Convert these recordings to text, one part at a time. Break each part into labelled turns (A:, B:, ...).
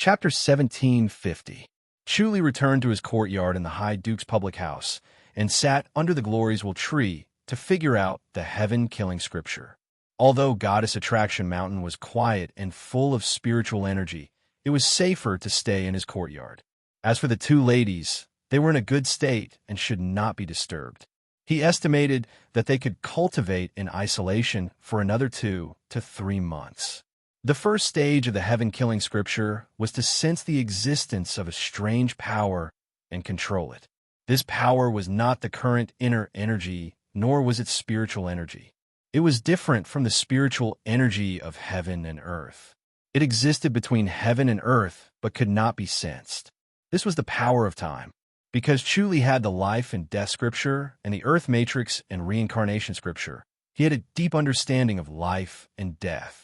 A: Chapter 1750. Chuli returned to his courtyard in the High Duke's public house and sat under the Glorieswell tree to figure out the heaven-killing scripture. Although Goddess Attraction Mountain was quiet and full of spiritual energy, it was safer to stay in his courtyard. As for the two ladies, they were in a good state and should not be disturbed. He estimated that they could cultivate in isolation for another 2 to 3 months. The first stage of the heaven-killing scripture was to sense the existence of a strange power and control it. This power was not the current inner energy, nor was it spiritual energy. It was different from the spiritual energy of heaven and earth. It existed between heaven and earth, but could not be sensed. This was the power of time. Because Chuli had the life and death scripture and the earth matrix and reincarnation scripture, he had a deep understanding of life and death.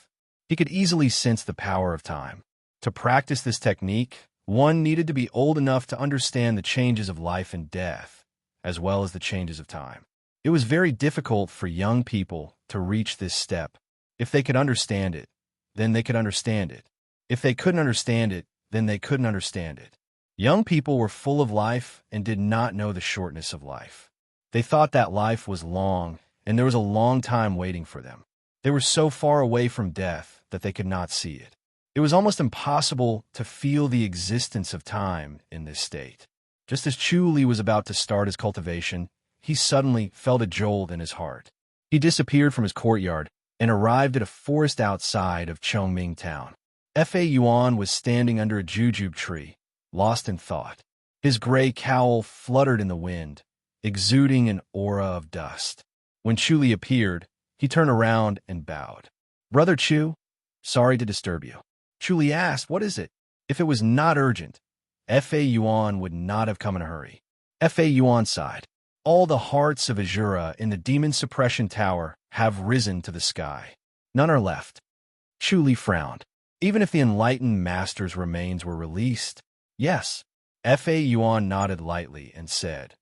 A: He could easily sense the power of time. To practice this technique, one needed to be old enough to understand the changes of life and death, as well as the changes of time. It was very difficult for young people to reach this step. If they could understand it, then they could understand it. If they couldn't understand it, then they couldn't understand it. Young people were full of life and did not know the shortness of life. They thought that life was long, and there was a long time waiting for them. They were so far away from death that they could not see it. It was almost impossible to feel the existence of time in this state. Just as Chuli was about to start his cultivation, he suddenly felt a jolt in his heart. He disappeared from his courtyard and arrived at a forest outside of Chongming town. Fa Yuan was standing under a jujube tree, lost in thought. His gray cowl fluttered in the wind, exuding an aura of dust. When Chuli appeared, he turned around and bowed. "Brother Chu, sorry to disturb you." Chuli asked, "What is it?" If it was not urgent, Fa Yuan would not have come in a hurry. Fa Yuan sighed. "All the hearts of Azura in the Demon Suppression Tower have risen to the sky. None are left." Chuli frowned. "Even if the enlightened master's remains were released?" "Yes." Fa Yuan nodded lightly and said,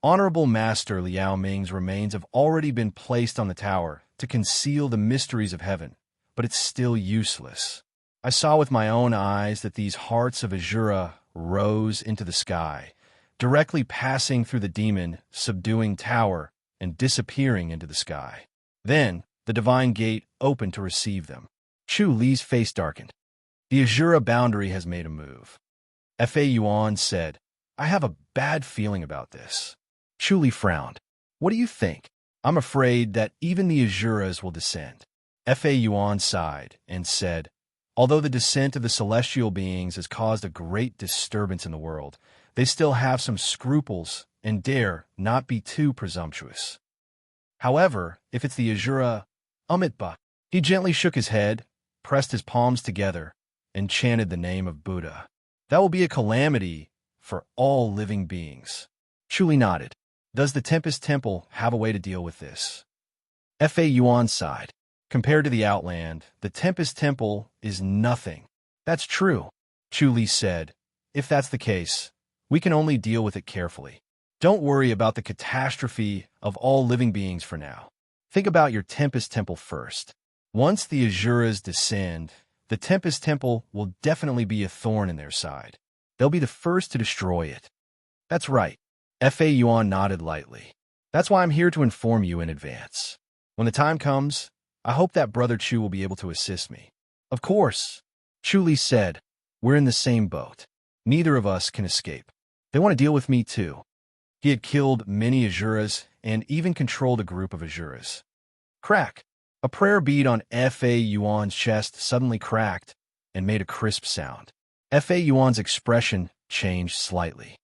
A: "Honorable Master Liao Ming's remains have already been placed on the tower to conceal the mysteries of heaven, but it's still useless. I saw with my own eyes that these hearts of Azura rose into the sky, directly passing through the demon, subduing tower, and disappearing into the sky. Then the divine gate opened to receive them." Chu Li's face darkened. "The Azura boundary has made a move." Fa Yuan said, "I have a bad feeling about this." Chuli frowned. "What do you think?" "I'm afraid that even the Azuras will descend." Fa Yuan sighed and said, "Although the descent of the celestial beings has caused a great disturbance in the world, they still have some scruples and dare not be too presumptuous. However, if it's the Azura, Amitba." He gently shook his head, pressed his palms together, and chanted the name of Buddha. "That will be a calamity for all living beings." Chuli nodded. "Does the Tempest Temple have a way to deal with this?" Fa Yuan sighed. "Compared to the Outland, the Tempest Temple is nothing." "That's true," Chuli said. "If that's the case, we can only deal with it carefully. Don't worry about the catastrophe of all living beings for now. Think about your Tempest Temple first. Once the Azuras descend, the Tempest Temple will definitely be a thorn in their side. They'll be the first to destroy it." "That's right." Fa Yuan nodded lightly. "That's why I'm here to inform you in advance. When the time comes, I hope that Brother Chu will be able to assist me." "Of course," Chuli said. "We're in the same boat. Neither of us can escape. They want to deal with me too." He had killed many Azuras and even controlled a group of Azuras. Crack! A prayer bead on Fa Yuan's chest suddenly cracked and made a crisp sound. Fa Yuan's expression changed slightly.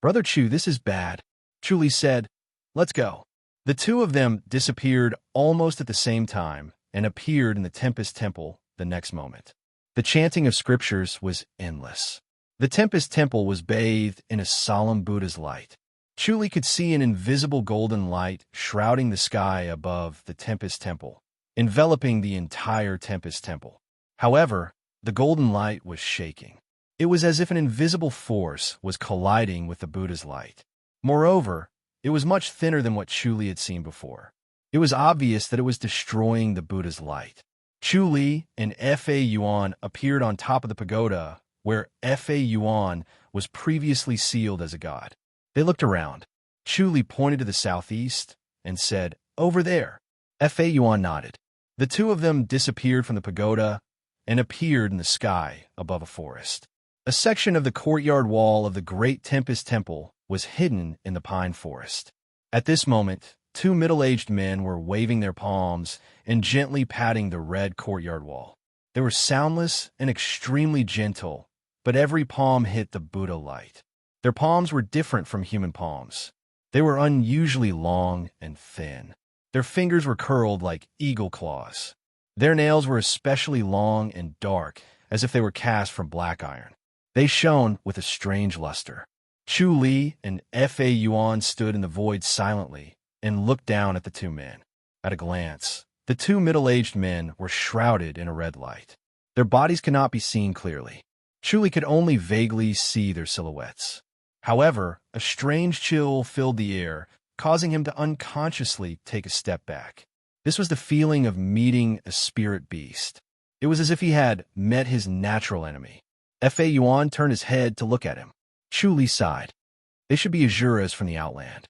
A: "Brother Chu, this is bad," Chuli said. "Let's go." The two of them disappeared almost at the same time and appeared in the Tempest Temple the next moment. The chanting of scriptures was endless. The Tempest Temple was bathed in a solemn Buddha's light. Chuli could see an invisible golden light shrouding the sky above the Tempest Temple, enveloping the entire Tempest Temple. However, the golden light was shaking. It was as if an invisible force was colliding with the Buddha's light. Moreover, it was much thinner than what Chuli had seen before. It was obvious that it was destroying the Buddha's light. Chuli and Fa Yuan appeared on top of the pagoda where Fa Yuan was previously sealed as a god. They looked around. Chu Li pointed to the southeast and said, "Over there." Fa Yuan nodded. The two of them disappeared from the pagoda and appeared in the sky above a forest. A section of the courtyard wall of the Great Tempest Temple was hidden in the pine forest. At this moment, two middle-aged men were waving their palms and gently patting the red courtyard wall. They were soundless and extremely gentle, but every palm hit the Buddha light. Their palms were different from human palms. They were unusually long and thin. Their fingers were curled like eagle claws. Their nails were especially long and dark, as if they were cast from black iron. They shone with a strange luster. Chu Li and Fa Yuan stood in the void silently and looked down at the two men. At a glance, the two middle-aged men were shrouded in a red light. Their bodies could not be seen clearly. Chu Li could only vaguely see their silhouettes. However, a strange chill filled the air, causing him to unconsciously take a step back. This was the feeling of meeting a spirit beast. It was as if he had met his natural enemy. Fa Yuan turned his head to look at him. Chu Li sighed. They should be Azuras from the Outland.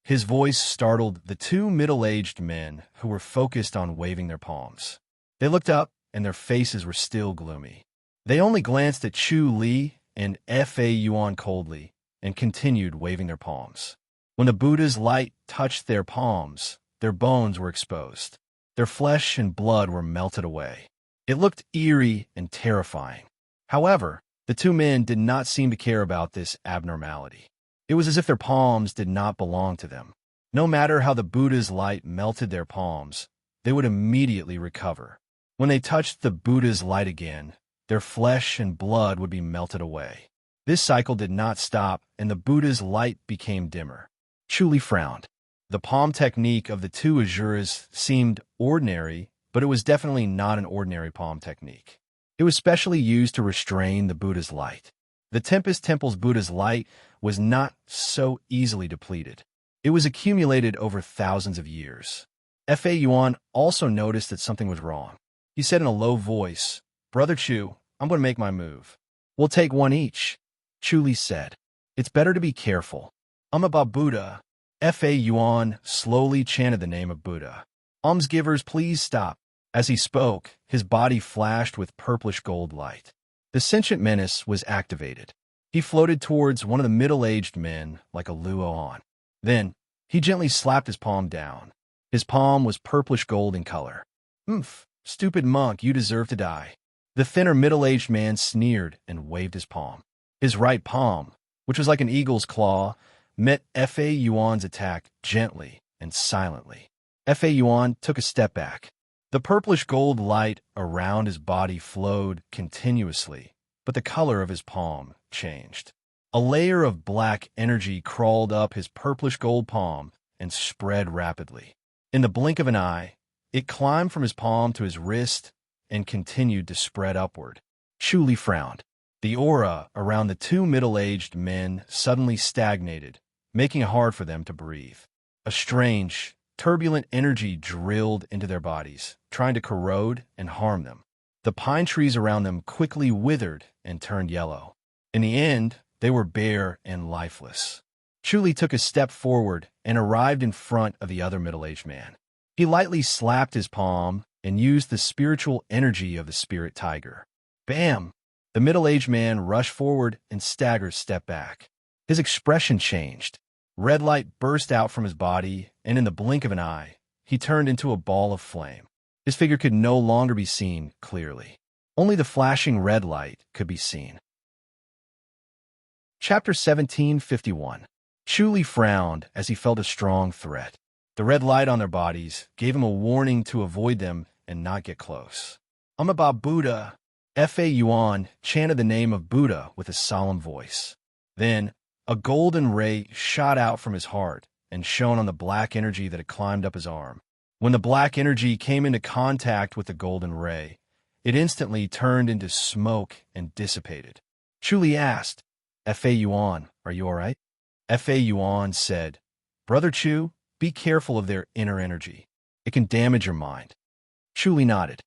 A: His voice startled the two middle-aged men who were focused on waving their palms. They looked up, and their faces were still gloomy. They only glanced at Chu Li and Fa Yuan coldly and continued waving their palms. When the Buddha's light touched their palms, their bones were exposed. Their flesh and blood were melted away. It looked eerie and terrifying. However, the two men did not seem to care about this abnormality. It was as if their palms did not belong to them. No matter how the Buddha's light melted their palms, they would immediately recover. When they touched the Buddha's light again, their flesh and blood would be melted away. This cycle did not stop, and the Buddha's light became dimmer. Chu Li frowned. The palm technique of the two Azuras seemed ordinary, but it was definitely not an ordinary palm technique. It was specially used to restrain the Buddha's light. The Tempest Temple's Buddha's light was not so easily depleted. It was accumulated over thousands of years. Fa Yuan also noticed that something was wrong. He said in a low voice, "Brother Chu, I'm going to make my move. We'll take one each." Chu Li said, "It's better to be careful. About Buddha." Fa Yuan slowly chanted the name of Buddha. "Almsgivers, please stop." As he spoke, his body flashed with purplish gold light. The sentient menace was activated. He floated towards one of the middle-aged men like a luo-on. Then, he gently slapped his palm down. His palm was purplish gold in color. "Oomph, stupid monk, you deserve to die." The thinner middle-aged man sneered and waved his palm. His right palm, which was like an eagle's claw, met Fa Yuan's attack gently and silently. Fa Yuan took a step back. The purplish gold light around his body flowed continuously, but the color of his palm changed. A layer of black energy crawled up his purplish gold palm and spread rapidly. In the blink of an eye, it climbed from his palm to his wrist and continued to spread upward. Chu Li frowned. The aura around the two middle-aged men suddenly stagnated, making it hard for them to breathe. A strange, turbulent energy drilled into their bodies, trying to corrode and harm them. The pine trees around them quickly withered and turned yellow. In the end, they were bare and lifeless. Chu Li took a step forward and arrived in front of the other middle-aged man. He lightly slapped his palm and used the spiritual energy of the spirit tiger. Bam! The middle-aged man rushed forward and staggered a step back. His expression changed. Red light burst out from his body, and in the blink of an eye, he turned into a ball of flame. His figure could no longer be seen clearly. Only the flashing red light could be seen. Chapter 1751. Chu Li frowned as he felt a strong threat. The red light on their bodies gave him a warning to avoid them and not get close. About Buddha." Fa Yuan chanted the name of Buddha with a solemn voice. Then, a golden ray shot out from his heart and shone on the black energy that had climbed up his arm. When the black energy came into contact with the golden ray, it instantly turned into smoke and dissipated. Chu Li asked, "Fa Yuan, are you all right?" Fa Yuan said, "Brother Chu, be careful of their inner energy. It can damage your mind." Chu Li nodded.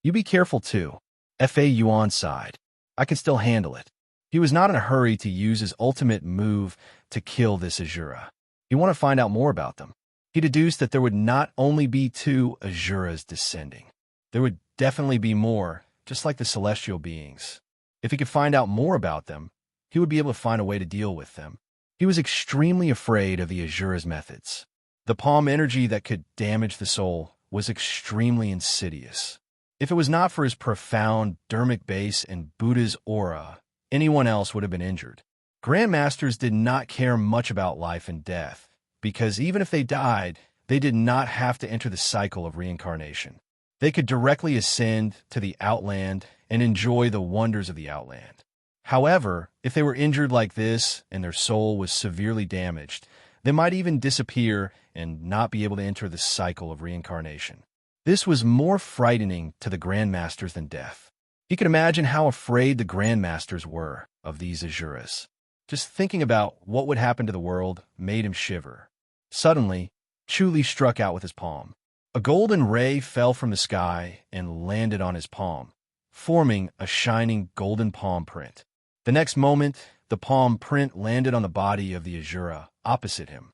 A: "You be careful too." Fa Yuan sighed. I can still handle it. He was not in a hurry to use his ultimate move to kill this Azura. He wanted to find out more about them. He deduced that there would not only be 2 Azuras descending. There would definitely be more, just like the celestial beings. If he could find out more about them, he would be able to find a way to deal with them. He was extremely afraid of the Azura's methods. The palm energy that could damage the soul was extremely insidious. If it was not for his profound dermic base and Buddha's aura, anyone else would have been injured. Grandmasters did not care much about life and death, because even if they died, they did not have to enter the cycle of reincarnation. They could directly ascend to the Outland and enjoy the wonders of the Outland. However, if they were injured like this and their soul was severely damaged, they might even disappear and not be able to enter the cycle of reincarnation. This was more frightening to the Grandmasters than death. He could imagine how afraid the Grandmasters were of these Azuras. Just thinking about what would happen to the world made him shiver. Suddenly, Chu Li struck out with his palm. A golden ray fell from the sky and landed on his palm, forming a shining golden palm print. The next moment, the palm print landed on the body of the Azura opposite him.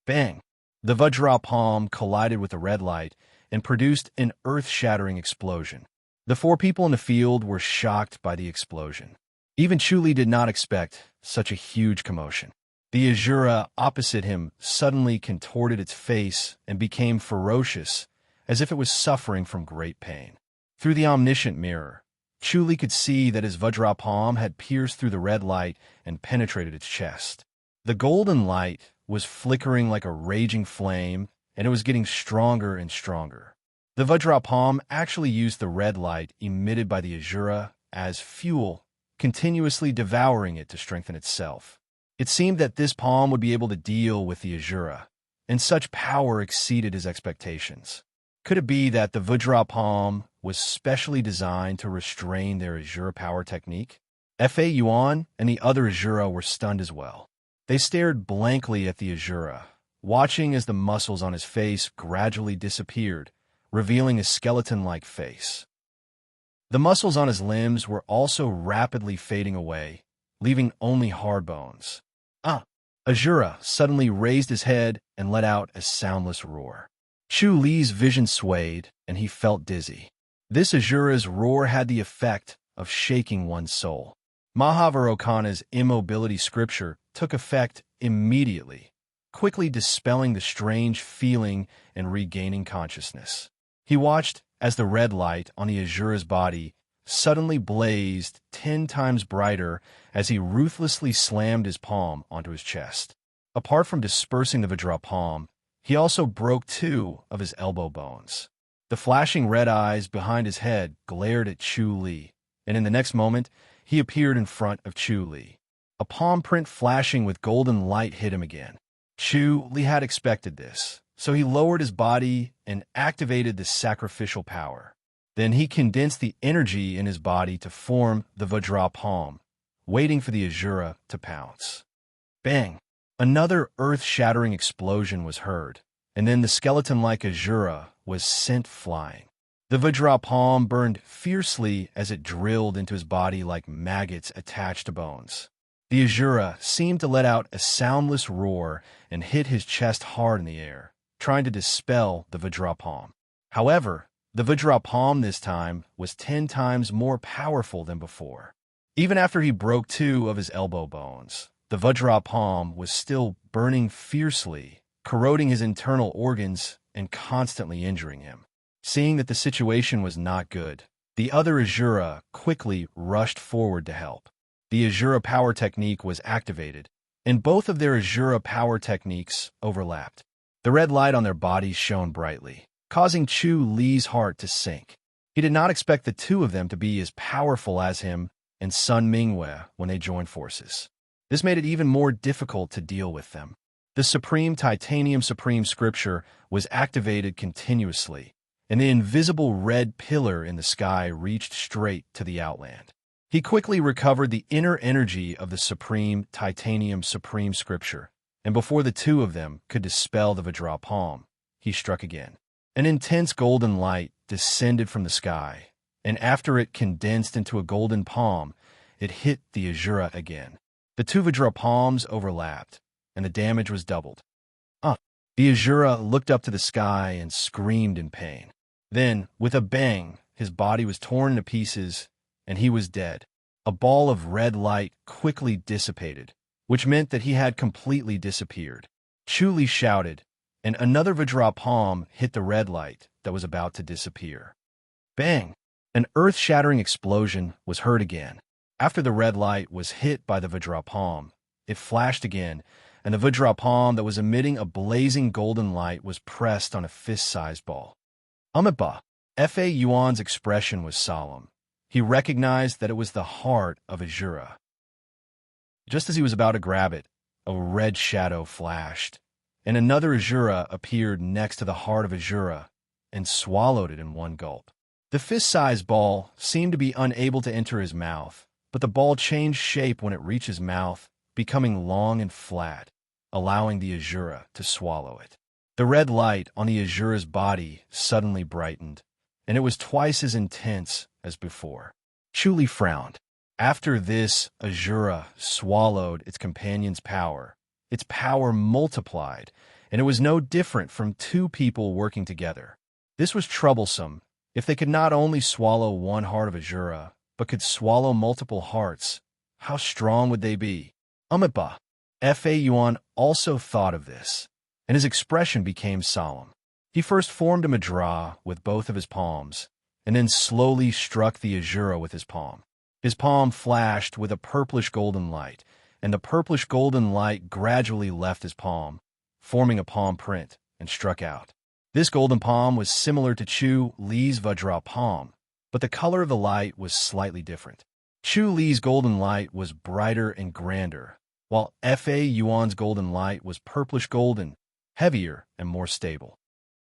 A: Bang! The Vajra palm collided with the red light and produced an earth-shattering explosion. The 4 people in the field were shocked by the explosion. Even Chu Li did not expect such a huge commotion. The Azura opposite him suddenly contorted its face and became ferocious, as if it was suffering from great pain. Through the omniscient mirror, Chu Li could see that his Vajra palm had pierced through the red light and penetrated its chest. The golden light was flickering like a raging flame, and it was getting stronger and stronger. The Vajra palm actually used the red light emitted by the Azura as fuel, continuously devouring it to strengthen itself. It seemed that this palm would be able to deal with the Azura, and such power exceeded his expectations. Could it be that the Vajra palm was specially designed to restrain their Azura power technique? Fa Yuan and the other Azura were stunned as well. They stared blankly at the Azura, watching as the muscles on his face gradually disappeared, revealing a skeleton-like face. The muscles on his limbs were also rapidly fading away, leaving only hard bones. Azura suddenly raised his head and let out a soundless roar. Chu Li's vision swayed, and he felt dizzy. This Azura's roar had the effect of shaking one's soul. Mahavairocana's immobility scripture took effect immediately, quickly dispelling the strange feeling and regaining consciousness. He watched as the red light on the Azura's body suddenly blazed 10 times brighter as he ruthlessly slammed his palm onto his chest. Apart from dispersing the Vajra palm, he also broke 2 of his elbow bones. The flashing red eyes behind his head glared at Chu Li, and in the next moment, he appeared in front of Chu Li. A palm print flashing with golden light hit him again. Chu Li had expected this, so he lowered his body and activated the sacrificial power. Then he condensed the energy in his body to form the Vajra palm, waiting for the Azura to pounce. Bang! Another earth-shattering explosion was heard, and then the skeleton-like Azura was sent flying. The Vajra palm burned fiercely as it drilled into his body like maggots attached to bones. The Azura seemed to let out a soundless roar and hit his chest hard in the air, trying to dispel the Vajra palm. However, the Vajra palm this time was 10 times more powerful than before. Even after he broke 2 of his elbow bones, the Vajra palm was still burning fiercely, corroding his internal organs and constantly injuring him. Seeing that the situation was not good, the other Azura quickly rushed forward to help. The Azura power technique was activated, and both of their Azura power techniques overlapped. The red light on their bodies shone brightly, causing Chu Li's heart to sink. He did not expect the 2 of them to be as powerful as him and Sun Mingwei when they joined forces. This made it even more difficult to deal with them. The Supreme Titanium Supreme Scripture was activated continuously, and the invisible red pillar in the sky reached straight to the Outland. He quickly recovered the inner energy of the Supreme Titanium Supreme Scripture, and before the 2 of them could dispel the Vajra palm, he struck again. An intense golden light descended from the sky, and after it condensed into a golden palm, it hit the Azura again. The two Vajra palms overlapped, and the damage was doubled. The Azura looked up to the sky and screamed in pain. Then, with a bang, his body was torn into pieces, and he was dead. A ball of red light quickly dissipated, which meant that he had completely disappeared. Chuli shouted, and another Vajra palm hit the red light that was about to disappear. Bang! An earth-shattering explosion was heard again. After the red light was hit by the Vajra palm, it flashed again, and the Vajra palm that was emitting a blazing golden light was pressed on a fist-sized ball. Amiba. Fa Yuan's expression was solemn. He recognized that it was the heart of Azura. Just as he was about to grab it, a red shadow flashed, and another Azura appeared next to the heart of Azura and swallowed it in one gulp. The fist-sized ball seemed to be unable to enter his mouth, but the ball changed shape when it reached his mouth, becoming long and flat, allowing the Azura to swallow it. The red light on the Azura's body suddenly brightened, and it was twice as intense as before. Chuli frowned. After this, Azura swallowed its companion's power. Its power multiplied, and it was no different from two people working together. This was troublesome. If they could not only swallow one heart of Azura, but could swallow multiple hearts, how strong would they be? Amiba. Fa Yuan also thought of this, and his expression became solemn. He first formed a mudra with both of his palms, and then slowly struck the Azura with his palm. His palm flashed with a purplish-golden light, and the purplish-golden light gradually left his palm, forming a palm print, and struck out. This golden palm was similar to Chu Li's Vajra palm, but the color of the light was slightly different. Chu Li's golden light was brighter and grander, while Fa Yuan's golden light was purplish-golden, heavier and more stable.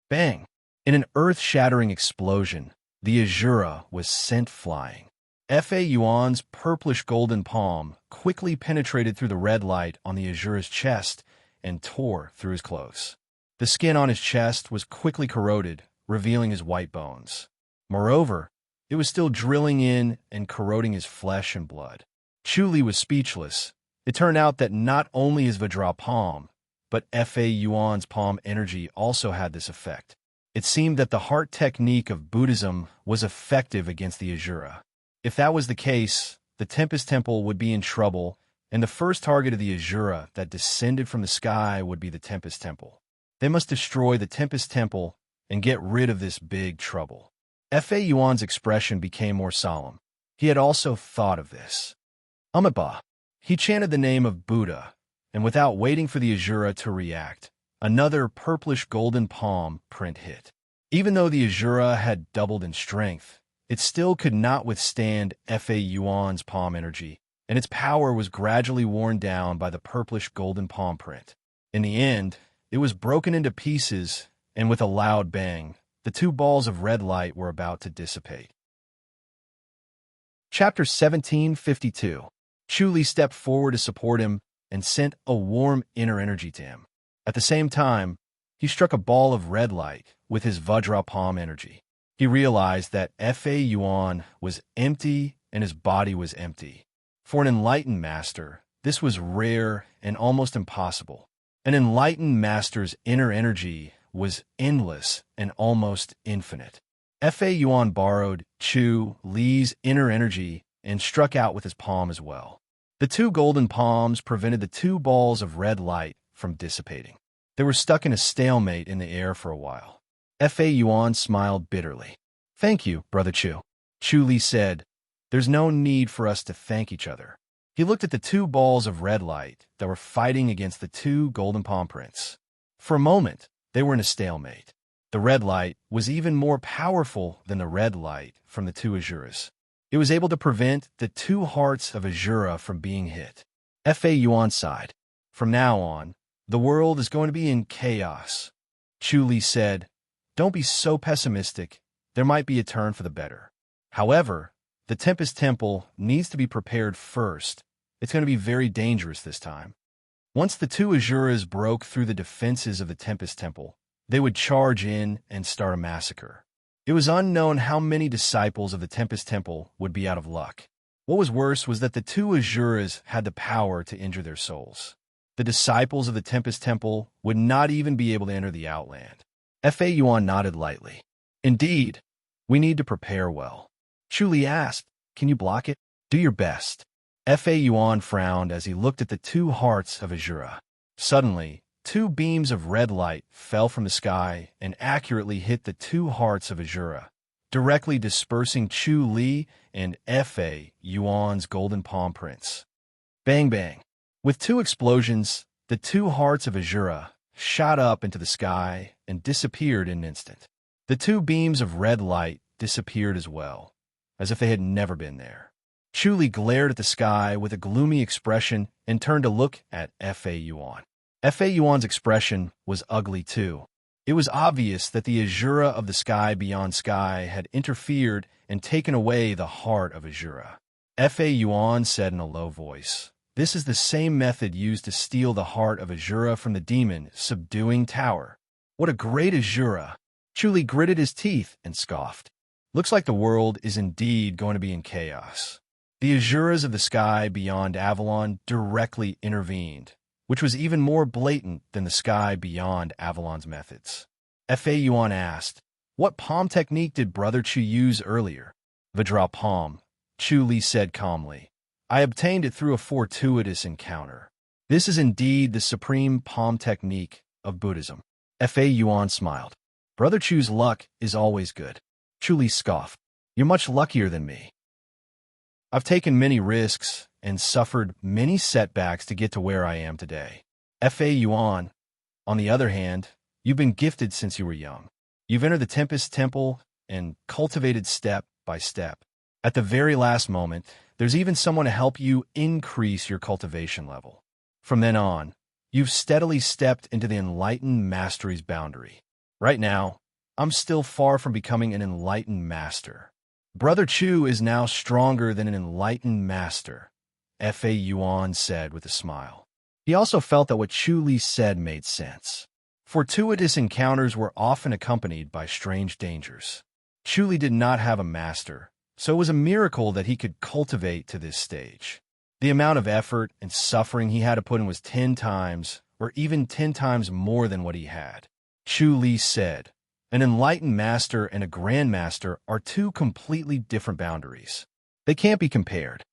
A: Bang! In an earth-shattering explosion, the Azura was sent flying. Fa Yuan's purplish-golden palm quickly penetrated through the red light on the Azura's chest and tore through his clothes. The skin on his chest was quickly corroded, revealing his white bones. Moreover, it was still drilling in and corroding his flesh and blood. Chuli was speechless. It turned out that not only his Vajra palm, but Fa Yuan's palm energy also had this effect. It seemed that the heart technique of Buddhism was effective against the Azura. If that was the case, the Tempest Temple would be in trouble, and the first target of the Azura that descended from the sky would be the Tempest Temple. They must destroy the Tempest Temple and get rid of this big trouble. Fa Yuan's expression became more solemn. He had also thought of this. Amiba. He chanted the name of Buddha, and without waiting for the Azura to react, another purplish-golden palm print hit. Even though the Azura had doubled in strength, it still could not withstand Fa Yuan's palm energy, and its power was gradually worn down by the purplish-golden palm print. In the end, it was broken into pieces, and with a loud bang, the two balls of red light were about to dissipate. Chapter 1752. Chuli stepped forward to support him and sent a warm inner energy to him. At the same time, he struck a ball of red light with his Vajra palm energy. He realized that Fa Yuan was empty and his body was empty. For an enlightened master, this was rare and almost impossible. An enlightened master's inner energy was endless and almost infinite. Fa Yuan borrowed Chu Li's inner energy and struck out with his palm as well. The two golden palms prevented the two balls of red light from dissipating. They were stuck in a stalemate in the air for a while. Fa Yuan smiled bitterly. "Thank you, Brother Chu." Chu Li said, "There's no need for us to thank each other." He looked at the two balls of red light that were fighting against the two golden palm prints. For a moment, they were in a stalemate. The red light was even more powerful than the red light from the two Azuras. It was able to prevent the two hearts of Azura from being hit. Fa Yuan sighed. "From now on, the world is going to be in chaos." Chu Li said, "Don't be so pessimistic. There might be a turn for the better. However, the Tempest Temple needs to be prepared first. It's going to be very dangerous this time." Once the two Azuras broke through the defenses of the Tempest Temple, they would charge in and start a massacre. It was unknown how many disciples of the Tempest Temple would be out of luck. What was worse was that the two Asuras had the power to injure their souls. The disciples of the Tempest Temple would not even be able to enter the Outland. Fa Yuan nodded lightly. Indeed, we need to prepare well. Chu Li asked, can you block it? Do your best. Fa Yuan frowned as he looked at the two hearts of Azura. Suddenly, two beams of red light fell from the sky and accurately hit the two hearts of Azura, directly dispersing Chu Li and Fa Yuan's golden palm prints. Bang bang. With two explosions, the two hearts of Azura shot up into the sky and disappeared in an instant. The two beams of red light disappeared as well, as if they had never been there. Chu Li glared at the sky with a gloomy expression and turned to look at Fa Yuan. Fa Yuan's expression was ugly too. It was obvious that the Azura of the sky beyond sky had interfered and taken away the heart of Azura. Fa Yuan said in a low voice, "This is the same method used to steal the heart of Azura from the demon subduing tower. What a great Azura!" Chu Li gritted his teeth and scoffed. Looks like the world is indeed going to be in chaos. The Azuras of the sky beyond Avalon directly intervened, which was even more blatant than the sky beyond Avalon's methods. Fa Yuan asked, "What palm technique did Brother Chu use earlier?" "Vajra palm," Chu Li said calmly. "I obtained it through a fortuitous encounter. This is indeed the supreme palm technique of Buddhism." Fa Yuan smiled. "Brother Chu's luck is always good." Chu Li scoffed. "You're much luckier than me. I've taken many risks and suffered many setbacks to get to where I am today. Fa Yuan, on the other hand, you've been gifted since you were young. You've entered the Tempest Temple and cultivated step by step. At the very last moment, there's even someone to help you increase your cultivation level. From then on, you've steadily stepped into the enlightened mastery's boundary. Right now, I'm still far from becoming an enlightened master. Brother Chu is now stronger than an enlightened master," Fa Yuan said with a smile. He also felt that what Chu Li said made sense. Fortuitous encounters were often accompanied by strange dangers. Chu Li did not have a master, so it was a miracle that he could cultivate to this stage. The amount of effort and suffering he had to put in was 10 times, or even 10 times more than what he had. Chu Li said, "An enlightened master and a grandmaster are two completely different boundaries. They can't be compared.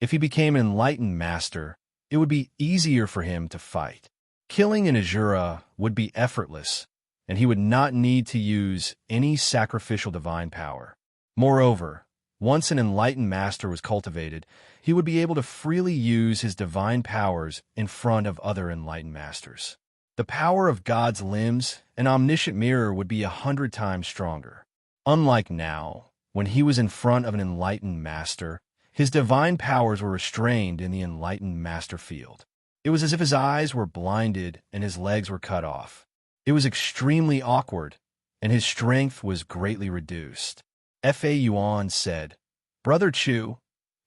A: If he became an enlightened master, it would be easier for him to fight. Killing an Azura would be effortless, and he would not need to use any sacrificial divine power. Moreover, once an enlightened master was cultivated, he would be able to freely use his divine powers in front of other enlightened masters. The power of God's limbs, an omniscient mirror, would be 100 times stronger. Unlike now, when he was in front of an enlightened master, his divine powers were restrained in the enlightened master field. It was as if his eyes were blinded and his legs were cut off. It was extremely awkward, and his strength was greatly reduced." Fa Yuan said, "Brother Chu,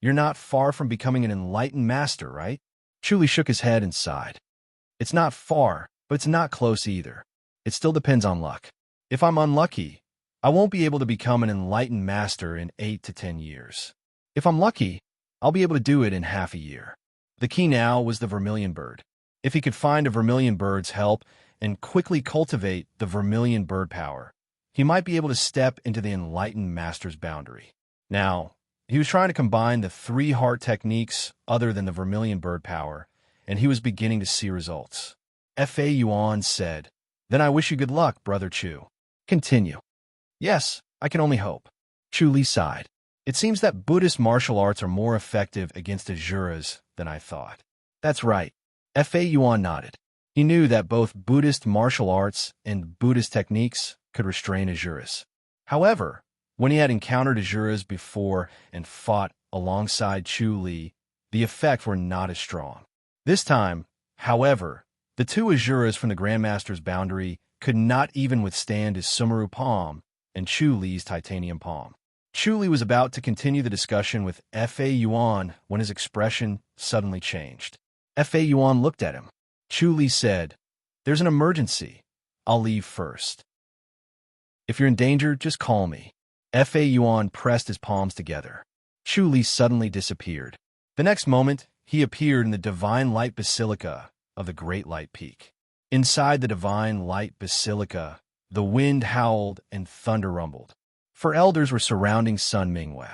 A: you're not far from becoming an enlightened master, right?" Chu Li shook his head and sighed. "It's not far, but it's not close either. It still depends on luck. If I'm unlucky, I won't be able to become an enlightened master in 8 to 10 years. If I'm lucky, I'll be able to do it in half a year." The key now was the vermilion bird. If he could find a vermilion bird's help and quickly cultivate the vermilion bird power, he might be able to step into the enlightened master's boundary. Now, he was trying to combine the 3 heart techniques other than the vermilion bird power, and he was beginning to see results. Fa Yuan said, "Then I wish you good luck, Brother Chu. Continue." "Yes, I can only hope." Chu Li sighed. "It seems that Buddhist martial arts are more effective against Azuras than I thought." "That's right." Fa Yuan nodded. He knew that both Buddhist martial arts and Buddhist techniques could restrain Azuras. However, when he had encountered Azuras before and fought alongside Chu Li, the effects were not as strong. This time, however, the 2 Azuras from the Grandmaster's boundary could not even withstand his Sumeru palm and Chu Li's titanium palm. Chu Li was about to continue the discussion with Fa Yuan when his expression suddenly changed. Fa Yuan looked at him. Chu Li said, "There's an emergency. I'll leave first. If you're in danger, just call me." Fa Yuan pressed his palms together. Chu Li suddenly disappeared. The next moment, he appeared in the Divine Light Basilica of the Great Light Peak. Inside the Divine Light Basilica, the wind howled and thunder rumbled. Four elders were surrounding Sun Mingwei.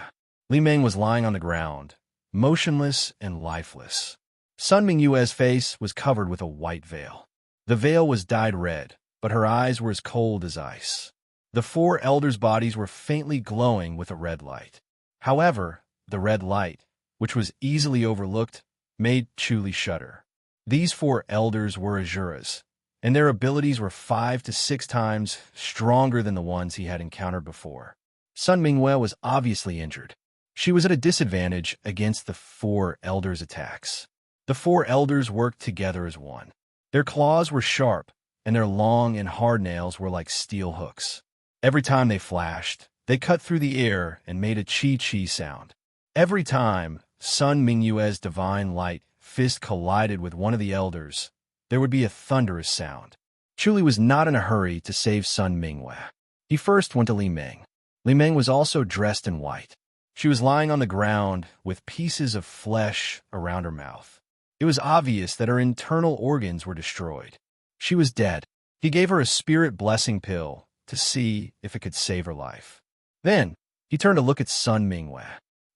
A: Li Meng was lying on the ground, motionless and lifeless. Sun Mingyue's face was covered with a white veil. The veil was dyed red, but her eyes were as cold as ice. The four elders' bodies were faintly glowing with a red light. However, the red light, which was easily overlooked, made Chu Li shudder. These four elders were Azuras, and their abilities were 5 to 6 times stronger than the ones he had encountered before. Sun Mingwei was obviously injured. She was at a disadvantage against the four elders' attacks. The four elders worked together as one. Their claws were sharp, and their long and hard nails were like steel hooks. Every time they flashed, they cut through the air and made a chi-chi sound. Every time Sun Mingyue's divine light fist collided with one of the elders, there would be a thunderous sound. Chu Li was not in a hurry to save Sun Mingwei. He first went to Li Meng. Li Meng was also dressed in white. She was lying on the ground with pieces of flesh around her mouth. It was obvious that her internal organs were destroyed. She was dead. He gave her a spirit blessing pill to see if it could save her life. Then, he turned to look at Sun Mingwei.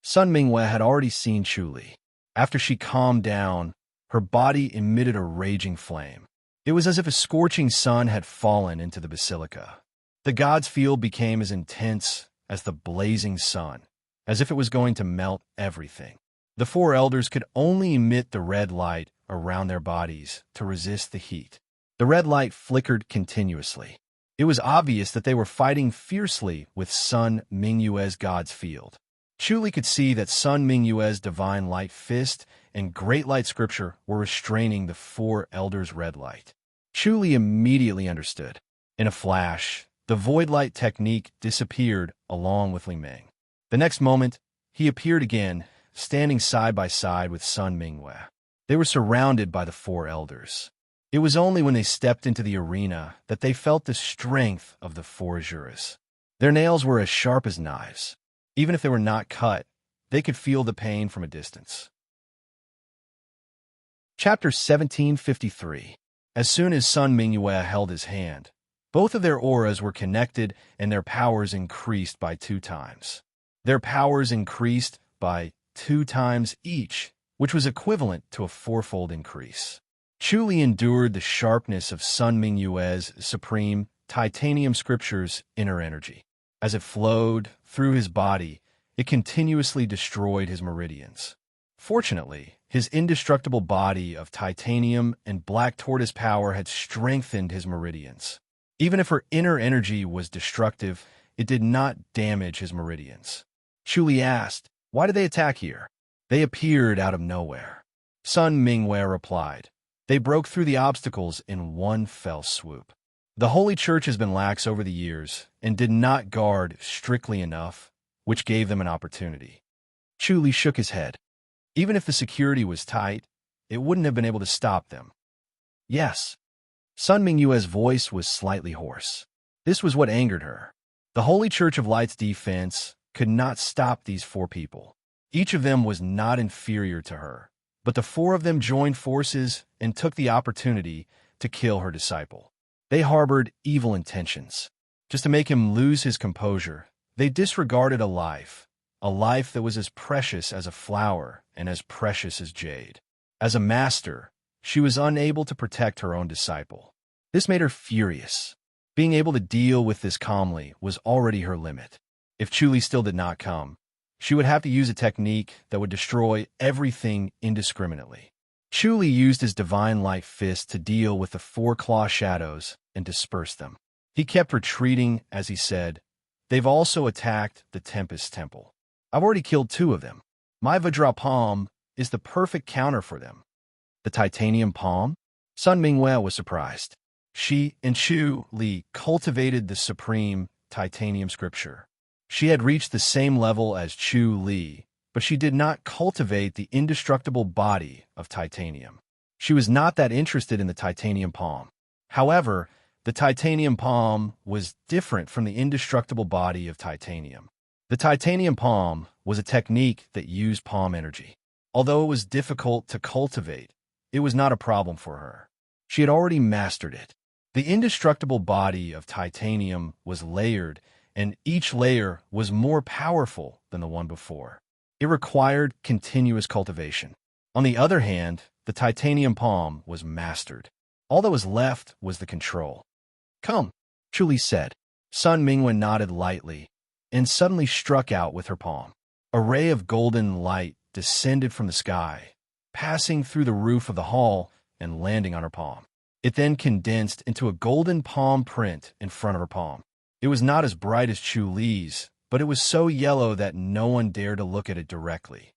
A: Sun Mingwei had already seen Chu Li. After she calmed down, her body emitted a raging flame. It was as if a scorching sun had fallen into the basilica. The god's field became as intense as the blazing sun, as if it was going to melt everything. The four elders could only emit the red light around their bodies to resist the heat. The red light flickered continuously. It was obvious that they were fighting fiercely with Sun Mingyue's god's field. Chu Li could see that Sun Mingyue's divine light fist and great light scripture were restraining the four elders' red light. Chu Li immediately understood. In a flash, the void light technique disappeared along with Li Meng. The next moment, he appeared again, standing side by side with Sun Mingwei. They were surrounded by the four elders. It was only when they stepped into the arena that they felt the strength of the four Azuras. Their nails were as sharp as knives. Even if they were not cut, they could feel the pain from a distance. Chapter 1753. As soon as Sun Mingyue held his hand, both of their auras were connected and their powers increased by 2 times. Their powers increased by 2 times each, which was equivalent to a 4-fold increase. Chu Li endured the sharpness of Sun Mingyue's supreme titanium scripture's inner energy. As it flowed through his body, it continuously destroyed his meridians. Fortunately, his indestructible body of titanium and black tortoise power had strengthened his meridians. Even if her inner energy was destructive, it did not damage his meridians. Chu Li asked, "Why did they attack here?" "They appeared out of nowhere." Sun Mingwei replied, "They broke through the obstacles in one fell swoop. The Holy Church has been lax over the years and did not guard strictly enough, which gave them an opportunity." Chu Li shook his head. Even if the security was tight, it wouldn't have been able to stop them. "Yes." Sun Mingyue's voice was slightly hoarse. This was what angered her. The Holy Church of Light's defense could not stop these 4 people. Each of them was not inferior to her, but the 4 of them joined forces and took the opportunity to kill her disciple. They harbored evil intentions. Just to make him lose his composure, they disregarded a life that was as precious as a flower and as precious as jade. As a master, she was unable to protect her own disciple. This made her furious. Being able to deal with this calmly was already her limit. If Chu Li still did not come, she would have to use a technique that would destroy everything indiscriminately. Chu Li used his divine light fist to deal with the 4 claw shadows and disperse them. He kept retreating as he said, "They've also attacked the Tempest Temple. I've already killed 2 of them. My Vajra Palm is the perfect counter for them." "The titanium palm?" Sun Mingwei was surprised. She and Chu Li cultivated the supreme titanium scripture. She had reached the same level as Chu Li, but she did not cultivate the indestructible body of titanium. She was not that interested in the titanium palm. However, the titanium palm was different from the indestructible body of titanium. The titanium palm was a technique that used palm energy. Although it was difficult to cultivate, it was not a problem for her. She had already mastered it. The indestructible body of titanium was layered, and each layer was more powerful than the one before. It required continuous cultivation. On the other hand, the titanium palm was mastered. All that was left was the control. "Come," Chuli said. Sun Mingwen nodded lightly and suddenly struck out with her palm. A ray of golden light descended from the sky, passing through the roof of the hall and landing on her palm. It then condensed into a golden palm print in front of her palm. It was not as bright as Chu Li's, but it was so yellow that no one dared to look at it directly.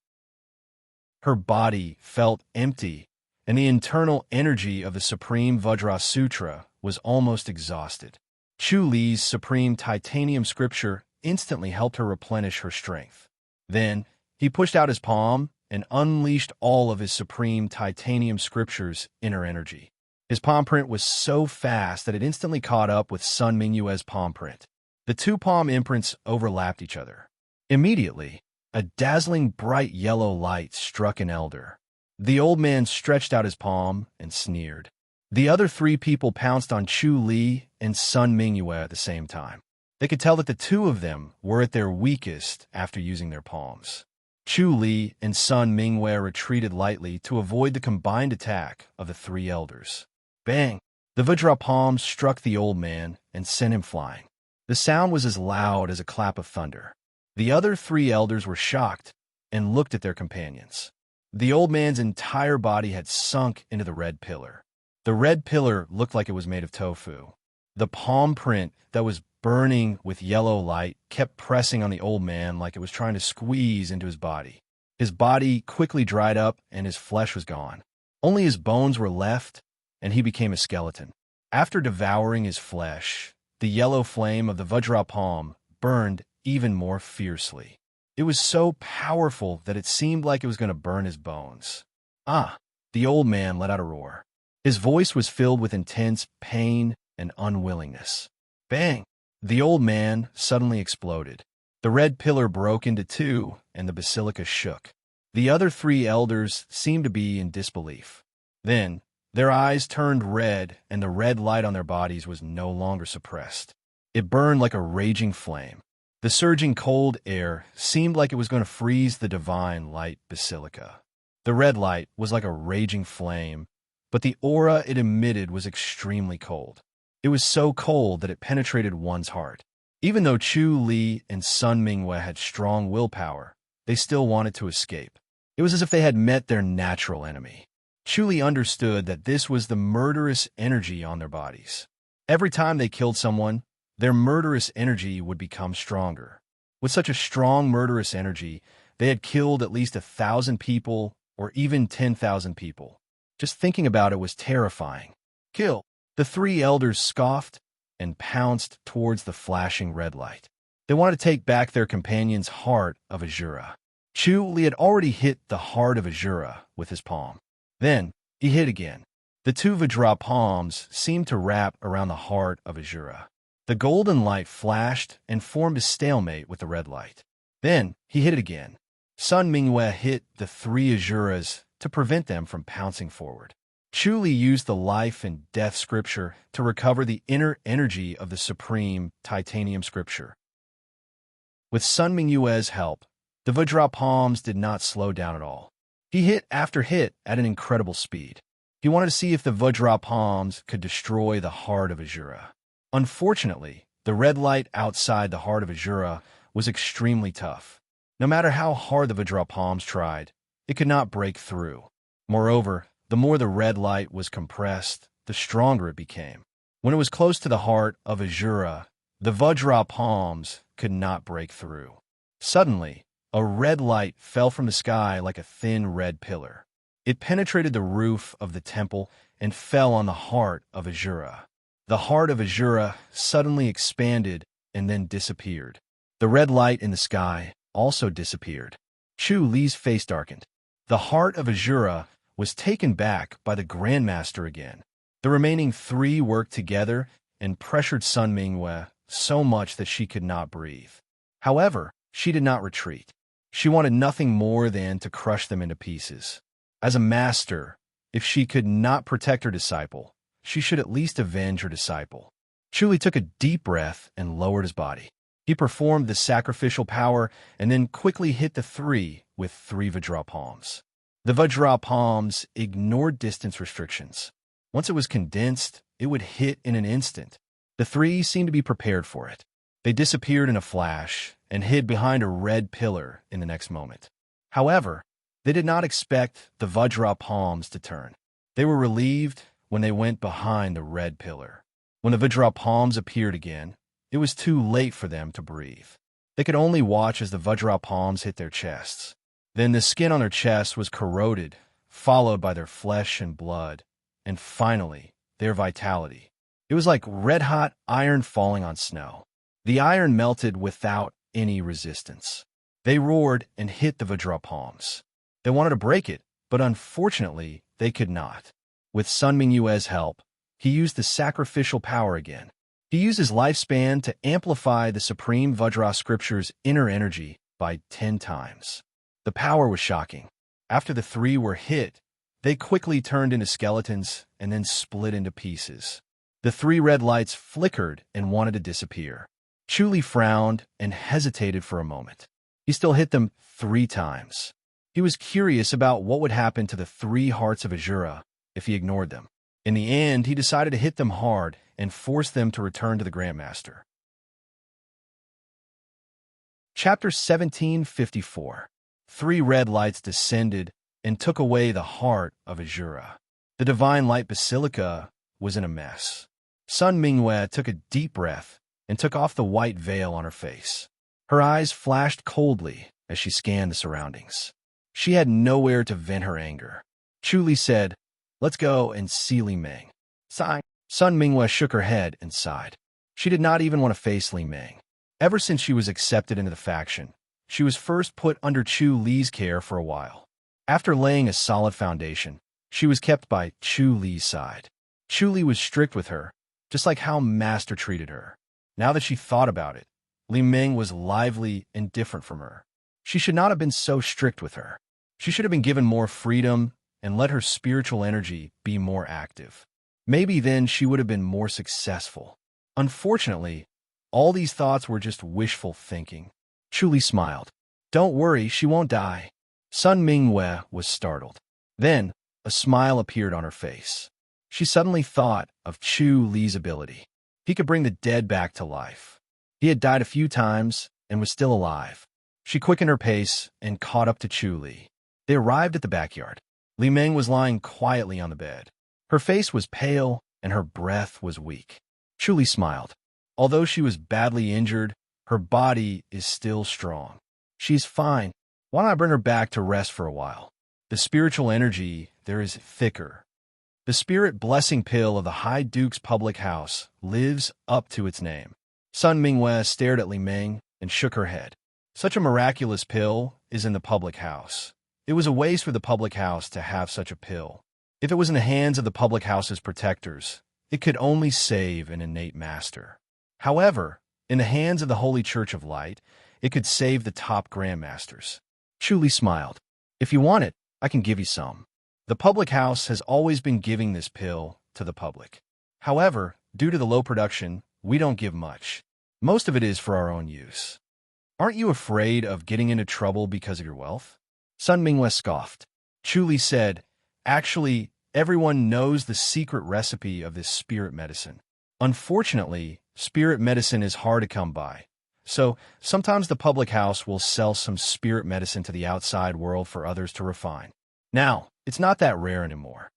A: Her body felt empty, and the internal energy of the Supreme Vajra Sutra was almost exhausted. Chu Li's Supreme Titanium Scripture instantly helped her replenish her strength. Then, he pushed out his palm and unleashed all of his Supreme Titanium Scripture's inner energy. His palm print was so fast that it instantly caught up with Sun Mingyue's palm print. The two palm imprints overlapped each other. Immediately, a dazzling bright yellow light struck an elder. The old man stretched out his palm and sneered. The other three people pounced on Chu Li and Sun Mingyue at the same time. They could tell that the two of them were at their weakest after using their palms. Chu Li and Sun Mingyue retreated lightly to avoid the combined attack of the three elders. Bang! The Vajra palm struck the old man and sent him flying. The sound was as loud as a clap of thunder. The other three elders were shocked and looked at their companions. The old man's entire body had sunk into the red pillar. The red pillar looked like it was made of tofu. The palm print that was burning with yellow light kept pressing on the old man like it was trying to squeeze into his body. His body quickly dried up and his flesh was gone. Only his bones were left, and he became a skeleton. After devouring his flesh, the yellow flame of the Vajra palm burned even more fiercely. It was so powerful that it seemed like it was going to burn his bones. "Ah!" The old man let out a roar. His voice was filled with intense pain and unwillingness. Bang! The old man suddenly exploded. The red pillar broke into two, and the basilica shook. The other three elders seemed to be in disbelief. Then, their eyes turned red, and the red light on their bodies was no longer suppressed. It burned like a raging flame. The surging cold air seemed like it was going to freeze the divine light basilica. The red light was like a raging flame, but the aura it emitted was extremely cold. It was so cold that it penetrated one's heart. Even though Chu Li and Sun Mingyue had strong willpower, they still wanted to escape. It was as if they had met their natural enemy. Chu Li understood that this was the murderous energy on their bodies. Every time they killed someone, their murderous energy would become stronger. With such a strong murderous energy, they had killed at least 1,000 people or even 10,000 people. Just thinking about it was terrifying. "Kill!" The three elders scoffed and pounced towards the flashing red light. They wanted to take back their companion's heart of Azura. Chu Li had already hit the heart of Azura with his palm. Then, he hit again. The two Vajra palms seemed to wrap around the heart of Azura. The golden light flashed and formed a stalemate with the red light. Then, he hit it again. Sun Mingyue hit the three Azuras to prevent them from pouncing forward. Chu Li used the life and death scripture to recover the inner energy of the Supreme Titanium Scripture. With Sun Mingyue's help, the Vajra palms did not slow down at all. He hit after hit at an incredible speed. He wanted to see if the Vajra palms could destroy the heart of Azura. Unfortunately, the red light outside the heart of Azura was extremely tough. No matter how hard the Vajra palms tried, it could not break through. Moreover, the more the red light was compressed, the stronger it became. When it was close to the heart of Azura, the Vajra palms could not break through. Suddenly, a red light fell from the sky like a thin red pillar. It penetrated the roof of the temple and fell on the heart of Azura. The heart of Azura suddenly expanded and then disappeared. The red light in the sky also disappeared. Chu Li's face darkened. The heart of Azura was taken back by the Grandmaster again. The remaining three worked together and pressured Sun Mingyue so much that she could not breathe. However, she did not retreat. She wanted nothing more than to crush them into pieces. As a master, if she could not protect her disciple, she should at least avenge her disciple. Chuli took a deep breath and lowered his body. He performed the sacrificial power and then quickly hit the three with 3 Vajra palms. The Vajra palms ignored distance restrictions. Once it was condensed, it would hit in an instant. The 3 seemed to be prepared for it. They disappeared in a flash and hid behind a red pillar in the next moment. However, they did not expect the Vajra palms to turn. They were relieved when they went behind the red pillar. When the Vajra palms appeared again, it was too late for them to breathe. They could only watch as the Vajra palms hit their chests. Then the skin on their chests was corroded, followed by their flesh and blood, and finally, their vitality. It was like red-hot iron falling on snow. The iron melted without any resistance. They roared and hit the Vajra palms. They wanted to break it, but unfortunately, they could not. With Sun Mingyue's help, he used the sacrificial power again. He used his lifespan to amplify the supreme Vajra scripture's inner energy by 10 times. The power was shocking. After the 3 were hit, they quickly turned into skeletons and then split into pieces. The 3 red lights flickered and wanted to disappear. Chuli frowned and hesitated for a moment. He still hit them 3 times. He was curious about what would happen to the 3 hearts of Azura if he ignored them. In the end, he decided to hit them hard and force them to return to the Grandmaster. Chapter 1754. 3 red lights descended and took away the heart of Azura. The Divine Light Basilica was in a mess. Sun Mingyue took a deep breath and took off the white veil on her face. Her eyes flashed coldly as she scanned the surroundings. She had nowhere to vent her anger. Chuli said, "Let's go and see Li Meng." Sighing, Sun Mingyue shook her head and sighed. She did not even want to face Li Meng. Ever since she was accepted into the faction, she was first put under Chu Li's care for a while. After laying a solid foundation, she was kept by Chu Li's side. Chu Li was strict with her, just like how Master treated her. Now that she thought about it, Li Meng was lively and different from her. She should not have been so strict with her. She should have been given more freedom and let her spiritual energy be more active. Maybe then she would have been more successful. Unfortunately, all these thoughts were just wishful thinking. Chuli smiled. "Don't worry, she won't die." Sun Mingyue was startled. Then, a smile appeared on her face. She suddenly thought of Chu Li's ability. He could bring the dead back to life. He had died a few times and was still alive. She quickened her pace and caught up to Chu Li. They arrived at the backyard. Li Meng was lying quietly on the bed. Her face was pale and her breath was weak. Chu Li smiled. Although she was badly injured, her body is still strong. She's fine. Why don't I bring her back to rest for a while? The spiritual energy there is thicker. The spirit blessing pill of the High Duke's public house lives up to its name. Sun Mingyue stared at Li Meng and shook her head. Such a miraculous pill is in the public house. It was a waste for the public house to have such a pill. If it was in the hands of the public house's protectors, it could only save an innate master. However, in the hands of the Holy Church of Light, it could save the top grandmasters. Chu Li smiled. "If you want it, I can give you some." The public house has always been giving this pill to the public. However, due to the low production, we don't give much. Most of it is for our own use. Aren't you afraid of getting into trouble because of your wealth? Sun Mingyue scoffed. Chu Li said, "Actually, everyone knows the secret recipe of this spirit medicine. Unfortunately, spirit medicine is hard to come by. So, sometimes the public house will sell some spirit medicine to the outside world for others to refine. Now, it's not that rare anymore."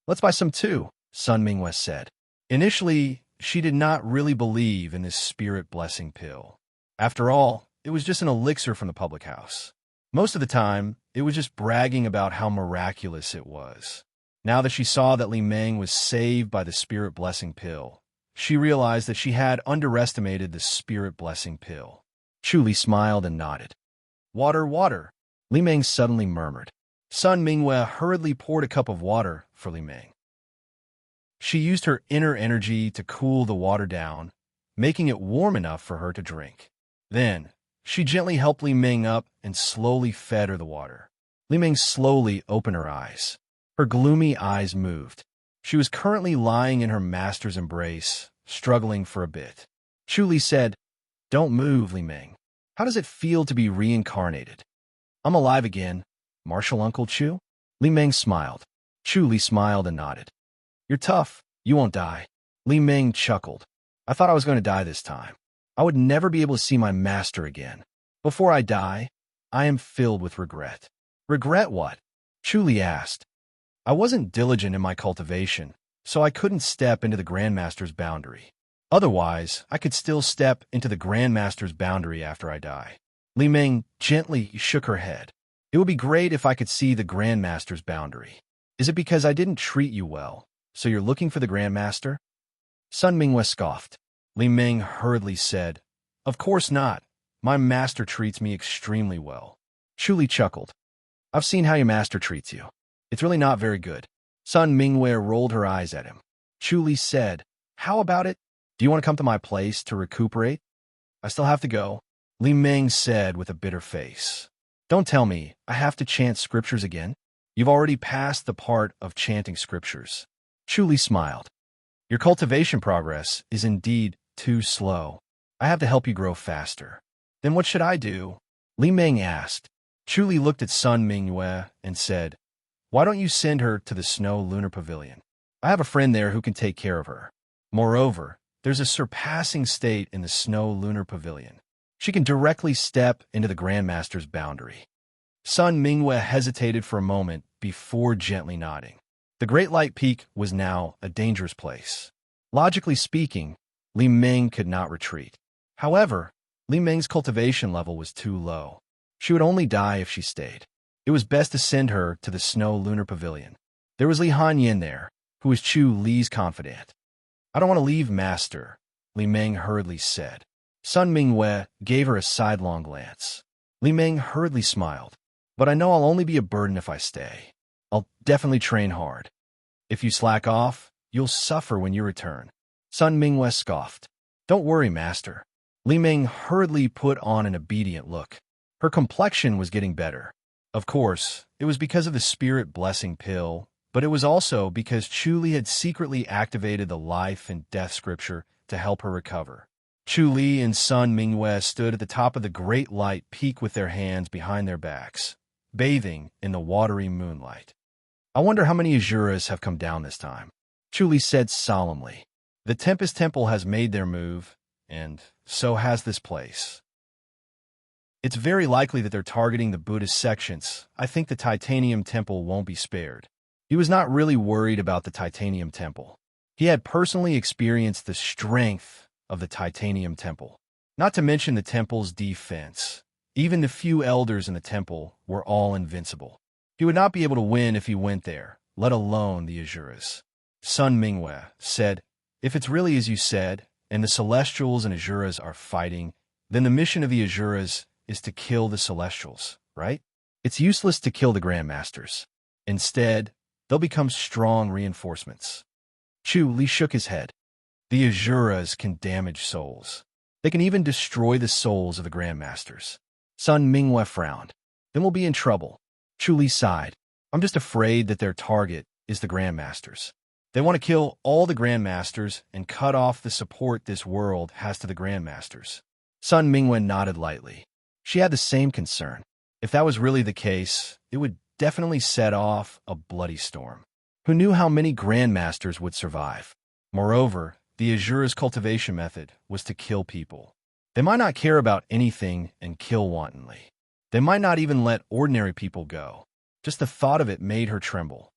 A: "Let's buy some too," Sun Mingyue said. Initially, she did not really believe in this spirit blessing pill. After all, it was just an elixir from the public house. Most of the time, it was just bragging about how miraculous it was. Now that she saw that Li Meng was saved by the spirit blessing pill, she realized that she had underestimated the spirit blessing pill. Chu Li smiled and nodded. "Water, water," Li Meng suddenly murmured. Sun Mingyue hurriedly poured a cup of water for Li Meng. She used her inner energy to cool the water down, making it warm enough for her to drink. Then, She gently helped Li Ming up and slowly fed her the water. Li Ming slowly opened her eyes. Her gloomy eyes moved. She was currently lying in her master's embrace, struggling for a bit. Chu Li said, "Don't move, Li Ming. How does it feel to be reincarnated?" "I'm alive again, Martial Uncle Chu." Li Ming smiled. Chu Li smiled and nodded. "You're tough. You won't die." Li Ming chuckled. "I thought I was going to die this time. I would never be able to see my master again. Before I die, I am filled with regret." "Regret what?" Chu Li asked. "I wasn't diligent in my cultivation, so I couldn't step into the Grandmaster's boundary. Otherwise, I could still step into the Grandmaster's boundary after I die." Li Ming gently shook her head. "It would be great if I could see the Grandmaster's boundary. Is it because I didn't treat you well, so you're looking for the Grandmaster?" Sun Mingwe scoffed. Li Ming hurriedly said, "Of course not. My master treats me extremely well." Chu Li chuckled. "I've seen how your master treats you. It's really not very good." Sun Mingwe rolled her eyes at him. Chu Li said, "How about it? Do you want to come to my place to recuperate?" "I still have to go," Li Ming said with a bitter face. "Don't tell me I have to chant scriptures again. You've already passed the part of chanting scriptures." Chu Li smiled. "Your cultivation progress is indeed too slow. I have to help you grow faster." "Then what should I do?" Li Ming asked. Chu Li looked at Sun Mingyue and said, "Why don't you send her to the Snow Lunar Pavilion? I have a friend there who can take care of her. Moreover, there's a surpassing state in the Snow Lunar Pavilion. She can directly step into the Grandmaster's boundary." Sun Mingyue hesitated for a moment before gently nodding. The Great Light Peak was now a dangerous place. Logically speaking, Li Ming could not retreat. However, Li Ming's cultivation level was too low. She would only die if she stayed. It was best to send her to the Snow Lunar Pavilion. There was Li Hanyin there, who was Chu Li's confidant. "I don't want to leave, Master," Li Ming hurriedly said. Sun Mingyue gave her a sidelong glance. Li Ming hurriedly smiled. "But I know I'll only be a burden if I stay. I'll definitely train hard. If you slack off, you'll suffer when you return." Sun Mingyue scoffed. "Don't worry, Master." Li Ming hurriedly put on an obedient look. Her complexion was getting better. Of course, it was because of the spirit blessing pill, but it was also because Chu Li had secretly activated the life and death scripture to help her recover. Chu Li and Sun Mingyue stood at the top of the Great Light Peak with their hands behind their backs, bathing in the watery moonlight. "I wonder how many Azuras have come down this time," Chu Li said solemnly. "The Tempest Temple has made their move, and so has this place. It's very likely that they're targeting the Buddhist sections. I think the Titanium Temple won't be spared." He was not really worried about the Titanium Temple. He had personally experienced the strength of the Titanium Temple, not to mention the temple's defense. Even the few elders in the temple were all invincible. He would not be able to win if he went there, let alone the Azuras. Sun Mingyue said, "If it's really as you said, and the Celestials and Azuras are fighting, then the mission of the Azuras is to kill the Celestials, right? It's useless to kill the Grandmasters. Instead, they'll become strong reinforcements." Chu Li shook his head. "The Azuras can damage souls. They can even destroy the souls of the Grandmasters." Sun Mingyue frowned. "Then we'll be in trouble." Chu Li sighed. "I'm just afraid that their target is the Grandmasters. They want to kill all the Grandmasters and cut off the support this world has to the Grandmasters." Sun Mingyue nodded lightly. She had the same concern. If that was really the case, it would definitely set off a bloody storm. Who knew how many Grandmasters would survive? Moreover, the Azura's cultivation method was to kill people. They might not care about anything and kill wantonly. They might not even let ordinary people go. Just the thought of it made her tremble.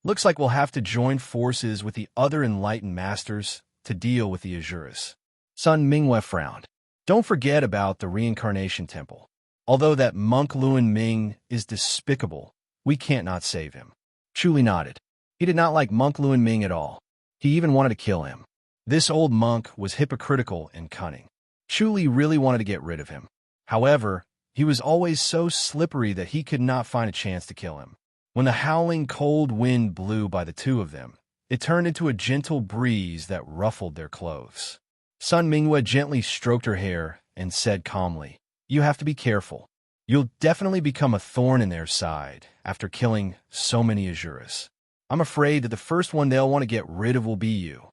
A: "Looks like we'll have to join forces with the other enlightened masters to deal with the Azuras." Sun Mingyue frowned. "Don't forget about the Reincarnation Temple. Although that monk Luan Ming is despicable, we can't not save him." Chu Li nodded. He did not like monk Luan Ming at all. He even wanted to kill him. This old monk was hypocritical and cunning. Chu Li really wanted to get rid of him. However, he was always so slippery that he could not find a chance to kill him. When the howling cold wind blew by the two of them, it turned into a gentle breeze that ruffled their clothes. Sun Mingyue gently stroked her hair and said calmly, You have to be careful. You'll definitely become a thorn in their side after killing so many Azuras. I'm afraid that the first one they'll want to get rid of will be you.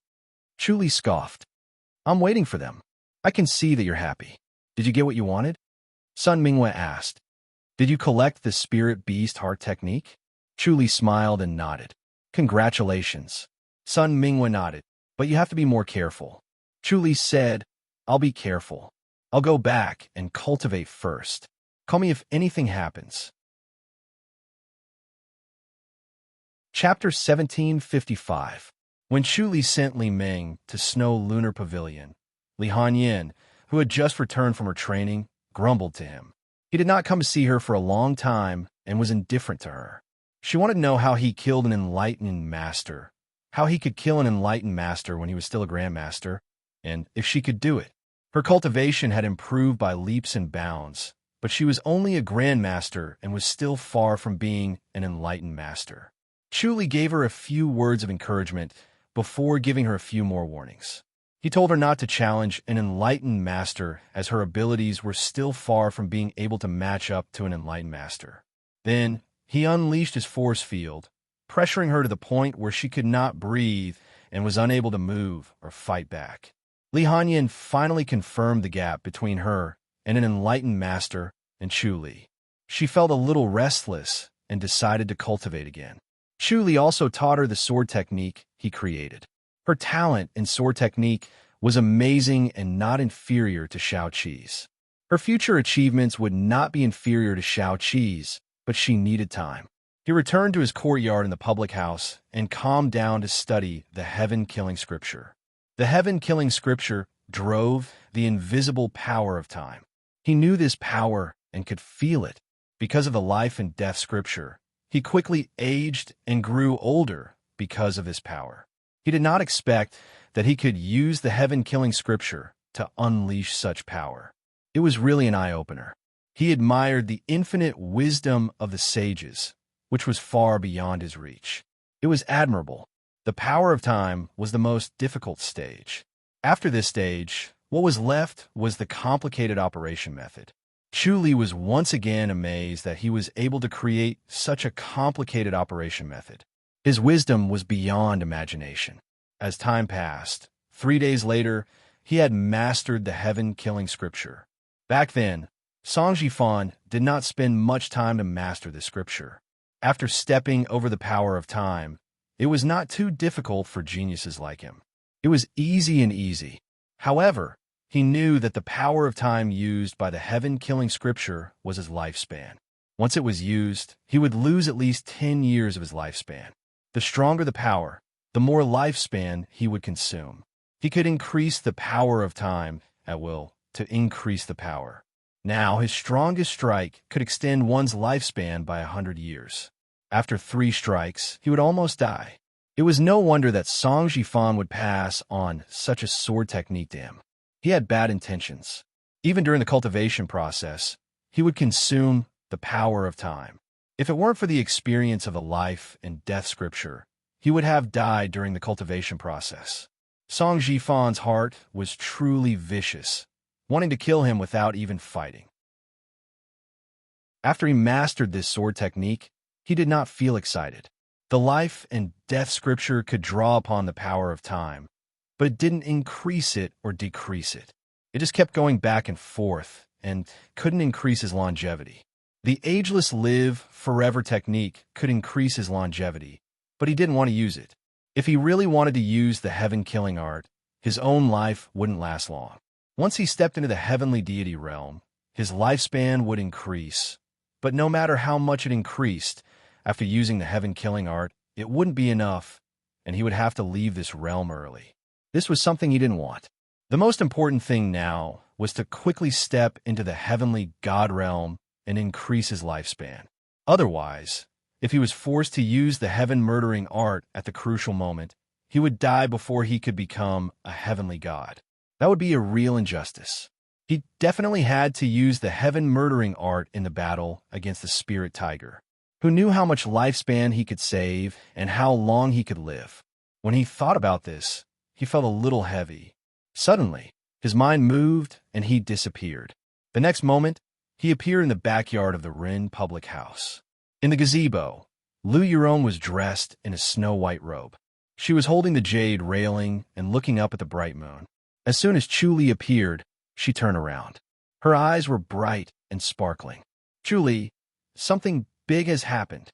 A: Chuli scoffed. I'm waiting for them. I can see that you're happy. Did you get what you wanted? Sun Mingwe asked. Did you collect the spirit beast heart technique? Chuli smiled and nodded. Congratulations. Sun Mingwe nodded. But you have to be more careful. Chuli said, I'll be careful. I'll go back and cultivate first. Call me if anything happens. Chapter 1755. When Chuli sent Li Ming to Snow Lunar Pavilion, Li Hanyin, who had just returned from her training, grumbled to him. He did not come to see her for a long time and was indifferent to her. She wanted to know how he killed an enlightened master, how he could kill an enlightened master when he was still a grandmaster, and if she could do it. Her cultivation had improved by leaps and bounds, but she was only a grandmaster and was still far from being an enlightened master. Chuli gave her a few words of encouragement before giving her a few more warnings. He told her not to challenge an enlightened master as her abilities were still far from being able to match up to an enlightened master. Then he unleashed his force field, pressuring her to the point where she could not breathe and was unable to move or fight back. Li Hanyin finally confirmed the gap between her and an enlightened master and Chuli. She felt a little restless and decided to cultivate again. Chuli also taught her the sword technique he created. Her talent in sword technique was amazing and not inferior to Shao Qi's. Her future achievements would not be inferior to Shao Qi's, but she needed time. He returned to his courtyard in the public house and calmed down to study the heaven-killing scripture. The heaven-killing scripture drove the invisible power of time. He knew this power and could feel it. Because of the life and death scripture, he quickly aged and grew older because of his power. He did not expect that he could use the heaven-killing scripture to unleash such power. It was really an eye-opener. He admired the infinite wisdom of the sages, which was far beyond his reach. It was admirable. The power of time was the most difficult stage. After this stage, what was left was the complicated operation method. Chuli was once again amazed that he was able to create such a complicated operation method. His wisdom was beyond imagination. As time passed, 3 days later, he had mastered the heaven-killing scripture. Back then, Song Jifan did not spend much time to master the scripture. After stepping over the power of time, it was not too difficult for geniuses like him. It was easy and easy. However, he knew that the power of time used by the heaven-killing scripture was his lifespan. Once it was used, he would lose at least 10 years of his lifespan. The stronger the power, the more lifespan he would consume. He could increase the power of time at will to increase the power. Now, his strongest strike could extend one's lifespan by 100 years. After 3 strikes, he would almost die. It was no wonder that Song Jifan would pass on such a sword technique to him. He had bad intentions. Even during the cultivation process, he would consume the power of time. If it weren't for the experience of the life and death scripture, he would have died during the cultivation process. Song Jifan's heart was truly vicious, wanting to kill him without even fighting. After he mastered this sword technique, he did not feel excited. The life and death scripture could draw upon the power of time, but it didn't increase it or decrease it. It just kept going back and forth and couldn't increase his longevity. The ageless live forever technique could increase his longevity, but he didn't want to use it. If he really wanted to use the heaven-killing art, his own life wouldn't last long. Once he stepped into the heavenly deity realm, his lifespan would increase. But no matter how much it increased, after using the heaven-killing art, it wouldn't be enough, and he would have to leave this realm early. This was something he didn't want. The most important thing now was to quickly step into the heavenly god realm and increase his lifespan. Otherwise, if he was forced to use the heaven-murdering art at the crucial moment, he would die before he could become a heavenly god. That would be a real injustice. He definitely had to use the heaven-murdering art in the battle against the spirit tiger, who knew how much lifespan he could save and how long he could live. When he thought about this, he felt a little heavy. Suddenly, his mind moved and he disappeared. The next moment, he appeared in the backyard of the Rin public house. In the gazebo, Lu Yurong was dressed in a snow-white robe. She was holding the jade railing and looking up at the bright moon. As soon as Chu Li appeared, she turned around. Her eyes were bright and sparkling. Chu Li, something big has happened.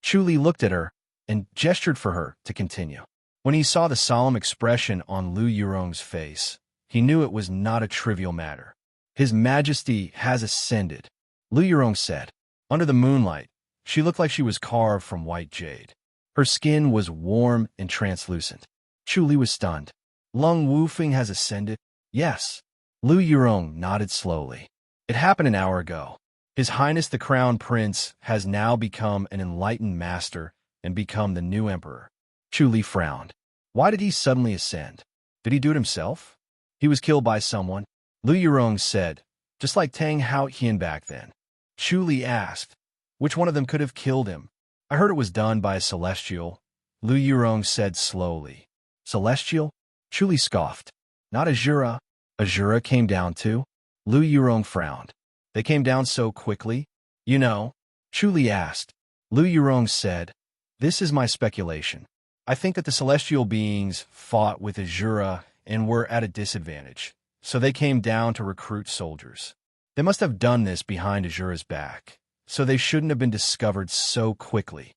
A: Chu Li looked at her and gestured for her to continue. When he saw the solemn expression on Lu Yurong's face, he knew it was not a trivial matter. His Majesty has ascended, Lu Yurong said. Under the moonlight, she looked like she was carved from white jade. Her skin was warm and translucent. Chu Li was stunned. Lung Wufeng has ascended? Yes. Lu Yurong nodded slowly. It happened an hour ago. His Highness the Crown Prince has now become an enlightened master and become the new emperor. Chu Li frowned. Why did he suddenly ascend? Did he do it himself? He was killed by someone, Lu Yurong said, just like Tang Hao Qian back then. Chu Li asked, which one of them could have killed him? I heard it was done by a celestial, Lu Yurong said slowly. Celestial? Chu Li scoffed. Not Azura. Azura came down too? Lu Yurong frowned. They came down so quickly? You know? Chu Li asked. Lu Yurong said, this is my speculation. I think that the celestial beings fought with Azura and were at a disadvantage, so they came down to recruit soldiers. They must have done this behind Azura's back, so they shouldn't have been discovered so quickly.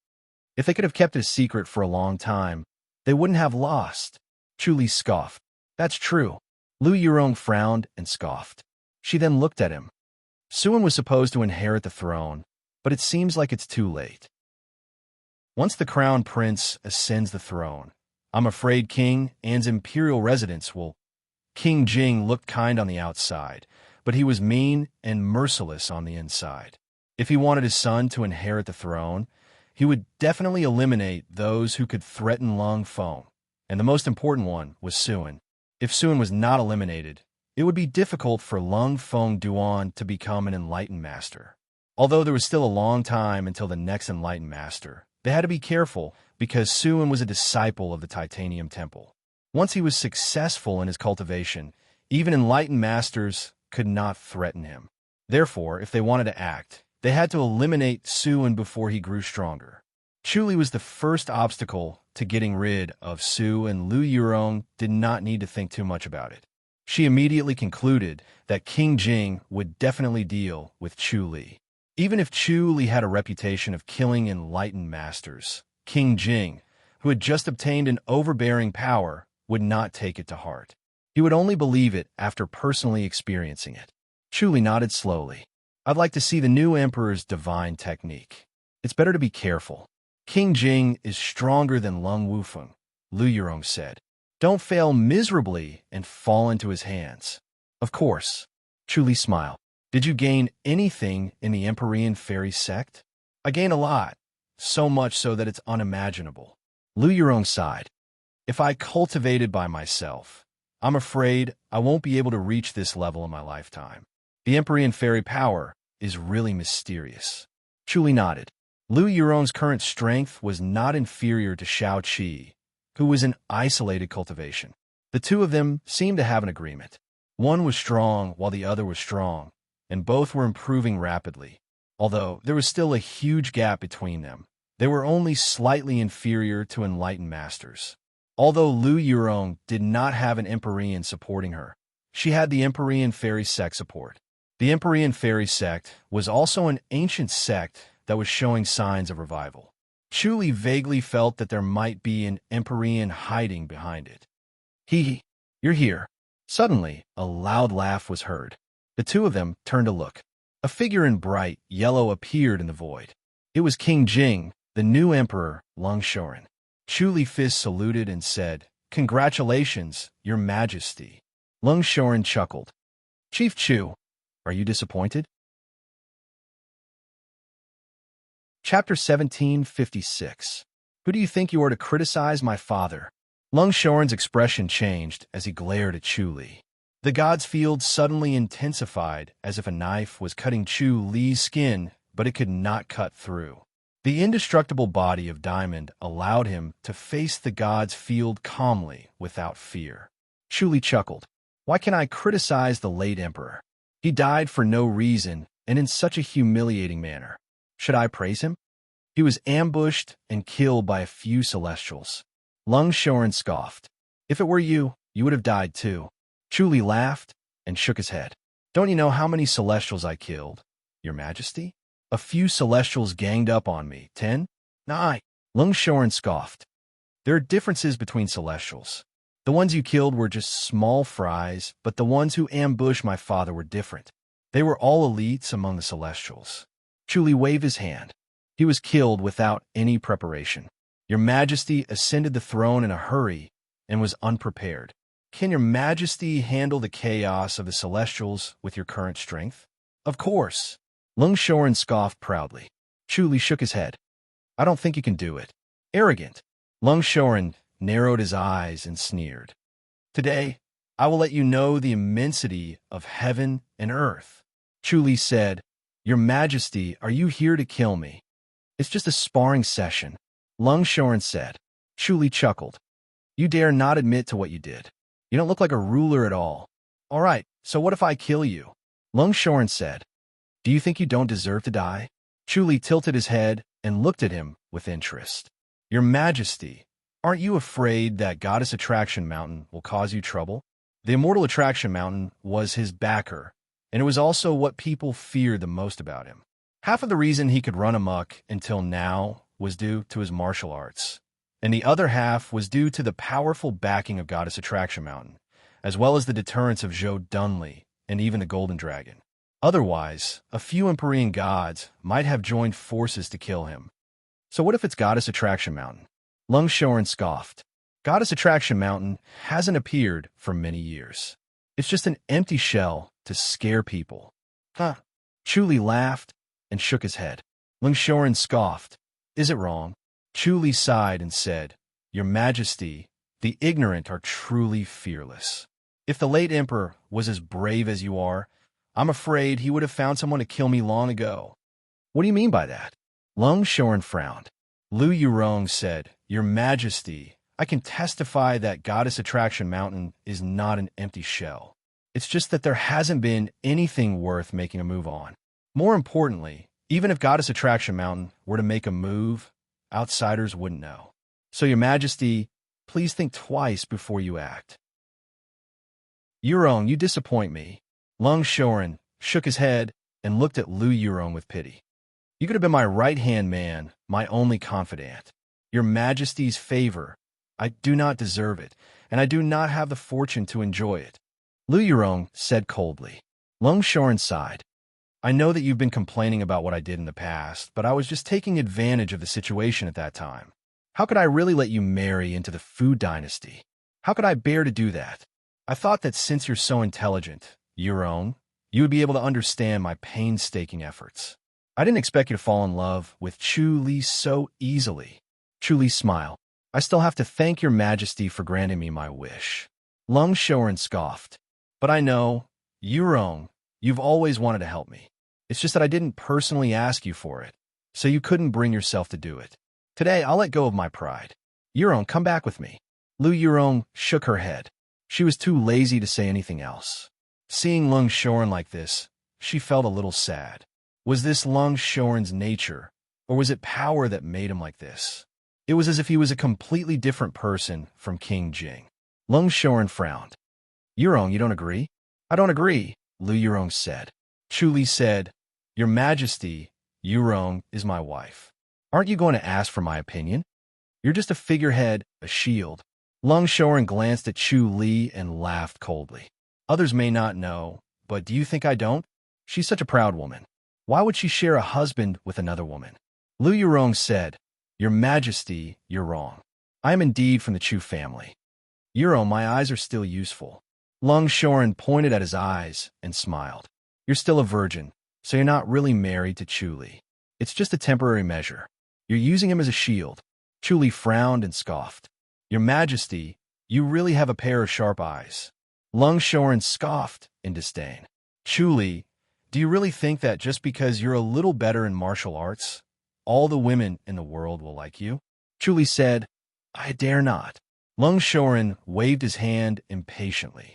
A: If they could have kept it a secret for a long time, they wouldn't have lost. Chu Li scoffed. That's true. Lu Yurong frowned and scoffed. She then looked at him. Suan was supposed to inherit the throne, but it seems like it's too late. Once the crown prince ascends the throne, I'm afraid King An's imperial residence will. King Jing looked kind on the outside, but he was mean and merciless on the inside. If he wanted his son to inherit the throne, he would definitely eliminate those who could threaten Lung Feng, and the most important one was Suan. If Suan was not eliminated, it would be difficult for Lung Feng Duan to become an enlightened master. Although there was still a long time until the next enlightened master, they had to be careful because Suan was a disciple of the Titanium Temple. Once he was successful in his cultivation, even enlightened masters could not threaten him. Therefore, if they wanted to act, they had to eliminate Suan before he grew stronger. Chu Li was the first obstacle to getting rid of Su, and Lu Yurong did not need to think too much about it. She immediately concluded that King Jing would definitely deal with Chu Li. Even if Chu Li had a reputation of killing enlightened masters, King Jing, who had just obtained an overbearing power, would not take it to heart. He would only believe it after personally experiencing it. Chu Li nodded slowly. I'd like to see the new emperor's divine technique. It's better to be careful. King Jing is stronger than Lung Wufeng, Lu Yurong said. Don't fail miserably and fall into his hands. Of course. Chu Li smiled. Did you gain anything in the Empyrean fairy sect? I gained a lot, so much so that it's unimaginable. Lu Yurong sighed. If I cultivated by myself, I'm afraid I won't be able to reach this level in my lifetime. The Empyrean fairy power is really mysterious. Chu Li nodded. Lu Yurong's current strength was not inferior to Shao Qi, who was in isolated cultivation. The two of them seemed to have an agreement. One was strong while the other was strong, and both were improving rapidly. Although there was still a huge gap between them, they were only slightly inferior to enlightened masters. Although Lu Yurong did not have an Empyrean supporting her, she had the Empyrean fairy sect support. The Empyrean fairy sect was also an ancient sect that was showing signs of revival. Chu Li vaguely felt that there might be an Empyrean hiding behind it. You're here. Suddenly, a loud laugh was heard. The two of them turned to look. A figure in bright yellow appeared in the void. It was King Jing, the new emperor, Lung Shoren. Chu Li Fis saluted and said, Congratulations, Your Majesty. Lung Shoren chuckled. Chief Chu, are you disappointed? Chapter 1756. Who do you think you are to criticize my father? Lung Shoren's expression changed as he glared at Chu Li. The god's field suddenly intensified as if a knife was cutting Chu Li's skin, but it could not cut through. The indestructible body of Diamond allowed him to face the god's field calmly without fear. Chu Li chuckled. Why can I criticize the late emperor? He died for no reason and in such a humiliating manner. Should I praise him? He was ambushed and killed by a few celestials. Lung Shoren scoffed. If it were you, you would have died too. Chuli laughed and shook his head. Don't you know how many celestials I killed, Your Majesty? A few celestials ganged up on me. 10? 9. Lung Shoren scoffed. There are differences between celestials. The ones you killed were just small fries, but the ones who ambushed my father were different. They were all elites among the celestials. Chuli waved his hand. He was killed without any preparation. Your Majesty ascended the throne in a hurry and was unprepared. Can Your Majesty handle the chaos of the celestials with your current strength? Of course. Lung Shoren scoffed proudly. Chuli shook his head. I don't think you can do it. Arrogant. Lung Shoren narrowed his eyes and sneered. Today, I will let you know the immensity of heaven and earth. Chuli said, Your Majesty, are you here to kill me? It's just a sparring session. Lung Shoren said. Chuli chuckled. You dare not admit to what you did. You don't look like a ruler at all. All right, so what if I kill you? Lung Shoren said. Do you think you don't deserve to die? Chuli tilted his head and looked at him with interest. Your Majesty, aren't you afraid that Goddess Attraction Mountain will cause you trouble? The Immortal Attraction Mountain was his backer, and it was also what people feared the most about him. Half of the reason he could run amok until now was due to his martial arts, and the other half was due to the powerful backing of Goddess Attraction Mountain, as well as the deterrence of Zhou Dunley and even the Golden Dragon. Otherwise, a few Empyrean gods might have joined forces to kill him. So what if it's Goddess Attraction Mountain? Lung Shoren scoffed. Goddess Attraction Mountain hasn't appeared for many years. It's just an empty shell to scare people. Huh. Chuli laughed and shook his head. Lung Shoren scoffed. Is it wrong? Chuli sighed and said, Your Majesty, the ignorant are truly fearless. If the late emperor was as brave as you are, I'm afraid he would have found someone to kill me long ago. What do you mean by that? Lung Shoren frowned. Lu Yurong said, Your Majesty, I can testify that Goddess Attraction Mountain is not an empty shell. It's just that there hasn't been anything worth making a move on. More importantly, even if Goddess Attraction Mountain were to make a move, outsiders wouldn't know. So, Your Majesty, please think twice before you act. Yurong, you disappoint me. Lung Shoren shook his head and looked at Lu Yurong with pity. You could have been my right-hand man, my only confidant. Your Majesty's favor. I do not deserve it, and I do not have the fortune to enjoy it. Lu Yurong said coldly. Lung Shoren sighed. I know that you've been complaining about what I did in the past, but I was just taking advantage of the situation at that time. How could I really let you marry into the Fu dynasty? How could I bear to do that? I thought that since you're so intelligent, Yurong, you would be able to understand my painstaking efforts. I didn't expect you to fall in love with Chuli so easily. Chuli smiled. I still have to thank Your Majesty for granting me my wish. Lung Shoren scoffed. But I know, Yurong, you've always wanted to help me. It's just that I didn't personally ask you for it, so you couldn't bring yourself to do it. Today, I'll let go of my pride. Yurong, come back with me. Lu Yurong shook her head. She was too lazy to say anything else. Seeing Lung Shoren like this, she felt a little sad. Was this Lung Shoren's nature, or was it power that made him like this? It was as if he was a completely different person from King Jing. Lung Shoren frowned. Yurong, you don't agree? I don't agree, Lu Yurong said. Chuli said, Your Majesty, Yurong is my wife. Aren't you going to ask for my opinion? You're just a figurehead, a shield. Lung Shoren glanced at Chu Li and laughed coldly. Others may not know, but do you think I don't? She's such a proud woman. Why would she share a husband with another woman? Lu Yurong said, Your Majesty, you're wrong. I am indeed from the Chu family. Yurong, my eyes are still useful. Lung Shoren pointed at his eyes and smiled. You're still a virgin, so you're not really married to Chuli. It's just a temporary measure. You're using him as a shield. Chuli frowned and scoffed. Your Majesty, you really have a pair of sharp eyes. Lung Shoren scoffed in disdain. Chuli, do you really think that just because you're a little better in martial arts, all the women in the world will like you? Chuli said, I dare not. Lung Shoren waved his hand impatiently.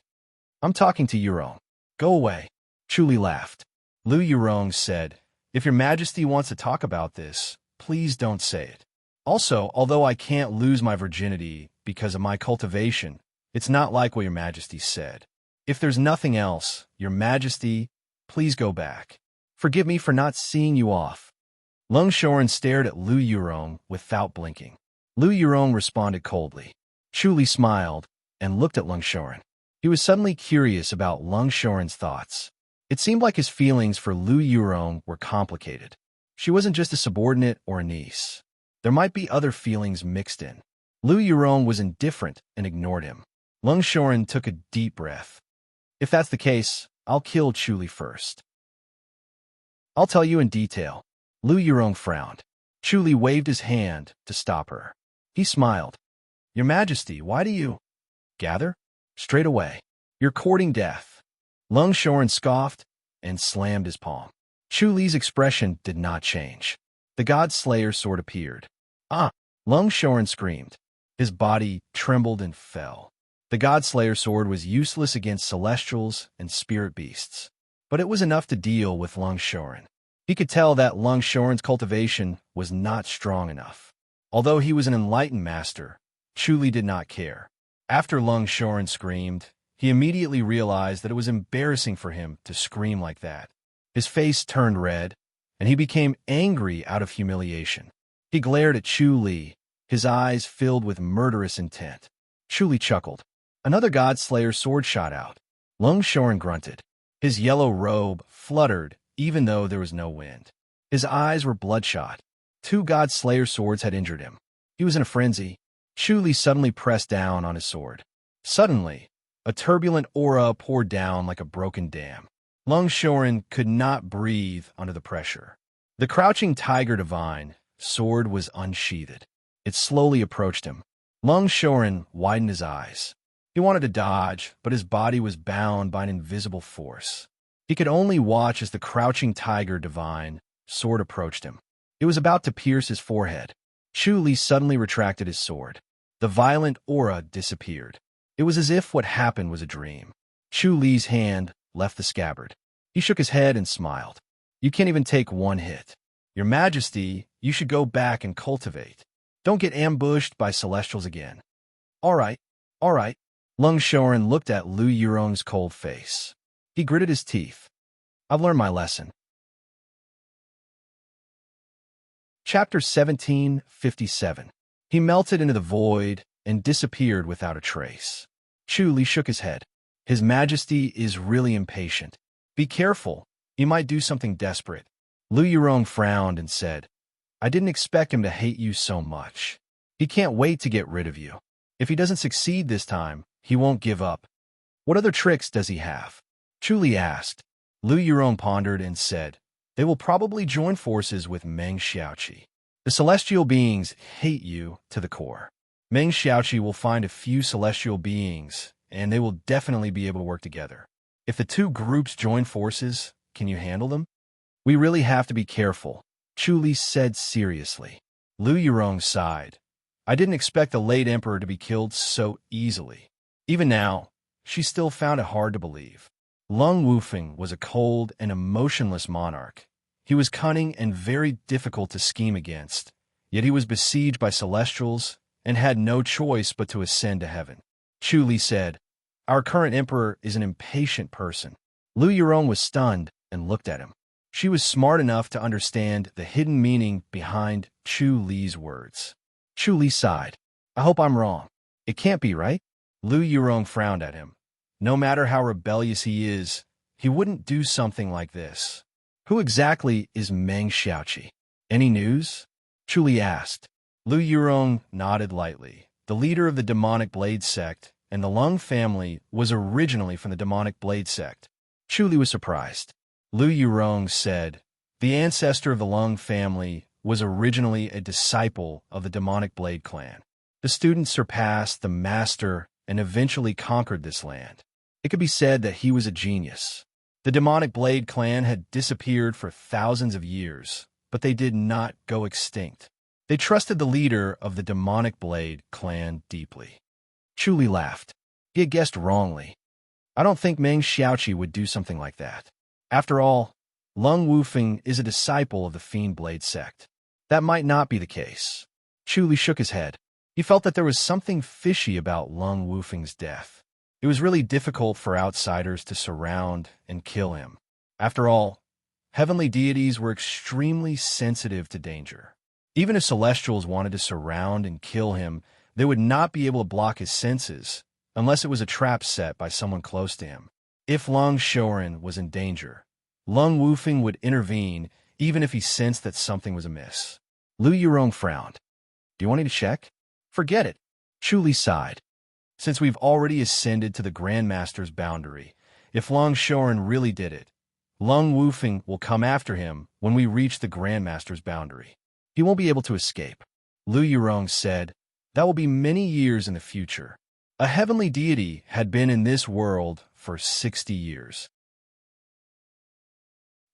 A: I'm talking to Yurong. Go away. Chuli laughed. Lu Yurong said, "If your majesty wants to talk about this, please don't say it. Also, although I can't lose my virginity because of my cultivation, it's not like what your majesty said. If there's nothing else, your majesty, please go back. Forgive me for not seeing you off." Lung Shoren stared at Lu Yurong without blinking. Lu Yurong responded coldly. Chu Li smiled and looked at Lung Shoren. He was suddenly curious about Lung Shoren's thoughts. It seemed like his feelings for Lu Yurong were complicated. She wasn't just a subordinate or a niece. There might be other feelings mixed in. Lu Yurong was indifferent and ignored him. Lung Shoren took a deep breath. "If that's the case, I'll kill Chu Li first. I'll tell you in detail." Lu Yurong frowned. Chu Li waved his hand to stop her. He smiled. "Your Majesty, why do you gather? Straight away. You're courting death." Lung Shoren scoffed and slammed his palm. Chu Li's expression did not change. The God Slayer sword appeared. "Ah!" Lung Shoren screamed. His body trembled and fell. The God Slayer sword was useless against celestials and spirit beasts, but it was enough to deal with Lung Shoren. He could tell that Lung Shoren's cultivation was not strong enough. Although he was an enlightened master, Chu Li did not care. After Lung Shoren screamed, he immediately realized that it was embarrassing for him to scream like that. His face turned red, and he became angry out of humiliation. He glared at Chu Li, his eyes filled with murderous intent. Chu Li chuckled. Another God Slayer sword shot out. Lung Shoren grunted. His yellow robe fluttered even though there was no wind. His eyes were bloodshot. 2 God Slayer swords had injured him. He was in a frenzy. Chu Li suddenly pressed down on his sword. Suddenly, a turbulent aura poured down like a broken dam. Lung Shoren could not breathe under the pressure. The crouching tiger divine sword was unsheathed. It slowly approached him. Lung Shoren widened his eyes. He wanted to dodge, but his body was bound by an invisible force. He could only watch as the crouching tiger divine sword approached him. It was about to pierce his forehead. Chu Li suddenly retracted his sword. The violent aura disappeared. It was as if what happened was a dream. Chu Li's hand left the scabbard. He shook his head and smiled. "You can't even take one hit. Your Majesty, you should go back and cultivate. Don't get ambushed by celestials again." All right. Lung Shoren looked at Lu Yurong's cold face. He gritted his teeth. "I've learned my lesson." Chapter 1757. He melted into the void and disappeared without a trace. Chu Li shook his head. "His Majesty is really impatient. Be careful. He might do something desperate." Lu Yurong frowned and said, "I didn't expect him to hate you so much. He can't wait to get rid of you. If he doesn't succeed this time, he won't give up. What other tricks does he have?" Chu Li asked. Lu Yurong pondered and said, "They will probably join forces with Meng Xiaoqi. The celestial beings hate you to the core. Meng Xiaoqi will find a few celestial beings, and they will definitely be able to work together. If the 2 groups join forces, can you handle them?" "We really have to be careful," Chu Li said seriously. Lu Yurong sighed. "I didn't expect the late emperor to be killed so easily." Even now, she still found it hard to believe. Lung Wufeng was a cold and emotionless monarch. He was cunning and very difficult to scheme against, yet he was besieged by celestials and had no choice but to ascend to heaven. Chu Li said, "Our current emperor is an impatient person." Lu Yurong was stunned and looked at him. She was smart enough to understand the hidden meaning behind Chu Li's words. Chu Li sighed. "I hope I'm wrong. It can't be, right?" Lu Yurong frowned at him. No matter how rebellious he is, he wouldn't do something like this. "Who exactly is Meng Xiaoqi? Any news?" Chu Li asked. Lu Yurong nodded lightly. The leader of the demonic blade sect and the Lung family was originally from the demonic blade sect. Chu Li was surprised. Lu Yurong said, "The ancestor of the Lung family was originally a disciple of the demonic blade clan. The student surpassed the master and eventually conquered this land. It could be said that he was a genius. The demonic blade clan had disappeared for thousands of years, but they did not go extinct. They trusted the leader of the demonic blade clan deeply." Chu Li laughed. He had guessed wrongly. "I don't think Meng Xiaoqi would do something like that. After all, Lung Wufeng is a disciple of the Fiend Blade sect. That might not be the case. Chu Li shook his head. He felt that there was something fishy about Lung Wufeng's death. It was really difficult for outsiders to surround and kill him. After all, heavenly deities were extremely sensitive to danger. Even if celestials wanted to surround and kill him, they would not be able to block his senses, unless it was a trap set by someone close to him. If Lung Shoren was in danger, Lung Wufeng would intervene even if he sensed that something was amiss. Lu Yurong frowned. Do you want me to check? Forget it. Chu Li sighed. Since we've already ascended to the Grandmaster's boundary, if Lung Shoren really did it, Lung Wufeng will come after him when we reach the Grandmaster's boundary. He won't be able to escape. Lu Yurong said, that will be many years in the future. A heavenly deity had been in this world for 60 years.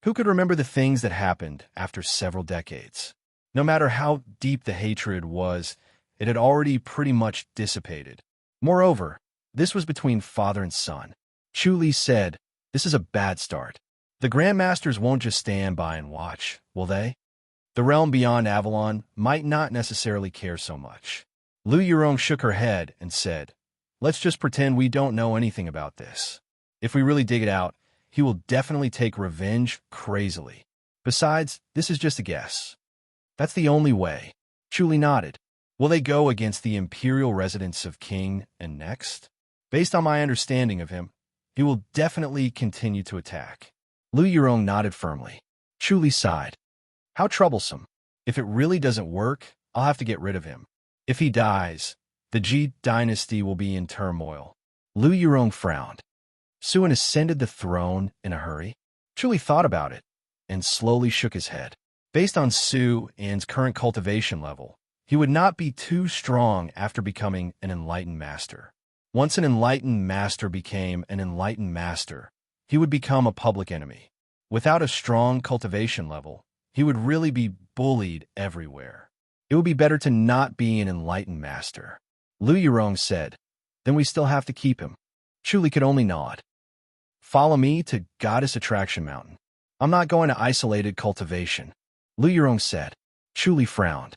A: Who could remember the things that happened after several decades? No matter how deep the hatred was, it had already pretty much dissipated. Moreover, this was between father and son. Chu Li said, this is a bad start. The Grandmasters won't just stand by and watch, will they? The realm beyond Avalon might not necessarily care so much. Lu Yurong shook her head and said, let's just pretend we don't know anything about this. If we really dig it out, he will definitely take revenge crazily. Besides, this is just a guess. That's the only way. Chu Li nodded. Will they go against the imperial residents of King and next? Based on my understanding of him, he will definitely continue to attack. Lu Yurong nodded firmly. Chu Li sighed. How troublesome. If it really doesn't work, I'll have to get rid of him. If he dies, the Ji dynasty will be in turmoil. Lu Yurong frowned. Suen ascended the throne in a hurry? Chu Li thought about it and slowly shook his head. Based on Su An's current cultivation level, he would not be too strong after becoming an enlightened master. Once an enlightened master became an enlightened master, he would become a public enemy. Without a strong cultivation level, he would really be bullied everywhere. It would be better to not be an enlightened master. Lu Yurong said, then we still have to keep him. Chu Li could only nod. Follow me to Goddess Attraction Mountain. I'm not going to isolated cultivation. Lu Yurong said. Chu Li frowned.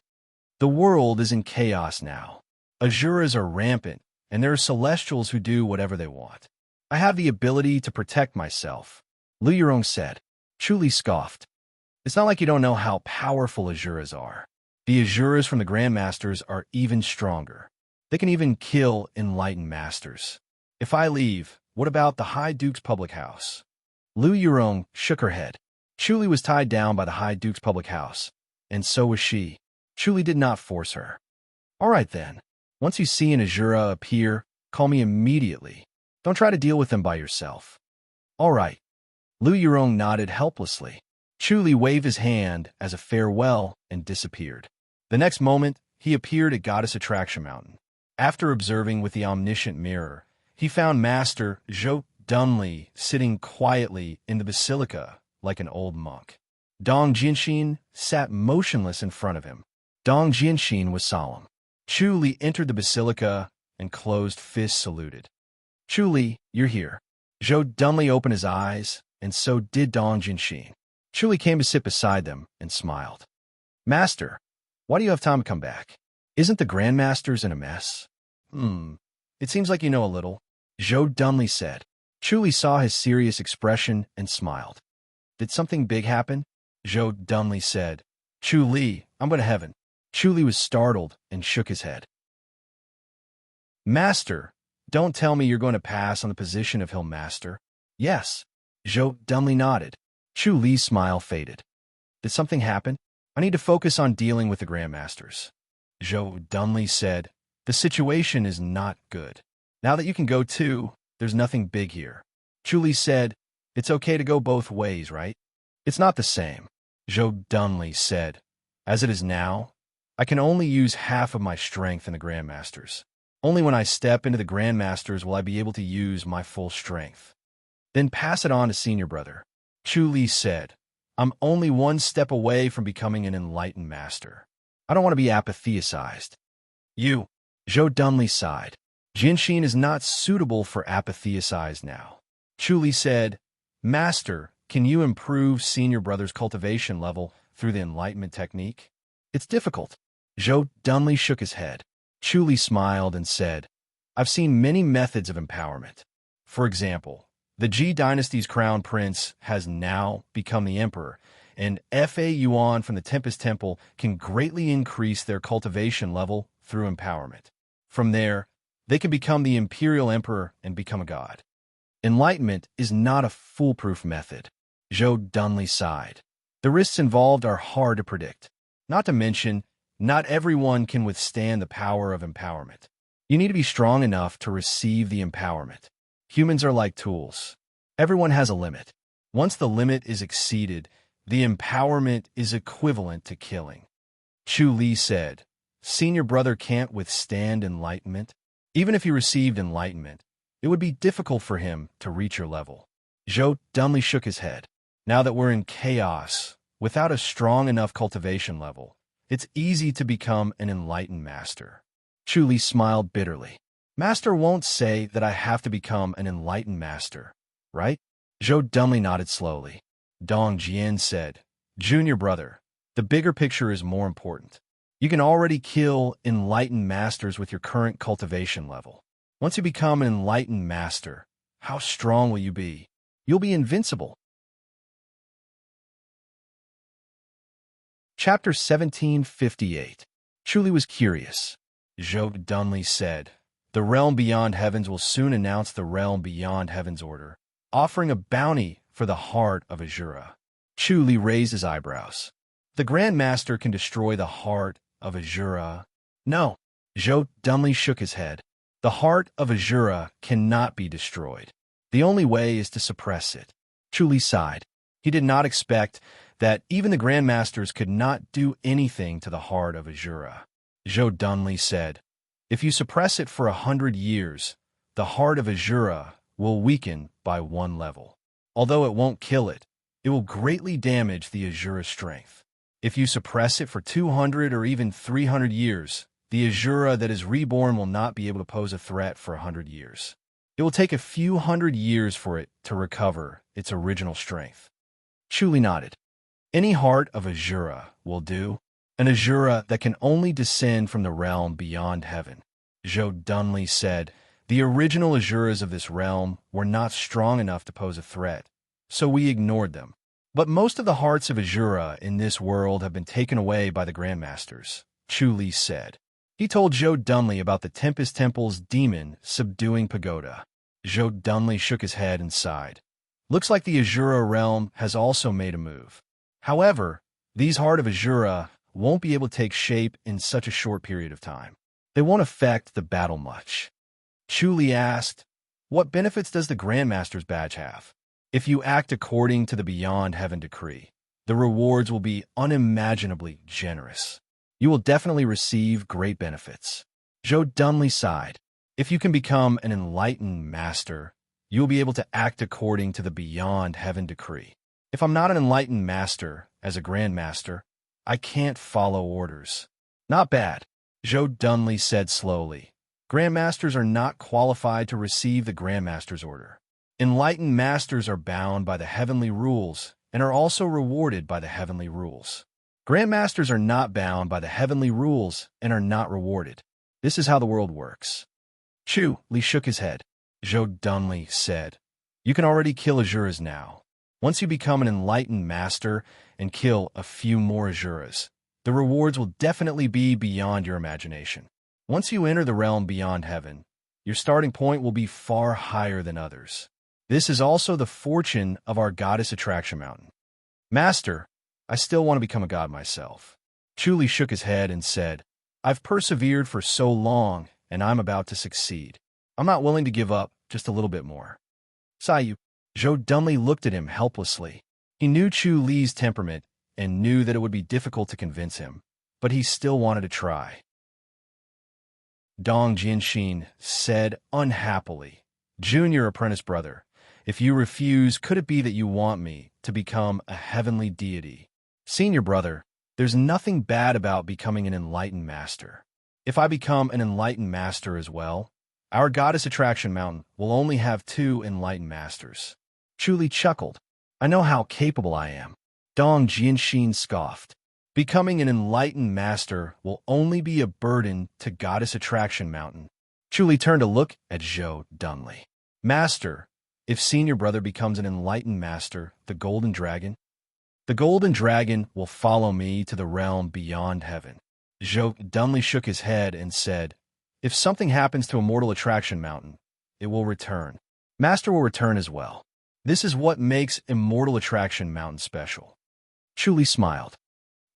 A: The world is in chaos now. Asuras are rampant, and there are celestials who do whatever they want. I have the ability to protect myself. Lu Yurong said. Chu Li scoffed. It's not like you don't know how powerful Asuras are. The Asuras from the Grandmasters are even stronger. They can even kill enlightened masters. If I leave, what about the High Duke's public house? Lu Yurong shook her head. Chu Li was tied down by the High Duke's public house, and so was she. Chu Li did not force her. All right then. Once you see an Asura appear, call me immediately. Don't try to deal with them by yourself. All right. Lu Yurong nodded helplessly. Chu Li waved his hand as a farewell and disappeared. The next moment, he appeared at Goddess Attraction Mountain. After observing with the omniscient mirror, he found Master Zhou Dunli sitting quietly in the basilica like an old monk. Dong Jianxin sat motionless in front of him. Dong Jianxin was solemn. Chu Li entered the basilica and closed fists saluted. Chu Li, you're here. Zhou Dunli opened his eyes, and so did Dong Jianxin. Chu Li came to sit beside them and smiled. Master, why do you have time to come back? Isn't the Grandmasters in a mess? It seems like you know a little, Zhou Dunli said. Chu Li saw his serious expression and smiled. Did something big happen? Zhou Dunli said. Chu Li, I'm going to heaven. Chu Li was startled and shook his head. Master, don't tell me you're going to pass on the position of Hill Master. Yes. Zhou Dunli nodded. Chu Li's smile faded. Did something happen? I need to focus on dealing with the Grandmasters. Zhou Dunli said, the situation is not good. Now that you can go too, there's nothing big here. Chu Li said, it's okay to go both ways, right? It's not the same. Zhou Dunli said, as it is now, I can only use half of my strength in the Grandmasters. Only when I step into the Grandmasters will I be able to use my full strength. Then pass it on to Senior Brother. Chu Li said, I'm only one step away from becoming an enlightened master. I don't want to be apatheicized. You, Zhou Dunli sighed. Jianxin is not suitable for apatheicized now. Chu Li said, Master, can you improve senior brother's cultivation level through the enlightenment technique? It's difficult. Zhou dumbly shook his head. Chu Li smiled and said, I've seen many methods of empowerment. For example, the Ji dynasty's crown prince has now become the emperor, and Fa Yuan from the Tempest Temple can greatly increase their cultivation level through empowerment. From there, they can become the imperial emperor and become a god. Enlightenment is not a foolproof method. Zhou dumbly sighed. The risks involved are hard to predict. Not to mention, not everyone can withstand the power of empowerment. You need to be strong enough to receive the empowerment. Humans are like tools. Everyone has a limit. Once the limit is exceeded, the empowerment is equivalent to killing. Chu Li said, Senior brother can't withstand enlightenment. Even if he received enlightenment, it would be difficult for him to reach your level. Zhou dumbly shook his head. Now that we're in chaos, without a strong enough cultivation level, it's easy to become an enlightened master. Chu Li smiled bitterly. Master won't say that I have to become an enlightened master, right? Zhou dumbly nodded slowly. Dong Jian said, Junior brother, the bigger picture is more important. You can already kill enlightened masters with your current cultivation level. Once you become an enlightened master, how strong will you be? You'll be invincible. Chapter 1758. Chu Li was curious. Zhou dumbly said, The realm beyond heavens will soon announce the realm beyond heaven's order, offering a bounty for the heart of Azura. Chu Li raised his eyebrows. The Grand Master can destroy the heart of Azura. No. Zhou dumbly shook his head. The heart of Azura cannot be destroyed. The only way is to suppress it. Chu Li sighed. He did not expect that even the Grandmasters could not do anything to the heart of Azura. Zhou dumbly said, If you suppress it for 100 years, the heart of Azura will weaken by 1 level. Although it won't kill it, it will greatly damage the Azura strength. If you suppress it for 200 or even 300 years, the Azura that is reborn will not be able to pose a threat for 100 years. It will take a few hundred years for it to recover its original strength. Chu Li nodded. Any heart of Azura will do. An Azura that can only descend from the realm beyond heaven. Zhou dumbly said, The original Azuras of this realm were not strong enough to pose a threat, so we ignored them. But most of the hearts of Azura in this world have been taken away by the Grandmasters, Chu Li said. He told Zhou dumbly about the Tempest Temple's demon subduing pagoda. Zhou dumbly shook his head and sighed. Looks like the Azura realm has also made a move. However, these heart of Azura won't be able to take shape in such a short period of time. They won't affect the battle much. Chu Li asked, What benefits does the Grandmaster's badge have? If you act according to the Beyond Heaven decree, the rewards will be unimaginably generous. You will definitely receive great benefits. Zhou dumbly sighed. If you can become an enlightened master, you will be able to act according to the Beyond Heaven decree. If I'm not an enlightened master, as a Grandmaster, I can't follow orders. Not bad, Zhou dumbly said slowly. Grandmasters are not qualified to receive the Grandmaster's order. Enlightened masters are bound by the heavenly rules and are also rewarded by the heavenly rules. Grandmasters are not bound by the heavenly rules and are not rewarded. This is how the world works. Chu Li shook his head. Zhou dumbly said, You can already kill Azuras now. Once you become an enlightened master and kill a few more Azuras, the rewards will definitely be beyond your imagination. Once you enter the realm beyond heaven, your starting point will be far higher than others. This is also the fortune of our goddess attraction mountain. Master, I still want to become a god myself. Chu Li shook his head and said, I've persevered for so long, and I'm about to succeed. I'm not willing to give up just a little bit more. Sayu. Zhou dumbly looked at him helplessly. He knew Chu Li's temperament and knew that it would be difficult to convince him, but he still wanted to try. Dong Jianxin said unhappily, Junior apprentice brother, if you refuse, could it be that you want me to become a heavenly deity? Senior brother, there's nothing bad about becoming an enlightened master. If I become an enlightened master as well, our goddess attraction mountain will only have 2 enlightened masters. Chu Li chuckled. I know how capable I am. Dong Jianxin scoffed. Becoming an enlightened master will only be a burden to Goddess Attraction Mountain. Chuli turned to look at Zhou dumbly. Master, if senior brother becomes an enlightened master, the golden dragon will follow me to the realm beyond heaven. Zhou dumbly shook his head and said, if something happens to Immortal Attraction Mountain, it will return. Master will return as well. This is what makes Immortal Attraction Mountain special. Chuli smiled.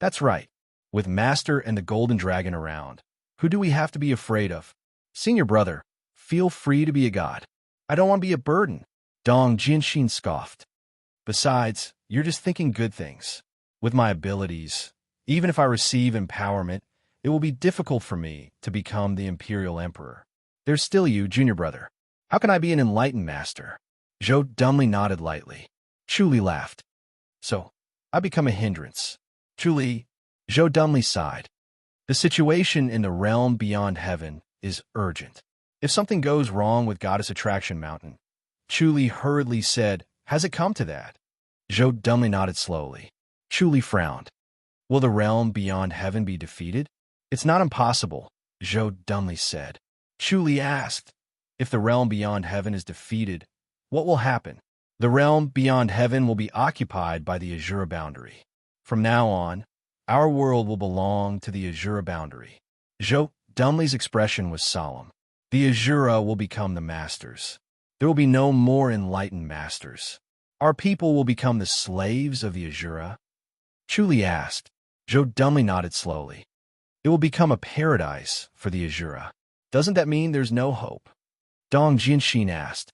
A: That's right. With Master and the Golden Dragon around, who do we have to be afraid of? Senior brother, feel free to be a god. I don't want to be a burden. Dong Jianxin scoffed. Besides, you're just thinking good things. With my abilities, even if I receive empowerment, it will be difficult for me to become the Imperial Emperor. There's still you, junior brother. How can I be an enlightened master? Zhou dumbly nodded lightly. Chuli laughed. So, I become a hindrance. Chuli, Zhou dumbly sighed. The situation in the realm beyond heaven is urgent. If something goes wrong with Goddess Attraction Mountain, Chuli hurriedly said, has it come to that? Zhou dumbly nodded slowly. Chuli frowned. Will the realm beyond heaven be defeated? It's not impossible, Zhou dumbly said. Chuli asked, if the realm beyond heaven is defeated, what will happen? The realm beyond heaven will be occupied by the Azura boundary. From now on, our world will belong to the Azura boundary. Zhou dumbly's expression was solemn. The Azura will become the masters. There will be no more enlightened masters. Our people will become the slaves of the Azura? Chuli asked. Zhou dumbly nodded slowly. It will become a paradise for the Azura. Doesn't that mean there's no hope? Dong Jianxin asked.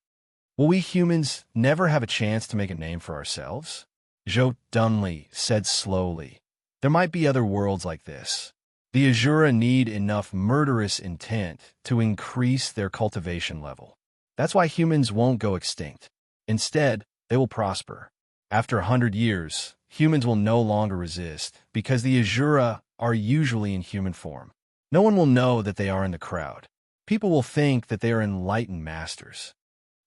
A: Will we humans never have a chance to make a name for ourselves? Zhou dumbly said slowly. There might be other worlds like this. The Azura need enough murderous intent to increase their cultivation level. That's why humans won't go extinct. Instead, they will prosper. After 100 years, humans will no longer resist because the Azura are usually in human form. No one will know that they are in the crowd. People will think that they are enlightened masters.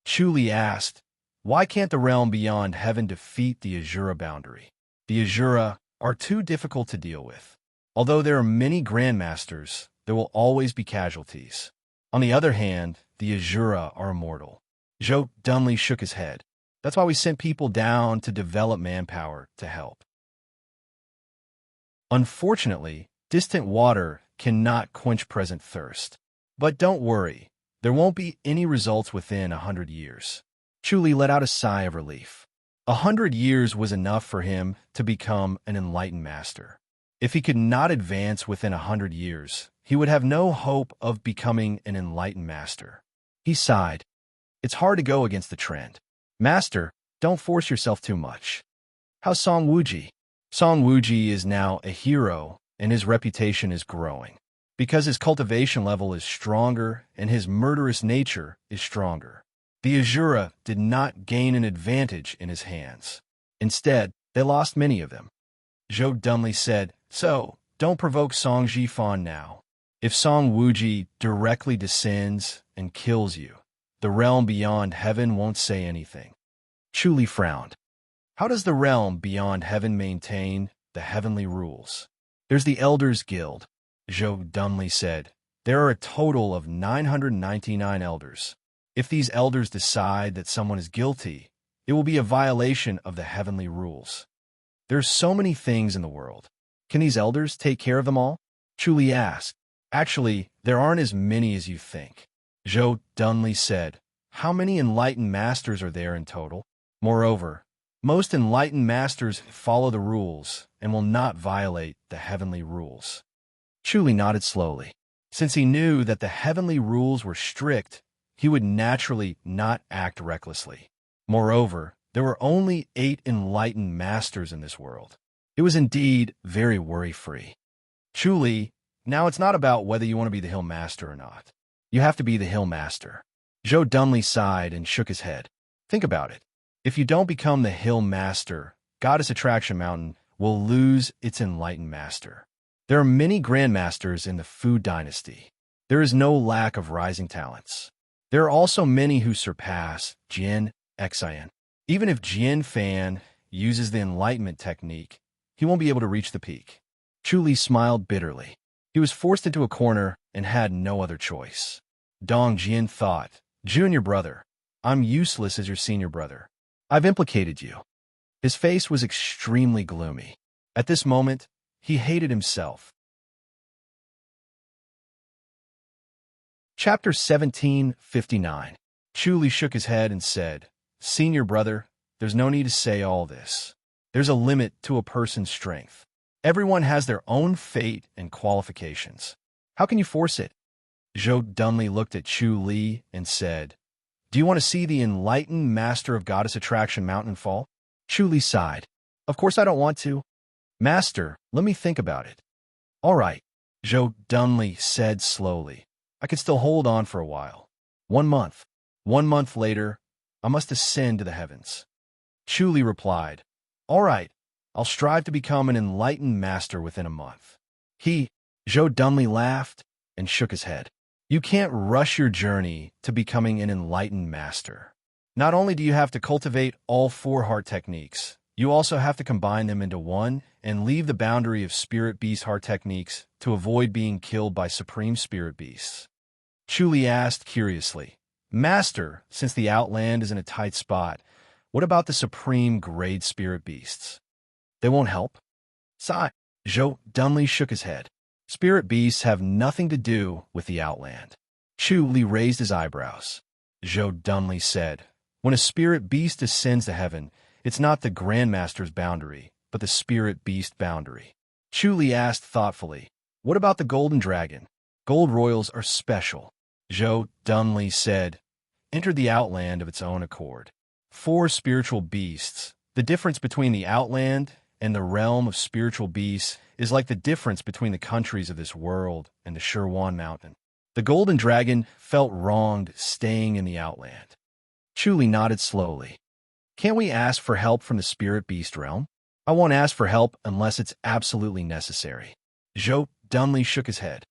A: Chuli asked, why can't the realm beyond heaven defeat the Azura boundary? The Azura are too difficult to deal with. Although there are many grandmasters, there will always be casualties. On the other hand, the Azura are immortal. Zhou dumbly shook his head. That's why we sent people down to develop manpower to help. Unfortunately, distant water cannot quench present thirst. But don't worry, there won't be any results within 100 years. Chuli let out a sigh of relief. 100 years was enough for him to become an enlightened master. If he could not advance within 100 years, he would have no hope of becoming an enlightened master. He sighed. It's hard to go against the trend. Master, don't force yourself too much. How's Song Wuji? Song Wuji is now a hero, and his reputation is growing. Because his cultivation level is stronger and his murderous nature is stronger. The Azura did not gain an advantage in his hands. Instead, they lost many of them. Zhou dumbly said, so, don't provoke Song Jifan now. If Song Wuji directly descends and kills you, the realm beyond heaven won't say anything. Chuli frowned. How does the realm beyond heaven maintain the heavenly rules? There's the Elders Guild, Zhou dumbly said. There are a total of 999 elders. If these elders decide that someone is guilty, it will be a violation of the heavenly rules. There's so many things in the world. Can these elders take care of them all? Chuli asked. Actually, there aren't as many as you think. Zhou dumbly said. How many enlightened masters are there in total? Moreover, most enlightened masters follow the rules and will not violate the heavenly rules. Chuli nodded slowly. Since he knew that the heavenly rules were strict, he would naturally not act recklessly. Moreover, there were only 8 enlightened masters in this world. It was indeed very worry-free. Chuli, now it's not about whether you want to be the Hill Master or not. You have to be the Hill Master. Zhou dumbly sighed and shook his head. Think about it. If you don't become the Hill Master, Goddess Attraction Mountain will lose its enlightened master. There are many grandmasters in the Fu dynasty. There is no lack of rising talents. There are also many who surpass Jin Xian. Even if Jian Fan uses the enlightenment technique, he won't be able to reach the peak. Chu Li smiled bitterly. He was forced into a corner and had no other choice. Dong Jian thought, "Junior brother, I'm useless as your senior brother. I've implicated you." His face was extremely gloomy. At this moment, he hated himself. Chapter 1759. Chu Li shook his head and said, "Senior brother, there's no need to say all this. There's a limit to a person's strength. Everyone has their own fate and qualifications. How can you force it?" Zhou dumbly looked at Chu Li and said, "Do you want to see the enlightened master of Goddess Attraction Mountain fall?" Chu Li sighed. "Of course I don't want to. Master, let me think about it." "All right," Zhou dumbly said slowly. "I could still hold on for a while. 1 month. 1 month later, I must ascend to the heavens." Chu Li replied, "All right, I'll strive to become an enlightened master within a month." Zhou dumbly laughed and shook his head. "You can't rush your journey to becoming an enlightened master. Not only do you have to cultivate all 4 heart techniques, you also have to combine them into one and leave the boundary of spirit beast heart techniques to avoid being killed by supreme spirit beasts." Chu Li asked curiously, "Master, since the Outland is in a tight spot, what about the supreme grade spirit beasts? They won't help?" Sigh. Zhou dumbly shook his head. "Spirit beasts have nothing to do with the Outland." Chu Li raised his eyebrows. Zhou dumbly said, "When a spirit beast ascends to heaven, it's not the Grandmaster's boundary, but the spirit beast boundary." Chu Li asked thoughtfully, "What about the golden dragon? Gold royals are special." Zhou dumbly said, "Enter the Outland of its own accord. 4 spiritual beasts. The difference between the Outland and the realm of spiritual beasts is like the difference between the countries of this world and the Shirwan Mountain. The golden dragon felt wronged staying in the Outland." Chu Li nodded slowly. "Can't we ask for help from the spirit beast realm?" "I won't ask for help unless it's absolutely necessary." Zhou dumbly shook his head.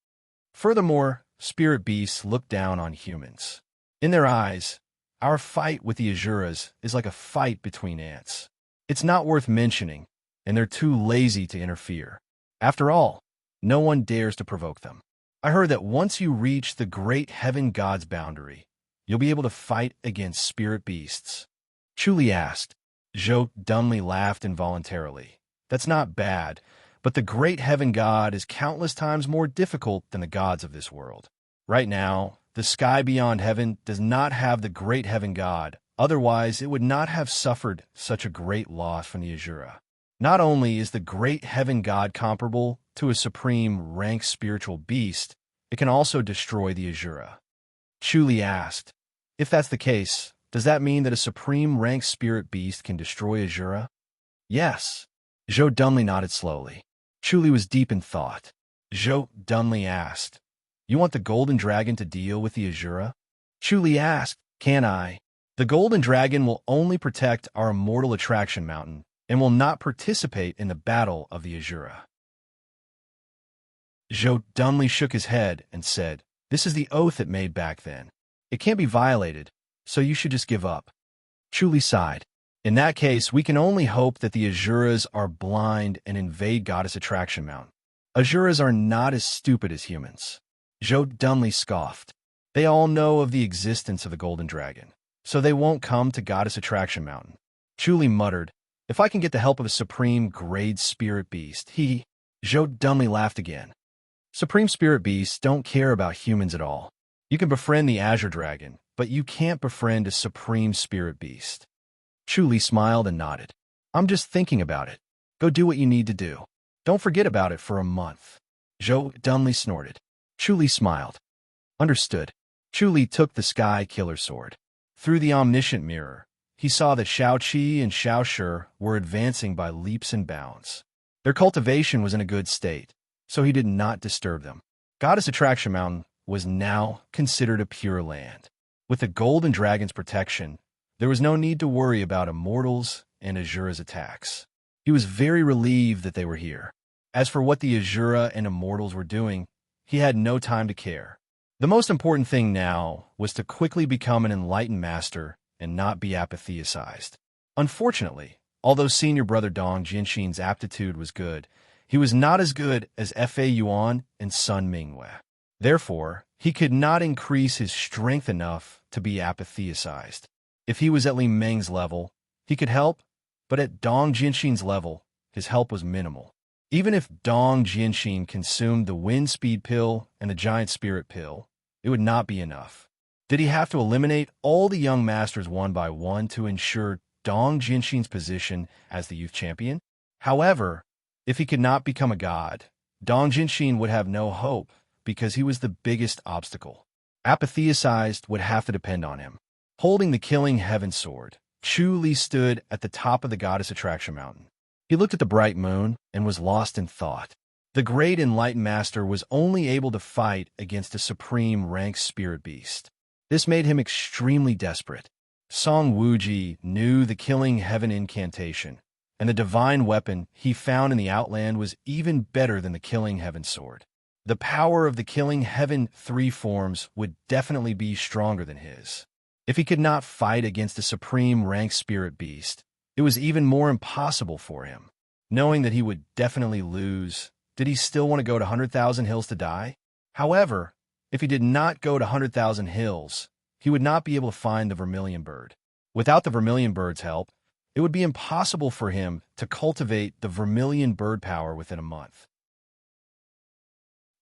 A: "Furthermore, spirit beasts look down on humans. In their eyes, our fight with the Asuras is like a fight between ants. It's not worth mentioning, and they're too lazy to interfere. After all, no one dares to provoke them. I heard that once you reach the great heaven god's boundary, you'll be able to fight against spirit beasts." Chu Li asked. Zhou dumbly laughed involuntarily. "That's not bad, but the great heaven god is countless times more difficult than the gods of this world. Right now, the sky beyond heaven does not have the great heaven god, otherwise it would not have suffered such a great loss from the Asura. Not only is the great heaven god comparable to a supreme rank spiritual beast, it can also destroy the Asura." Chu Li asked, "If that's the case, does that mean that a supreme rank spirit beast can destroy Asura?" "Yes." Zhou dumbly nodded slowly. Chu Li was deep in thought. Zhou dumbly asked, "You want the golden dragon to deal with the Asura?" Chu Li asked, "Can I?" "The golden dragon will only protect our immortal attraction mountain and will not participate in the battle of the Asura." Zhou dumbly shook his head and said, "This is the oath it made back then. It can't be violated, so you should just give up." Chu Li sighed. "In that case, we can only hope that the Asuras are blind and invade Goddess Attraction Mountain. Asuras are not as stupid as humans." Zhou dumbly scoffed. "They all know of the existence of the golden dragon, so they won't come to Goddess Attraction Mountain." Chu Li muttered, "If I can get the help of a supreme grade spirit beast, Zhou dumbly laughed again. "Supreme spirit beasts don't care about humans at all. You can befriend the Azure Dragon, but you can't befriend a supreme spirit beast." Chu Li smiled and nodded. "I'm just thinking about it. Go do what you need to do. Don't forget about it for a month." Zhou dumbly snorted. Chu Li smiled. "Understood." Chu Li took the Sky Killer Sword. Through the omniscient mirror, he saw that Shao Qi and Shao Shi were advancing by leaps and bounds. Their cultivation was in a good state, so he did not disturb them. Goddess Attraction Mountain was now considered a pure land. With the golden dragon's protection, there was no need to worry about immortals and Asura's attacks. He was very relieved that they were here. As for what the Asura and immortals were doing, he had no time to care. The most important thing now was to quickly become an enlightened master and not be apatheticized. Unfortunately, Although senior brother Dong Jinshin's aptitude was good, he was not as good as Fa Yuan and Sun Mingwei. Therefore, he could not increase his strength enough to be apatheicized. If he was at Li Meng's level, he could help, but at Dong Jinshin's level, his help was minimal. Even if Dong Jinshin consumed the wind speed pill and the giant spirit pill, it would not be enough. Did he have to eliminate all the young masters one by one to ensure Dong Jinshin's position as the youth champion? However, if he could not become a god, Dong Jinshin would have no hope because he was the biggest obstacle. Apatheicized would have to depend on him. Holding the killing heaven sword, Chu Li stood at the top of the goddess attraction mountain. He looked at the bright moon and was lost in thought. The great enlightened master was only able to fight against a supreme rank spirit beast. This made him extremely desperate. Song Wuji knew the killing heaven incantation, and the divine weapon he found in the Outland was even better than the killing heaven sword. The power of the killing heaven three forms would definitely be stronger than his. If he could not fight against a supreme rank spirit beast, it was even more impossible for him. Knowing that he would definitely lose, did he still want to go to 100,000 Hills to die? However, if he did not go to 100,000 Hills, he would not be able to find the vermilion bird. Without the vermilion bird's help, it would be impossible for him to cultivate the vermilion bird power within a month.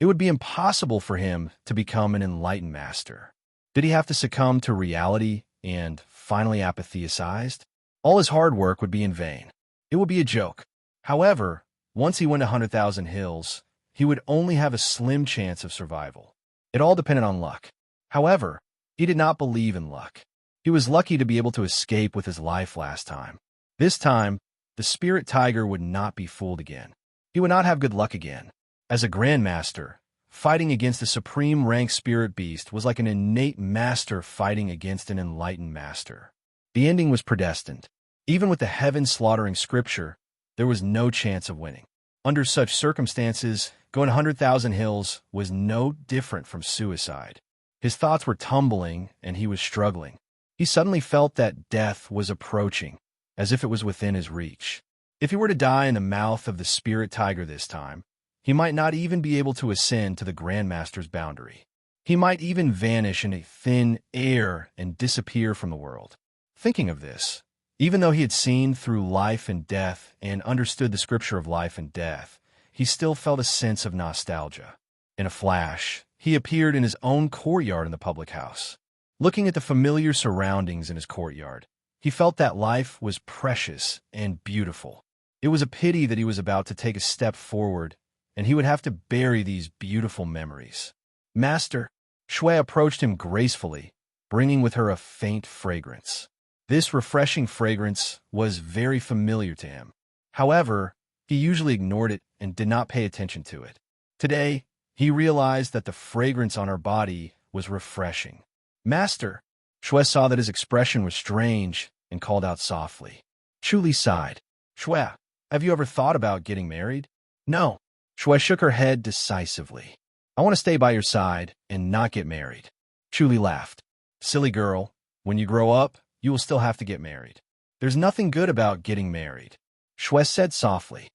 A: It would be impossible for him to become an enlightened master. Did he have to succumb to reality and finally apatheicized? All his hard work would be in vain. It would be a joke. However, once he went to 100,000 Hills, he would only have a slim chance of survival. It all depended on luck. However, he did not believe in luck. He was lucky to be able to escape with his life last time. This time, the spirit tiger would not be fooled again. He would not have good luck again. As a grandmaster, fighting against the supreme rank spirit beast was like an innate master fighting against an enlightened master. The ending was predestined. Even with the heaven slaughtering scripture, there was no chance of winning. Under such circumstances, going 100,000 Hills was no different from suicide. His thoughts were tumbling, and he was struggling. He suddenly felt that death was approaching, as if it was within his reach. If he were to die in the mouth of the spirit tiger this time, he might not even be able to ascend to the Grandmaster's boundary. He might even vanish in a thin air and disappear from the world. Thinking of this, even though he had seen through life and death and understood the scripture of life and death, he still felt a sense of nostalgia. In a flash, he appeared in his own courtyard in the public house. Looking at the familiar surroundings in his courtyard, he felt that life was precious and beautiful. It was a pity that he was about to take a step forward, and he would have to bury these beautiful memories. Master, Shui approached him gracefully, bringing with her a faint fragrance. This refreshing fragrance was very familiar to him. However, he usually ignored it and did not pay attention to it. Today, he realized that the fragrance on her body was refreshing. Master, Shui saw that his expression was strange and called out softly. Chu Li sighed. Shui, have you ever thought about getting married? No. Shui shook her head decisively. I want to stay by your side and not get married. Chu Li laughed. Silly girl, when you grow up, you will still have to get married. There's nothing good about getting married. Shui said softly.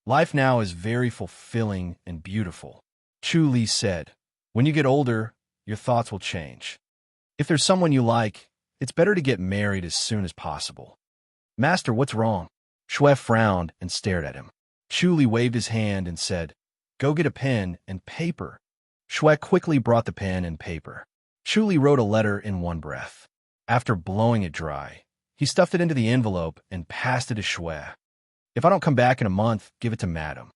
A: Life now is very fulfilling and beautiful. Chu Li said, when you get older, your thoughts will change. If there's someone you like, it's better to get married as soon as possible. Master, what's wrong? Shui frowned and stared at him. Chu Li waved his hand and said, go get a pen and paper. Shui quickly brought the pen and paper. Chu Li wrote a letter in one breath. After blowing it dry, he stuffed it into the envelope and passed it to Shui. If I don't come back in a month, give it to Madam.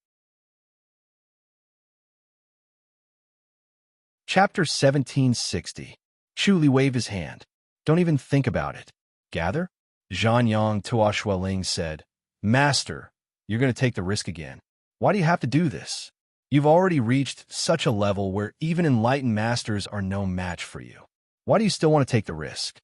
A: Chapter 1760. Chu Li waved his hand. Don't even think about it. Gather? Zhan Yang Tua Shueling said, Master, you're going to take the risk again. Why do you have to do this? You've already reached such a level where even enlightened masters are no match for you. Why do you still want to take the risk?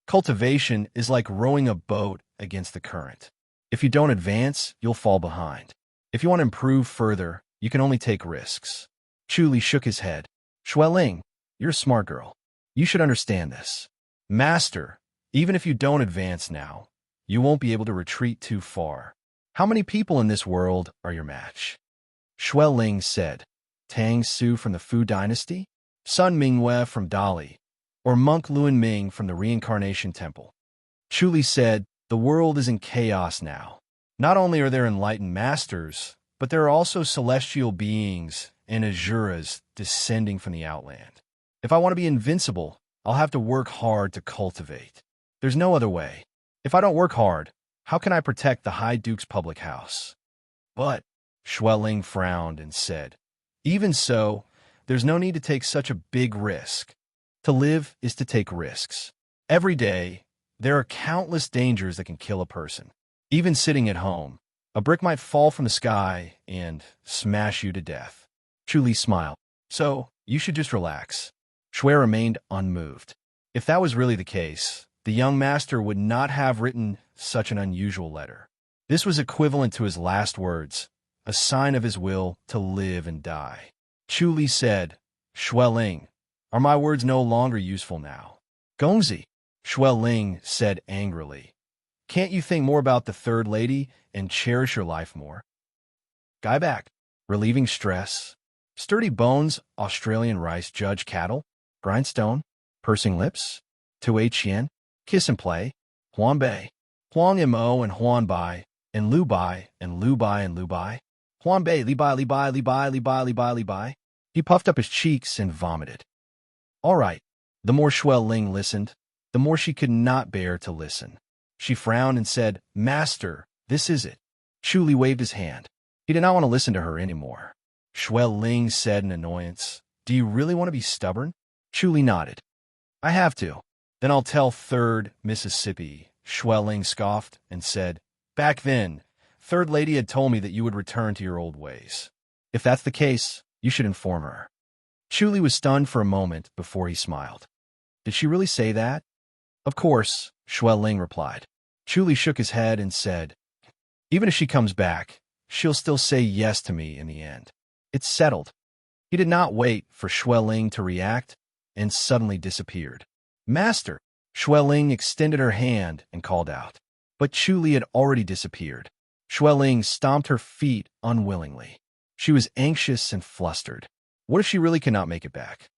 A: Cultivation is like rowing a boat against the current. If you don't advance, you'll fall behind. If you want to improve further, you can only take risks. Chu Li shook his head. Shueling, you're a smart girl. You should understand this. Master, even if you don't advance now, you won't be able to retreat too far. How many people in this world are your match? Shui Ling said, Tang Su from the Fu dynasty? Sun Mingwei from Dali? Or monk Luan Ming from the Reincarnation Temple? Chu Li said, the world is in chaos now. Not only are there enlightened masters, but there are also celestial beings and asuras descending from the outland. If I want to be invincible, I'll have to work hard to cultivate. There's no other way. If I don't work hard, how can I protect the High Duke's public house? But, Shui Ling frowned and said, even so, there's no need to take such a big risk. To live is to take risks. Every day, there are countless dangers that can kill a person. Even sitting at home, a brick might fall from the sky and smash you to death. Chu Li smiled. So, you should just relax. Shui remained unmoved. If that was really the case, the young master would not have written such an unusual letter. This was equivalent to his last words, a sign of his will to live and die. Chu Li said, Shui Ling, are my words no longer useful now? Gongzi, Shui Ling said angrily. Can't you think more about the third lady and cherish your life more? Guy back, relieving stress. Sturdy bones, Australian rice judge cattle, grindstone, pursing lips, 2H yen, kiss and play, Huan Bei, Huang Mo and Huan Bai, and Lu Bai, and Lu Bai and Lu Bai, Huan Bei, Li Bai, Li Bai, Li Bai, Li Bai, Li Bai, Li Bai. He puffed up his cheeks and vomited. All right. The more Shui Ling listened, the more she could not bear to listen. She frowned and said, Master, this is it. Chu Li waved his hand. He did not want to listen to her anymore. Shui Ling said in annoyance, Do you really want to be stubborn? Chu Li nodded. I have to. Then I'll tell Third Mississippi. Shui Ling scoffed and said, Back then, Third Lady had told me that you would return to your old ways. If that's the case, you should inform her. Chu Li was stunned for a moment before he smiled. Did she really say that? Of course, Shui Ling replied. Chu Li shook his head and said, Even if she comes back, she'll still say yes to me in the end. It's settled. He did not wait for Shui Ling to react and suddenly disappeared. Master! Shui Ling extended her hand and called out. But Chu Li had already disappeared. Shui Ling stomped her feet unwillingly. She was anxious and flustered. What if she really cannot make it back?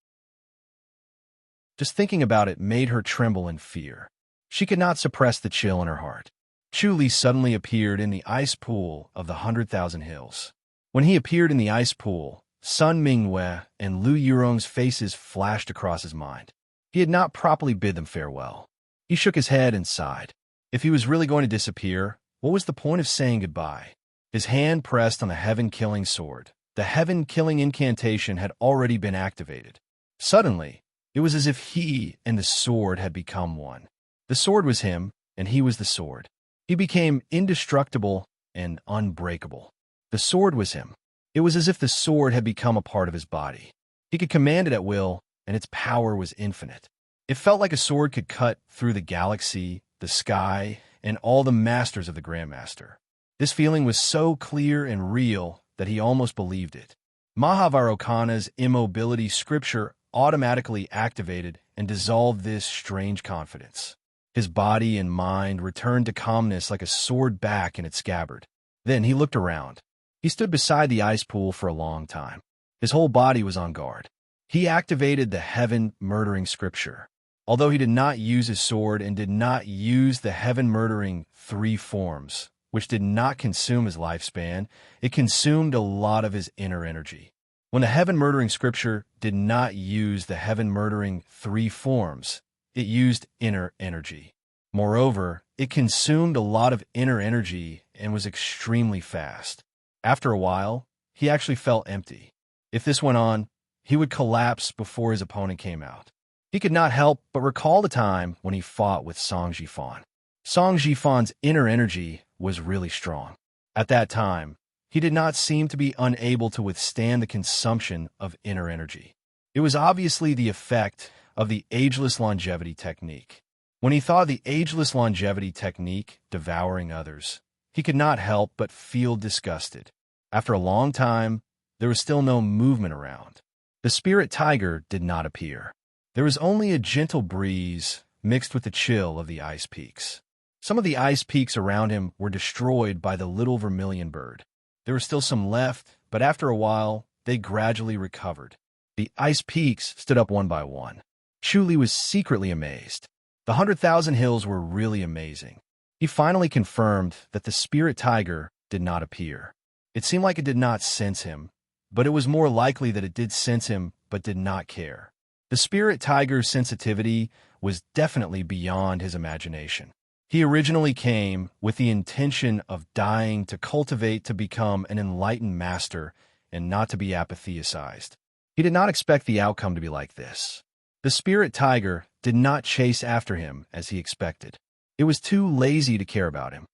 A: Just thinking about it made her tremble in fear. She could not suppress the chill in her heart. Chu Li suddenly appeared in the ice pool of the 100,000 Hills. When he appeared in the ice pool, Sun Mingwei and Lu Yurong's faces flashed across his mind. He had not properly bid them farewell. He shook his head and sighed. If he was really going to disappear, what was the point of saying goodbye? His hand pressed on the heaven-killing sword. The heaven-killing incantation had already been activated. Suddenly, it was as if he and the sword had become one. The sword was him, and he was the sword. He became indestructible and unbreakable. The sword was him. It was as if the sword had become a part of his body. He could command it at will, and its power was infinite. It felt like a sword could cut through the galaxy, the sky, and all the masters of the Grandmaster. This feeling was so clear and real that he almost believed it. Mahavairocana's immobility scripture automatically activated and dissolved this strange confidence. His body and mind returned to calmness like a sword back in its scabbard. Then he looked around. He stood beside the ice pool for a long time. His whole body was on guard. He activated the heaven-murdering scripture. Although he did not use his sword and did not use the heaven-murdering 3 forms, which did not consume his lifespan, it consumed a lot of his inner energy. When the heaven-murdering scripture did not use the heaven-murdering 3 forms, it used inner energy. Moreover, it consumed a lot of inner energy and was extremely fast. After a while, he actually felt empty. If this went on, he would collapse before his opponent came out. He could not help but recall the time when he fought with Song Jifan. Song Jifan's inner energy was really strong. At that time, he did not seem to be unable to withstand the consumption of inner energy. It was obviously the effect of the ageless longevity technique. When he thought of the ageless longevity technique devouring others, he could not help but feel disgusted. After a long time, there was still no movement around. The spirit tiger did not appear. There was only a gentle breeze mixed with the chill of the ice peaks. Some of the ice peaks around him were destroyed by the little vermilion bird. There were still some left, but after a while, they gradually recovered. The ice peaks stood up one by one. Chuli was secretly amazed. The 100,000 hills were really amazing. He finally confirmed that the spirit tiger did not appear. It seemed like it did not sense him, but it was more likely that it did sense him but did not care. The spirit tiger's sensitivity was definitely beyond his imagination. He originally came with the intention of dying to cultivate to become an enlightened master and not to be apatheized. He did not expect the outcome to be like this. The spirit tiger did not chase after him as he expected. It was too lazy to care about him.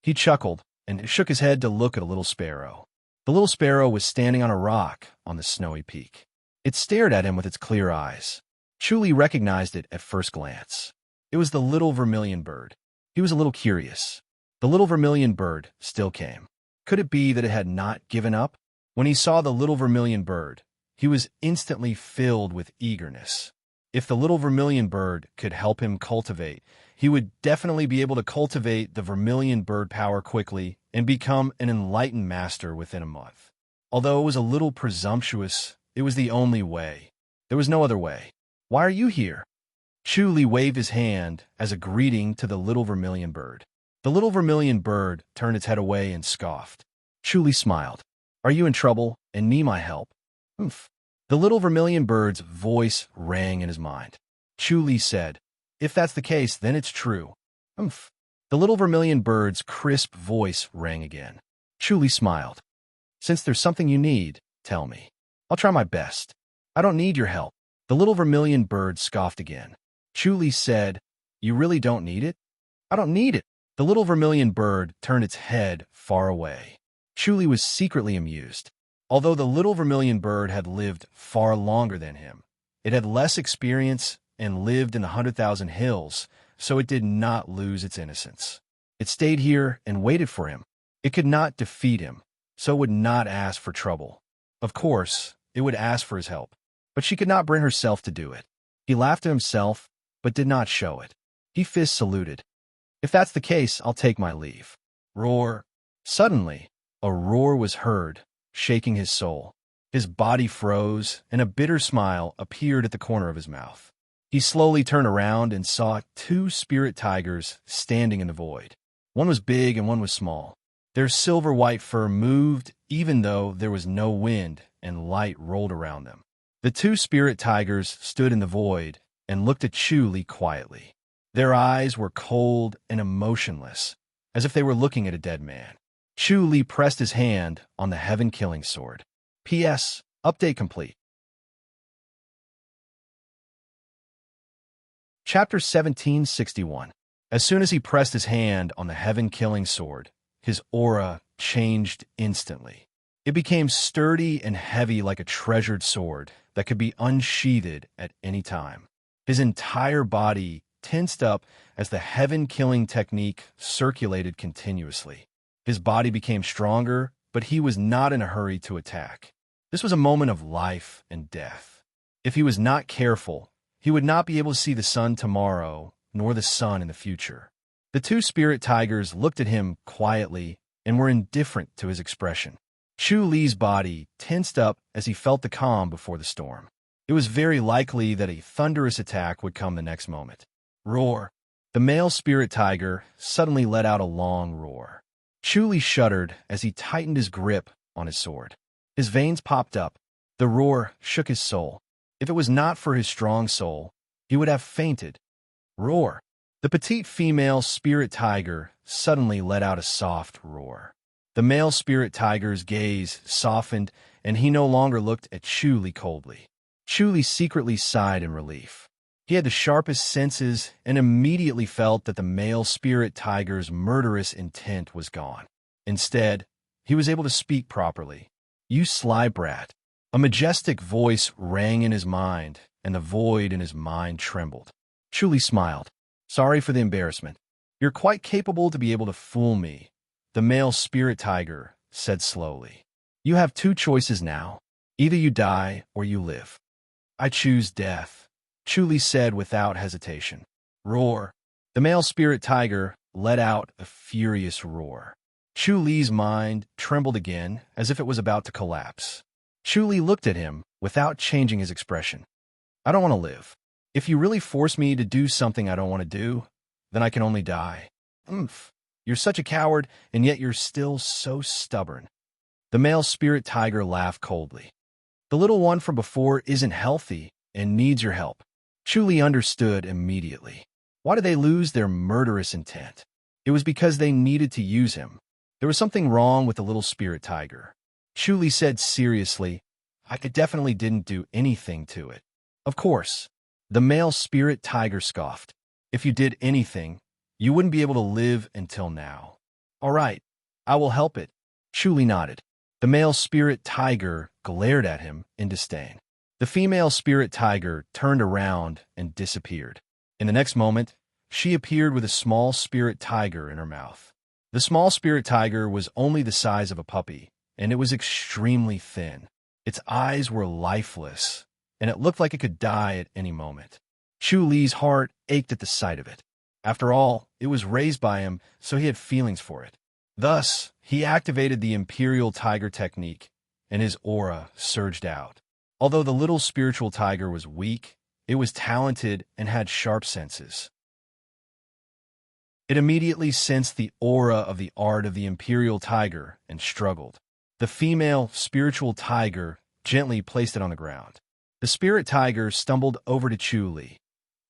A: He chuckled and shook his head to look at a little sparrow. The little sparrow was standing on a rock on the snowy peak. It stared at him with its clear eyes. Chuli recognized it at first glance. It was the little vermilion bird. He was a little curious. The little vermilion bird still came. Could it be that it had not given up? When he saw the little vermilion bird, he was instantly filled with eagerness. If the little vermilion bird could help him cultivate, he would definitely be able to cultivate the vermilion bird power quickly and become an enlightened master within a month. Although it was a little presumptuous, it was the only way. There was no other way. Why are you here? Chuli waved his hand as a greeting to the little vermilion bird. The little vermilion bird turned its head away and scoffed. Chuli smiled. Are you in trouble and need my help? Oomph. The little vermilion bird's voice rang in his mind. Chuli said, if that's the case, then it's true. Oomph. The little vermilion bird's crisp voice rang again. Chuli smiled. Since there's something you need, tell me. I'll try my best. I don't need your help. The little vermilion bird scoffed again. Chuli said, you really don't need it? I don't need it. The little vermilion bird turned its head far away. Chuli was secretly amused. Although the little vermilion bird had lived far longer than him, it had less experience and lived in the 100,000 hills, so it did not lose its innocence. It stayed here and waited for him. It could not defeat him, so it would not ask for trouble. Of course, it would ask for his help, but she could not bring herself to do it. He laughed to himself, but did not show it. He fist saluted. If that's the case, I'll take my leave. Roar. Suddenly, a roar was heard, shaking his soul. His body froze, and a bitter smile appeared at the corner of his mouth. He slowly turned around and saw two spirit tigers standing in the void. One was big and one was small. Their silver-white fur moved even though there was no wind and light rolled around them. The two spirit tigers stood in the void and looked at Chuli quietly. Their eyes were cold and emotionless, as if they were looking at a dead man. Chuli pressed his hand on the heaven-killing sword. P.S. Update complete. Chapter 1761. As soon as he pressed his hand on the heaven-killing sword, his aura changed instantly. It became sturdy and heavy like a treasured sword that could be unsheathed at any time. His entire body tensed up as the heaven-killing technique circulated continuously. His body became stronger, but he was not in a hurry to attack. This was a moment of life and death. If he was not careful, he would not be able to see the sun tomorrow, nor the sun in the future. The two spirit tigers looked at him quietly and were indifferent to his expression. Chuli's body tensed up as he felt the calm before the storm. It was very likely that a thunderous attack would come the next moment. Roar. The male spirit tiger suddenly let out a long roar. Chuli shuddered as he tightened his grip on his sword. His veins popped up. The roar shook his soul. If it was not for his strong soul, he would have fainted. Roar. The petite female spirit tiger suddenly let out a soft roar. The male spirit tiger's gaze softened, and he no longer looked at Chuli coldly. Chuli secretly sighed in relief. He had the sharpest senses and immediately felt that the male spirit tiger's murderous intent was gone. Instead, he was able to speak properly. You sly brat. A majestic voice rang in his mind, and the void in his mind trembled. Chuli smiled. Sorry for the embarrassment. You're quite capable to be able to fool me, the male spirit tiger said slowly. You have two choices now. Either you die or you live. I choose death, Chuli said without hesitation. Roar. The male spirit tiger let out a furious roar. Chu Li's mind trembled again as if it was about to collapse. Chu Li looked at him without changing his expression. I don't want to live. If you really force me to do something I don't want to do, then I can only die. Oomph. You're such a coward, and yet you're still so stubborn. The male spirit tiger laughed coldly. The little one from before isn't healthy and needs your help. Chu Li understood immediately. Why did they lose their murderous intent? It was because they needed to use him. There was something wrong with the little spirit tiger. Chu Li said seriously, I definitely didn't do anything to it. Of course. The male spirit tiger scoffed. If you did anything, you wouldn't be able to live until now. All right, I will help it. Chu Li nodded. The male spirit tiger glared at him in disdain. The female spirit tiger turned around and disappeared. In the next moment, she appeared with a small spirit tiger in her mouth. The small spirit tiger was only the size of a puppy, and it was extremely thin. Its eyes were lifeless, and it looked like it could die at any moment. Chu Li's heart ached at the sight of it. After all, it was raised by him, so he had feelings for it. Thus, he activated the Imperial Tiger technique, and his aura surged out. Although the little spiritual tiger was weak, it was talented and had sharp senses. It immediately sensed the aura of the art of the Imperial Tiger and struggled. The female spiritual tiger gently placed it on the ground. The spirit tiger stumbled over to Chu Li.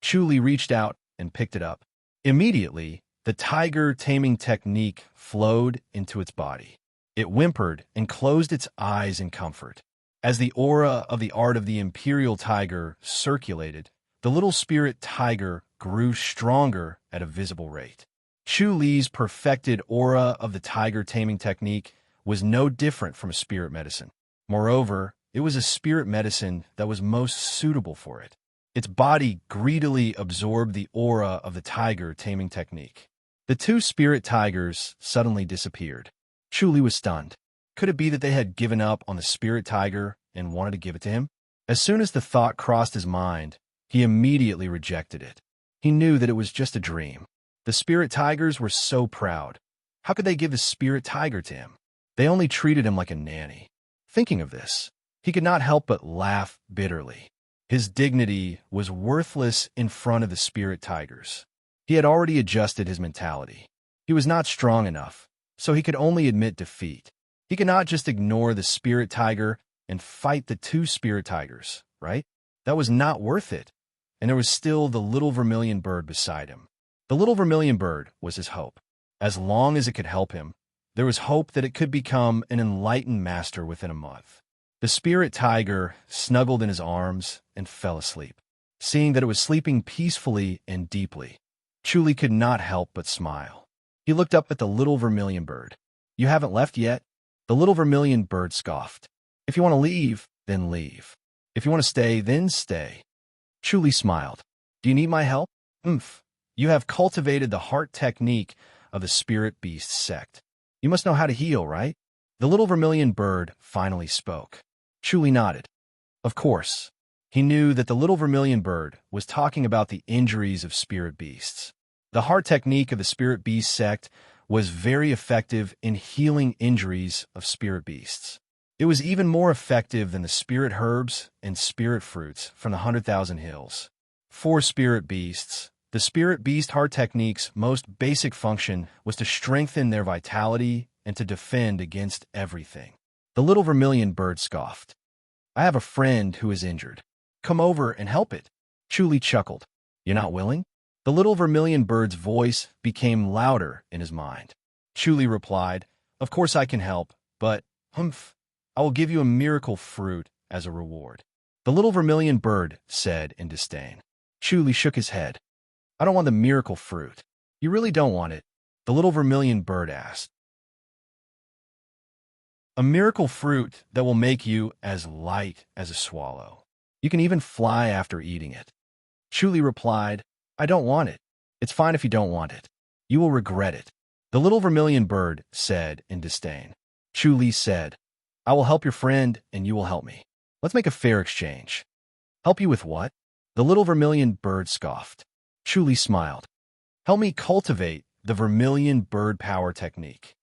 A: Chu Li reached out and picked it up. Immediately, the tiger taming technique flowed into its body. It whimpered and closed its eyes in comfort. As the aura of the art of the Imperial Tiger circulated, the little spirit tiger grew stronger at a visible rate. Chu Li's perfected aura of the tiger taming technique was no different from a spirit medicine. Moreover, it was a spirit medicine that was most suitable for it. Its body greedily absorbed the aura of the tiger taming technique. The two spirit tigers suddenly disappeared. Chu Li was stunned. Could it be that they had given up on the spirit tiger and wanted to give it to him? As soon as the thought crossed his mind, he immediately rejected it. He knew that it was just a dream. The spirit tigers were so proud. How could they give the spirit tiger to him? They only treated him like a nanny. Thinking of this, he could not help but laugh bitterly. His dignity was worthless in front of the spirit tigers. He had already adjusted his mentality. He was not strong enough, so he could only admit defeat. He could not just ignore the spirit tiger and fight the two spirit tigers, right? That was not worth it. And there was still the little vermilion bird beside him. The little vermilion bird was his hope. As long as it could help him, there was hope that it could become an enlightened master within a month. The spirit tiger snuggled in his arms and fell asleep. Seeing that it was sleeping peacefully and deeply, Chu Li could not help but smile. He looked up at the little vermilion bird. You haven't left yet? The little vermilion bird scoffed. If you want to leave, then leave. If you want to stay, then stay. Chu Li smiled. Do you need my help? You have cultivated the heart technique of the spirit beast sect. You must know how to heal, right? The little vermilion bird finally spoke. Chu Li nodded. Of course. He knew that the little vermilion bird was talking about the injuries of spirit beasts. The heart technique of the spirit beast sect was very effective in healing injuries of spirit beasts. It was even more effective than the spirit herbs and spirit fruits from the 100,000 Hills. For spirit beasts, the spirit beast heart technique's most basic function was to strengthen their vitality and to defend against everything. The little vermilion bird scoffed. I have a friend who is injured. Come over and help it. Chu Li chuckled. You're not willing? The little vermilion bird's voice became louder in his mind. Chu Li replied, Of course I can help, but, I will give you a miracle fruit as a reward. The little vermilion bird said in disdain. Chu Li shook his head. I don't want the miracle fruit. You really don't want it? The little vermilion bird asked. A miracle fruit that will make you as light as a swallow. You can even fly after eating it. Chu Li replied, I don't want it. It's fine if you don't want it. You will regret it. The little vermilion bird said in disdain. Chu Li said, I will help your friend and you will help me. Let's make a fair exchange. Help you with what? The little vermilion bird scoffed. Chu Li smiled. Help me cultivate the vermilion bird power technique.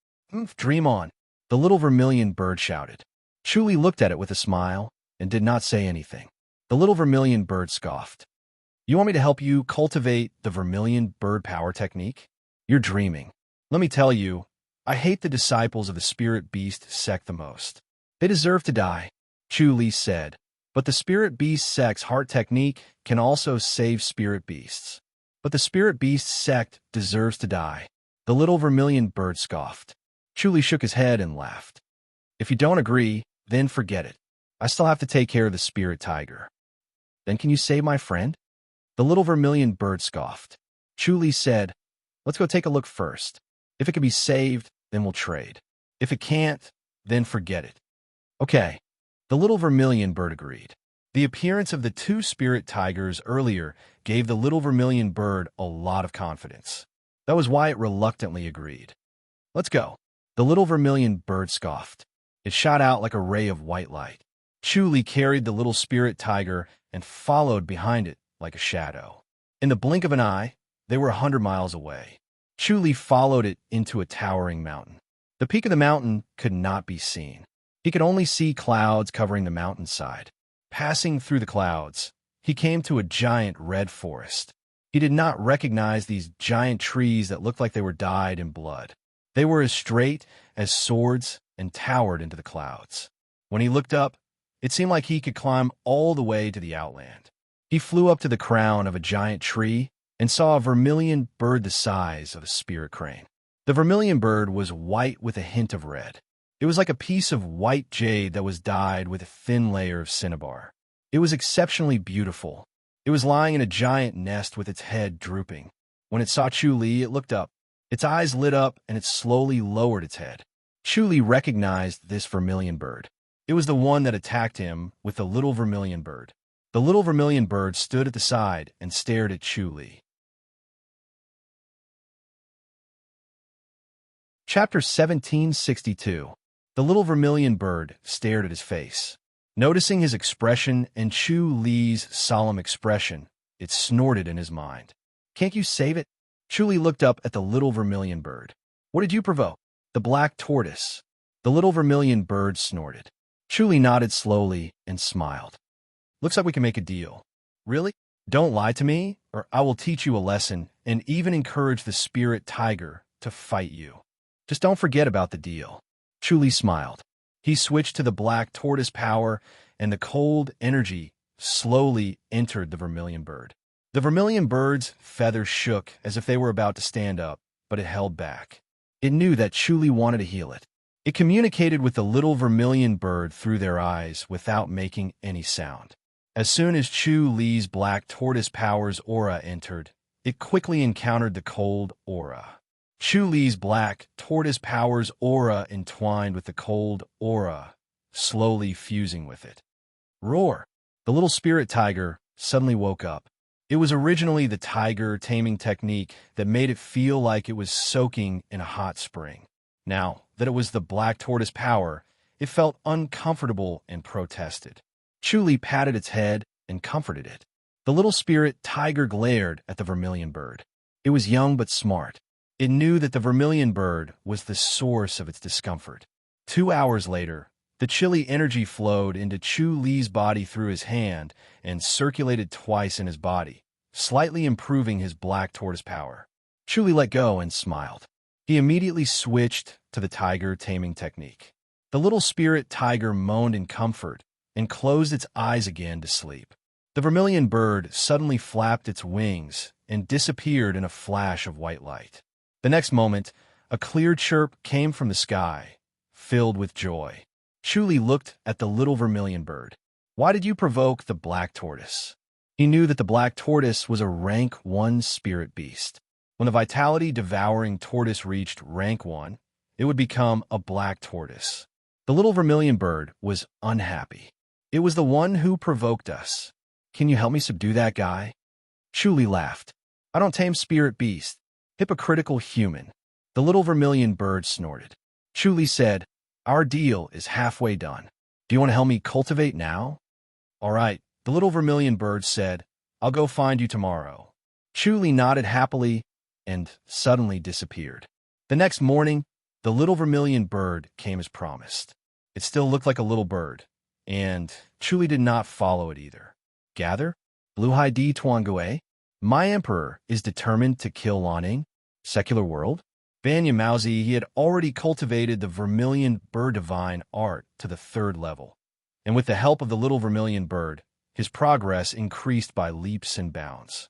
A: Dream on, the little vermilion bird shouted. Chuli looked at it with a smile and did not say anything. The little vermilion bird scoffed. You want me to help you cultivate the vermilion bird power technique? You're dreaming. Let me tell you, I hate the disciples of the spirit beast sect the most. They deserve to die, Chuli said. But the spirit beast sect's heart technique can also save spirit beasts. But the spirit beast sect deserves to die. The little vermilion bird scoffed. Chuli shook his head and laughed. If you don't agree, then forget it. I still have to take care of the spirit tiger. Then can you save my friend? The little vermilion bird scoffed. Chuli said, let's go take a look first. If it can be saved, then we'll trade. If it can't, then forget it. Okay. The little vermilion bird agreed. The appearance of the two spirit tigers earlier gave the little vermilion bird a lot of confidence. That was why it reluctantly agreed. Let's go. The little vermilion bird scoffed. It shot out like a ray of white light. Chuli carried the little spirit tiger and followed behind it like a shadow. In the blink of an eye, they were 100 miles away. Chuli followed it into a towering mountain. The peak of the mountain could not be seen. He could only see clouds covering the mountainside. Passing through the clouds, he came to a giant red forest. He did not recognize these giant trees that looked like they were dyed in blood. They were as straight as swords and towered into the clouds. When he looked up, it seemed like he could climb all the way to the outland. He flew up to the crown of a giant tree and saw a vermilion bird the size of a spirit crane. The vermilion bird was white with a hint of red. It was like a piece of white jade that was dyed with a thin layer of cinnabar. It was exceptionally beautiful. It was lying in a giant nest with its head drooping. When it saw Chuli, it looked up. Its eyes lit up and it slowly lowered its head. Chuli recognized this vermilion bird. It was the one that attacked him with the little vermilion bird. The little vermilion bird stood at the side and stared at Chuli. Chapter 1762. The little vermilion bird stared at his face. Noticing his expression and Chuli's solemn expression, it snorted in his mind. Can't you save it? Chuli looked up at the little vermilion bird. What did you provoke? The black tortoise. The little vermilion bird snorted. Chuli nodded slowly and smiled. Looks like we can make a deal. Really? Don't lie to me, or I will teach you a lesson and even encourage the spirit tiger to fight you. Just don't forget about the deal. Chuli smiled. He switched to the black tortoise power, and the cold energy slowly entered the vermilion bird. The vermilion bird's feathers shook as if they were about to stand up, but it held back. It knew that Chuli wanted to heal it. It communicated with the little vermilion bird through their eyes without making any sound. As soon as Chuli's black tortoise power's aura entered, it quickly encountered the cold aura. Chuli's black tortoise power's aura entwined with the cold aura, slowly fusing with it. Roar! The little spirit tiger suddenly woke up. It was originally the tiger taming technique that made it feel like it was soaking in a hot spring. Now that it was the black tortoise power, it felt uncomfortable and protested. Chuli patted its head and comforted it. The little spirit tiger glared at the vermilion bird. It was young but smart. It knew that the vermilion bird was the source of its discomfort. 2 hours later, the chilly energy flowed into Chuli's body through his hand and circulated twice in his body, slightly improving his black tortoise power. Chuli let go and smiled. He immediately switched to the tiger taming technique. The little spirit tiger moaned in comfort and closed its eyes again to sleep. The vermilion bird suddenly flapped its wings and disappeared in a flash of white light. The next moment, a clear chirp came from the sky, filled with joy. Chuli looked at the little vermilion bird. Why did you provoke the black tortoise? He knew that the black tortoise was a rank 1 spirit beast. When the vitality-devouring tortoise reached rank 1, it would become a black tortoise. The little vermilion bird was unhappy. It was the one who provoked us. Can you help me subdue that guy? Chuli laughed. I don't tame spirit beast. Hypocritical human. The little vermilion bird snorted. Chuli said, our deal is halfway done. Do you want to help me cultivate now? All right, the little vermilion bird said, I'll go find you tomorrow. Chuli nodded happily and suddenly disappeared. The next morning, the little vermilion bird came as promised. It still looked like a little bird, and Chuli did not follow it either. Gather, Blue Hai Di Tuangue, my emperor is determined to kill Lanning. Secular world? Banya Mauzi, he had already cultivated the vermilion bird divine art to the 3rd level, and with the help of the little vermilion bird, his progress increased by leaps and bounds.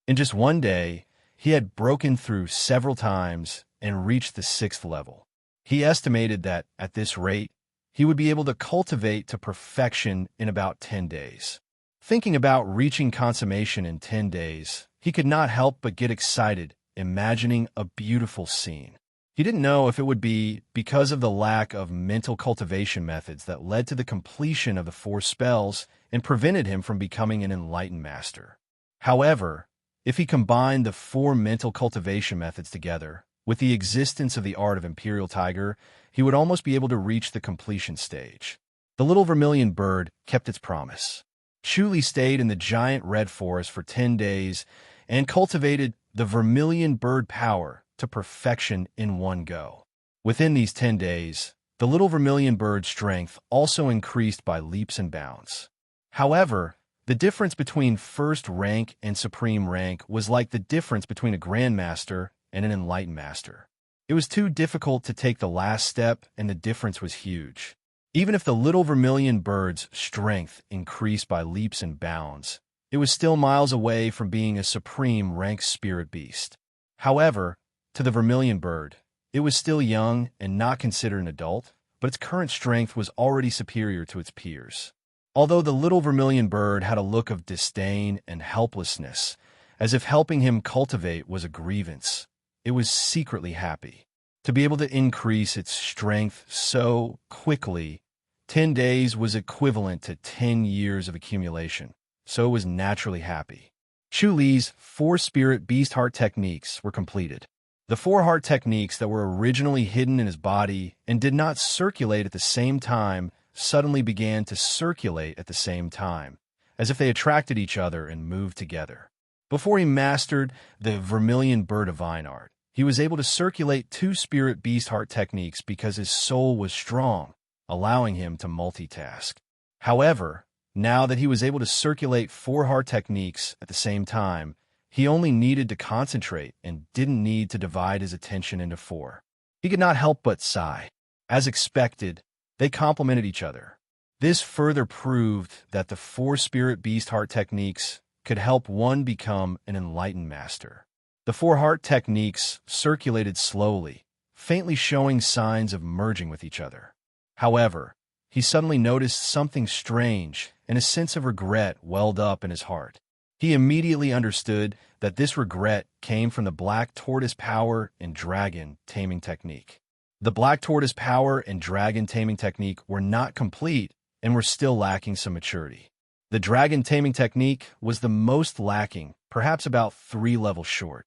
A: In just one day, he had broken through several times and reached the 6th level. He estimated that, at this rate, he would be able to cultivate to perfection in about 10 days. Thinking about reaching consummation in 10 days, he could not help but get excited, imagining a beautiful scene. He didn't know if it would be because of the lack of mental cultivation methods that led to the completion of the 4 spells and prevented him from becoming an enlightened master. However, if he combined the 4 mental cultivation methods together with the existence of the art of Imperial Tiger, he would almost be able to reach the completion stage. The little vermilion bird kept its promise. Chuli stayed in the giant red forest for 10 days and cultivated the vermilion bird power to perfection in one go. Within these 10 days, the little vermilion bird's strength also increased by leaps and bounds. However, the difference between 1st rank and supreme rank was like the difference between a grandmaster and an enlightened master. It was too difficult to take the last step, and the difference was huge. Even if the little vermilion bird's strength increased by leaps and bounds, it was still miles away from being a supreme rank spirit beast. However, to the vermilion bird, it was still young and not considered an adult, but its current strength was already superior to its peers. Although the little vermilion bird had a look of disdain and helplessness, as if helping him cultivate was a grievance, it was secretly happy. To be able to increase its strength so quickly, 10 days was equivalent to 10 years of accumulation, so it was naturally happy. Chuli's 4 spirit beast heart techniques were completed. The 4 heart techniques that were originally hidden in his body and did not circulate at the same time suddenly began to circulate at the same time, as if they attracted each other and moved together. Before he mastered the vermilion bird divine art, he was able to circulate 2 spirit beast heart techniques because his soul was strong, allowing him to multitask. However, now that he was able to circulate 4 heart techniques at the same time, he only needed to concentrate and didn't need to divide his attention into 4. He could not help but sigh. As expected, they complemented each other. This further proved that the 4 spirit beast heart techniques could help one become an enlightened master. The 4 heart techniques circulated slowly, faintly showing signs of merging with each other. However, he suddenly noticed something strange, and a sense of regret welled up in his heart. He immediately understood that this regret came from the black tortoise power and dragon taming technique. The black tortoise power and dragon taming technique were not complete and were still lacking some maturity. The dragon taming technique was the most lacking, perhaps about 3 levels short.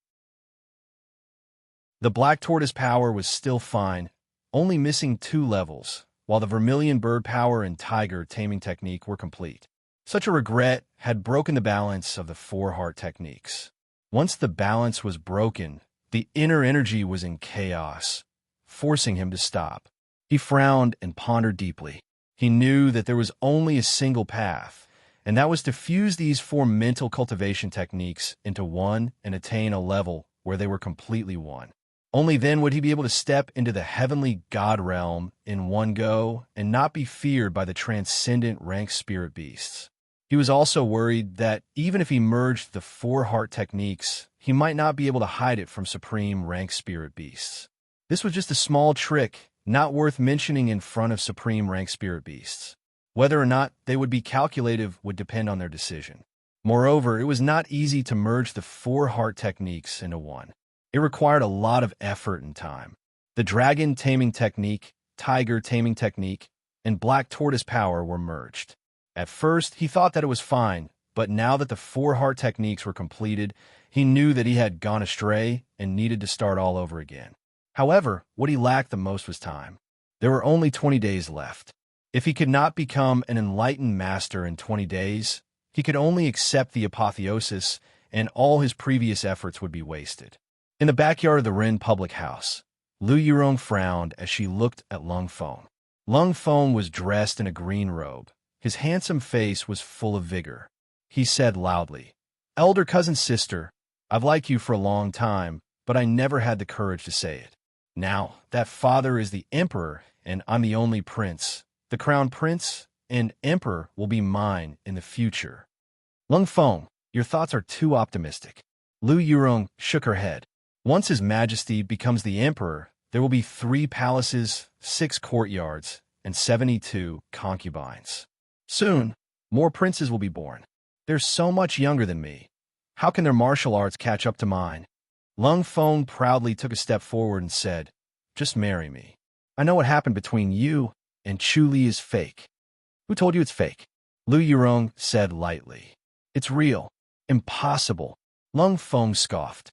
A: The black tortoise power was still fine, only missing 2 levels, while the vermilion bird power and tiger taming technique were complete. Such a regret had broken the balance of the 4 heart techniques. Once the balance was broken, the inner energy was in chaos, forcing him to stop. He frowned and pondered deeply. He knew that there was only a single path, and that was to fuse these 4 mental cultivation techniques into one and attain a level where they were completely one. Only then would he be able to step into the heavenly God realm in one go and not be feared by the transcendent rank spirit beasts. He was also worried that even if he merged the 4 heart techniques, he might not be able to hide it from supreme rank spirit beasts. This was just a small trick, not worth mentioning in front of supreme rank spirit beasts. Whether or not they would be calculative would depend on their decision. Moreover, it was not easy to merge the 4 heart techniques into one. It required a lot of effort and time. The dragon taming technique, tiger taming technique, and black tortoise power were merged. At first, he thought that it was fine, but now that the 4 heart techniques were completed, he knew that he had gone astray and needed to start all over again. However, what he lacked the most was time. There were only 20 days left. If he could not become an enlightened master in 20 days, he could only accept the apotheosis and all his previous efforts would be wasted. In the backyard of the Ren public house, Lu Yurong frowned as she looked at Lung Feng. Lung Feng was dressed in a green robe. His handsome face was full of vigor. He said loudly, "Elder cousin sister, I've liked you for a long time, but I never had the courage to say it. Now that father is the emperor and I'm the only prince, the crown prince and emperor will be mine in the future." Lung Feng, your thoughts are too optimistic. Lu Yurong shook her head. Once His Majesty becomes the emperor, there will be 3 palaces, 6 courtyards, and 72 concubines. Soon, more princes will be born. They're so much younger than me. How can their martial arts catch up to mine? Lung Feng proudly took a step forward and said, "Just marry me. I know what happened between you and Chu Li is fake." "Who told you it's fake?" Lu Yurong said lightly. "It's real. Impossible." Lung Feng scoffed.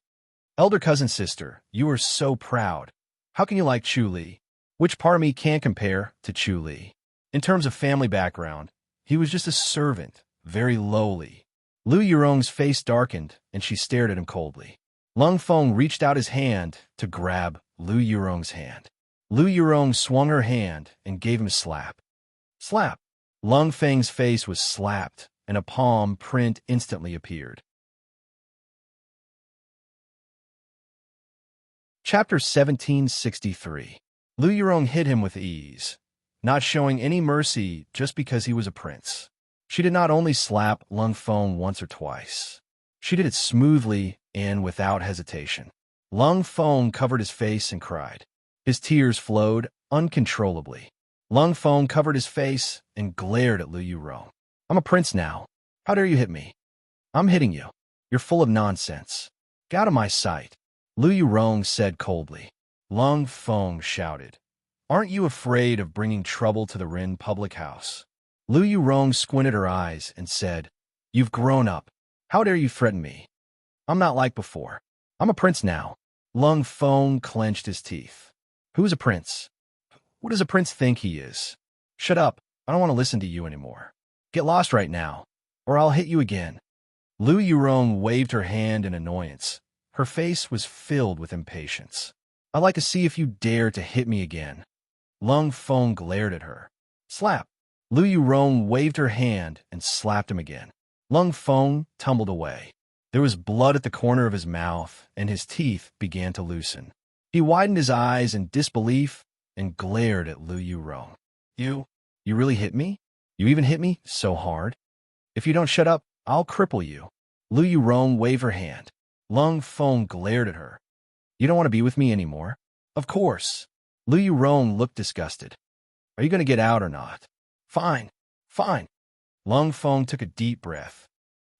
A: "Elder cousin sister, you are so proud. How can you like Chu Li? Which part of me can't compare to Chu Li? In terms of family background, he was just a servant, very lowly." Lu Yurong's face darkened, and she stared at him coldly. Lung Feng reached out his hand to grab Lu Yurong's hand. Lu Yurong swung her hand and gave him a slap. Slap! Lung Feng's face was slapped, and a palm print instantly appeared. Chapter 1763. Lu Yurong hit him with ease, not showing any mercy just because he was a prince. She did not only slap Lung Feng once or twice. She did it smoothly and without hesitation. Lung Feng covered his face and cried. His tears flowed uncontrollably. Lung Feng covered his face and glared at Lu Yurong. "I'm a prince now. How dare you hit me?" "I'm hitting you. You're full of nonsense. Get out of my sight," Lu Yurong said coldly. Lung Feng shouted, "Aren't you afraid of bringing trouble to the Ren public house?" Lu Yurong squinted her eyes and said, "You've grown up. How dare you threaten me? I'm not like before. I'm a prince now." Lung Feng clenched his teeth. "Who is a prince? What does a prince think he is? Shut up. I don't want to listen to you anymore. Get lost right now, or I'll hit you again." Lu Yurong waved her hand in annoyance. Her face was filled with impatience. "I'd like to see if you dare to hit me again." Lung Feng glared at her. Slap! Lu Yurong waved her hand and slapped him again. Lung Feng tumbled away. There was blood at the corner of his mouth, and his teeth began to loosen. He widened his eyes in disbelief and glared at Lu Yurong. You really hit me? You even hit me so hard? If you don't shut up, I'll cripple you." Lu Yurong waved her hand. Lung Feng glared at her. "You don't want to be with me anymore?" "Of course." Lu Yurong looked disgusted. "Are you going to get out or not?" Fine. Lung Feng took a deep breath.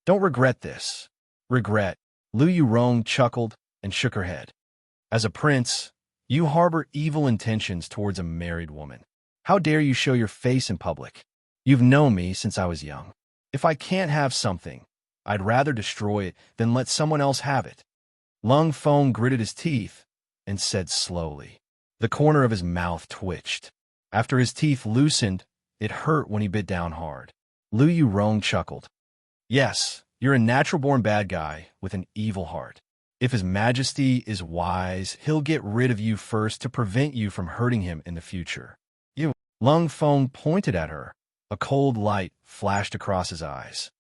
A: "Don't regret this." "Regret?" Lu Yurong chuckled and shook her head. "As a prince, you harbor evil intentions towards a married woman. How dare you show your face in public? You've known me since I was young. If I can't have something, I'd rather destroy it than let someone else have it." Lung Feng gritted his teeth and said slowly. The corner of his mouth twitched. After his teeth loosened, it hurt when he bit down hard. Lu Yurong chuckled. "Yes, you're a natural-born bad guy with an evil heart. If His Majesty is wise, he'll get rid of you first to prevent you from hurting him in the future." "You." Lung Feng pointed at her. A cold light flashed across his eyes.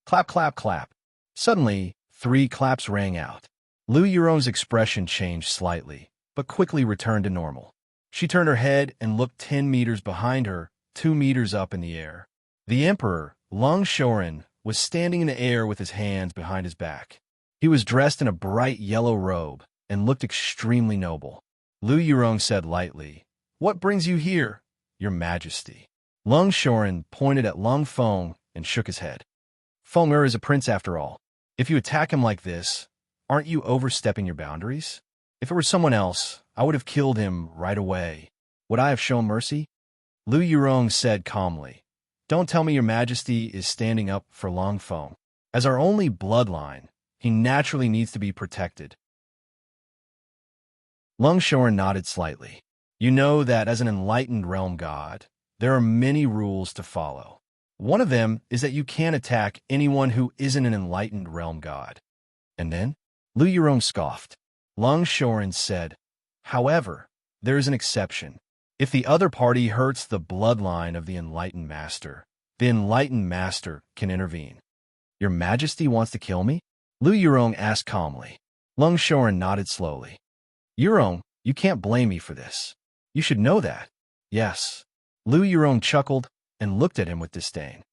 A: Clap, clap, clap. Suddenly, 3 claps rang out. Lu Yurong's expression changed slightly, but quickly returned to normal. She turned her head and looked 10 meters behind her, 2 meters up in the air. The Emperor, Lung Shoren, was standing in the air with his hands behind his back. He was dressed in a bright yellow robe and looked extremely noble. Lu Yurong said lightly, "What brings you here, Your Majesty?" Lung Shoren pointed at Lung Feng and shook his head. "Feng is a prince after all. If you attack him like this, aren't you overstepping your boundaries? If it were someone else, I would have killed him right away. Would I have shown mercy?" Lu Yurong said calmly, "Don't tell me Your Majesty is standing up for Lung Feng. As our only bloodline, he naturally needs to be protected." Lung Shoren nodded slightly. "You know that as an enlightened realm god, there are many rules to follow. One of them is that you can't attack anyone who isn't an enlightened realm god. And then? Lu Yurong scoffed. Lung Shorin said, however, there is an exception. If the other party hurts the bloodline of the Enlightened Master, the Enlightened Master can intervene. Your Majesty wants to kill me? Lu Yurong asked calmly. Lung Shorin nodded slowly. Yurong, you can't blame me for this. You should know that. Yes. Lu Yurong chuckled and looked at him with disdain.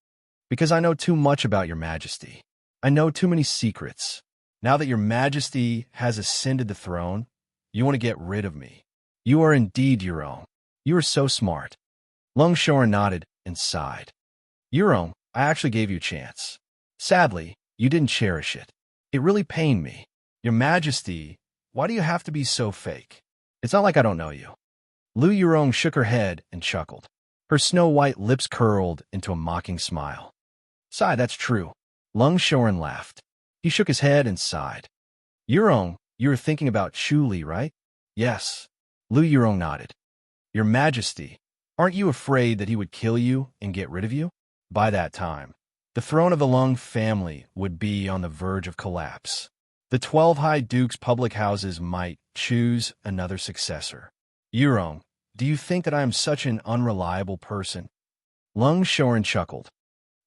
A: Because I know too much about your Majesty. I know too many secrets. Now that your Majesty has ascended the throne, you want to get rid of me. You are indeed Yurong. You are so smart. Lung Shorin nodded and sighed. Yurong, I actually gave you a chance. Sadly, you didn't cherish it. It really pained me. Your Majesty, why do you have to be so fake? It's not like I don't know you. Lu Yurong shook her head and chuckled. Her snow-white lips curled into a mocking smile. Sigh, that's true. Lung Shorin laughed. He shook his head and sighed. Yurong, you were thinking about Chu Li, right? Yes. Lu Yurong nodded. Your Majesty, aren't you afraid that he would kill you and get rid of you? By that time, the throne of the Lung family would be on the verge of collapse. The 12 High Dukes' public houses might choose another successor. Yurong, do you think that I am such an unreliable person? Lung Shorin chuckled.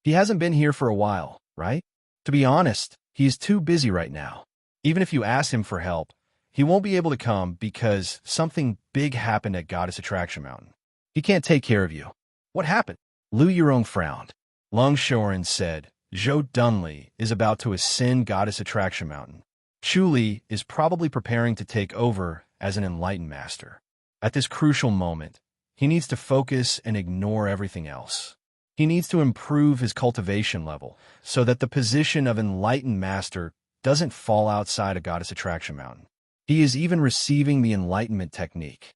A: He hasn't been here for a while, right? To be honest, he is too busy right now. Even if you ask him for help, he won't be able to come because something big happened at Goddess Attraction Mountain. He can't take care of you. What happened? Lu Yurong frowned. Lung Shorin said, Zhou Dunley is about to ascend Goddess Attraction Mountain. Chu Li is probably preparing to take over as an Enlightened Master. At this crucial moment, he needs to focus and ignore everything else. He needs to improve his cultivation level so that the position of Enlightened Master doesn't fall outside of Goddess Attraction Mountain. He is even receiving the Enlightenment technique.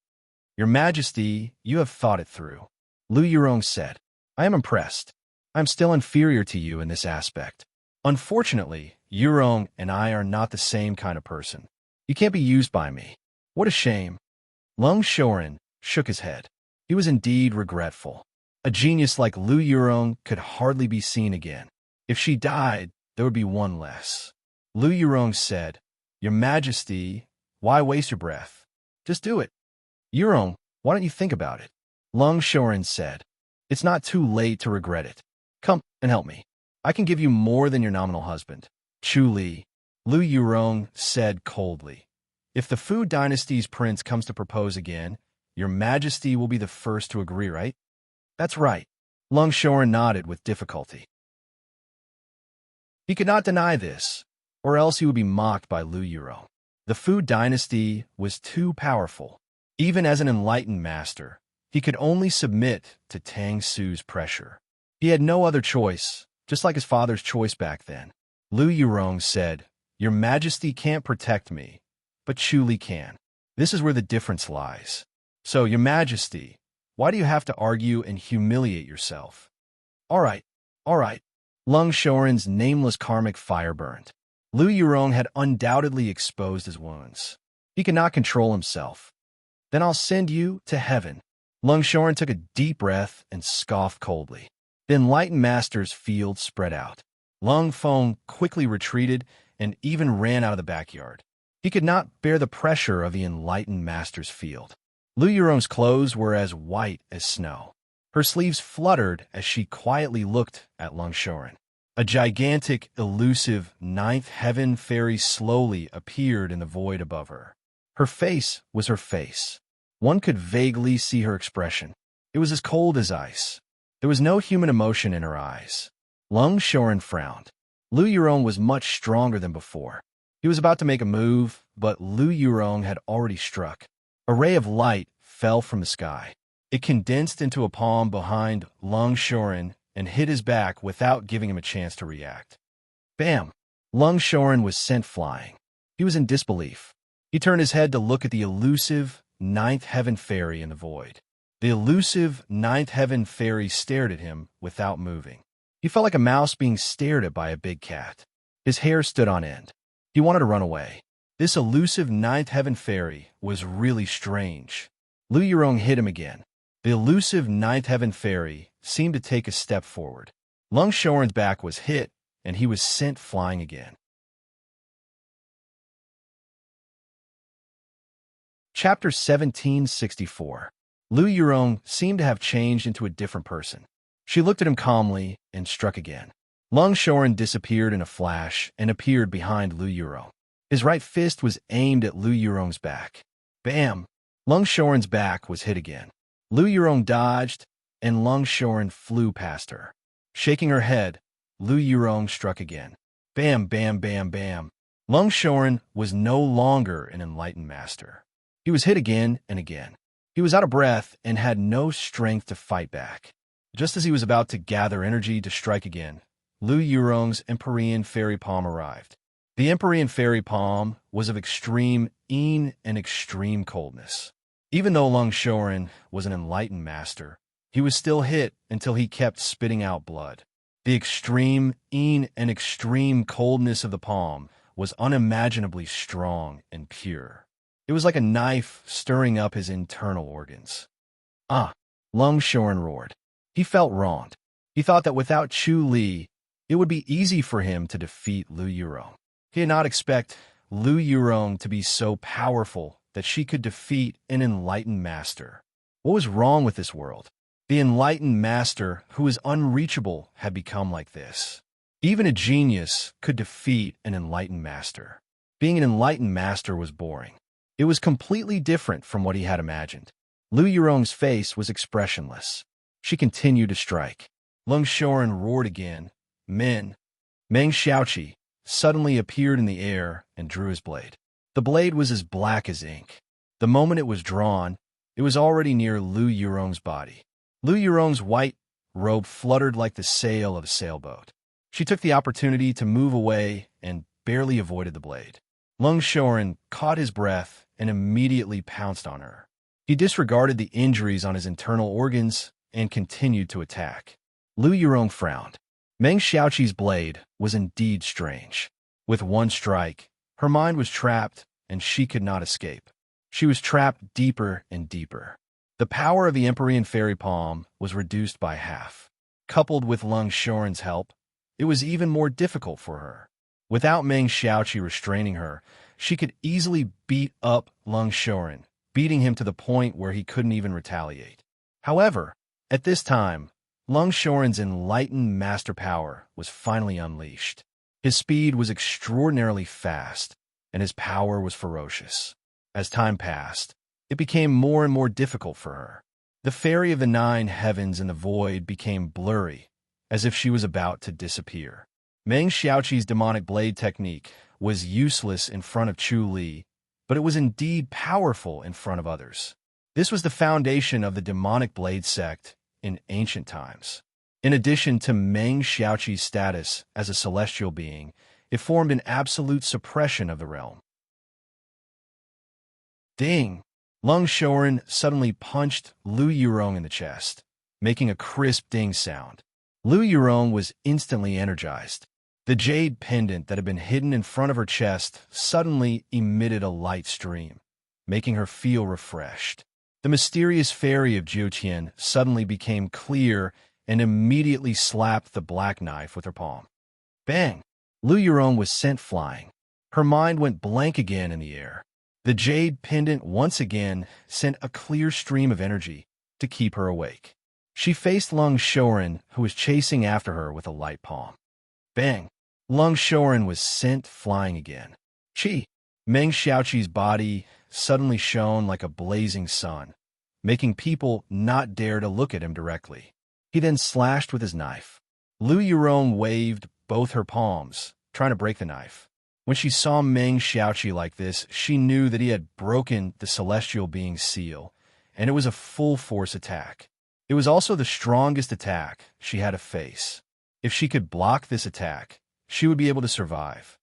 A: Your Majesty, you have thought it through. Lu Yurong said, I am impressed. I am still inferior to you in this aspect. Unfortunately, Yurong and I are not the same kind of person. You can't be used by me. What a shame. Lung Shorin shook his head. He was indeed regretful. A genius like Lu Yurong could hardly be seen again. If she died, there would be one less. Lu Yurong said, Your Majesty, why waste your breath? Just do it. Yurong, why don't you think about it? Lung Shorin said, It's not too late to regret it. Come and help me. I can give you more than your nominal husband. Chu Li, Lu Yurong said coldly. If the Fu Dynasty's prince comes to propose again, your Majesty will be the first to agree, right? That's right. Lung Shorin nodded with difficulty. He could not deny this, or else he would be mocked by Lu Yurong. The Fu Dynasty was too powerful. Even as an Enlightened Master, he could only submit to Tang Su's pressure. He had no other choice, just like his father's choice back then. Lu Yurong said, Your Majesty can't protect me, but Chu Li can. This is where the difference lies. So, Your Majesty, why do you have to argue and humiliate yourself? All right. Lung Shorin's nameless karmic fire burned. Lu Yurong had undoubtedly exposed his wounds. He could not control himself. Then I'll send you to heaven. Lung Shorin took a deep breath and scoffed coldly. The Enlightened Master's field spread out. Lung Feng quickly retreated and even ran out of the backyard. He could not bear the pressure of the Enlightened Master's field. Lu Yurong's clothes were as white as snow. Her sleeves fluttered as she quietly looked at Lung Shorin. A gigantic, elusive ninth heaven fairy slowly appeared in the void above her. Her face was her face. One could vaguely see her expression. It was as cold as ice. There was no human emotion in her eyes. Lung Shorin frowned. Lu Yurong was much stronger than before. He was about to make a move, but Lu Yurong had already struck. A ray of light fell from the sky. It condensed into a palm behind Lung Shorin and hit his back without giving him a chance to react. Bam! Lung Shorin was sent flying. He was in disbelief. He turned his head to look at the elusive ninth heaven fairy in the void. The elusive ninth heaven fairy stared at him without moving. He felt like a mouse being stared at by a big cat. His hair stood on end. He wanted to run away. This elusive ninth heaven fairy was really strange. Lu Yurong hit him again. The elusive ninth heaven fairy seemed to take a step forward. Lung Shorin's back was hit, and he was sent flying again. Chapter 1764. Lu Yurong seemed to have changed into a different person. She looked at him calmly and struck again. Lung Shoren disappeared in a flash and appeared behind Lu Yurong. His right fist was aimed at Lu Yurong's back. Bam! Lung Shoren's back was hit again. Lu Yurong dodged, and Lung Shoren flew past her. Shaking her head, Lu Yurong struck again. Bam, bam, bam, bam. Lung Shoren was no longer an enlightened master. He was hit again and again. He was out of breath and had no strength to fight back. Just as he was about to gather energy to strike again, Lu Yurong's Empyrean fairy palm arrived. The Empyrean fairy palm was of extreme and extreme coldness. Even though Lung Shoren was an enlightened master, he was still hit until he kept spitting out blood. The extreme and extreme coldness of the palm was unimaginably strong and pure. It was like a knife stirring up his internal organs. Ah! Lung Shoren roared. He felt wronged. He thought that without Chu Li, it would be easy for him to defeat Lu Yurong. He did not expect Lu Yurong to be so powerful that she could defeat an enlightened master. What was wrong with this world? The enlightened master, who was unreachable, had become like this. Even a genius could defeat an enlightened master. Being an enlightened master was boring. It was completely different from what he had imagined. Lu Yurong's face was expressionless. She continued to strike. Lung Shoren roared again. Men. Meng Xiaoqi suddenly appeared in the air and drew his blade. The blade was as black as ink. The moment it was drawn, it was already near Lu Yurong's body. Lu Yurong's white robe fluttered like the sail of a sailboat. She took the opportunity to move away and barely avoided the blade. Lung Shoren caught his breath and immediately pounced on her. He disregarded the injuries on his internal organs and continued to attack. Lu Yurong frowned. Meng Xiaoqi's blade was indeed strange. With one strike, her mind was trapped and she could not escape. She was trapped deeper and deeper. The power of the Empyrean fairy palm was reduced by half. Coupled with Lung Shoren's help, it was even more difficult for her. Without Meng Xiaoqi restraining her, she could easily beat up Lung Shoren, beating him to the point where he couldn't even retaliate. However, at this time, Lung Shoren's enlightened master power was finally unleashed. His speed was extraordinarily fast, and his power was ferocious. As time passed, it became more and more difficult for her. The fairy of the 9 heavens and the void became blurry, as if she was about to disappear. Meng Xiaoqi's demonic blade technique was useless in front of Chu Li, but it was indeed powerful in front of others. This was the foundation of the demonic blade sect in ancient times. In addition to Meng Xiaoqi's status as a celestial being, it formed an absolute suppression of the realm. Ding! Lung Shoren suddenly punched Lu Yurong in the chest, making a crisp ding sound. Lu Yurong was instantly energized. The jade pendant that had been hidden in front of her chest suddenly emitted a light stream, making her feel refreshed. The mysterious fairy of Jiuqian suddenly became clear and immediately slapped the black knife with her palm. Bang! Lu Yurong was sent flying. Her mind went blank again in the air. The jade pendant once again sent a clear stream of energy to keep her awake. She faced Lung Shoren, who was chasing after her with a light palm. Bang! Lung Shoren was sent flying again. Chi! Meng Xiaoqi's body suddenly shone like a blazing sun, making people not dare to look at him directly. He then slashed with his knife. Lu Yurong waved both her palms, trying to break the knife. When she saw Meng Xiaoqi like this, she knew that he had broken the celestial being's seal, and it was a full-force attack. It was also the strongest attack she had to face. If she could block this attack, she would be able to survive.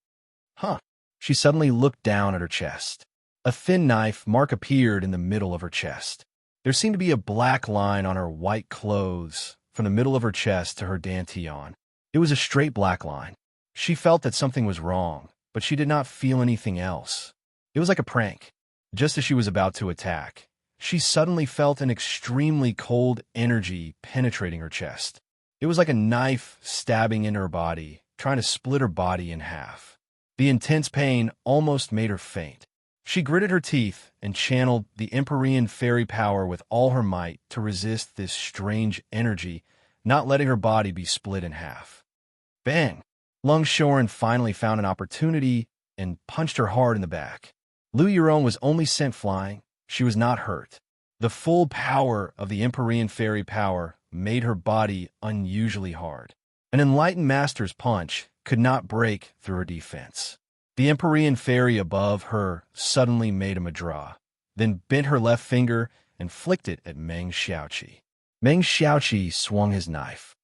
A: Huh. She suddenly looked down at her chest. A thin knife mark appeared in the middle of her chest. There seemed to be a black line on her white clothes from the middle of her chest to her dantian. It was a straight black line. She felt that something was wrong, but she did not feel anything else. It was like a prank. Just as she was about to attack, she suddenly felt an extremely cold energy penetrating her chest. It was like a knife stabbing into her body, trying to split her body in half. The intense pain almost made her faint. She gritted her teeth and channeled the Empyrean fairy power with all her might to resist this strange energy, not letting her body be split in half. Bang! Longshoren finally found an opportunity and punched her hard in the back. Lu Yurong was only sent flying. She was not hurt. The full power of the Empyrean fairy power made her body unusually hard. An enlightened master's punch could not break through her defense. The Empyrean fairy above her suddenly made a madraw, then bent her left finger and flicked it at Meng Xiaoqi. Meng Xiaoqi swung his knife.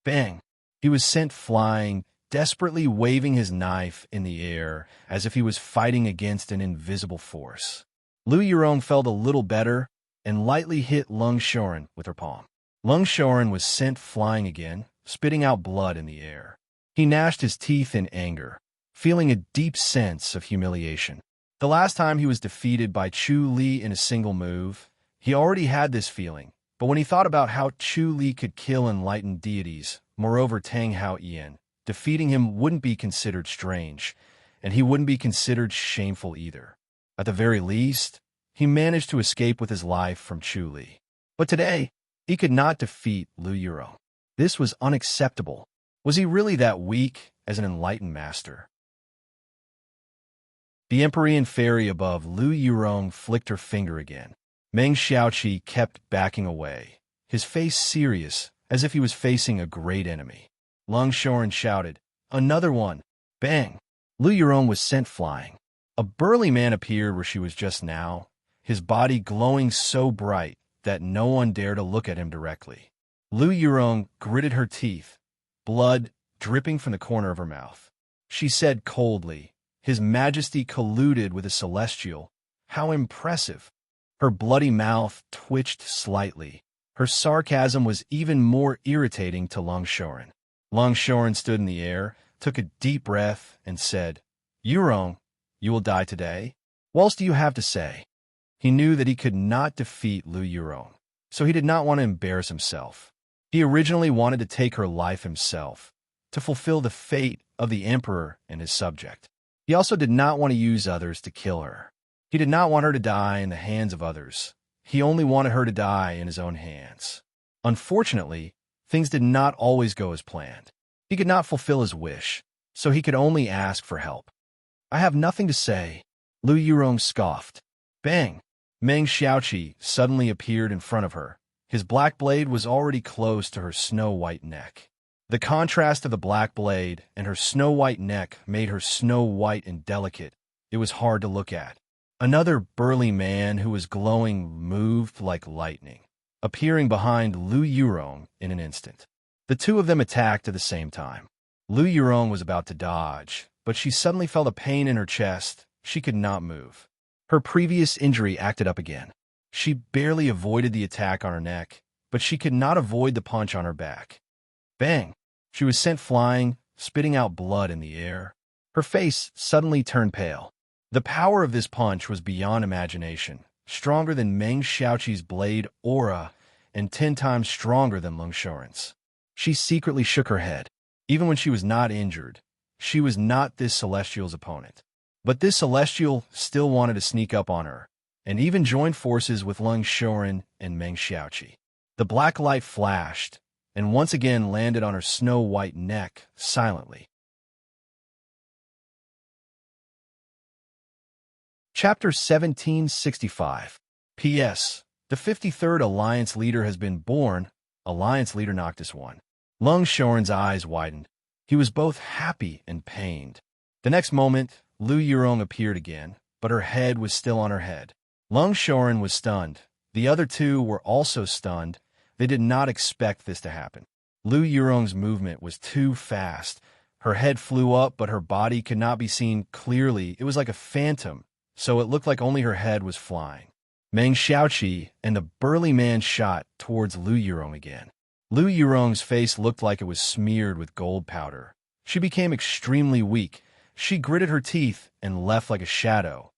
A: Bang! He was sent flying, desperately waving his knife in the air as if he was fighting against an invisible force. Lu Yurong felt a little better and lightly hit Longshoren with her palm. Longshoren was sent flying again, spitting out blood in the air. He gnashed his teeth in anger, feeling a deep sense of humiliation. The last time he was defeated by Chu Li in a single move, he already had this feeling, but when he thought about how Chu Li could kill enlightened deities, moreover Tang Hao Ian, defeating him wouldn't be considered strange, and he wouldn't be considered shameful either. At the very least, he managed to escape with his life from Chu Li. But today, he could not defeat Lu Yurong. This was unacceptable. Was he really that weak as an enlightened master? The Empyrean fairy above Lu Yurong flicked her finger again. Meng Xiaoqi kept backing away, his face serious, as if he was facing a great enemy. Longshoren shouted, "Another one!" Bang! Lu Yurong was sent flying. A burly man appeared where she was just now, his body glowing so bright that no one dared to look at him directly. Lu Yurong gritted her teeth, blood dripping from the corner of her mouth. She said coldly, "His Majesty colluded with a celestial. How impressive!" Her bloody mouth twitched slightly. Her sarcasm was even more irritating to Longshoren. Longshoren stood in the air, took a deep breath, and said, "Yurong, you will die today? What else do you have to say?" He knew that he could not defeat Lu Yurong, so he did not want to embarrass himself. He originally wanted to take her life himself, to fulfill the fate of the emperor and his subject. He also did not want to use others to kill her. He did not want her to die in the hands of others. He only wanted her to die in his own hands. Unfortunately, things did not always go as planned. He could not fulfill his wish, so he could only ask for help. "I have nothing to say," Lu Yurong scoffed. Bang! Meng Xiaoqi suddenly appeared in front of her. His black blade was already close to her snow-white neck. The contrast of the black blade and her snow-white neck made her snow-white and delicate. It was hard to look at. Another burly man who was glowing moved like lightning, appearing behind Lu Yurong in an instant. The two of them attacked at the same time. Lu Yurong was about to dodge, but she suddenly felt a pain in her chest. She could not move. Her previous injury acted up again. She barely avoided the attack on her neck, but she could not avoid the punch on her back. Bang! She was sent flying, spitting out blood in the air. Her face suddenly turned pale. The power of this punch was beyond imagination, stronger than Meng Xiaoqi's blade aura and 10 times stronger than Longshoren's. She secretly shook her head. Even when she was not injured, she was not this celestial's opponent. But this celestial still wanted to sneak up on her, and even joined forces with Longshoren and Meng Xiaoqi. The black light flashed, and once again landed on her snow-white neck silently. Chapter 1765. P.S. The 53rd Alliance leader has been born. Alliance leader Noctis 1. Longshoren's eyes widened. He was both happy and pained. The next moment, Lu Yurong appeared again, but her head was still on her head. Longshoren was stunned. The other two were also stunned. They did not expect this to happen. Lu Yurong's movement was too fast. Her head flew up, but her body could not be seen clearly. It was like a phantom, so it looked like only her head was flying. Meng Xiaoqi and the burly man shot towards Lu Yurong again. Lu Yurong's face looked like it was smeared with gold powder. She became extremely weak. She gritted her teeth and left like a shadow,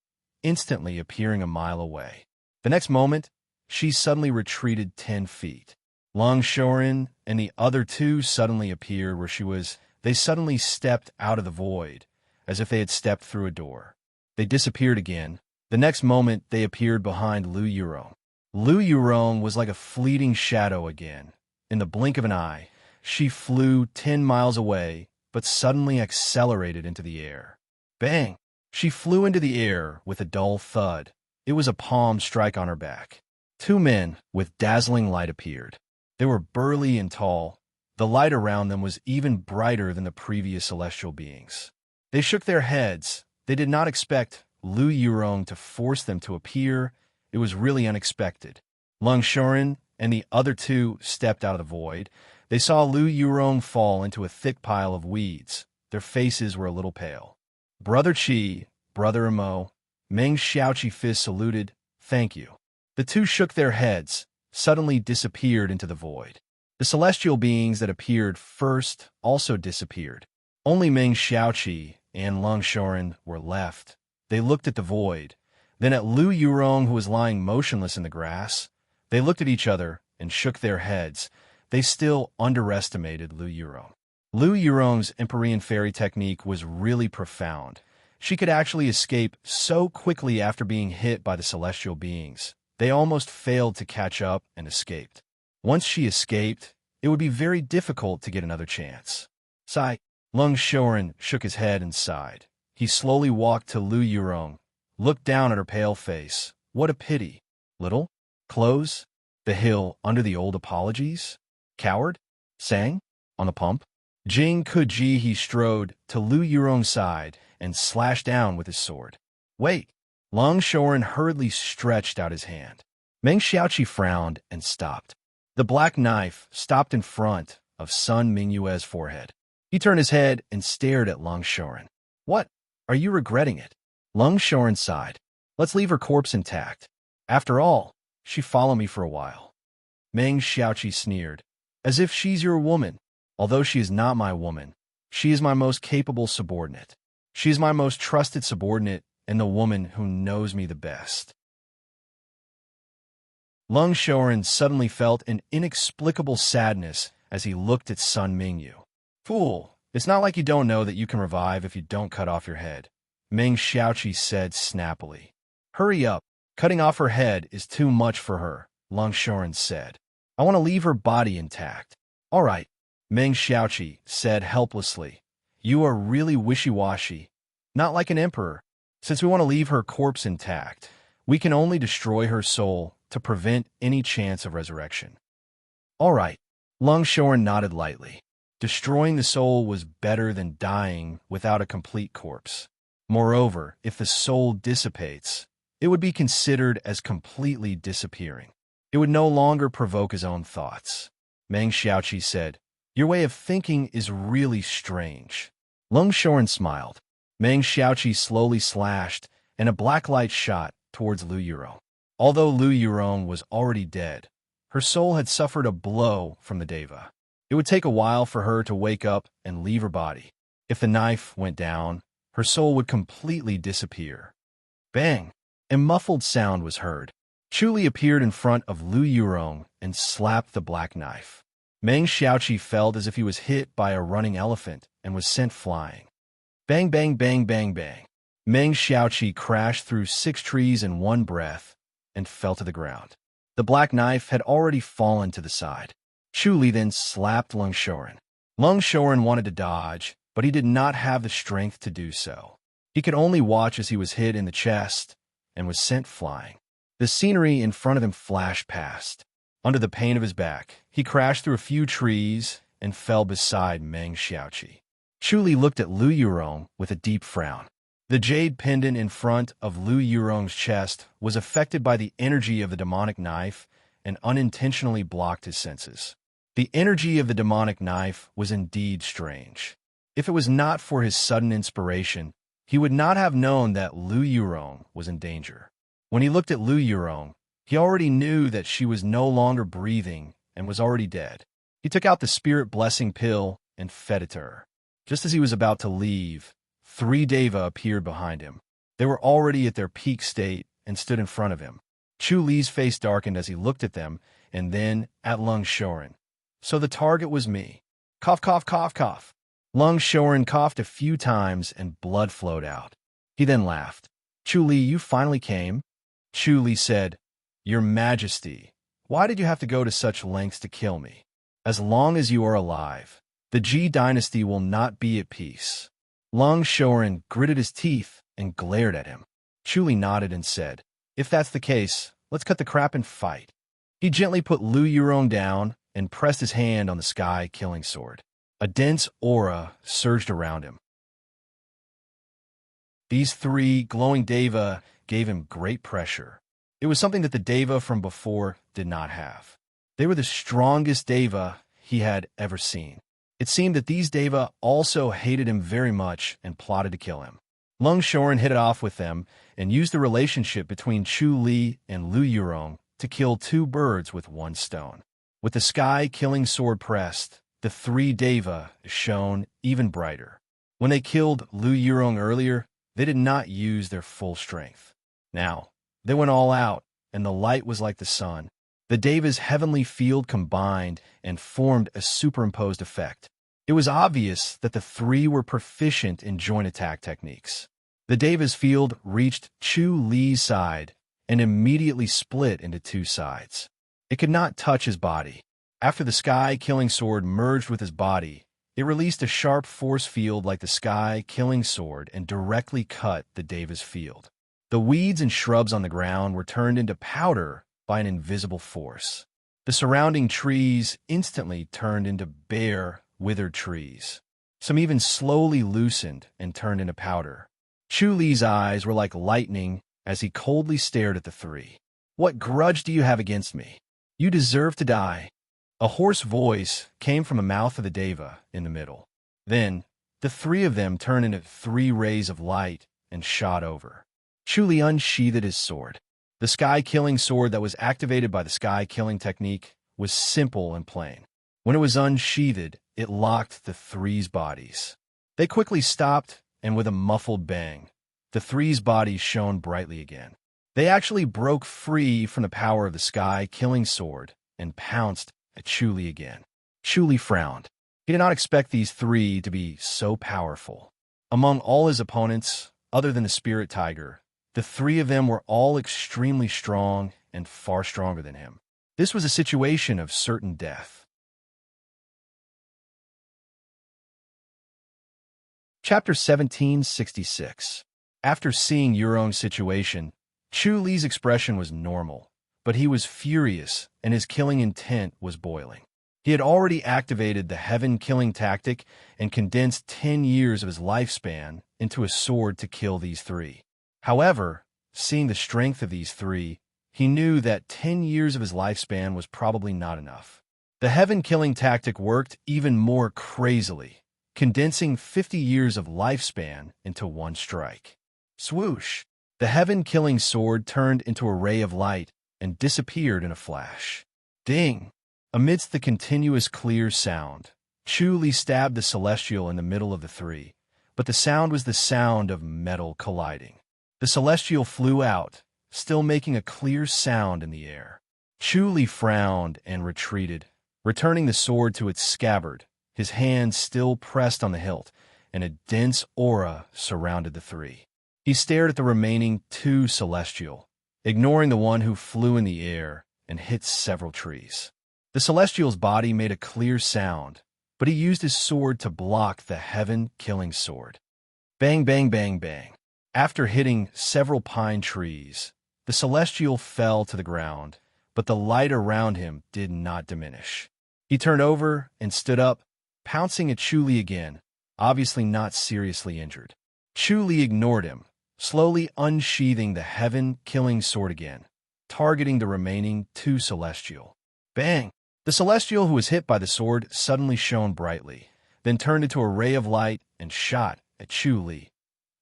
A: instantly appearing a mile away. The next moment, she suddenly retreated 10 feet. Longshoren and the other two suddenly appeared where she was. They suddenly stepped out of the void, as if they had stepped through a door. They disappeared again, The next moment, they appeared behind Lu Yurong. Lu Yurong was like a fleeting shadow again. In the blink of an eye, she flew 10 miles away, but suddenly accelerated into the air. Bang! She flew into the air with a dull thud. It was a palm strike on her back. Two men with dazzling light appeared. They were burly and tall. The light around them was even brighter than the previous celestial beings. They shook their heads. They did not expect Lu Yurong to force them to appear. It was really unexpected. Lung Shorin and the other two stepped out of the void. They saw Lu Yurong fall into a thick pile of weeds. Their faces were a little pale. Brother Qi, Brother Imo, Meng Xiaoqi Fizz saluted. Thank you. The two shook their heads, suddenly disappeared into the void. The celestial beings that appeared first also disappeared. Only Meng Xiaoqi and Lung Shorin were left. They looked at the void, then at Lu Yurong, who was lying motionless in the grass. They looked at each other and shook their heads. They still underestimated Lu Yurong. Lu Yurong's Empyrean fairy technique was really profound. She could actually escape so quickly after being hit by the celestial beings. They almost failed to catch up and escaped. Once she escaped, it would be very difficult to get another chance. Sigh. Lung Shorin shook his head and sighed. He slowly walked to Lu Yurong, looked down at her pale face. What a pity. Little? Clothes? The hill under the old apologies? Coward? Sang? On the pump? Jing Kuji he strode to Lu Yurong's side and slashed down with his sword. Wait! Lung Shorin hurriedly stretched out his hand. Meng Xiaoqi frowned and stopped. The black knife stopped in front of Sun Mingyue's forehead. He turned his head and stared at Lung Shorin. What? Are you regretting it? Lung Shorin sighed. Let's leave her corpse intact. After all, she followed me for a while. Meng Xiaoqi sneered. As if she's your woman. Although she is not my woman, she is my most capable subordinate. She is my most trusted subordinate and the woman who knows me the best. Lung Shorin suddenly felt an inexplicable sadness as he looked at Sun Mingyu. Fool, it's not like you don't know that you can revive if you don't cut off your head, Meng Xiaoqi said snappily. Hurry up, cutting off her head is too much for her, Lung Shorin said. I want to leave her body intact. All right, Meng Xiaoqi said helplessly. You are really wishy-washy, not like an emperor. Since we want to leave her corpse intact, we can only destroy her soul to prevent any chance of resurrection. All right, Lung Shorin nodded lightly. Destroying the soul was better than dying without a complete corpse. Moreover, if the soul dissipates, it would be considered as completely disappearing. It would no longer provoke his own thoughts. Meng Xiaoqi said, Your way of thinking is really strange. Lung Shorin smiled. Meng Xiaoqi slowly slashed, and a black light shot towards Lu Yurong. Although Lu Yurong was already dead, her soul had suffered a blow from the Deva. It would take a while for her to wake up and leave her body. If the knife went down, her soul would completely disappear. Bang! A muffled sound was heard. Chuli appeared in front of Lu Yurong and slapped the black knife. Meng Xiaoqi felt as if he was hit by a running elephant and was sent flying. Bang, bang, bang, bang, bang. Meng Xiaoqi crashed through 6 trees in one breath and fell to the ground. The black knife had already fallen to the side. Chuli then slapped Lung Shorin. Lung Shorin wanted to dodge, but he did not have the strength to do so. He could only watch as he was hit in the chest and was sent flying. The scenery in front of him flashed past. Under the pain of his back, he crashed through a few trees and fell beside Meng Xiaoqi. Chuli looked at Lu Yurong with a deep frown. The jade pendant in front of Lu Yurong's chest was affected by the energy of the demonic knife and unintentionally blocked his senses. The energy of the demonic knife was indeed strange. If it was not for his sudden inspiration, he would not have known that Lu Yurong was in danger. When he looked at Lu Yurong, he already knew that she was no longer breathing and was already dead. He took out the spirit blessing pill and fed it to her. Just as he was about to leave, 3 Deva appeared behind him. They were already at their peak state and stood in front of him. Chu Li's face darkened as he looked at them and then at Lung Shorin. So the target was me. Cough, cough, cough, cough. Lung Shorin coughed a few times and blood flowed out. He then laughed. Chu Li, you finally came? Chu Li said, Your Majesty, why did you have to go to such lengths to kill me? As long as you are alive, the Ji dynasty will not be at peace. Long Shoren gritted his teeth and glared at him. Chu Li nodded and said, If that's the case, let's cut the crap and fight. He gently put Lu Yurong down and pressed his hand on the sky-killing sword. A dense aura surged around him. These three glowing deva gave him great pressure. It was something that the deva from before did not have. They were the strongest deva he had ever seen. It seemed that these deva also hated him very much and plotted to kill him. Lung Shoren hit it off with them and used the relationship between Chu Li and Lu Yurong to kill two birds with one stone. With the sky-killing sword pressed, the three deva shone even brighter. When they killed Lu Yurong earlier, they did not use their full strength. Now, they went all out, and the light was like the sun. The deva's heavenly field combined and formed a superimposed effect. It was obvious that the three were proficient in joint attack techniques. The deva's field reached Chu Li's side and immediately split into two sides. It could not touch his body. After the sky-killing sword merged with his body, it released a sharp force field like the sky-killing sword and directly cut the deva's field. The weeds and shrubs on the ground were turned into powder by an invisible force. The surrounding trees instantly turned into bare, withered trees. Some even slowly loosened and turned into powder. Chu Li's eyes were like lightning as he coldly stared at the three. What grudge do you have against me? You deserve to die. A hoarse voice came from the mouth of the deva in the middle. Then, the three of them turned into three rays of light and shot over. Chu Li unsheathed his sword. The sky-killing sword that was activated by the sky-killing technique was simple and plain. When it was unsheathed, it locked the three's bodies. They quickly stopped, and with a muffled bang, the three's bodies shone brightly again. They actually broke free from the power of the sky-killing sword and pounced at Chu Li again. Chu Li frowned. He did not expect these three to be so powerful. Among all his opponents, other than the spirit tiger, the three of them were all extremely strong and far stronger than him. This was a situation of certain death. Chapter 1766. After seeing Yurong's situation, Chu Li's expression was normal, but he was furious and his killing intent was boiling. He had already activated the heaven-killing tactic and condensed 10 years of his lifespan into a sword to kill these three. However, seeing the strength of these three, he knew that 10 years of his lifespan was probably not enough. The heaven-killing tactic worked even more crazily, condensing 50 years of lifespan into one strike. Swoosh! The heaven-killing sword turned into a ray of light and disappeared in a flash. Ding! Amidst the continuous clear sound, Chu Li stabbed the celestial in the middle of the three, but the sound was the sound of metal colliding. The celestial flew out, still making a clear sound in the air. Chu Li frowned and retreated, returning the sword to its scabbard, his hand still pressed on the hilt, and a dense aura surrounded the three. He stared at the remaining two celestial, ignoring the one who flew in the air and hit several trees. The celestial's body made a clear sound, but he used his sword to block the heaven-killing sword. Bang, bang, bang, bang. After hitting several pine trees, the celestial fell to the ground, but the light around him did not diminish. He turned over and stood up, pouncing at Chu Li again, obviously not seriously injured. Chu Li ignored him, slowly unsheathing the heaven-killing sword again, targeting the remaining two celestial. Bang! The celestial who was hit by the sword suddenly shone brightly, then turned into a ray of light and shot at Chu Li.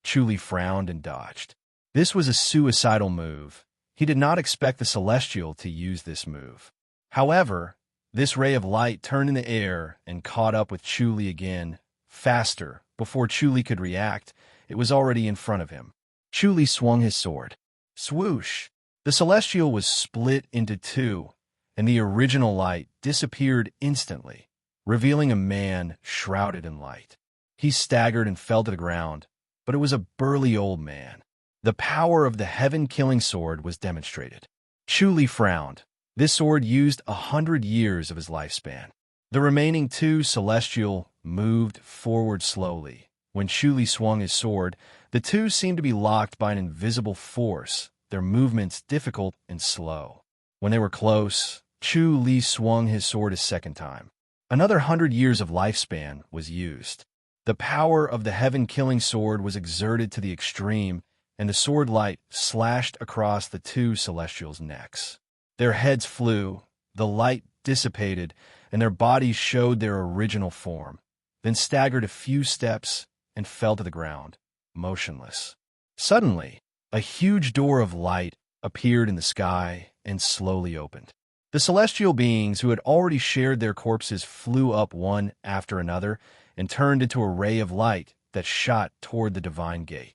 A: Chu Li frowned and dodged. This was a suicidal move. He did not expect the celestial to use this move. However, this ray of light turned in the air and caught up with Chu Li again, faster. Before Chu Li could react, it was already in front of him. Chu Li swung his sword. Swoosh! The celestial was split into two, and the original light disappeared instantly, revealing a man shrouded in light. He staggered and fell to the ground, but it was a burly old man. The power of the heaven-killing sword was demonstrated. Chu Li frowned. This sword used 100 years of his lifespan. The remaining two celestial moved forward slowly. When Chu Li swung his sword, the two seemed to be locked by an invisible force, their movements difficult and slow. When they were close, Chu Li swung his sword a second time. Another 100 years of lifespan was used. The power of the heaven-killing sword was exerted to the extreme, and the sword light slashed across the two celestials' necks. Their heads flew, the light dissipated, and their bodies showed their original form, then staggered a few steps and fell to the ground, motionless. Suddenly, a huge door of light appeared in the sky and slowly opened. The celestial beings who had already shared their corpses flew up one after another and turned into a ray of light that shot toward the divine gate.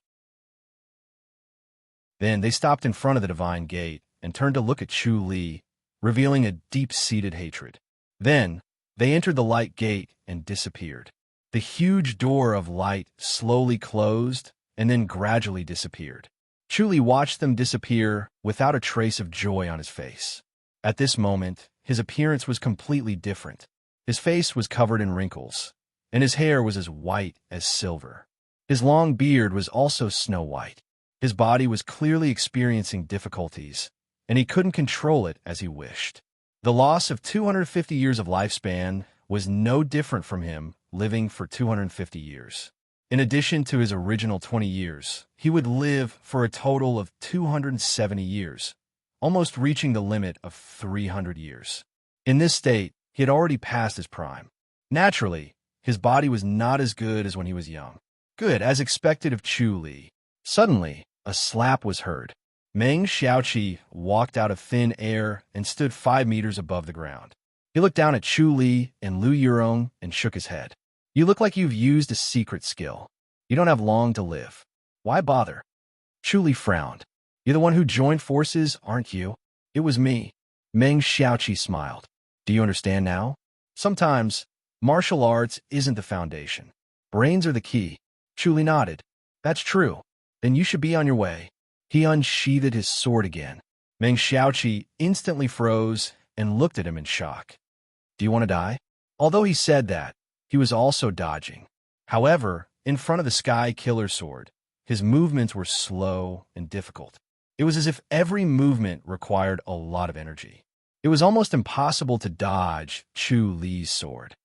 A: Then they stopped in front of the divine gate and turned to look at Chu Li, revealing a deep-seated hatred. Then they entered the light gate and disappeared. The huge door of light slowly closed and then gradually disappeared. Chu Li watched them disappear without a trace of joy on his face. At this moment, his appearance was completely different. His face was covered in wrinkles, and his hair was as white as silver. His long beard was also snow-white. His body was clearly experiencing difficulties, and he couldn't control it as he wished. The loss of 250 years of lifespan was no different from him living for 250 years. In addition to his original 20 years, he would live for a total of 270 years, almost reaching the limit of 300 years. In this state, he had already passed his prime. Naturally, his body was not as good as when he was young. Good, as expected of Chu Li. Suddenly, a slap was heard. Meng Xiaoqi walked out of thin air and stood 5 meters above the ground. He looked down at Chu Li and Lu Yurong and shook his head. You look like you've used a secret skill. You don't have long to live. Why bother? Chu Li frowned. You're the one who joined forces, aren't you? It was me. Meng Xiaoqi smiled. Do you understand now? Sometimes, martial arts isn't the foundation. Brains are the key. Chu Li nodded. That's true. Then you should be on your way. He unsheathed his sword again. Meng Xiaoqi instantly froze and looked at him in shock. Do you want to die? Although he said that, he was also dodging. However, in front of the Sky Killer sword, his movements were slow and difficult. It was as if every movement required a lot of energy. It was almost impossible to dodge Chu Li's sword.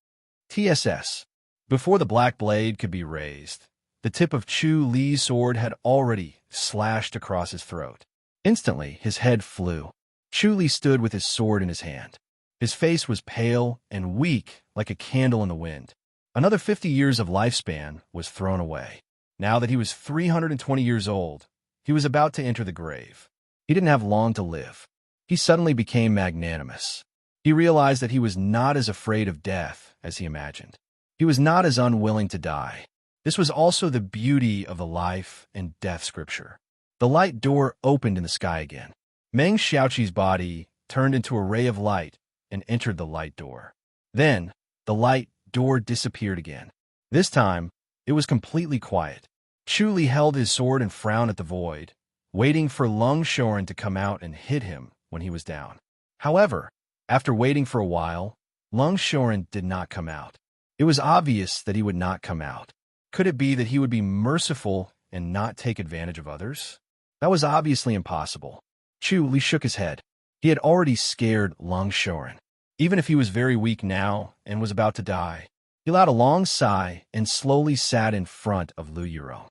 A: TSS. Before the black blade could be raised, the tip of Chu Li's sword had already slashed across his throat. Instantly, his head flew. Chu Li stood with his sword in his hand. His face was pale and weak like a candle in the wind. Another 50 years of lifespan was thrown away. Now that he was 320 years old, he was about to enter the grave. He didn't have long to live. He suddenly became magnanimous. He realized that he was not as afraid of death as he imagined. He was not as unwilling to die. This was also the beauty of the life and death scripture. The light door opened in the sky again. Meng Xiaoqi's body turned into a ray of light and entered the light door. Then, the light door disappeared again. This time, it was completely quiet. Chu Li held his sword and frowned at the void, waiting for Lung Shoren to come out and hit him when he was down. However, after waiting for a while, Lung Shoren did not come out. It was obvious that he would not come out. Could it be that he would be merciful and not take advantage of others? That was obviously impossible. Chu Li shook his head. He had already scared Lung Shoren. Even if he was very weak now and was about to die, he allowed a long sigh and slowly sat in front of Lu Yurong.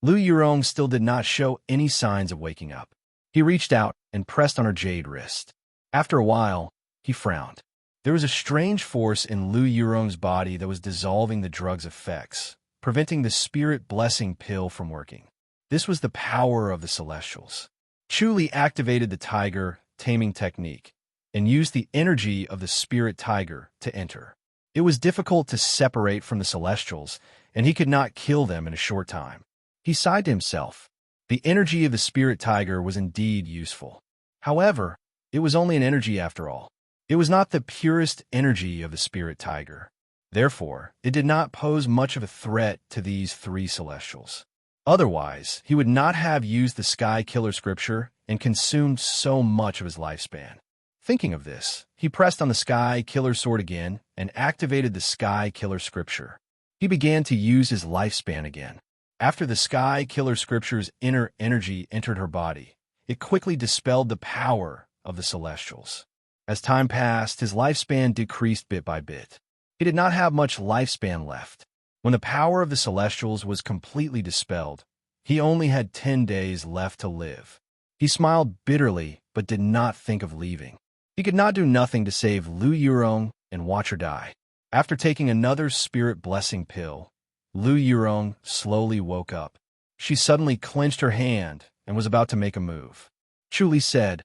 A: Lu Yurong still did not show any signs of waking up. He reached out and pressed on her jade wrist. After a while, he frowned. There was a strange force in Lu Yurong's body that was dissolving the drug's effects, preventing the spirit blessing pill from working. This was the power of the Celestials. Chu Li activated the tiger taming technique and used the energy of the spirit tiger to enter. It was difficult to separate from the Celestials, and he could not kill them in a short time. He sighed to himself. The energy of the spirit tiger was indeed useful. However, it was only an energy after all. It was not the purest energy of the spirit tiger. Therefore, it did not pose much of a threat to these three Celestials. Otherwise, he would not have used the Sky Killer scripture and consumed so much of his lifespan. Thinking of this, he pressed on the Sky Killer sword again and activated the Sky Killer scripture. He began to use his lifespan again. After the Sky Killer scripture's inner energy entered her body, it quickly dispelled the power of the Celestials. As time passed, his lifespan decreased bit by bit. He did not have much lifespan left. When the power of the Celestials was completely dispelled, he only had 10 days left to live. He smiled bitterly, but did not think of leaving. He could not do nothing to save Lu Yurong and watch her die. After taking another spirit blessing pill, Lu Yurong slowly woke up. She suddenly clenched her hand and was about to make a move. Chu Li said,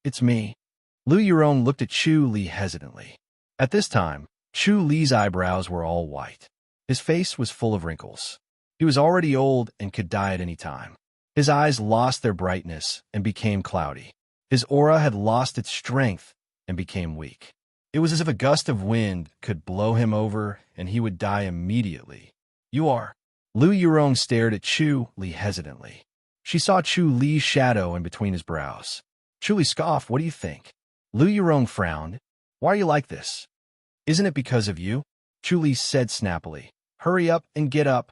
A: "It's me." Lu Yurong looked at Chu Li hesitantly. At this time, Chu Li's eyebrows were all white. His face was full of wrinkles. He was already old and could die at any time. His eyes lost their brightness and became cloudy. His aura had lost its strength and became weak. It was as if a gust of wind could blow him over and he would die immediately. "You are." Lu Yurong stared at Chu Li hesitantly. She saw Chu Li's shadow in between his brows. Chu Li scoffed, "What do you think?" Lu Yurong frowned. "Why are you like this?" "Isn't it because of you?" Chu Li said snappily. "Hurry up and get up."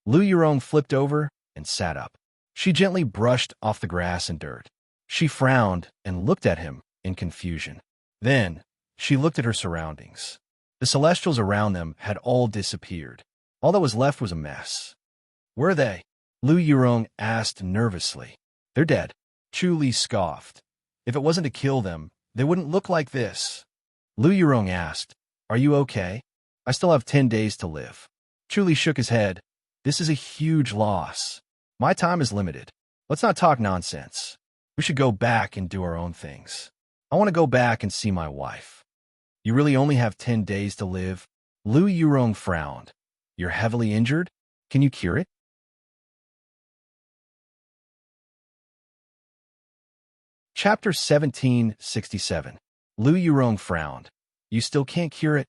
A: Lu Yurong flipped over and sat up. She gently brushed off the grass and dirt. She frowned and looked at him in confusion. Then, she looked at her surroundings. The Celestials around them had all disappeared. All that was left was a mess. "Where are they?" Lu Yurong asked nervously. "They're dead." Chu Li scoffed. "If it wasn't to kill them, they wouldn't look like this." Lu Yurong asked, "Are you okay?" "I still have 10 days to live." Chu Li shook his head. "This is a huge loss. My time is limited. Let's not talk nonsense. We should go back and do our own things. I want to go back and see my wife." "You really only have 10 days to live?" Lu Yurong frowned. "You're heavily injured? Can you cure it?" Chapter 1767. Lu Yurong frowned. "You still can't cure it?"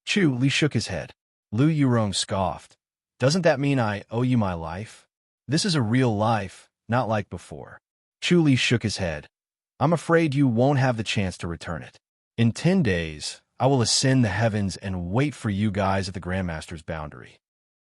A: Chu Li shook his head. Lu Yurong scoffed. "Doesn't that mean I owe you my life? This is a real life, not like before." Chu Li shook his head. "I'm afraid you won't have the chance to return it. In 10 days, I will ascend the heavens and wait for you guys at the Grandmaster's boundary."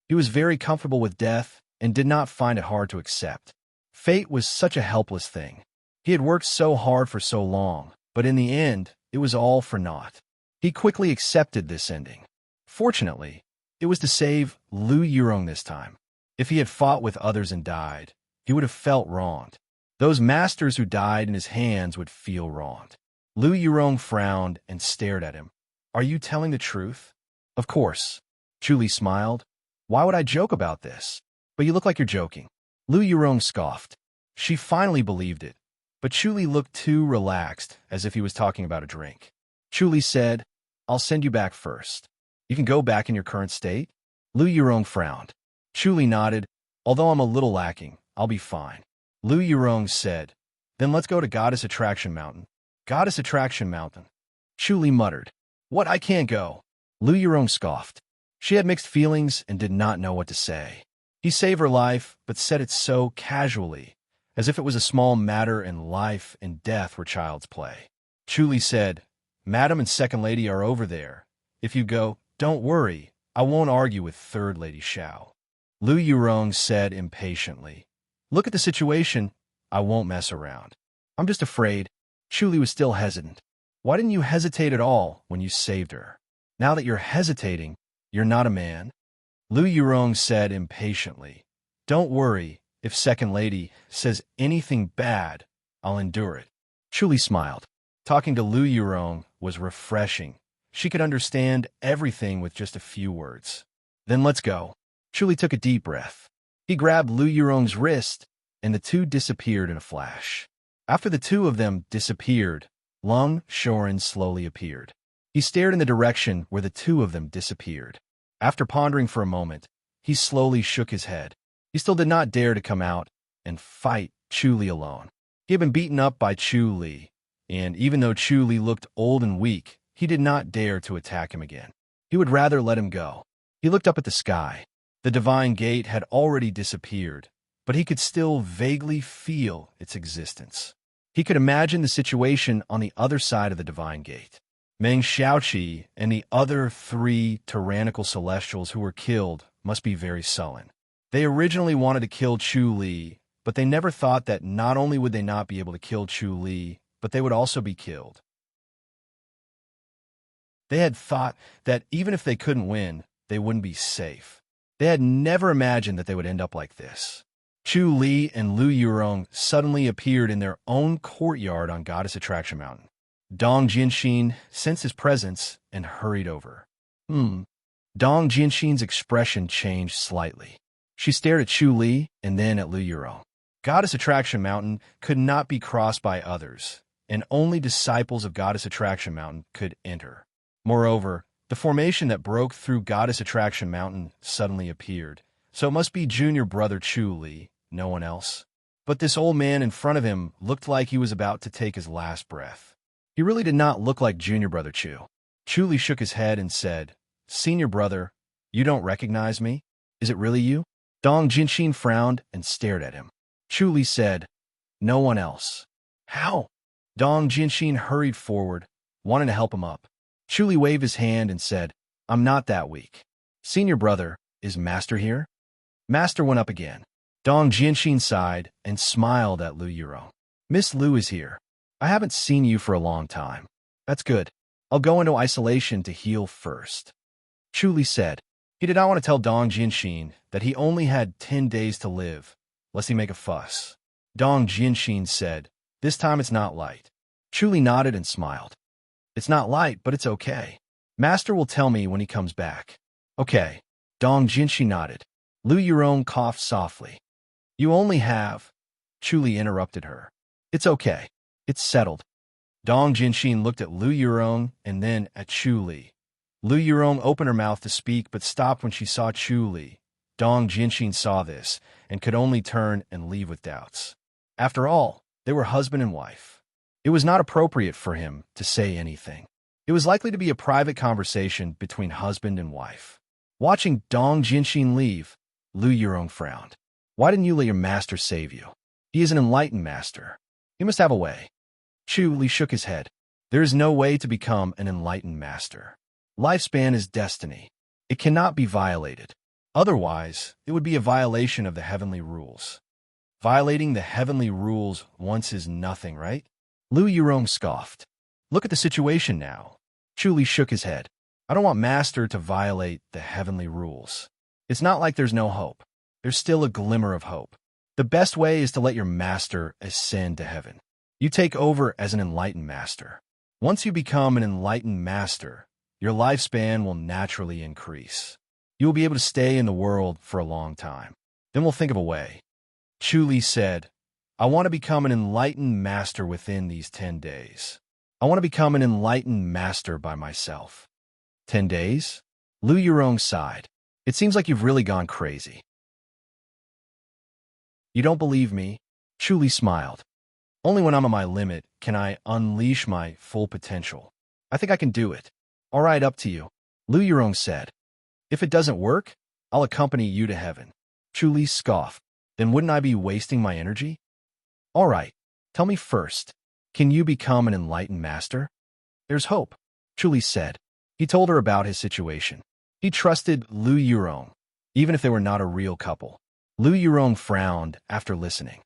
A: He was very comfortable with death and did not find it hard to accept. Fate was such a helpless thing. He had worked so hard for so long, but in the end, it was all for naught. He quickly accepted this ending. Fortunately, it was to save Lu Yurong this time. If he had fought with others and died, he would have felt wronged. Those masters who died in his hands would feel wronged. Lu Yurong frowned and stared at him. "Are you telling the truth?" "Of course." Chu Li smiled. "Why would I joke about this?" "But you look like you're joking." Lu Yurong scoffed. She finally believed it, but Chu Li looked too relaxed, as if he was talking about a drink. Chu Li said, "I'll send you back first. You can go back in your current state?" Lu Yurong frowned. Chu Li nodded. "Although I'm a little lacking, I'll be fine." Lu Yurong said, "Then let's go to Goddess Attraction Mountain." "Goddess Attraction Mountain." Chu Li muttered. "What, I can't go." Lu Yurong scoffed. She had mixed feelings and did not know what to say. He saved her life, but said it so casually, as if it was a small matter and life and death were child's play. Chu Li said, "Madam and Second Lady are over there. If you go, don't worry, I won't argue with Third Lady Xiao." Lu Yurong said impatiently, "Look at the situation. I won't mess around. I'm just afraid." Chu Li was still hesitant. "Why didn't you hesitate at all when you saved her? Now that you're hesitating, you're not a man." Lu Yurong said impatiently, "Don't worry, if Second Lady says anything bad, I'll endure it." Chu Li smiled. Talking to Lu Yurong was refreshing. She could understand everything with just a few words. "Then let's go." Chu Li took a deep breath. He grabbed Lu Yurong's wrist, and the two disappeared in a flash. After the two of them disappeared, Lung Shorin slowly appeared. He stared in the direction where the two of them disappeared. After pondering for a moment, he slowly shook his head. He still did not dare to come out and fight Chu Li alone. He had been beaten up by Chu Li, and even though Chu Li looked old and weak, he did not dare to attack him again. He would rather let him go. He looked up at the sky. The divine gate had already disappeared, but he could still vaguely feel its existence. He could imagine the situation on the other side of the divine gate. Meng Xiaoqi and the other 3 tyrannical celestials who were killed must be very sullen. They originally wanted to kill Chu Li, but they never thought that not only would they not be able to kill Chu Li, but they would also be killed. They had thought that even if they couldn't win, they wouldn't be safe. They had never imagined that they would end up like this. Chu Li and Lu Yurong suddenly appeared in their own courtyard on Goddess Attraction Mountain. Dong Jianxin sensed his presence and hurried over. Dong Jianxin's expression changed slightly. She stared at Chu Li and then at Lu Yurong. Goddess Attraction Mountain could not be crossed by others, and only disciples of Goddess Attraction Mountain could enter. Moreover, the formation that broke through Goddess Attraction Mountain suddenly appeared, so it must be junior brother Chu Li, no one else. But this old man in front of him looked like he was about to take his last breath. He really did not look like junior brother Chu. Chu Li shook his head and said, "Senior brother, you don't recognize me? Is it really you?" Dong Jianxin frowned and stared at him. Chu Li said, "No one else." "How?" Dong Jianxin hurried forward, wanting to help him up. Chu Li waved his hand and said, "I'm not that weak." "Senior brother, is Master here?" Master went up again. Dong Jianxin sighed and smiled at Lu Yurong. "Miss Lu is here. I haven't seen you for a long time." "That's good. I'll go into isolation to heal first." Chu Li said. He did not want to tell Dong Jianxin that he only had 10 days to live, lest he make a fuss. Dong Jianxin said, "This time it's not light." Chu Li nodded and smiled. "It's not light, but it's okay. Master will tell me when he comes back." "Okay." Dong Jianxin nodded. Lu Yurong coughed softly. "You only have—" Chu Li interrupted her. "It's okay. It's settled." Dong Jianxin looked at Lu Yurong and then at Chu Li. Lu Yurong opened her mouth to speak but stopped when she saw Chu Li. Dong Jianxin saw this and could only turn and leave with doubts. After all, they were husband and wife. It was not appropriate for him to say anything. It was likely to be a private conversation between husband and wife. Watching Dong Jianxin leave, Lu Yurong frowned. "Why didn't you let your master save you? He is an enlightened master. He must have a way." Chu Li shook his head. "There is no way to become an enlightened master. Lifespan is destiny. It cannot be violated. Otherwise, it would be a violation of the heavenly rules. Violating the heavenly rules once is nothing, right?" Lu Yurong scoffed. "Look at the situation now." Chu Li shook his head. "I don't want Master to violate the heavenly rules. It's not like there's no hope. There's still a glimmer of hope. The best way is to let your Master ascend to heaven. You take over as an enlightened Master. Once you become an enlightened Master, your lifespan will naturally increase. You will be able to stay in the world for a long time. Then we'll think of a way." Chu Li said, "I want to become an enlightened master within these 10 days. I want to become an enlightened master by myself." 10 days? Lu Yurong sighed. "It seems like you've really gone crazy." "You don't believe me?" Chu Li smiled. "Only when I'm at my limit can I unleash my full potential. I think I can do it." "All right, up to you," Lu Yurong said. "If it doesn't work, I'll accompany you to heaven." Chu Li scoffed. "Then wouldn't I be wasting my energy?" "All right, tell me first, can you become an enlightened master?" "There's hope," Chu Li said. He told her about his situation. He trusted Lu Yurong, even if they were not a real couple. Lu Yurong frowned after listening.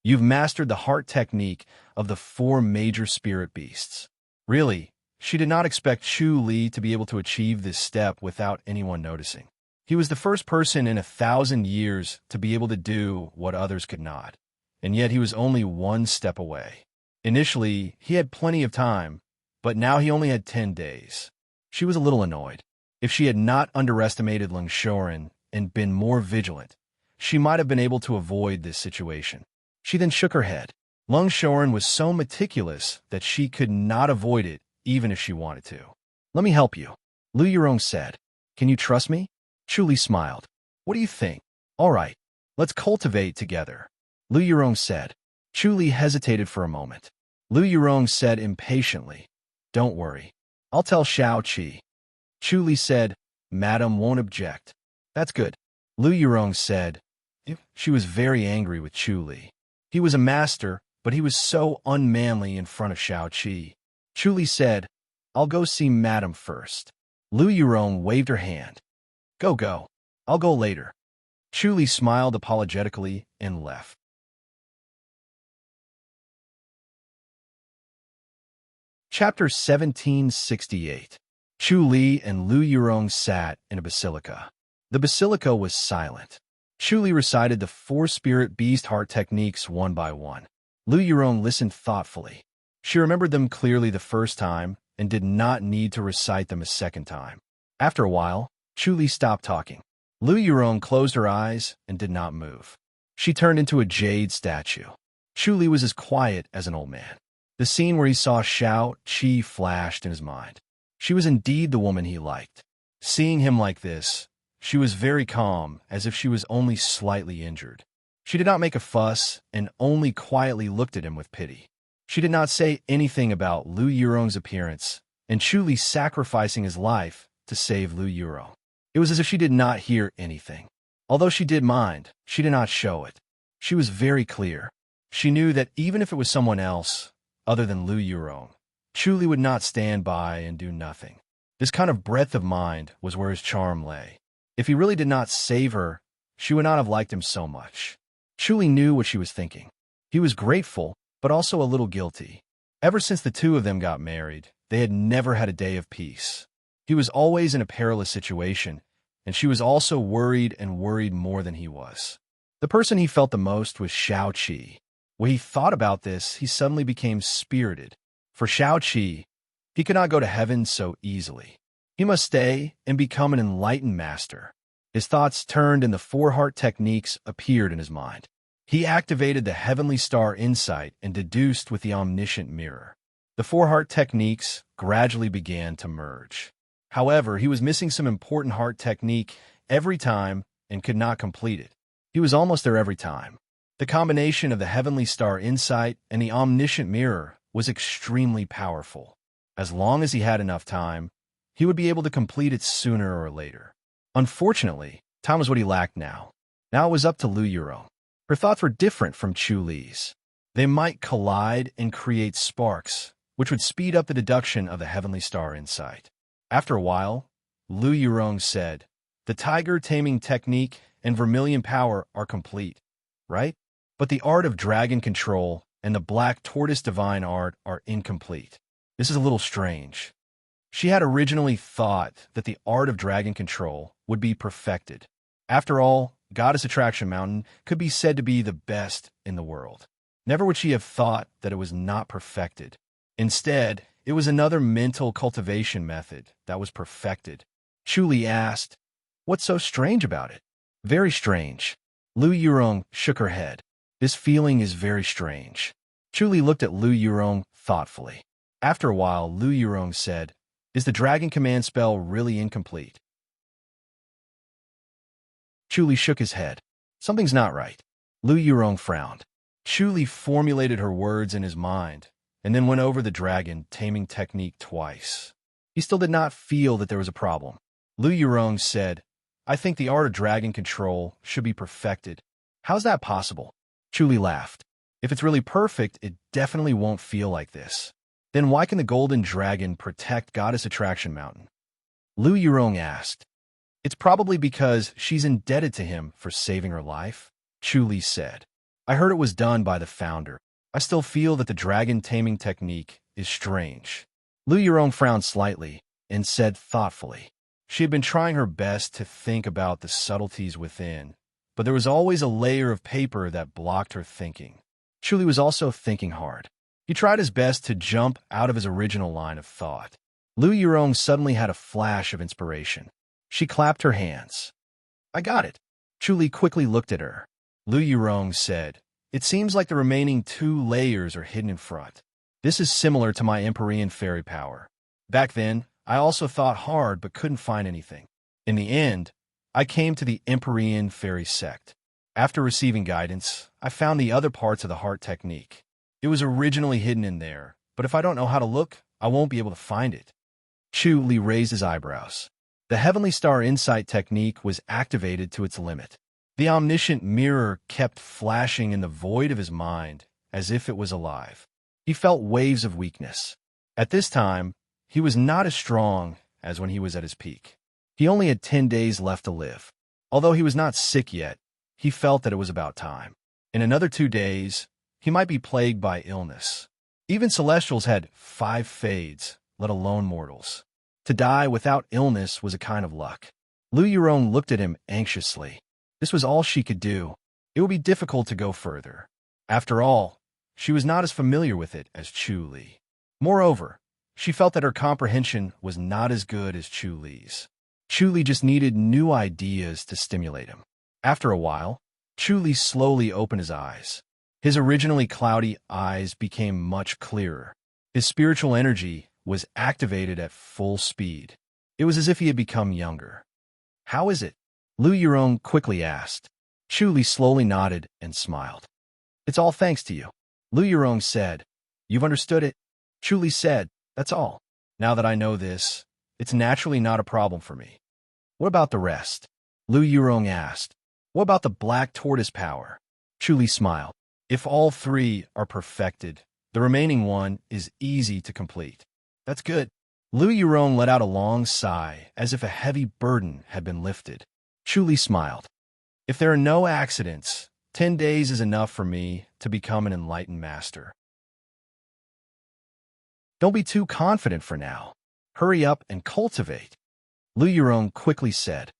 A: "You've mastered the heart technique of the 4 major spirit beasts." Really, she did not expect Chu Li to be able to achieve this step without anyone noticing. He was the first person in 1,000 years to be able to do what others could not, and yet he was only 1 step away. Initially, he had plenty of time, but now he only had 10 days. She was a little annoyed. If she had not underestimated Leng Shoren and been more vigilant, she might have been able to avoid this situation. She then shook her head. Leng Shoren was so meticulous that she could not avoid it even if she wanted to. "Let me help you," Lu Yurong said. "Can you trust me?" Chu Li smiled. "What do you think?" "All right, let's cultivate together," Lu Yurong said. Chu Li hesitated for a moment. Lu Yurong said impatiently, "Don't worry. I'll tell Xiao Qi." Chu Li said, "Madam won't object." "That's good," Lu Yurong said. She was very angry with Chu Li. He was a master, but he was so unmanly in front of Shao Qi. Chu Li said, "I'll go see Madam first." Lu Yurong waved her hand. Go, go. I'll go later." Chu Li smiled apologetically and left. Chapter 1768. Chu Li and Lu Yurong sat in a basilica. The basilica was silent. Chu Li recited the four spirit beast heart techniques one by one. Lu Yurong listened thoughtfully. She remembered them clearly the first time and did not need to recite them a second time. After a while, Chu Li stopped talking. Lu Yurong closed her eyes and did not move. She turned into a jade statue. Chu Li was as quiet as an old man. The scene where he saw Shao Qi flashed in his mind. She was indeed the woman he liked. Seeing him like this, she was very calm, as if she was only slightly injured. She did not make a fuss and only quietly looked at him with pity. She did not say anything about Lu Yurong's appearance and Chu Li sacrificing his life to save Lu Yurong. It was as if she did not hear anything. Although she did mind, she did not show it. She was very clear. She knew that even if it was someone else, other than Lu Yurong, Chu Li would not stand by and do nothing. This kind of breadth of mind was where his charm lay. If he really did not save her, she would not have liked him so much. Chu Li knew what she was thinking. He was grateful, but also a little guilty. Ever since the two of them got married, they had never had a day of peace. He was always in a perilous situation, and she was also worried and worried more than he was. The person he felt the most was Shao Qi. When he thought about this, he suddenly became spirited. For Shao Qi, he could not go to heaven so easily. He must stay and become an enlightened master. His thoughts turned and the four heart techniques appeared in his mind. He activated the heavenly star insight and deduced with the omniscient mirror. The four heart techniques gradually began to merge. However, he was missing some important heart technique every time and could not complete it. He was almost there every time. The combination of the heavenly star insight and the omniscient mirror was extremely powerful. As long as he had enough time, he would be able to complete it sooner or later. Unfortunately, time was what he lacked now. Now it was up to Lu Yurong. Her thoughts were different from Chu Li's. They might collide and create sparks, which would speed up the deduction of the heavenly star insight. After a while, Lu Yurong said, "The tiger taming technique and vermilion power are complete, right? But the art of dragon control and the black tortoise divine art are incomplete. This is a little strange." She had originally thought that the art of dragon control would be perfected. After all, Goddess Attraction Mountain could be said to be the best in the world. Never would she have thought that it was not perfected. Instead, it was another mental cultivation method that was perfected. Chu Li asked, "What's so strange about it?" "Very strange." Lu Yurong shook her head. "This feeling is very strange." Chu Li looked at Lu Yurong thoughtfully. After a while, Lu Yurong said, "Is the dragon command spell really incomplete?" Chu Li shook his head. "Something's not right." Lu Yurong frowned. Chu Li formulated her words in his mind, and then went over the dragon taming technique twice. He still did not feel that there was a problem. Lu Yurong said, "I think the art of dragon control should be perfected." "How's that possible?" Chu Li laughed. "If it's really perfect, it definitely won't feel like this." "Then why can the golden dragon protect Goddess Attraction Mountain?" Lu Yurong asked. "It's probably because she's indebted to him for saving her life," Chu Li said. "I heard it was done by the founder. I still feel that the dragon taming technique is strange." Lu Yurong frowned slightly and said thoughtfully. She had been trying her best to think about the subtleties within, but there was always a layer of paper that blocked her thinking. Chu Li was also thinking hard. He tried his best to jump out of his original line of thought. Lu Yurong suddenly had a flash of inspiration. She clapped her hands. "I got it." Chu Li quickly looked at her. Lu Yurong said, "It seems like the remaining 2 layers are hidden in front. This is similar to my Empyrean fairy power. Back then, I also thought hard but couldn't find anything. In the end, I came to the Empyrean fairy sect. After receiving guidance, I found the other parts of the heart technique. It was originally hidden in there, but if I don't know how to look, I won't be able to find it." Chu Li raised his eyebrows. The Heavenly Star Insight technique was activated to its limit. The omniscient mirror kept flashing in the void of his mind as if it was alive. He felt waves of weakness. At this time, he was not as strong as when he was at his peak. He only had 10 days left to live. Although he was not sick yet, he felt that it was about time. In another 2 days, he might be plagued by illness. Even celestials had 5 fades, let alone mortals. To die without illness was a kind of luck. Lu Yurong looked at him anxiously. This was all she could do. It would be difficult to go further. After all, she was not as familiar with it as Chu Li. Moreover, she felt that her comprehension was not as good as Chu Li's. Chu Li just needed new ideas to stimulate him. After a while, Chu Li slowly opened his eyes. His originally cloudy eyes became much clearer. His spiritual energy was activated at full speed. It was as if he had become younger. "How is it?" Lu Yurong quickly asked. Chu Li slowly nodded and smiled. "It's all thanks to you," Lu Yurong said. "You've understood it?" Chu Li said, "That's all. Now that I know this, it's naturally not a problem for me." "What about the rest?" Lu Yurong asked. "What about the black tortoise power?" Chu Li smiled. "If all 3 are perfected, the remaining one is easy to complete." "That's good." Lu Yurong let out a long sigh as if a heavy burden had been lifted. Chu Li smiled. "If there are no accidents, 10 days is enough for me to become an enlightened master." "Don't be too confident for now. Hurry up and cultivate," Lu Yurong quickly said.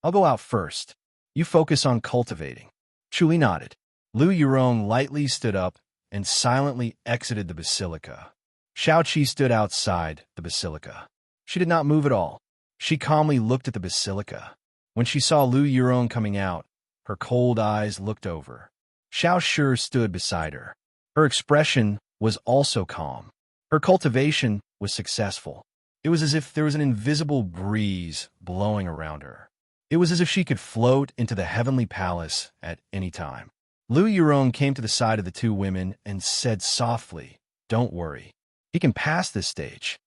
A: "I'll go out first. You focus on cultivating." Chu Li nodded. Lu Yurong lightly stood up and silently exited the basilica. Xiao Qi stood outside the basilica. She did not move at all. She calmly looked at the basilica. When she saw Lu Yurong coming out, her cold eyes looked over. Xiao Shi stood beside her. Her expression was also calm. Her cultivation was successful. It was as if there was an invisible breeze blowing around her. It was as if she could float into the heavenly palace at any time. Lu Yurong came to the side of the 2 women and said softly, "Don't worry. He can pass this stage."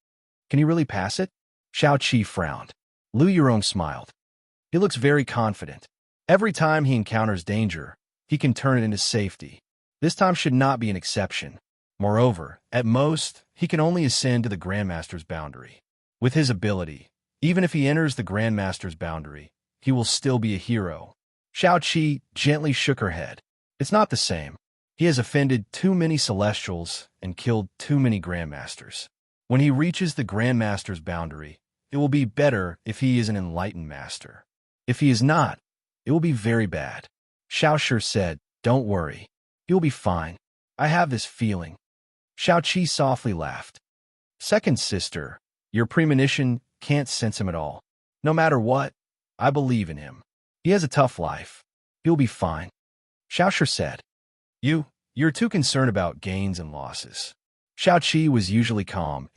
A: "Can he really pass it?" Xiao Qi frowned. Lu Yurong smiled. "He looks very confident. Every time he encounters danger, he can turn it into safety. This time should not be an exception. Moreover, at most, he can only ascend to the Grandmaster's boundary. With his ability, even if he enters the Grandmaster's boundary, he will still be a hero." Xiao Qi gently shook her head. "It's not the same. He has offended too many celestials and killed too many Grandmasters. When he reaches the Grandmaster's boundary, it will be better if he is an enlightened master. If he is not, it will be very bad." Xiao Shi said, "Don't worry. He will be fine. I have this feeling." Xiao Qi softly laughed. "Second sister, your premonition can't sense him at all. No matter what, I believe in him. He has a tough life. He'll be fine." Xiao Shi said, You're too concerned about gains and losses." Xiao Qi was usually calm.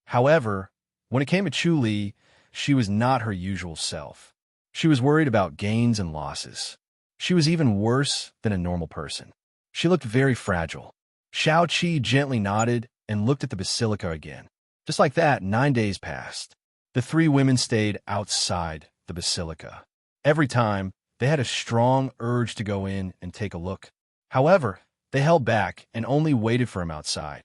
A: However, when it came to Chu Li, she was not her usual self. She was worried about gains and losses. She was even worse than a normal person. She looked very fragile. Xiao Qi gently nodded and looked at the basilica again. Just like that, 9 days passed. The 3 women stayed outside the basilica. Every time, they had a strong urge to go in and take a look. However, they held back and only waited for him outside.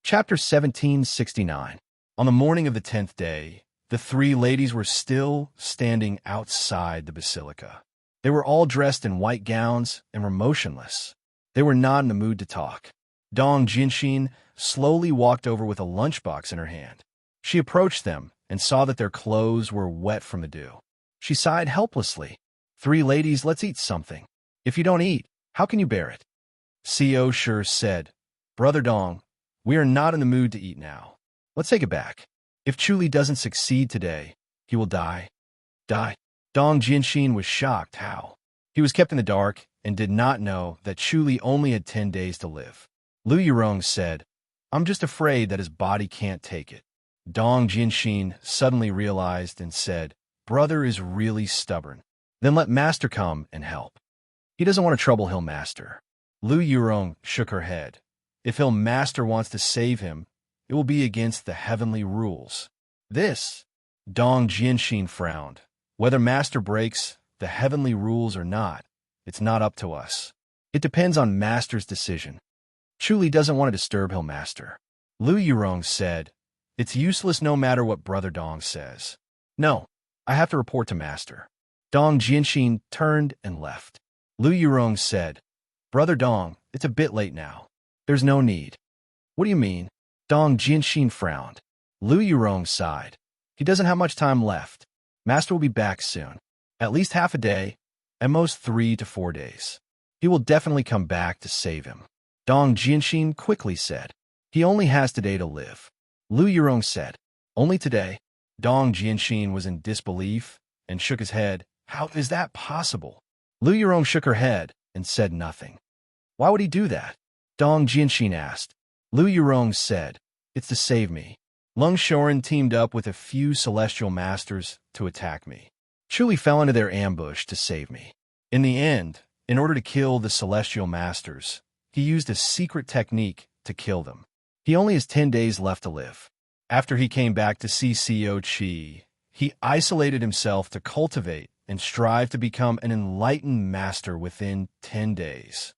A: Chapter 1769. On the morning of the 10th day, the 3 ladies were still standing outside the basilica. They were all dressed in white gowns and were motionless. They were not in the mood to talk. Dong Jianxin slowly walked over with a lunchbox in her hand. She approached them and saw that their clothes were wet from the dew. She sighed helplessly. "3 ladies, let's eat something. If you don't eat, how can you bear it?" Co. Shi said, "Brother Dong, we are not in the mood to eat now. Let's take it back. If Chu Li doesn't succeed today, he will die." "Die?" Dong Jianxin was shocked. How? He was kept in the dark and did not know that Chu Li only had 10 days to live. Lu Yurong said, "I'm just afraid that his body can't take it." Dong Jianxin suddenly realized and said, "Brother is really stubborn. Then let Master come and help." "He doesn't want to trouble Hill Master." Lu Yurong shook her head. "If Hill Master wants to save him, it will be against the heavenly rules. This Dong Jianxin frowned. Whether Master breaks the heavenly rules or not, it's not up to us. It depends on Master's decision. Chuli doesn't want to disturb Hill Master. Lu Yurong said, it's useless no matter what Brother Dong says. No, I have to report to Master. Dong Jianxin turned and left. Lu Yurong said, Brother Dong, it's a bit late now. There's no need. What do you mean? Dong Jianxin frowned. Lu Yurong sighed. He doesn't have much time left. Master will be back soon. At least half a day, at most 3 to 4 days. He will definitely come back to save him. Dong Jianxin quickly said, he only has today to live. Lu Yurong said, only today? Dong Jianxin was in disbelief and shook his head. How is that possible? Lu Yurong shook her head and said nothing. Why would he do that? Dong Jianxin asked. Lu Yurong said, it's to save me. Lung Shorin teamed up with a few celestial masters to attack me. Chuli fell into their ambush to save me. In the end, in order to kill the celestial masters, he used a secret technique to kill them. He only has 10 days left to live. After he came back to see Co Chi, he isolated himself to cultivate and strive to become an enlightened master within 10 days.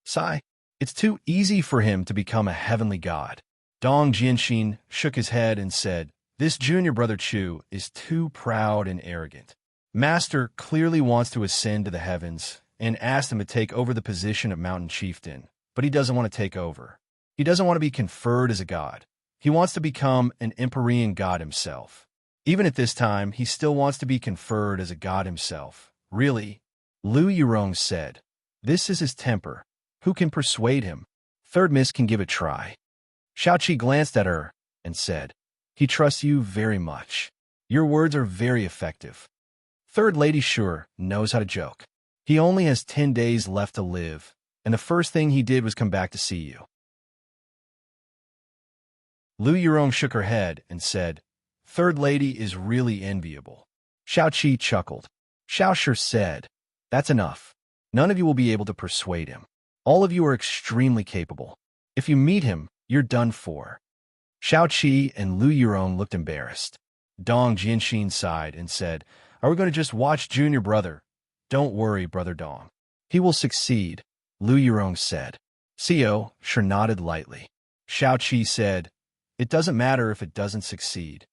A: Sigh, it's too easy for him to become a heavenly god. Dong Jianxin shook his head and said, this junior brother Chu is too proud and arrogant. Master clearly wants to ascend to the heavens and asked him to take over the position of mountain chieftain, but he doesn't want to take over. He doesn't want to be conferred as a god. He wants to become an Empyrean god himself. Even at this time, he still wants to be conferred as a god himself. Really? Lu Yurong said. This is his temper. Who can persuade him? Third Miss can give a try. Xiaoqi glanced at her and said, he trusts you very much. Your words are very effective. Third Lady sure knows how to joke. He only has 10 days left to live, and the first thing he did was come back to see you. Lu Yurong shook her head and said, Third Lady is really enviable. Xiaoqi chuckled. Xiaoshi said, that's enough. None of you will be able to persuade him. All of you are extremely capable. If you meet him, you're done for. Xiaoqi and Lu Yurong looked embarrassed. Dong Jianxin sighed and said, are we going to just watch Junior Brother? Don't worry, Brother Dong. He will succeed, Lu Yurong said. Co sure nodded lightly. Xiaoqi said, it doesn't matter if it doesn't succeed.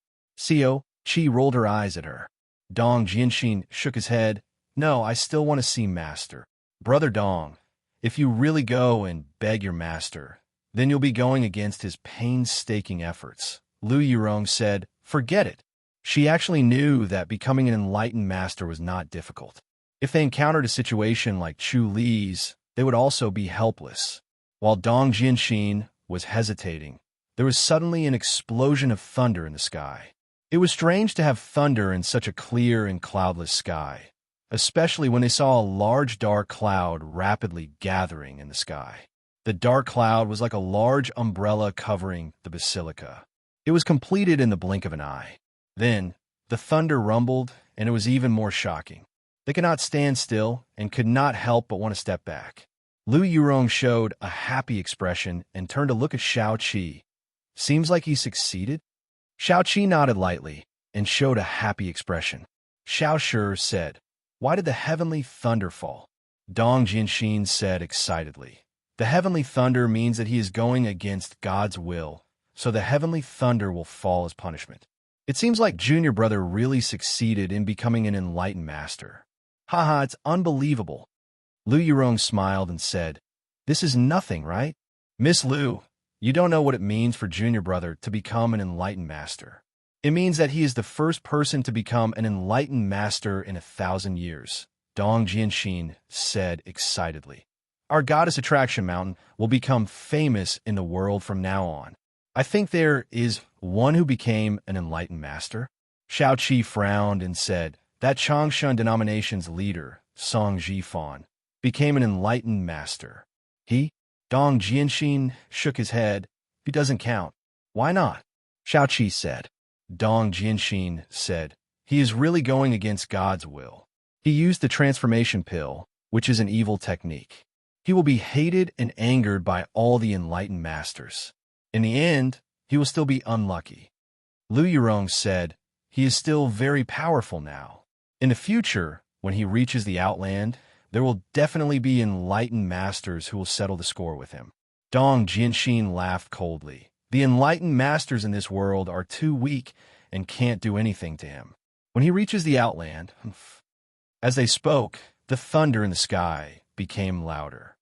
A: Co Chi rolled her eyes at her. Dong Jianxin shook his head. No, I still want to see Master. Brother Dong, if you really go and beg your master, then you'll be going against his painstaking efforts. Lu Yurong said, forget it. She actually knew that becoming an enlightened master was not difficult. If they encountered a situation like Chu Li's, they would also be helpless. While Dong Jianxin was hesitating, there was suddenly an explosion of thunder in the sky. It was strange to have thunder in such a clear and cloudless sky, especially when they saw a large dark cloud rapidly gathering in the sky. The dark cloud was like a large umbrella covering the basilica. It was completed in the blink of an eye. Then, the thunder rumbled, and it was even more shocking. They could not stand still and could not help but want to step back. Lu Yurong showed a happy expression and turned to look at Xiaoqi. Seems like he succeeded? Xiaoqi nodded lightly and showed a happy expression. Xiaoshi said, why did the heavenly thunder fall? Dong Jianxin said excitedly, the heavenly thunder means that he is going against God's will, so the heavenly thunder will fall as punishment. It seems like Junior Brother really succeeded in becoming an enlightened master. Haha, it's unbelievable. Lu Yurong smiled and said, this is nothing, right? Miss Lu, you don't know what it means for Junior Brother to become an enlightened master. It means that he is the first person to become an enlightened master in 1,000 years, Dong Jianxin said excitedly. Our goddess attraction mountain will become famous in the world from now on. I think there is one who became an enlightened master. Xiaoqi frowned and said, that Changshan denomination's leader, Song Jifan, became an enlightened master. He? Dong Jianxin shook his head. He doesn't count. Why not? Xiaoqi said. Dong Jianxin said, he is really going against God's will. He used the transformation pill, which is an evil technique. He will be hated and angered by all the enlightened masters. In the end, he will still be unlucky. Lu Yurong said, he is still very powerful now. In the future, when he reaches the Outland, there will definitely be enlightened masters who will settle the score with him. Dong Jianxin laughed coldly. The enlightened masters in this world are too weak and can't do anything to him. When he reaches the Outland, as they spoke, the thunder in the sky became louder.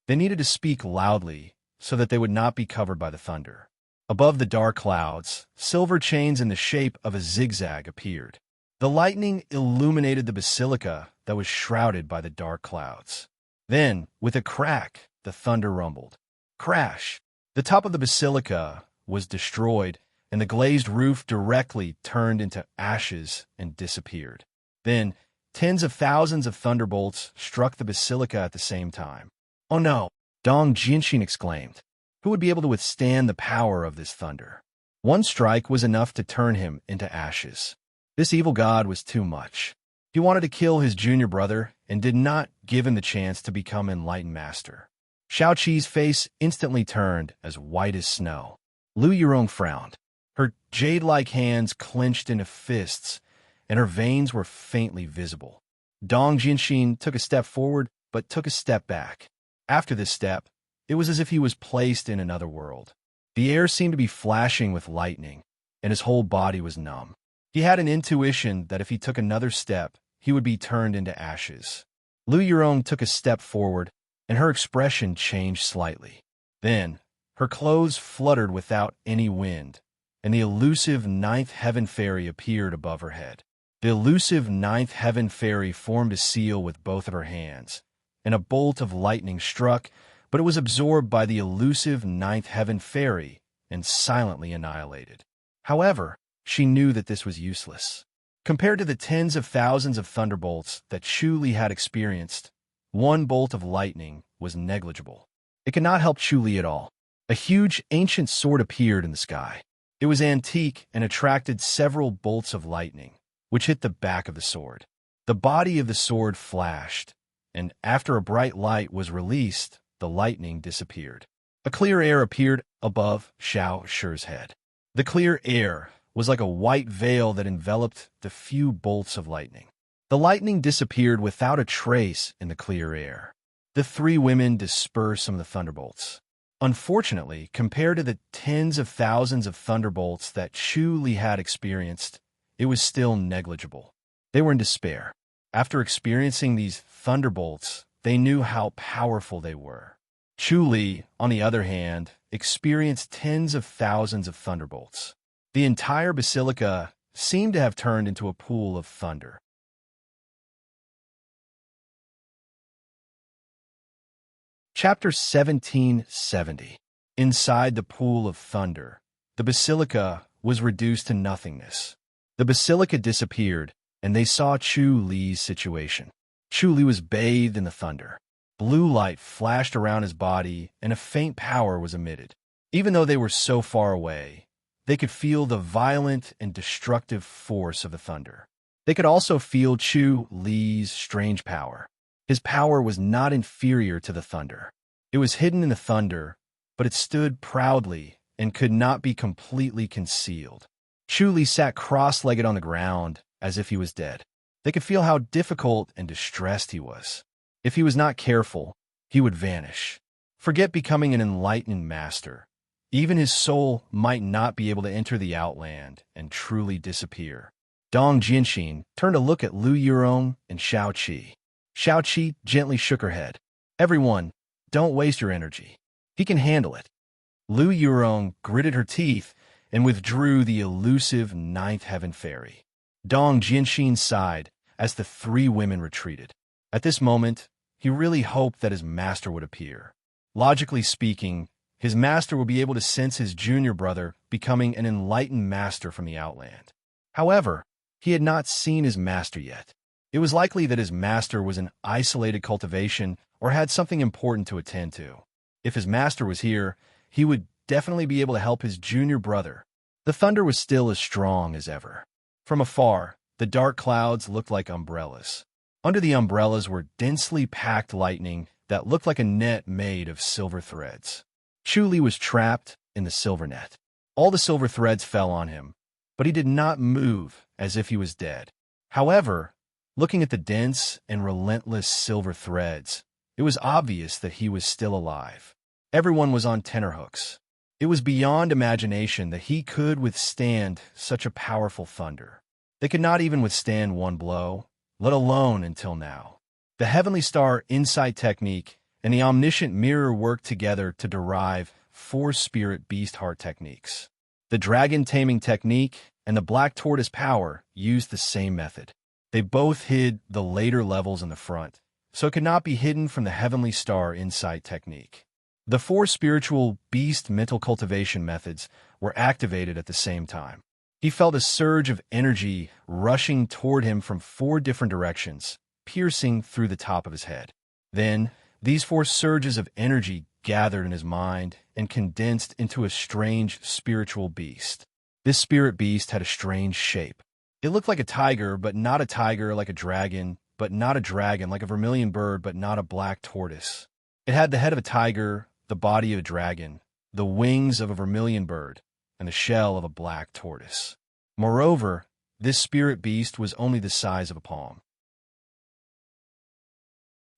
A: They needed to speak loudly so that they would not be covered by the thunder. Above the dark clouds, silver chains in the shape of a zigzag appeared. The lightning illuminated the basilica that was shrouded by the dark clouds. Then, with a crack, the thunder rumbled. Crash! The top of the basilica was destroyed, and the glazed roof directly turned into ashes and disappeared. Then, tens of thousands of thunderbolts struck the basilica at the same time. "Oh no!" Dong Jianxin exclaimed. Who would be able to withstand the power of this thunder? One strike was enough to turn him into ashes. This evil god was too much. He wanted to kill his junior brother and did not give him the chance to become enlightened master. Xiao Qi's face instantly turned as white as snow. Lu Yurong frowned. Her jade-like hands clenched into fists, and her veins were faintly visible. Dong Jianxin took a step forward, but took a step back. After this step, it was as if he was placed in another world. The air seemed to be flashing with lightning, and his whole body was numb. He had an intuition that if he took another step, he would be turned into ashes. Lu Yurong took a step forward, and her expression changed slightly. Then, her clothes fluttered without any wind, and the elusive ninth heaven fairy appeared above her head. The elusive ninth heaven fairy formed a seal with both of her hands, and a bolt of lightning struck, but it was absorbed by the elusive ninth heaven fairy and silently annihilated. However, she knew that this was useless. Compared to the tens of thousands of thunderbolts that Chu Li had experienced, one bolt of lightning was negligible. It could not help Chu Li at all. A huge ancient sword appeared in the sky. It was antique and attracted several bolts of lightning, which hit the back of the sword. The body of the sword flashed, and after a bright light was released, the lightning disappeared. A clear air appeared above Xiao Shi's head. The clear air was like a white veil that enveloped the few bolts of lightning. The lightning disappeared without a trace in the clear air. The three women dispersed some of the thunderbolts. Unfortunately, compared to the tens of thousands of thunderbolts that Chu Li had experienced, it was still negligible. They were in despair. After experiencing these thunderbolts, they knew how powerful they were. Chu Li, on the other hand, experienced tens of thousands of thunderbolts. The entire basilica seemed to have turned into a pool of thunder. Chapter 1770. Inside the pool of thunder, the basilica was reduced to nothingness. The basilica disappeared, and they saw Chu Li's situation. Chu Li was bathed in the thunder. Blue light flashed around his body, and a faint power was emitted. Even though they were so far away, they could feel the violent and destructive force of the thunder. They could also feel Chu Li's strange power. His power was not inferior to the thunder. It was hidden in the thunder, but it stood proudly and could not be completely concealed. Chu Li sat cross-legged on the ground as if he was dead. They could feel how difficult and distressed he was. If he was not careful, he would vanish. Forget becoming an enlightened master. Even his soul might not be able to enter the Outland and truly disappear. Dong Jianxin turned to look at Lu Yurong and Xiao Qi. Xiao Qi gently shook her head. "Everyone, don't waste your energy. He can handle it." Lu Yurong gritted her teeth and withdrew the elusive ninth heaven fairy. Dong Jianxin sighed as the three women retreated. At this moment, he really hoped that his master would appear. Logically speaking, his master would be able to sense his junior brother becoming an enlightened master from the Outland. However, he had not seen his master yet. It was likely that his master was an isolated cultivation or had something important to attend to. If his master was here, he would definitely be able to help his junior brother. The thunder was still as strong as ever. From afar, the dark clouds looked like umbrellas. Under the umbrellas were densely packed lightning that looked like a net made of silver threads. Chu Li was trapped in the silver net. All the silver threads fell on him, but he did not move as if he was dead. However, looking at the dense and relentless silver threads, it was obvious that he was still alive. Everyone was on tenterhooks. It was beyond imagination that he could withstand such a powerful thunder. They could not even withstand one blow, let alone until now. The Heavenly Star Insight Technique and the Omniscient Mirror worked together to derive 4 Spirit Beast Heart techniques. The Dragon Taming Technique and the Black Tortoise Power used the same method. They both hid the later levels in the front, so it could not be hidden from the Heavenly Star Insight Technique. The 4 spiritual beast mental cultivation methods were activated at the same time. He felt a surge of energy rushing toward him from 4 different directions, piercing through the top of his head. Then, these 4 surges of energy gathered in his mind and condensed into a strange spiritual beast. This spirit beast had a strange shape. It looked like a tiger, but not a tiger, like a dragon, but not a dragon, like a vermilion bird, but not a black tortoise. It had the head of a tiger, the body of a dragon, the wings of a vermilion bird, and the shell of a black tortoise. Moreover, this spirit beast was only the size of a palm.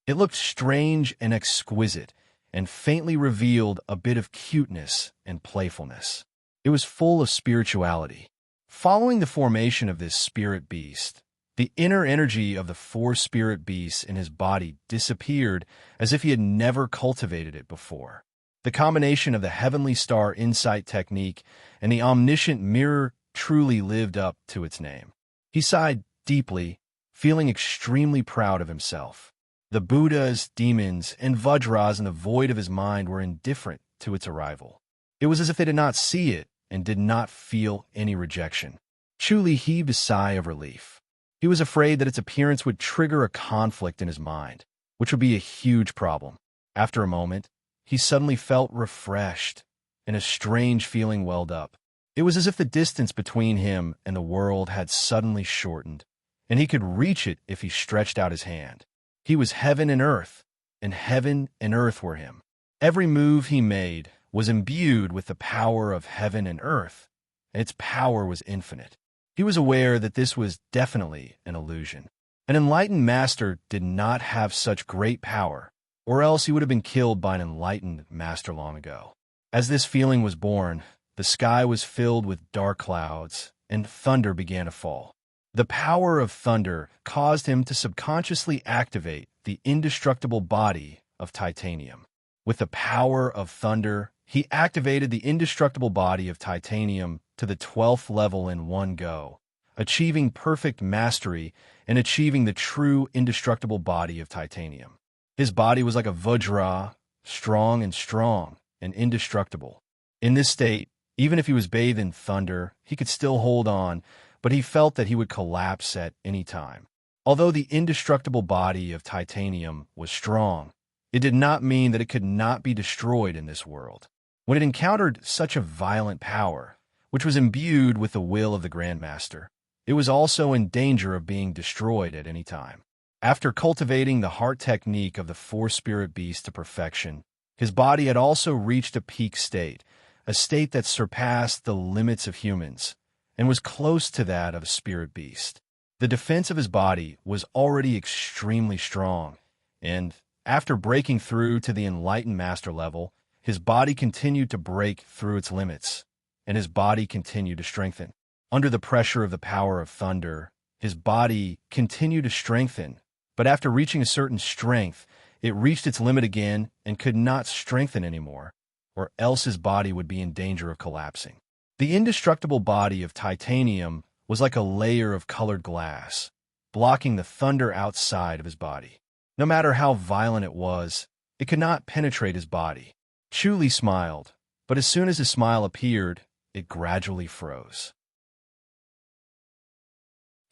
A: It looked strange and exquisite, and faintly revealed a bit of cuteness and playfulness. It was full of spirituality. Following the formation of this spirit beast, the inner energy of the 4 spirit beasts in his body disappeared as if he had never cultivated it before. The combination of the Heavenly Star Insight Technique and the Omniscient Mirror truly lived up to its name. He sighed deeply, feeling extremely proud of himself. The Buddhas, demons, and Vajras in the void of his mind were indifferent to its arrival. It was as if they did not see it and did not feel any rejection. Chuli heaved a sigh of relief. He was afraid that its appearance would trigger a conflict in his mind, which would be a huge problem. After a moment, he suddenly felt refreshed, and a strange feeling welled up. It was as if the distance between him and the world had suddenly shortened, and he could reach it if he stretched out his hand. He was heaven and earth were him. Every move he made was imbued with the power of heaven and earth, and its power was infinite. He was aware that this was definitely an illusion. An enlightened master did not have such great power, or else he would have been killed by an enlightened master long ago. As this feeling was born, the sky was filled with dark clouds, and thunder began to fall. The power of thunder caused him to subconsciously activate the indestructible body of titanium. With the power of thunder, he activated the indestructible body of titanium to the 12th level in one go, achieving perfect mastery and achieving the true indestructible body of titanium. His body was like a Vajra, strong and indestructible. In this state, even if he was bathed in thunder, he could still hold on, but he felt that he would collapse at any time. Although the indestructible body of titanium was strong, it did not mean that it could not be destroyed in this world. When it encountered such a violent power, which was imbued with the will of the Grandmaster, it was also in danger of being destroyed at any time. After cultivating the heart technique of the 4 spirit beasts to perfection, his body had also reached a peak state, a state that surpassed the limits of humans, and was close to that of a spirit beast. The defense of his body was already extremely strong, and after breaking through to the enlightened master level, his body continued to break through its limits, and his body continued to strengthen. Under the pressure of the power of thunder, his body continued to strengthen, but after reaching a certain strength, it reached its limit again and could not strengthen anymore, or else his body would be in danger of collapsing. The indestructible body of titanium was like a layer of colored glass, blocking the thunder outside of his body. No matter how violent it was, it could not penetrate his body. Chuli smiled, but as soon as his smile appeared, it gradually froze.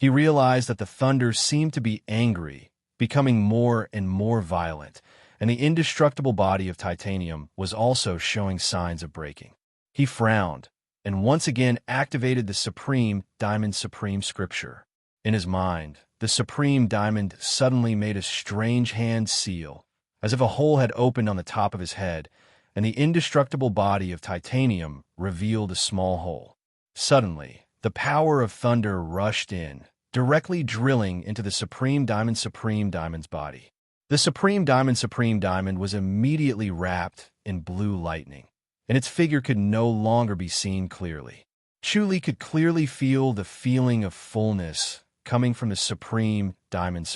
A: He realized that the thunder seemed to be angry, becoming more and more violent, and the indestructible body of titanium was also showing signs of breaking. He frowned, and once again activated the Supreme Diamond Supreme Scripture. In his mind, the Supreme Diamond suddenly made a strange hand seal, as if a hole had opened on the top of his head, and the indestructible body of titanium revealed a small hole. Suddenly, the power of thunder rushed in, directly drilling into the Supreme Diamond's body. The Supreme Diamond was immediately wrapped in blue lightning, and its figure could no longer be seen clearly. Chu Li could clearly feel the feeling of fullness coming from the Supreme Diamond.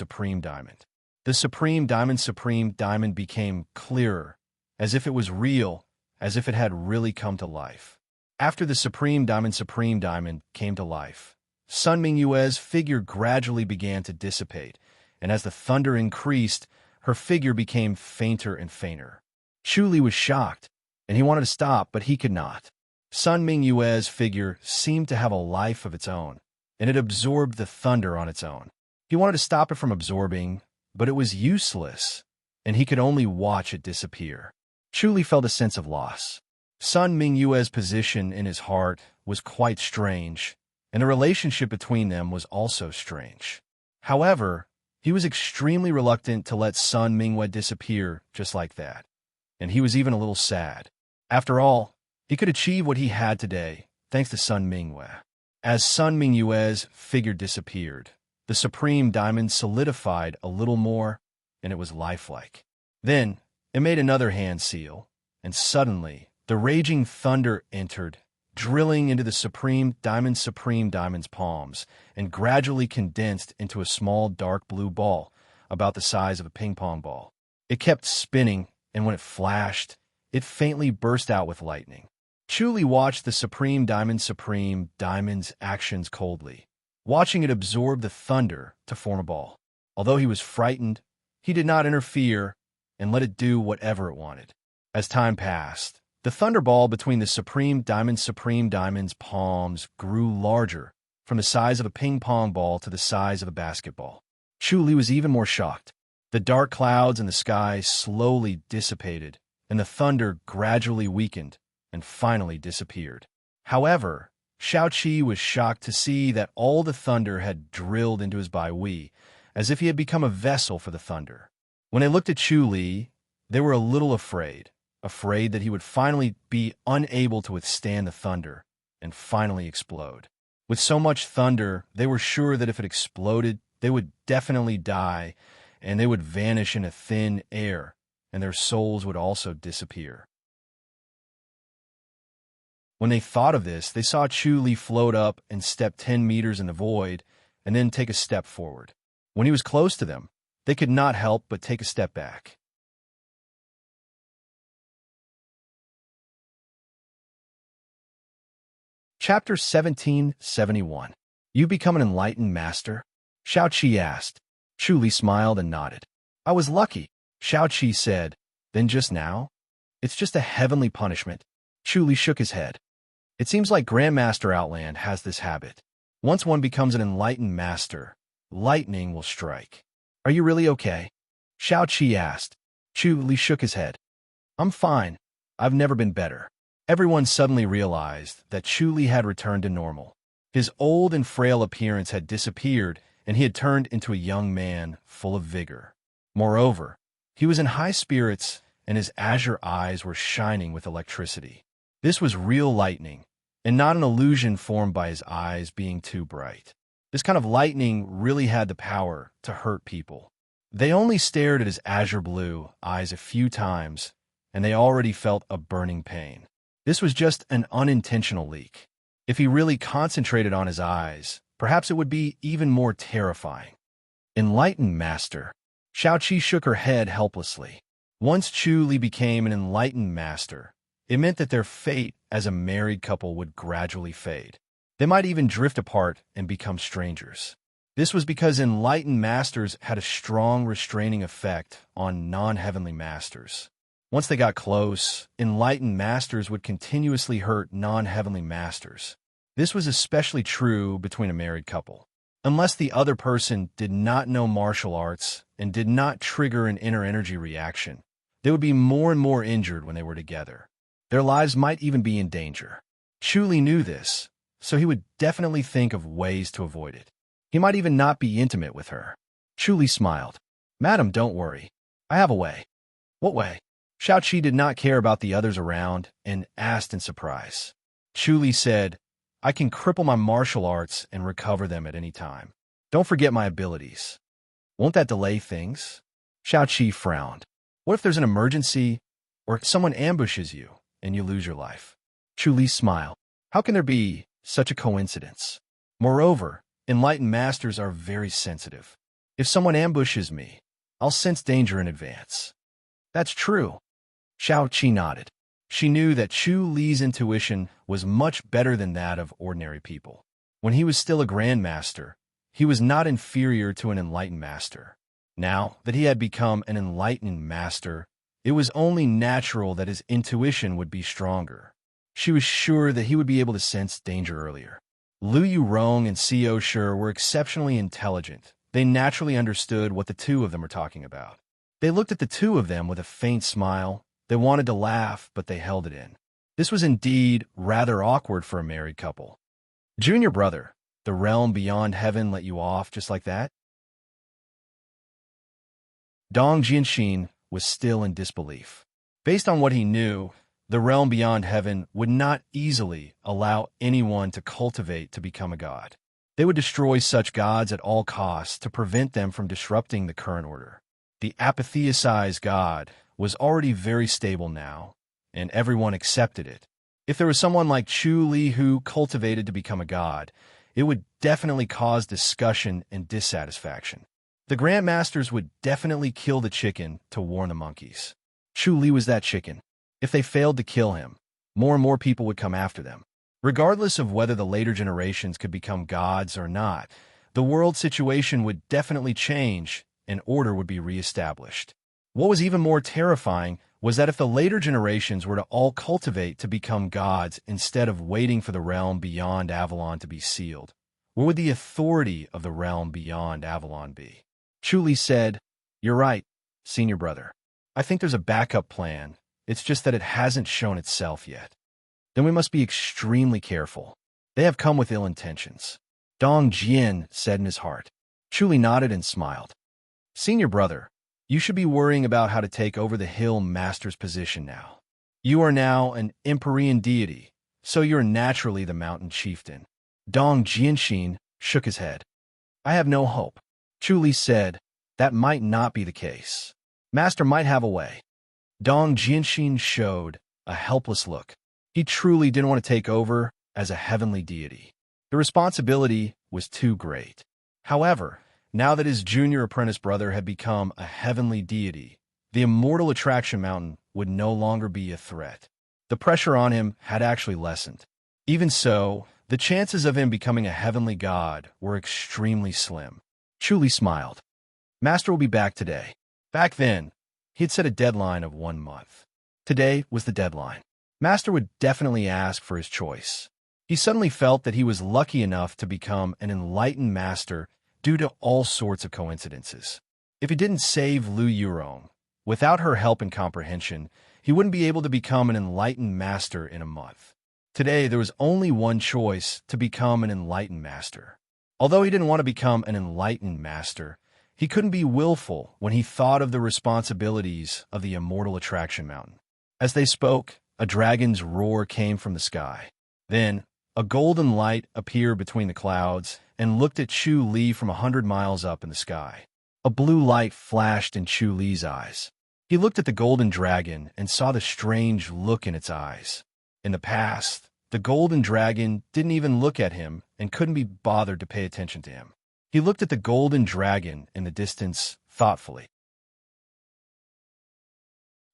A: The Supreme Diamond became clearer, as if it was real, as if it had really come to life. After the Supreme Diamond came to life, Sun Mingyue's figure gradually began to dissipate, and as the thunder increased, her figure became fainter and fainter. Chu Li was shocked, and he wanted to stop, but he could not. Sun Mingyue's figure seemed to have a life of its own, and it absorbed the thunder on its own. He wanted to stop it from absorbing, but it was useless, and he could only watch it disappear. Chu Li felt a sense of loss. Sun Mingyue's position in his heart was quite strange, and the relationship between them was also strange. However, he was extremely reluctant to let Sun Mingyue disappear just like that, and he was even a little sad. After all, he could achieve what he had today, thanks to Sun Mingyue. As Sun Mingyue's figure disappeared, the Supreme Diamond solidified a little more, and it was lifelike. Then, it made another hand seal, and suddenly, the raging thunder entered, drilling into the Supreme Diamond's palms, and gradually condensed into a small dark blue ball, about the size of a ping-pong ball. It kept spinning, and when it flashed, it faintly burst out with lightning. Chu Li watched the Supreme Diamond's actions coldly, watching it absorb the thunder to form a ball. Although he was frightened, he did not interfere and let it do whatever it wanted. As time passed, the thunderball between the Supreme Diamond's palms grew larger, from the size of a ping-pong ball to the size of a basketball. Chu Li was even more shocked. The dark clouds in the sky slowly dissipated, and the thunder gradually weakened and finally disappeared. However, Xiao Qi was shocked to see that all the thunder had drilled into his Bai Wei, as if he had become a vessel for the thunder. When they looked at Chu Li, they were a little afraid that he would finally be unable to withstand the thunder and finally explode. With so much thunder, they were sure that if it exploded, they would definitely die, and they would vanish in a thin air, and their souls would also disappear. When they thought of this, they saw Chu Li float up and step 10 meters in the void, and then take a step forward. When he was close to them, they could not help but take a step back. Chapter 1771. You become an enlightened master? Xiao Qi asked. Chu Li smiled and nodded. I was lucky, Xiao Qi said. Then just now? It's just a heavenly punishment. Chu Li shook his head. It seems like Grandmaster Outland has this habit. Once one becomes an enlightened master, lightning will strike. Are you really okay? Xiao Qi asked. Chu Li shook his head. I'm fine. I've never been better. Everyone suddenly realized that Chu Li had returned to normal. His old and frail appearance had disappeared, and he had turned into a young man full of vigor. Moreover, he was in high spirits, and his azure eyes were shining with electricity. This was real lightning, and not an illusion formed by his eyes being too bright. This kind of lightning really had the power to hurt people. They only stared at his azure blue eyes a few times, and they already felt a burning pain. This was just an unintentional leak. If he really concentrated on his eyes, perhaps it would be even more terrifying. Enlightened master. Xiao Qi shook her head helplessly. Once Chu Li became an enlightened master, it meant that their fate as a married couple would gradually fade. They might even drift apart and become strangers. This was because enlightened masters had a strong restraining effect on non-heavenly masters. Once they got close, enlightened masters would continuously hurt non-heavenly masters. This was especially true between a married couple. Unless the other person did not know martial arts and did not trigger an inner energy reaction, they would be more and more injured when they were together. Their lives might even be in danger. Chu Li knew this, so he would definitely think of ways to avoid it. He might even not be intimate with her. Chu Li smiled. Madam, don't worry. I have a way. What way? Shao-Chi did not care about the others around and asked in surprise. Chu Li said, I can cripple my martial arts and recover them at any time. Don't forget my abilities. Won't that delay things? Shao-Chi frowned. What if there's an emergency or someone ambushes you and you lose your life? Chu Li smiled. How can there be such a coincidence? Moreover, enlightened masters are very sensitive. If someone ambushes me, I'll sense danger in advance. That's true. Shao-Chi nodded. She knew that Chu Li's intuition was much better than that of ordinary people. When he was still a grandmaster, he was not inferior to an enlightened master. Now that he had become an enlightened master, it was only natural that his intuition would be stronger. She was sure that he would be able to sense danger earlier. Lu Yurong and Xiao Shi were exceptionally intelligent. They naturally understood what the two of them were talking about. They looked at the two of them with a faint smile. They wanted to laugh, but they held it in. This was indeed rather awkward for a married couple. Junior brother, the realm beyond heaven let you off just like that? Dong Jianxin was still in disbelief. Based on what he knew, the realm beyond heaven would not easily allow anyone to cultivate to become a god. They would destroy such gods at all costs to prevent them from disrupting the current order. The apatheicized god was already very stable now, and everyone accepted it. If there was someone like Chu Li who cultivated to become a god, it would definitely cause discussion and dissatisfaction. The grandmasters would definitely kill the chicken to warn the monkeys. Chu Li was that chicken. If they failed to kill him, more and more people would come after them. Regardless of whether the later generations could become gods or not, the world situation would definitely change and order would be reestablished. What was even more terrifying was that if the later generations were to all cultivate to become gods instead of waiting for the realm beyond Avalon to be sealed, where would the authority of the realm beyond Avalon be? Chu Li said, You're right, senior brother. I think there's a backup plan. It's just that it hasn't shown itself yet. Then we must be extremely careful. They have come with ill intentions. Dong Jian said in his heart. Chu Li nodded and smiled. Senior brother, you should be worrying about how to take over the Hill Master's position now. You are now an Empyrean deity, so you're naturally the mountain chieftain. Dong Jianxin shook his head. I have no hope. Chu Li said, That might not be the case. Master might have a way. Dong Jianxin showed a helpless look. He truly didn't want to take over as a heavenly deity. The responsibility was too great. However, now that his junior apprentice brother had become a heavenly deity, the immortal attraction mountain would no longer be a threat. The pressure on him had actually lessened. Even so, the chances of him becoming a heavenly god were extremely slim. Chu Li smiled. Master will be back today. Back then, he had set a deadline of 1 month. Today was the deadline. Master would definitely ask for his choice. He suddenly felt that he was lucky enough to become an enlightened master due to all sorts of coincidences. If he didn't save Lu Yurong, without her help and comprehension, he wouldn't be able to become an enlightened master in a month. Today, there was only one choice to become an enlightened master. Although he didn't want to become an enlightened master, he couldn't be willful when he thought of the responsibilities of the immortal attraction mountain. As they spoke, a dragon's roar came from the sky. Then, a golden light appeared between the clouds and looked at Chu Li from 100 miles up in the sky. A blue light flashed in Chu Li's eyes. He looked at the golden dragon and saw the strange look in its eyes. In the past, the golden dragon didn't even look at him and couldn't be bothered to pay attention to him. He looked at the golden dragon in the distance thoughtfully.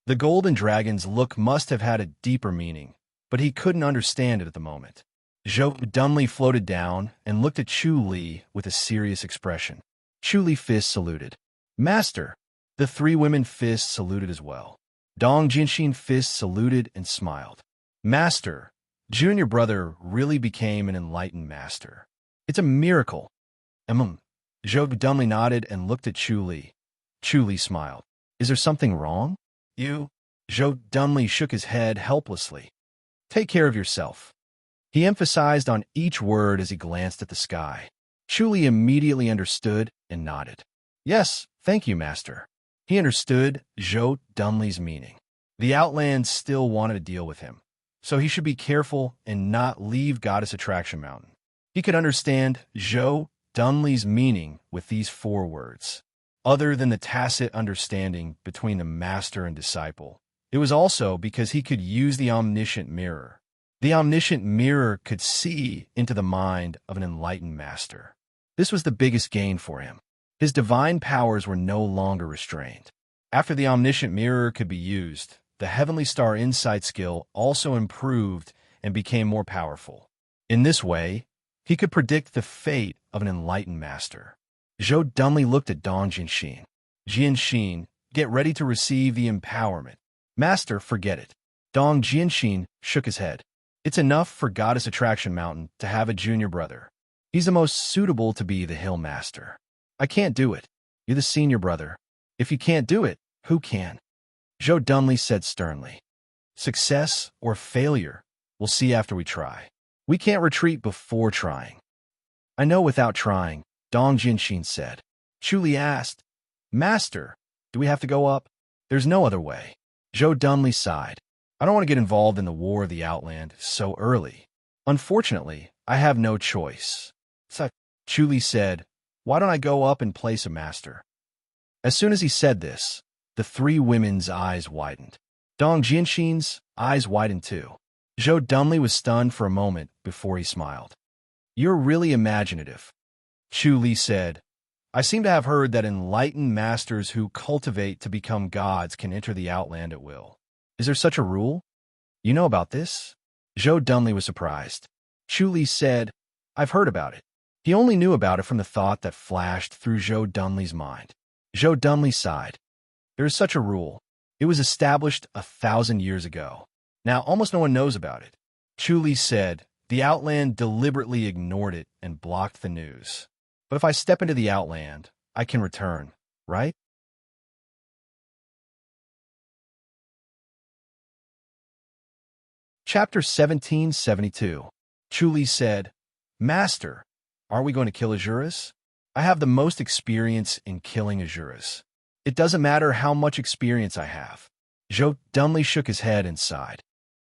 A: The golden dragon's look must have had a deeper meaning, but he couldn't understand it at the moment. Zhou Dunley floated down and looked at Chu Li with a serious expression. Chu Li fist saluted. Master! The 3 women fist saluted as well. Dong Jianxin fist saluted and smiled. Master! Junior brother really became an enlightened master. It's a miracle. Zhou Dunley nodded and looked at Chu Li. Chu Li smiled. Is there something wrong? You? Zhou Dunley shook his head helplessly. Take care of yourself. He emphasized on each word as he glanced at the sky. Chu Li immediately understood and nodded. Yes, thank you, Master. He understood Zhou Dunley's meaning. The Outland still wanted to deal with him, so he should be careful and not leave Goddess Attraction Mountain. He could understand Joe Dunley's meaning with these 4 words. Other than the tacit understanding between the master and disciple, it was also because he could use the omniscient mirror. The omniscient mirror could see into the mind of an enlightened master. This was the biggest gain for him. His divine powers were no longer restrained. After the omniscient mirror could be used, the Heavenly Star Insight skill also improved and became more powerful. In this way, he could predict the fate of an enlightened master. Zhou dumbly looked at Dong Jianxin. Jianxin, get ready to receive the empowerment. Master, forget it. Dong Jianxin shook his head. It's enough for Goddess Attraction Mountain to have a junior brother. He's the most suitable to be the Hill Master. I can't do it. You're the senior brother. If you can't do it, who can? Zhou Dunley said sternly. Success or failure, we'll see after we try. We can't retreat before trying. I know without trying, Dong Jianxin said. Chu Li asked, Master, do we have to go up? There's no other way. Zhou Dunley sighed. I don't want to get involved in the War of the Outland so early. Unfortunately, I have no choice. Chu Li said, why don't I go up and place a master? As soon as he said this, the 3 women's eyes widened. Dong Jianxin's eyes widened too. Zhou Dunley was stunned for a moment before he smiled. You're really imaginative. Chu Li said, I seem to have heard that enlightened masters who cultivate to become gods can enter the Outland at will. Is there such a rule? You know about this? Zhou Dunley was surprised. Chu Li said, I've heard about it. He only knew about it from the thought that flashed through Zhou Dunley's mind. Zhou Dunley sighed. There is such a rule. It was established 1,000 years ago. Now almost no one knows about it. Chu Li said, the Outland deliberately ignored it and blocked the news. But if I step into the Outland, I can return, right? Chapter 1772. Chu Li said, Master, are we going to kill Azuras? I have the most experience in killing Azuras. It doesn't matter how much experience I have. Zhou Dunley shook his head and sighed.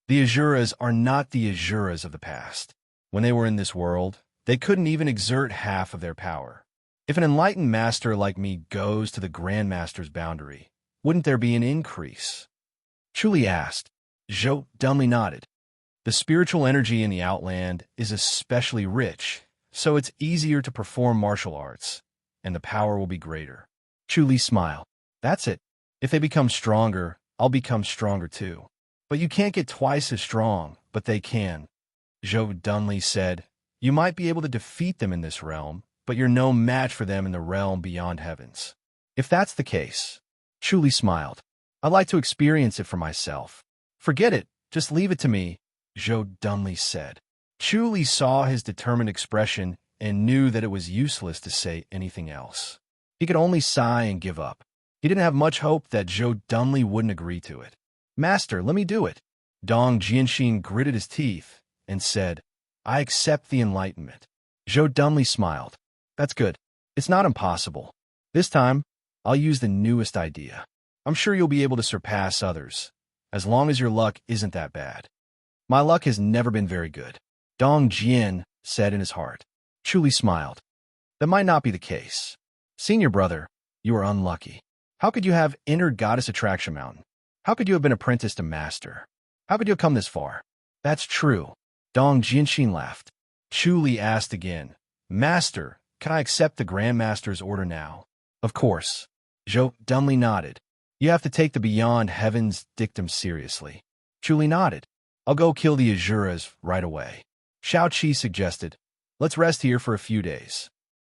A: The Azuras are not the Azuras of the past. When they were in this world, they couldn't even exert half of their power. If an enlightened master like me goes to the Grandmaster's boundary, wouldn't there be an increase? Chu Li asked. Zhou Dunley nodded. The spiritual energy in the Outland is especially rich, so it's easier to perform martial arts, and the power will be greater. Chu Li smiled. That's it. If they become stronger, I'll become stronger too. But you can't get twice as strong, but they can. Zhou Dunley said, you might be able to defeat them in this realm, but you're no match for them in the realm beyond heavens. If that's the case, Chu Li smiled. I'd like to experience it for myself. Forget it. Just leave it to me, Zhou Dunley said. Chu Li saw his determined expression and knew that it was useless to say anything else. He could only sigh and give up. He didn't have much hope that Zhou Dunley wouldn't agree to it. Master, let me do it. Dong Jianxin gritted his teeth and said, I accept the enlightenment. Zhou Dunley smiled. That's good. It's not impossible. This time, I'll use the newest idea. I'm sure you'll be able to surpass others, as long as your luck isn't that bad. My luck has never been very good, Dong Jian said in his heart. Chu Li smiled. That might not be the case. Senior brother, you are unlucky. How could you have entered Goddess Attraction Mountain? How could you have been apprenticed to master? How could you have come this far? That's true. Dong Jianxin laughed. Chu Li asked again, Master, can I accept the Grandmaster's order now? Of course. Zhou Dunley nodded. You have to take the Beyond Heavens dictum seriously. Chu Li nodded. I'll go kill the Azuras right away. Shao Qi suggested, let's rest here for a few days.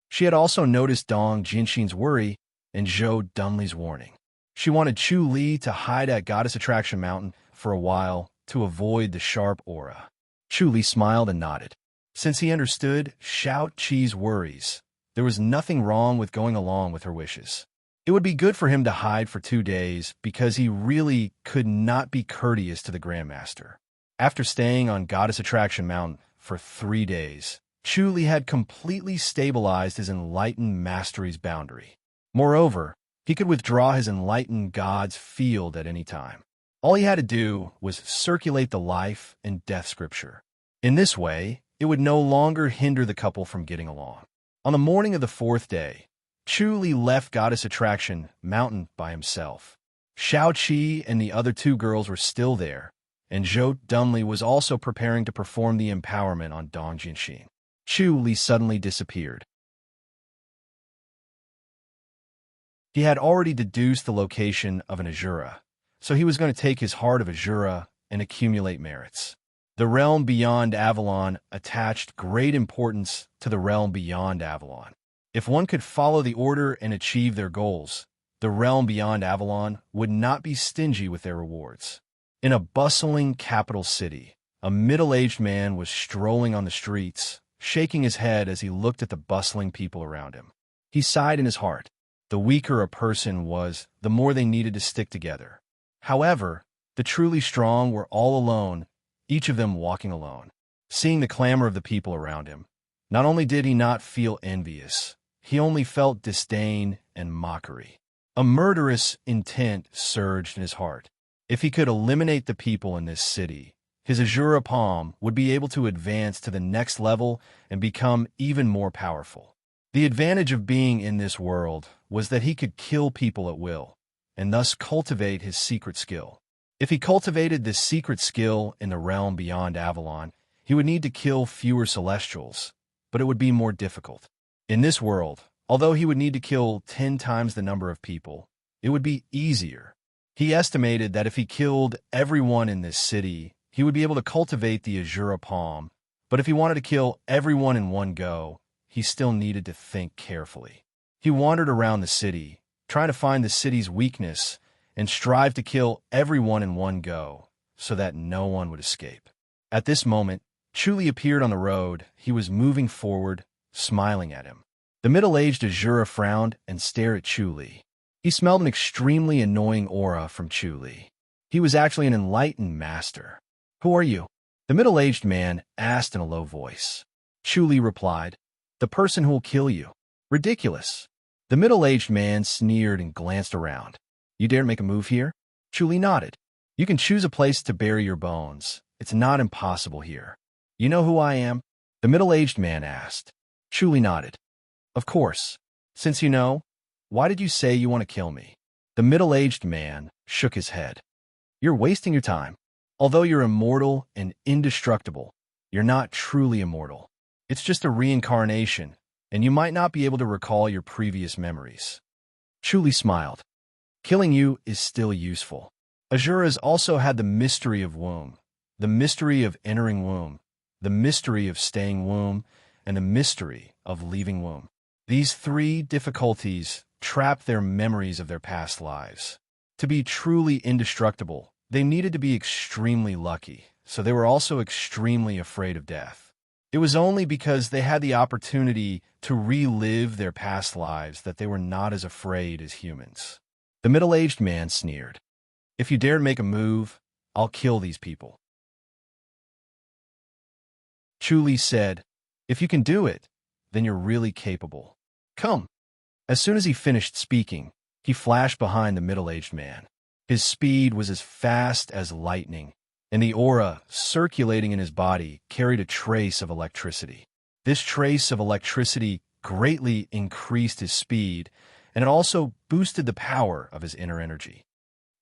A: She had also noticed Dong Jianxin's worry and Zhou Dunley's warning. She wanted Chu Li to hide at Goddess Attraction Mountain for a while to avoid the sharp aura. Chu Li smiled and nodded. Since he understood Shao Qi's worries, there was nothing wrong with going along with her wishes. It would be good for him to hide for 2 days because he really could not be courteous to the Grandmaster. After staying on Goddess Attraction Mountain for 3 days, Chu Li had completely stabilized his enlightened mastery's boundary. Moreover, he could withdraw his enlightened god's field at any time. All he had to do was circulate the life and death scripture. In this way, it would no longer hinder the couple from getting along. On the morning of the fourth day, Chu Li left Goddess Attraction Mountain by himself. Xiao Qi and the other two girls were still there, and Zhou Dunli was also preparing to perform the empowerment on Dong Jinxin. Chu Li suddenly disappeared. He had already deduced the location of an Azura, so he was going to take his heart of Azura and accumulate merits. The realm beyond Avalon attached great importance to the realm beyond Avalon. If one could follow the order and achieve their goals, the realm beyond Avalon would not be stingy with their rewards. In a bustling capital city, a middle-aged man was strolling on the streets, shaking his head as he looked at the bustling people around him. He sighed in his heart. The weaker a person was, the more they needed to stick together. However, the truly strong were all alone, each of them walking alone. Seeing the clamor of the people around him, not only did he not feel envious, he only felt disdain and mockery. A murderous intent surged in his heart. If he could eliminate the people in this city, his Azura palm would be able to advance to the next level and become even more powerful. The advantage of being in this world was that he could kill people at will, and thus cultivate his secret skill. If he cultivated this secret skill in the realm beyond Avalon, he would need to kill fewer celestials, but it would be more difficult. In this world, although he would need to kill 10 times the number of people, it would be easier. He estimated that if he killed everyone in this city, he would be able to cultivate the Azura palm, but if he wanted to kill everyone in one go, he still needed to think carefully. He wandered around the city, trying to find the city's weakness, and strive to kill everyone in one go, so that no one would escape. At this moment, Chu Li appeared on the road. He was moving forward, smiling at him. The middle-aged Azura frowned and stared at Chu Li. He smelled an extremely annoying aura from Chu Li. He was actually an enlightened master. "Who are you?" the middle-aged man asked in a low voice. Chu Li replied, "The person who will kill you." "Ridiculous." The middle-aged man sneered and glanced around. "You dare make a move here?" Chu Li nodded. "You can choose a place to bury your bones. It's not impossible here." "You know who I am?" the middle-aged man asked. Chu Li nodded. "Of course. Since you know, why did you say you want to kill me?" The middle-aged man shook his head. "You're wasting your time. Although you're immortal and indestructible, you're not truly immortal. It's just a reincarnation, and you might not be able to recall your previous memories." Chu Li smiled. "Killing you is still useful. Azuras also had the mystery of womb, the mystery of entering womb, the mystery of staying womb, and the mystery of leaving womb. These 3 difficulties trapped their memories of their past lives. To be truly indestructible, they needed to be extremely lucky, so they were also extremely afraid of death. It was only because they had the opportunity to relive their past lives that they were not as afraid as humans." The middle-aged man sneered. "If you dare make a move, I'll kill these people." Chu Li said, "If you can do it, then you're really capable. Come." As soon as he finished speaking, he flashed behind the middle-aged man. His speed was as fast as lightning, and the aura circulating in his body carried a trace of electricity. This trace of electricity greatly increased his speed, and it also boosted the power of his inner energy.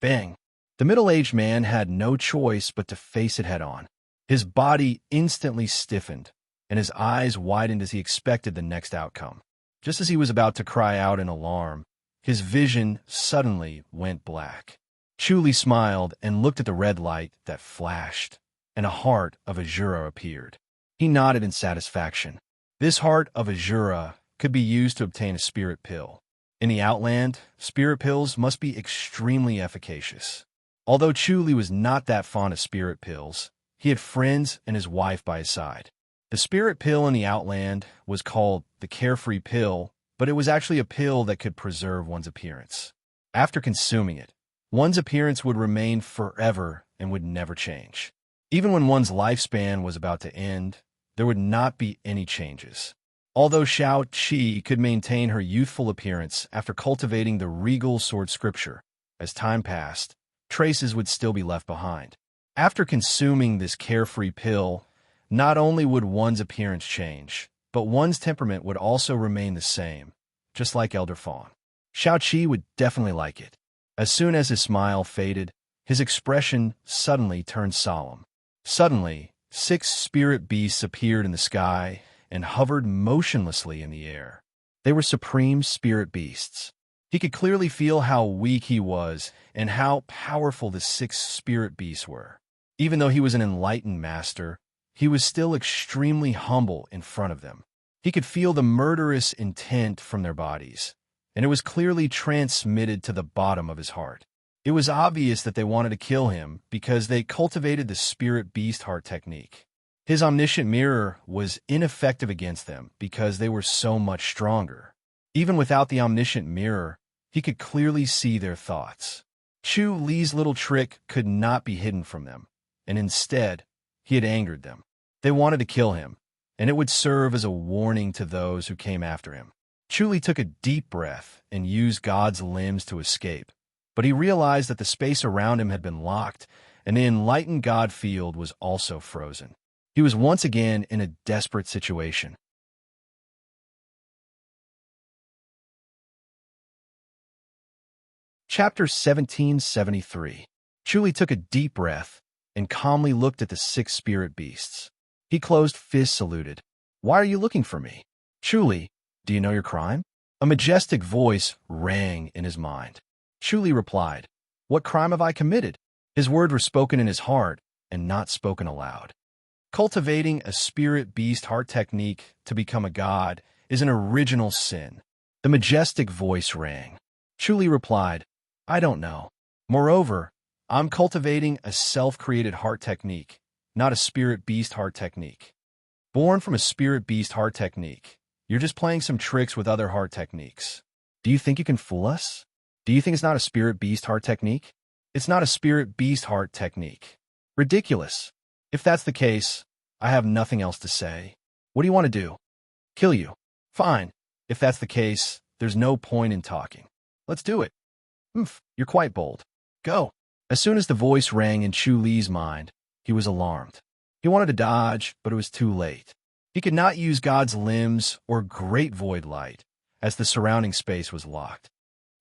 A: Bang! The middle-aged man had no choice but to face it head-on. His body instantly stiffened, and his eyes widened as he expected the next outcome. Just as he was about to cry out in alarm, his vision suddenly went black. Chu Li smiled and looked at the red light that flashed, and a heart of Azura appeared. He nodded in satisfaction. This heart of Azura could be used to obtain a spirit pill. In the Outland, spirit pills must be extremely efficacious. Although Chu Li was not that fond of spirit pills, he had friends and his wife by his side. The spirit pill in the Outland was called the Carefree Pill, but it was actually a pill that could preserve one's appearance. After consuming it, one's appearance would remain forever and would never change. Even when one's lifespan was about to end, there would not be any changes. Although Xiao Qi could maintain her youthful appearance after cultivating the regal sword scripture, as time passed, traces would still be left behind. After consuming this carefree pill, not only would one's appearance change, but one's temperament would also remain the same, just like Elder Fawn. Shao-Chi would definitely like it. As soon as his smile faded, his expression suddenly turned solemn. Suddenly, 6 spirit beasts appeared in the sky and hovered motionlessly in the air. They were supreme spirit beasts. He could clearly feel how weak he was and how powerful the 6 spirit beasts were. Even though he was an enlightened master, he was still extremely humble in front of them. He could feel the murderous intent from their bodies, and it was clearly transmitted to the bottom of his heart. It was obvious that they wanted to kill him because they cultivated the spirit beast heart technique. His omniscient mirror was ineffective against them because they were so much stronger. Even without the omniscient mirror, he could clearly see their thoughts. Chu Li's little trick could not be hidden from them, and instead, he had angered them. They wanted to kill him, and it would serve as a warning to those who came after him. Chu Li took a deep breath and used God's limbs to escape, but he realized that the space around him had been locked, and the enlightened God field was also frozen. He was once again in a desperate situation. Chapter 1773. Chu Li took a deep breath and calmly looked at the 6 spirit beasts. He closed fists saluted. "Why are you looking for me?" "Chu Li, do you know your crime?" A majestic voice rang in his mind. Chu Li replied, "What crime have I committed?" His words were spoken in his heart and not spoken aloud. Cultivating a spirit beast heart technique to become a god is an original sin. The majestic voice rang. Chu Li replied, "I don't know. Moreover, I'm cultivating a self-created heart technique, not a spirit beast heart technique. Born from a spirit beast heart technique, you're just playing some tricks with other heart techniques. Do you think you can fool us? Do you think it's not a spirit beast heart technique? It's not a spirit beast heart technique. Ridiculous. If that's the case, I have nothing else to say. What do you want to do? Kill you. Fine. If that's the case, there's no point in talking. Let's do it. You're quite bold. Go." As soon as the voice rang in Chu Li's mind, he was alarmed. He wanted to dodge, but it was too late. He could not use God's limbs or great void light, as the surrounding space was locked.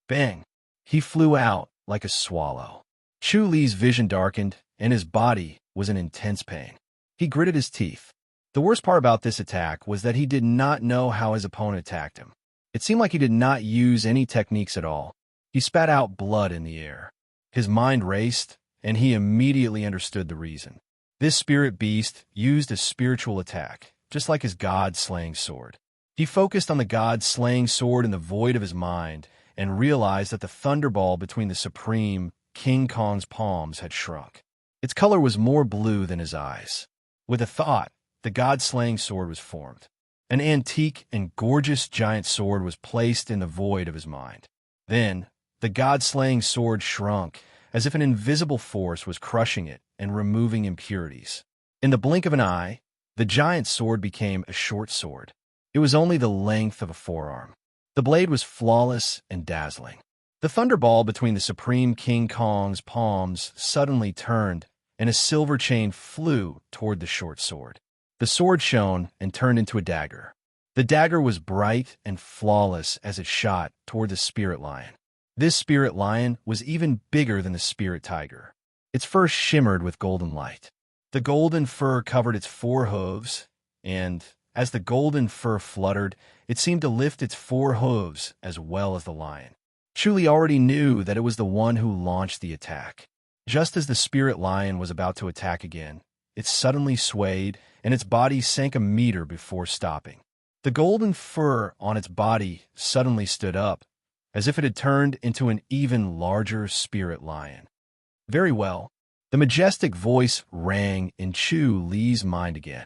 A: Bang! He flew out like a swallow. Chu Li's vision darkened, and his body was in intense pain. He gritted his teeth. The worst part about this attack was that he did not know how his opponent attacked him. It seemed like he did not use any techniques at all. He spat out blood in the air. His mind raced, and he immediately understood the reason. This spirit beast used a spiritual attack, just like his god-slaying sword. He focused on the god-slaying sword in the void of his mind and realized that the thunderball between the supreme King Kong's palms had shrunk. Its color was more blue than his eyes. With a thought, the god-slaying sword was formed. An antique and gorgeous giant sword was placed in the void of his mind. Then, the god-slaying sword shrunk, as if an invisible force was crushing it and removing impurities. In the blink of an eye, the giant sword became a short sword. It was only the length of a forearm. The blade was flawless and dazzling. The thunderball between the Supreme King Kong's palms suddenly turned, and a silver chain flew toward the short sword. The sword shone and turned into a dagger. The dagger was bright and flawless as it shot toward the spirit lion. This spirit lion was even bigger than the spirit tiger. Its fur shimmered with golden light. The golden fur covered its 4 hooves, and as the golden fur fluttered, it seemed to lift its 4 hooves as well as the lion. Chu Li already knew that it was the one who launched the attack. Just as the spirit lion was about to attack again, it suddenly swayed, and its body sank a meter before stopping. The golden fur on its body suddenly stood up, as if it had turned into an even larger spirit lion. Very well. The majestic voice rang in Chu Li's mind again.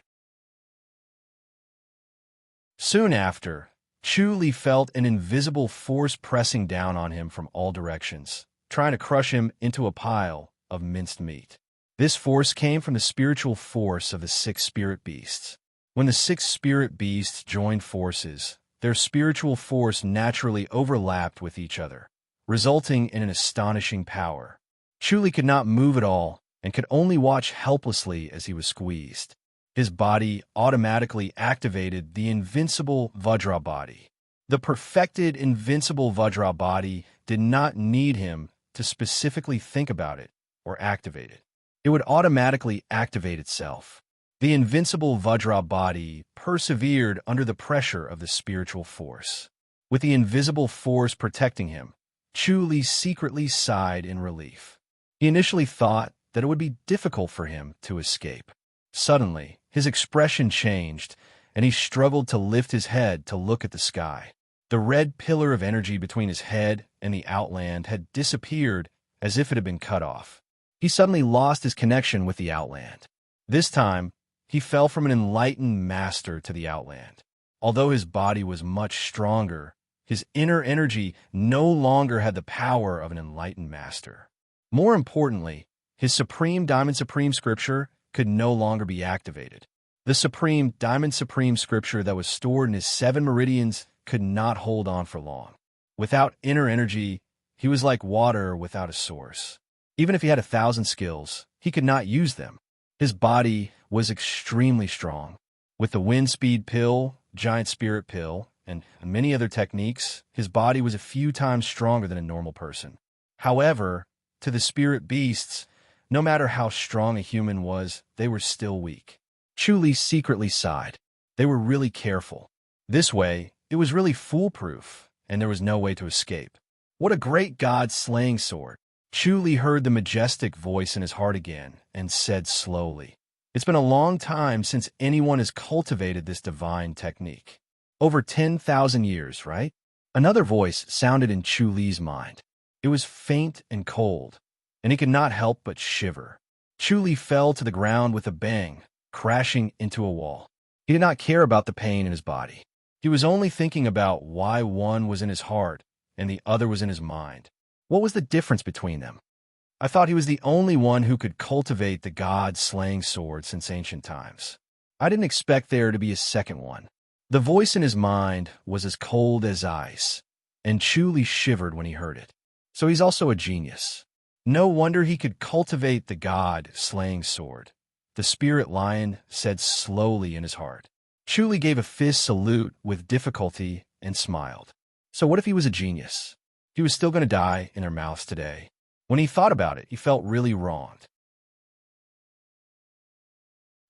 A: Soon after, Chu Li felt an invisible force pressing down on him from all directions, trying to crush him into a pile of minced meat. This force came from the spiritual force of the 6 spirit beasts. When the 6 spirit beasts joined forces, their spiritual force naturally overlapped with each other, resulting in an astonishing power. Chu Li could not move at all and could only watch helplessly as he was squeezed. His body automatically activated the invincible Vajra body. The perfected invincible Vajra body did not need him to specifically think about it or activate it. It would automatically activate itself. The invincible Vajra body persevered under the pressure of the spiritual force. With the invisible force protecting him, Chu Li secretly sighed in relief. He initially thought that it would be difficult for him to escape. Suddenly, his expression changed, and he struggled to lift his head to look at the sky. The red pillar of energy between his head and the outland had disappeared as if it had been cut off. He suddenly lost his connection with the outland. This time, he fell from an enlightened master to the outland. Although his body was much stronger, his inner energy no longer had the power of an enlightened master. More importantly, his Supreme Diamond Supreme Scripture could no longer be activated. The Supreme Diamond Supreme Scripture that was stored in his 7 meridians could not hold on for long. Without inner energy, he was like water without a source. Even if he had 1,000 skills, he could not use them. His body was extremely strong. With the wind speed pill, giant spirit pill, and many other techniques, his body was a few times stronger than a normal person. However, to the spirit beasts, no matter how strong a human was, they were still weak. Chu Li secretly sighed. They were really careful. This way, it was really foolproof, and there was no way to escape. What a great god-slaying sword! Chu Li heard the majestic voice in his heart again and said slowly, "It's been a long time since anyone has cultivated this divine technique. Over 10,000 years, right?" Another voice sounded in Chu Li's mind. It was faint and cold, and he could not help but shiver. Chu Li fell to the ground with a bang, crashing into a wall. He did not care about the pain in his body. He was only thinking about why one was in his heart and the other was in his mind. What was the difference between them? I thought he was the only one who could cultivate the god-slaying sword since ancient times. I didn't expect there to be a second one. The voice in his mind was as cold as ice, and Chu Li shivered when he heard it. So he's also a genius. No wonder he could cultivate the god-slaying sword. The spirit lion said slowly in his heart. Chu Li gave a fist salute with difficulty and smiled. So what if he was a genius? He was still going to die in their mouths today. When he thought about it, he felt really wronged.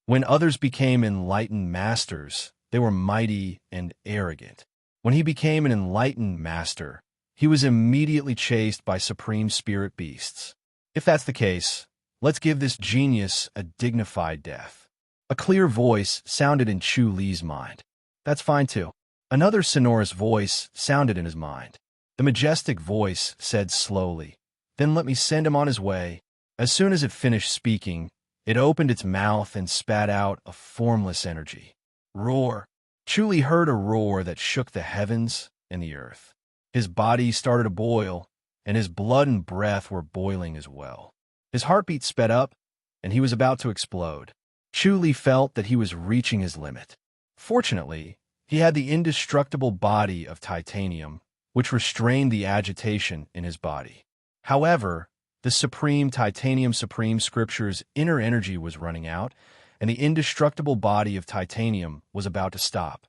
A: When others became enlightened masters, they were mighty and arrogant. When he became an enlightened master, he was immediately chased by supreme spirit beasts. If that's the case, let's give this genius a dignified death. A clear voice sounded in Chu Li's mind. That's fine too. Another sonorous voice sounded in his mind. The majestic voice said slowly, "Then let me send him on his way." As soon as it finished speaking, it opened its mouth and spat out a formless energy. Roar! Chu Li heard a roar that shook the heavens and the earth. His body started to boil, and his blood and breath were boiling as well. His heartbeat sped up, and he was about to explode. Chu Li felt that he was reaching his limit. Fortunately, he had the indestructible body of titanium, which restrained the agitation in his body. However, the Supreme Titanium Supreme Scripture's inner energy was running out, and the indestructible body of titanium was about to stop.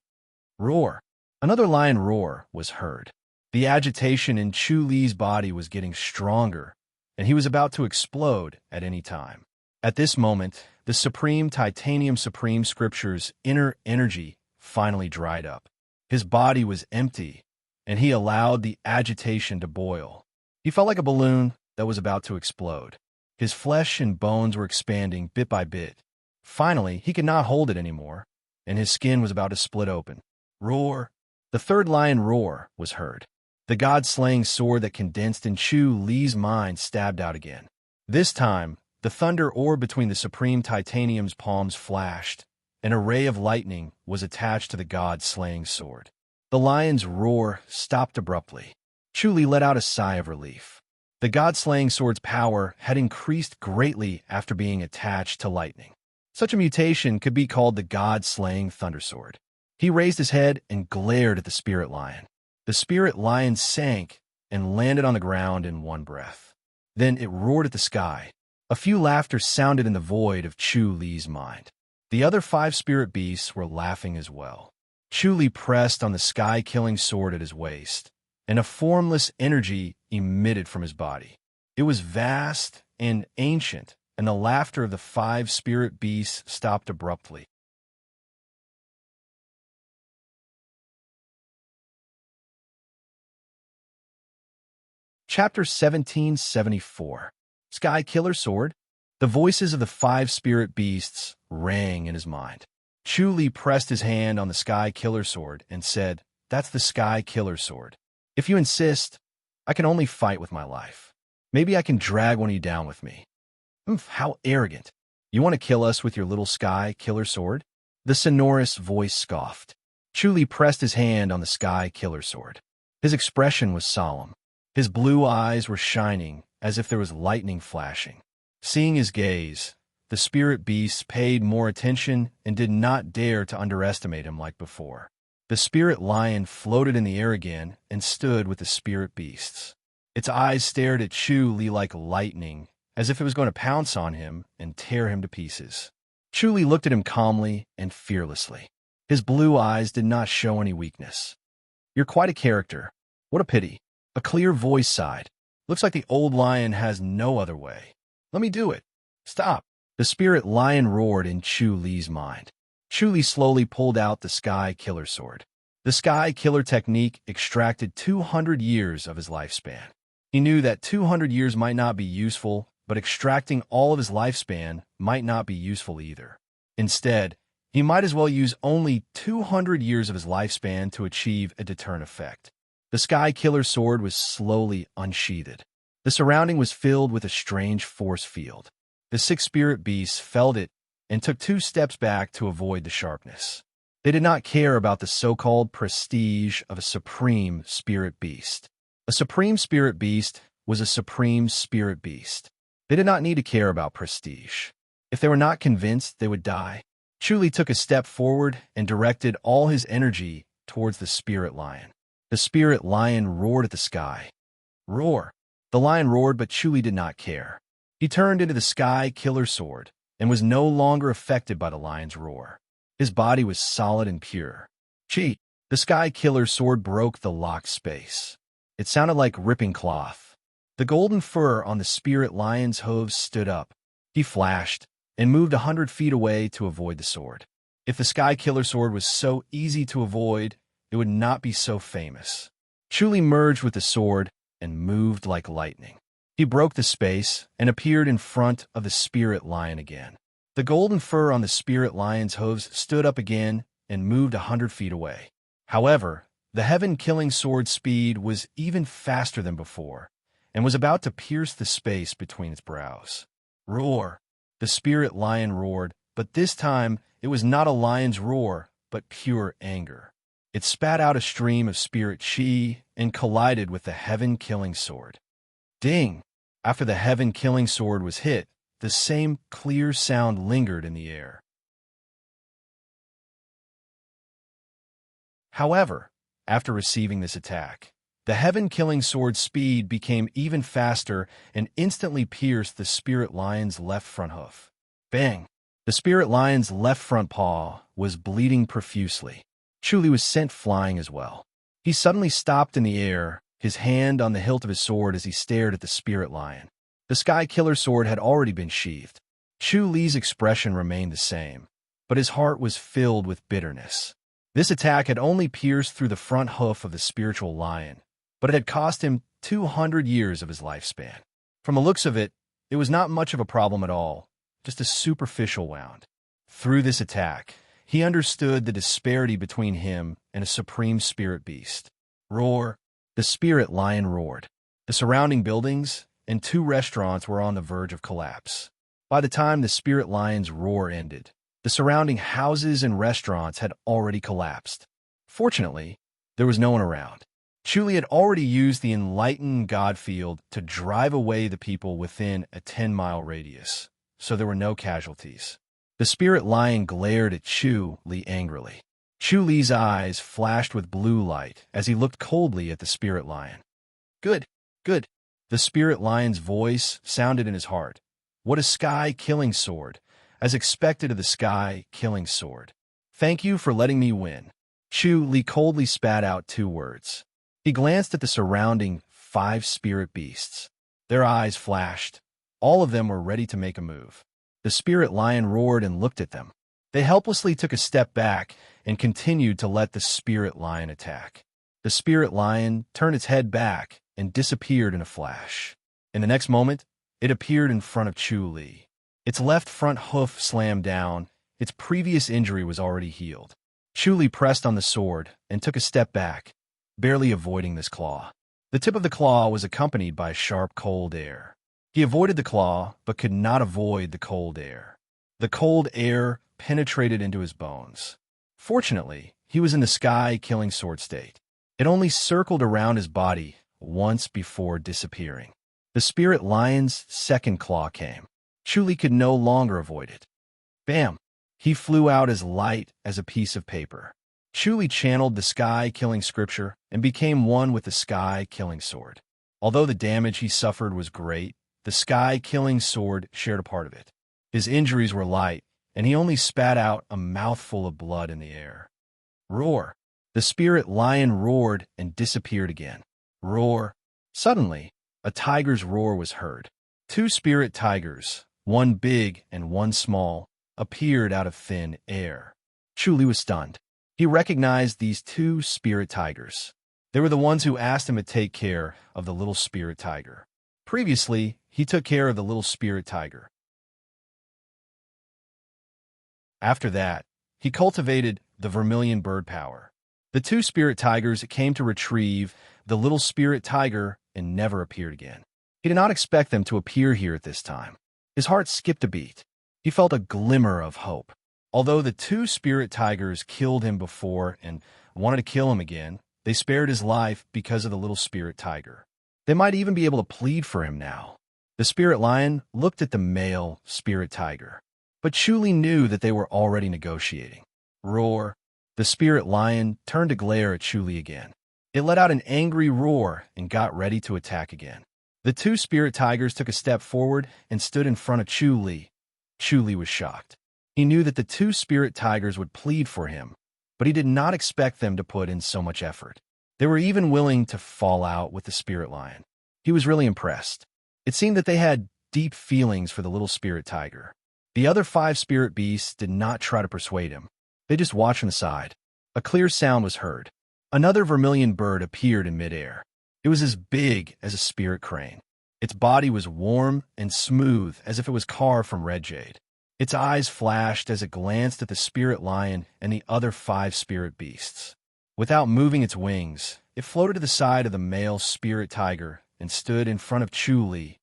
A: Roar! Another lion roar was heard. The agitation in Chu Li's body was getting stronger, and he was about to explode at any time. At this moment, the Supreme Titanium Supreme Scripture's inner energy finally dried up. His body was empty, and he allowed the agitation to boil. He felt like a balloon that was about to explode. His flesh and bones were expanding bit by bit. Finally, he could not hold it anymore, and his skin was about to split open. Roar! The third lion roar was heard. The god-slaying sword that condensed in Chu Li's mind stabbed out again. This time, the thunder orb between the Supreme Titanium's palms flashed. An array of lightning was attached to the god-slaying sword. The lion's roar stopped abruptly. Chu Li let out a sigh of relief. The god-slaying sword's power had increased greatly after being attached to lightning. Such a mutation could be called the god-slaying thunder sword. He raised his head and glared at the spirit lion. The spirit lion sank and landed on the ground in one breath. Then it roared at the sky. A few laughter sounded in the void of Chu Li's mind. The other 5 spirit beasts were laughing as well. Chu Li pressed on the sky-killing sword at his waist, and a formless energy emitted from his body. It was vast and ancient, and the laughter of the 5 spirit beasts stopped abruptly. Chapter 1774. Sky Killer Sword. The voices of the 5 spirit beasts rang in his mind. Chu Li pressed his hand on the Sky Killer Sword and said, "That's the Sky Killer Sword. If you insist, I can only fight with my life. Maybe I can drag one of you down with me." How arrogant. You want to kill us with your little Sky Killer Sword? The sonorous voice scoffed. Chu Li pressed his hand on the Sky Killer Sword. His expression was solemn. His blue eyes were shining as if there was lightning flashing. Seeing his gaze, the spirit beasts paid more attention and did not dare to underestimate him like before. The spirit lion floated in the air again and stood with the spirit beasts. Its eyes stared at Chu Li like lightning, as if it was going to pounce on him and tear him to pieces. Chu Li looked at him calmly and fearlessly. His blue eyes did not show any weakness. "You're quite a character. What a pity." A clear voice sighed. "Looks like the old lion has no other way. Let me do it." "Stop." The spirit lion roared in Chu Li's mind. Chu Li slowly pulled out the Sky Killer Sword. The Sky Killer technique extracted 200 years of his lifespan. He knew that 200 years might not be useful, but extracting all of his lifespan might not be useful either. Instead, he might as well use only 200 years of his lifespan to achieve a deterrent effect. The Sky Killer Sword was slowly unsheathed. The surrounding was filled with a strange force field. The 6 spirit beasts felt it and took 2 steps back to avoid the sharpness. They did not care about the so-called prestige of a supreme spirit beast. A supreme spirit beast was a supreme spirit beast. They did not need to care about prestige. If they were not convinced, they would die. Chu Li took a step forward and directed all his energy towards the spirit lion. The spirit lion roared at the sky. Roar! The lion roared, but Chu Li did not care. He turned into the Sky Killer Sword and was no longer affected by the lion's roar. His body was solid and pure. Chi! The Sky Killer Sword broke the locked space. It sounded like ripping cloth. The golden fur on the spirit lion's hooves stood up. He flashed and moved 100 feet away to avoid the sword. If the Sky Killer Sword was so easy to avoid, it would not be so famous. Chu Li merged with the sword and moved like lightning. He broke the space and appeared in front of the spirit lion again. The golden fur on the spirit lion's hooves stood up again and moved 100 feet away. However, the heaven-killing sword's speed was even faster than before and was about to pierce the space between its brows. Roar! The spirit lion roared, but this time it was not a lion's roar, but pure anger. It spat out a stream of spirit chi and collided with the heaven-killing sword. Ding! After the heaven-killing sword was hit, the same clear sound lingered in the air. However, after receiving this attack, the heaven-killing sword's speed became even faster and instantly pierced the spirit lion's left front hoof. Bang! The spirit lion's left front paw was bleeding profusely. Chu Li was sent flying as well. He suddenly stopped in the air, his hand on the hilt of his sword as he stared at the spirit lion. The Sky Killer Sword had already been sheathed. Chu Li's expression remained the same, but his heart was filled with bitterness. This attack had only pierced through the front hoof of the spiritual lion, but it had cost him 200 years of his lifespan. From the looks of it, it was not much of a problem at all, just a superficial wound. Through this attack, he understood the disparity between him and a supreme spirit beast. Roar! The spirit lion roared. The surrounding buildings and 2 restaurants were on the verge of collapse. By the time the spirit lion's roar ended, the surrounding houses and restaurants had already collapsed. Fortunately, there was no one around. Chu Li had already used the enlightened God field to drive away the people within a 10-mile radius, so there were no casualties. The spirit lion glared at Chu Li angrily. Chu Li's eyes flashed with blue light as he looked coldly at the spirit lion. Good, good. The The spirit lion's voice sounded in his heart. What a sky-killing sword, as expected of the sky-killing sword. Thank you for letting me win. Chu Li coldly spat out 2 words. He glanced at the surrounding 5 spirit beasts. Their eyes flashed. All of them were ready to make a move. The spirit lion roared and looked at them. They helplessly took a step back and continued to let the spirit lion attack. The spirit lion turned its head back and disappeared in a flash. In the next moment, it appeared in front of Chu Li. Its left front hoof slammed down. Its previous injury was already healed. Chu Li pressed on the sword and took a step back, barely avoiding this claw. The tip of the claw was accompanied by sharp cold air. He avoided the claw, but could not avoid the cold air. The cold air penetrated into his bones. Fortunately, he was in the sky-killing sword state. It only circled around his body once before disappearing. The spirit lion's second claw came. Chu Li could no longer avoid it. Bam! He flew out as light as a piece of paper. Chu Li channeled the sky-killing scripture and became one with the sky-killing sword. Although the damage he suffered was great, the sky-killing sword shared a part of it. His injuries were light, and he only spat out a mouthful of blood in the air. Roar! The spirit lion roared and disappeared again. Roar! Suddenly, a tiger's roar was heard. 2 spirit tigers, one big and one small, appeared out of thin air. Chu Li was stunned. He recognized these 2 spirit tigers. They were the ones who asked him to take care of the little spirit tiger. Previously, he took care of the little spirit tiger. After that, he cultivated the vermilion bird power. The 2 spirit tigers came to retrieve the little spirit tiger and never appeared again. He did not expect them to appear here at this time. His heart skipped a beat. He felt a glimmer of hope. Although the 2 spirit tigers killed him before and wanted to kill him again, they spared his life because of the little spirit tiger. They might even be able to plead for him now. The spirit lion looked at the male spirit tiger. But Chu Li knew that they were already negotiating. Roar! The spirit lion turned to glare at Chu Li again. It let out an angry roar and got ready to attack again. The 2 spirit tigers took a step forward and stood in front of Chu Li. Chu Li was shocked. He knew that the 2 spirit tigers would plead for him, but he did not expect them to put in so much effort. They were even willing to fall out with the spirit lion. He was really impressed. It seemed that they had deep feelings for the little spirit tiger. The other 5 spirit beasts did not try to persuade him. They just watched from the side. A clear sound was heard. Another vermilion bird appeared in midair. It was as big as a spirit crane. Its body was warm and smooth as if it was carved from red jade. Its eyes flashed as it glanced at the spirit lion and the other 5 spirit beasts. Without moving its wings, it floated to the side of the male spirit tiger and stood in front of Chu Li.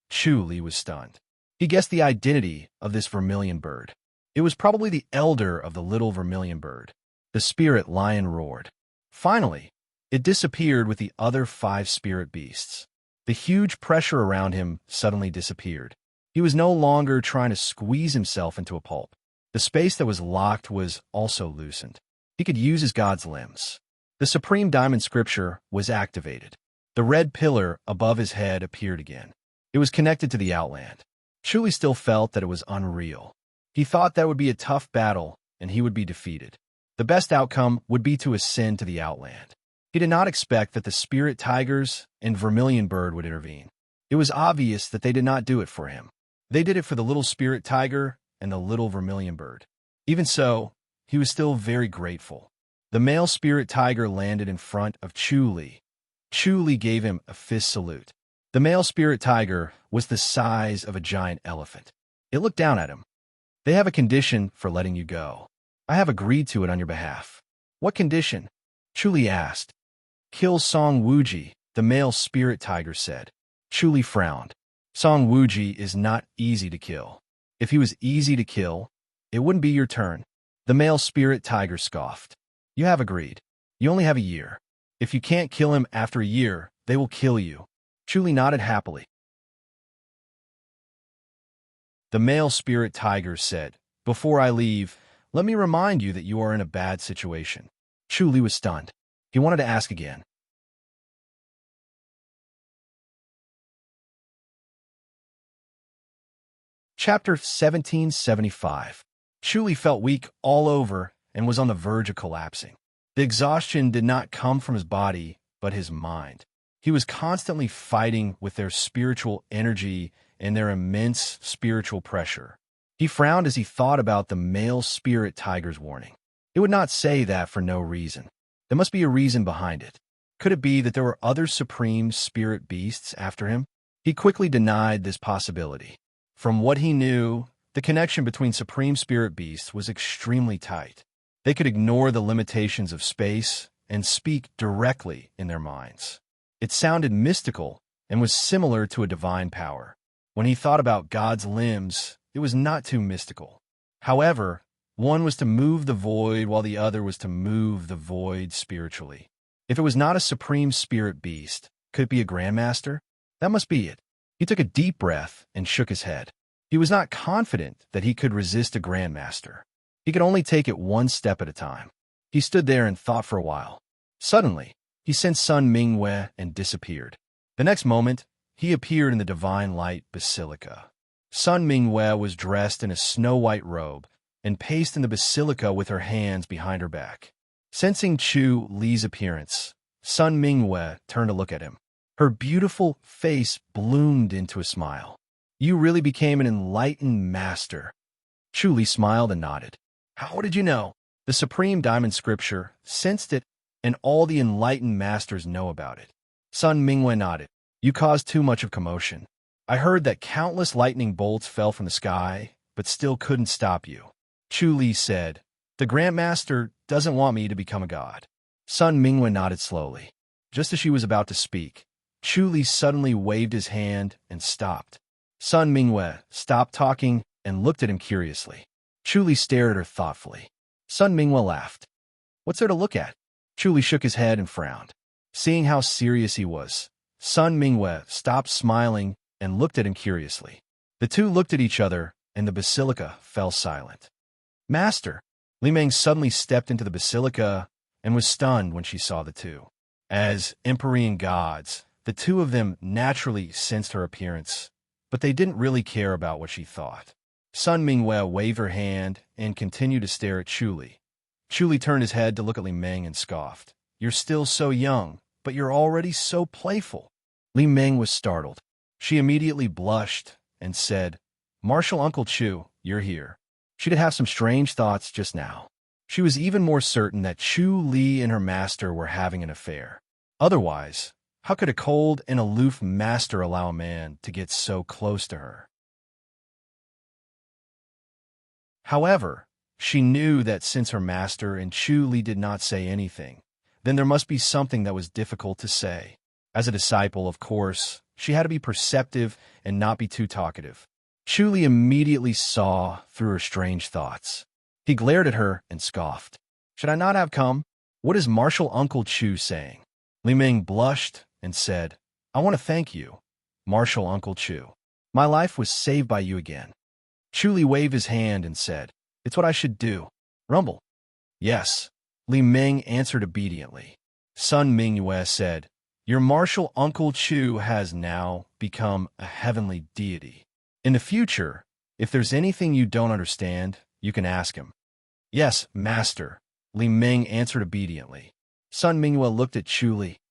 A: Chu Li was stunned. He guessed the identity of this vermilion bird. It was probably the elder of the little vermilion bird. The spirit lion roared. Finally, it disappeared with the other 5 spirit beasts. The huge pressure around him suddenly disappeared. He was no longer trying to squeeze himself into a pulp. The space that was locked was also loosened. He could use his god's limbs. The supreme diamond scripture was activated. The red pillar above his head appeared again. It was connected to the outland. Chu Li still felt that it was unreal. He thought that would be a tough battle, and he would be defeated. The best outcome would be to ascend to the outland. He did not expect that the spirit tigers and vermilion bird would intervene. It was obvious that they did not do it for him. They did it for the little spirit tiger and the little vermilion bird. Even so, he was still very grateful. The male spirit tiger landed in front of Chu Li. Chu Li gave him a fist salute. The male spirit tiger was the size of a giant elephant. It looked down at him. They have a condition for letting you go. I have agreed to it on your behalf. What condition? Chu Li asked. Kill Song Wuji, the male spirit tiger said. Chu Li frowned. Song Wuji is not easy to kill. If he was easy to kill, it wouldn't be your turn. The male spirit tiger scoffed. You have agreed. You only have a year. If you can't kill him after a year, they will kill you. Chu Li nodded happily. The male spirit tiger said, Before I leave, let me remind you that you are in a bad situation. Chu Li was stunned. He wanted to ask again. Chapter 1775. Chu felt weak all over and was on the verge of collapsing. The exhaustion did not come from his body, but his mind. He was constantly fighting with their spiritual energy and their immense spiritual pressure. He frowned as he thought about the male spirit tiger's warning. It would not say that for no reason. There must be a reason behind it. Could it be that there were other supreme spirit beasts after him? He quickly denied this possibility. From what he knew, the connection between supreme spirit beasts was extremely tight. They could ignore the limitations of space and speak directly in their minds. It sounded mystical and was similar to a divine power. When he thought about God's limbs, it was not too mystical. However, one was to move the void while the other was to move the void spiritually. If it was not a supreme spirit beast, could it be a grandmaster? That must be it. He took a deep breath and shook his head. He was not confident that he could resist a grandmaster. He could only take it one step at a time. He stood there and thought for a while. Suddenly, he sensed Sun Mingwei and disappeared. The next moment, he appeared in the divine light basilica. Sun Mingwei was dressed in a snow-white robe and paced in the basilica with her hands behind her back. Sensing Chu Li's appearance, Sun Mingwei turned to look at him. Her beautiful face bloomed into a smile. You really became an enlightened master. Chu Li smiled and nodded. How did you know? The supreme diamond scripture sensed it, and all the enlightened masters know about it. Sun Mingwei nodded. You caused too much of commotion. I heard that countless lightning bolts fell from the sky, but still couldn't stop you. Chu Li said, the Grandmaster doesn't want me to become a god. Sun Mingwei nodded slowly. Just as she was about to speak, Chu Li suddenly waved his hand and stopped. Sun Mingwei stopped talking and looked at him curiously. Chu Li stared at her thoughtfully. Sun Mingwei laughed. What's there to look at? Chu Li shook his head and frowned. Seeing how serious he was, Sun Mingwei stopped smiling and looked at him curiously. The two looked at each other, and the basilica fell silent. Master! Li Meng suddenly stepped into the basilica and was stunned when she saw the two. As Empyrean gods, the two of them naturally sensed her appearance, but they didn't really care about what she thought. Sun Mingwei waved her hand and continued to stare at Chu Li. Chu Li turned his head to look at Li Meng and scoffed. You're still so young, but you're already so playful. Li Meng was startled. She immediately blushed and said, Martial Uncle Chu, you're here. She did have some strange thoughts just now. She was even more certain that Chu Li and her master were having an affair. Otherwise, how could a cold and aloof master allow a man to get so close to her? However, she knew that since her master and Chu Li did not say anything, then there must be something that was difficult to say. As a disciple, of course, she had to be perceptive and not be too talkative. Chu Li immediately saw through her strange thoughts. He glared at her and scoffed. Should I not have come? What is Martial Uncle Chu saying? Li Meng blushed and said, I want to thank you, Martial Uncle Chu. My life was saved by you again. Chu Li waved his hand and said, It's what I should do. Rumble. Yes, Li Meng answered obediently. Sun Mingwei said, Your Martial Uncle Chu has now become a heavenly deity. In the future, if there's anything you don't understand, you can ask him. Yes, Master, Li Meng answered obediently. Sun Mingwei looked at Chu Li.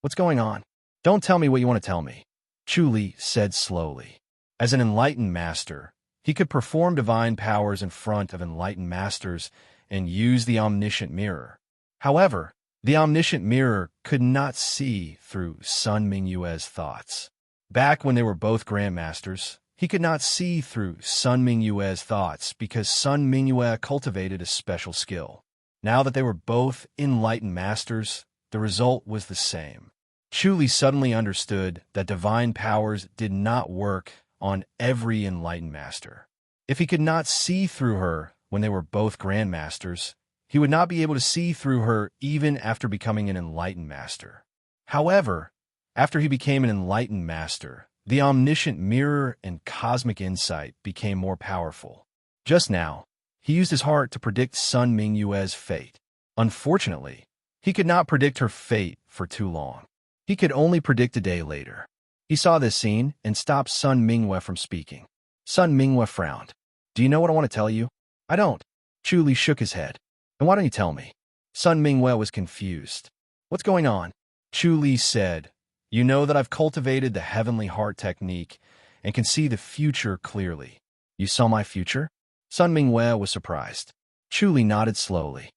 A: What's going on? Don't tell me what you want to tell me, Chu Li said slowly. As an enlightened master, he could perform divine powers in front of enlightened masters and use the omniscient mirror. However, the omniscient mirror could not see through Sun Mingwei's thoughts. Back when they were both grandmasters, he could not see through Sun Mingwei's thoughts because Sun Mingwei cultivated a special skill. Now that they were both enlightened masters, the result was the same. Chu Li suddenly understood that divine powers did not work on every enlightened master. If he could not see through her when they were both grandmasters, he would not be able to see through her even after becoming an enlightened master. However, after he became an enlightened master, the omniscient mirror and cosmic insight became more powerful. Just now, he used his heart to predict Sun Mingwei's fate. Unfortunately, he could not predict her fate for too long. He could only predict a day later. He saw this scene and stopped Sun Mingwei from speaking. Sun Minghua frowned. Do you know what I want to tell you? I don't. Chu Li shook his head. Then why don't you tell me? Sun Minghua was confused. What's going on? Chu Li said, You know that I've cultivated the heavenly heart technique and can see the future clearly. You saw my future? Sun Minghua was surprised. Chu Li nodded slowly.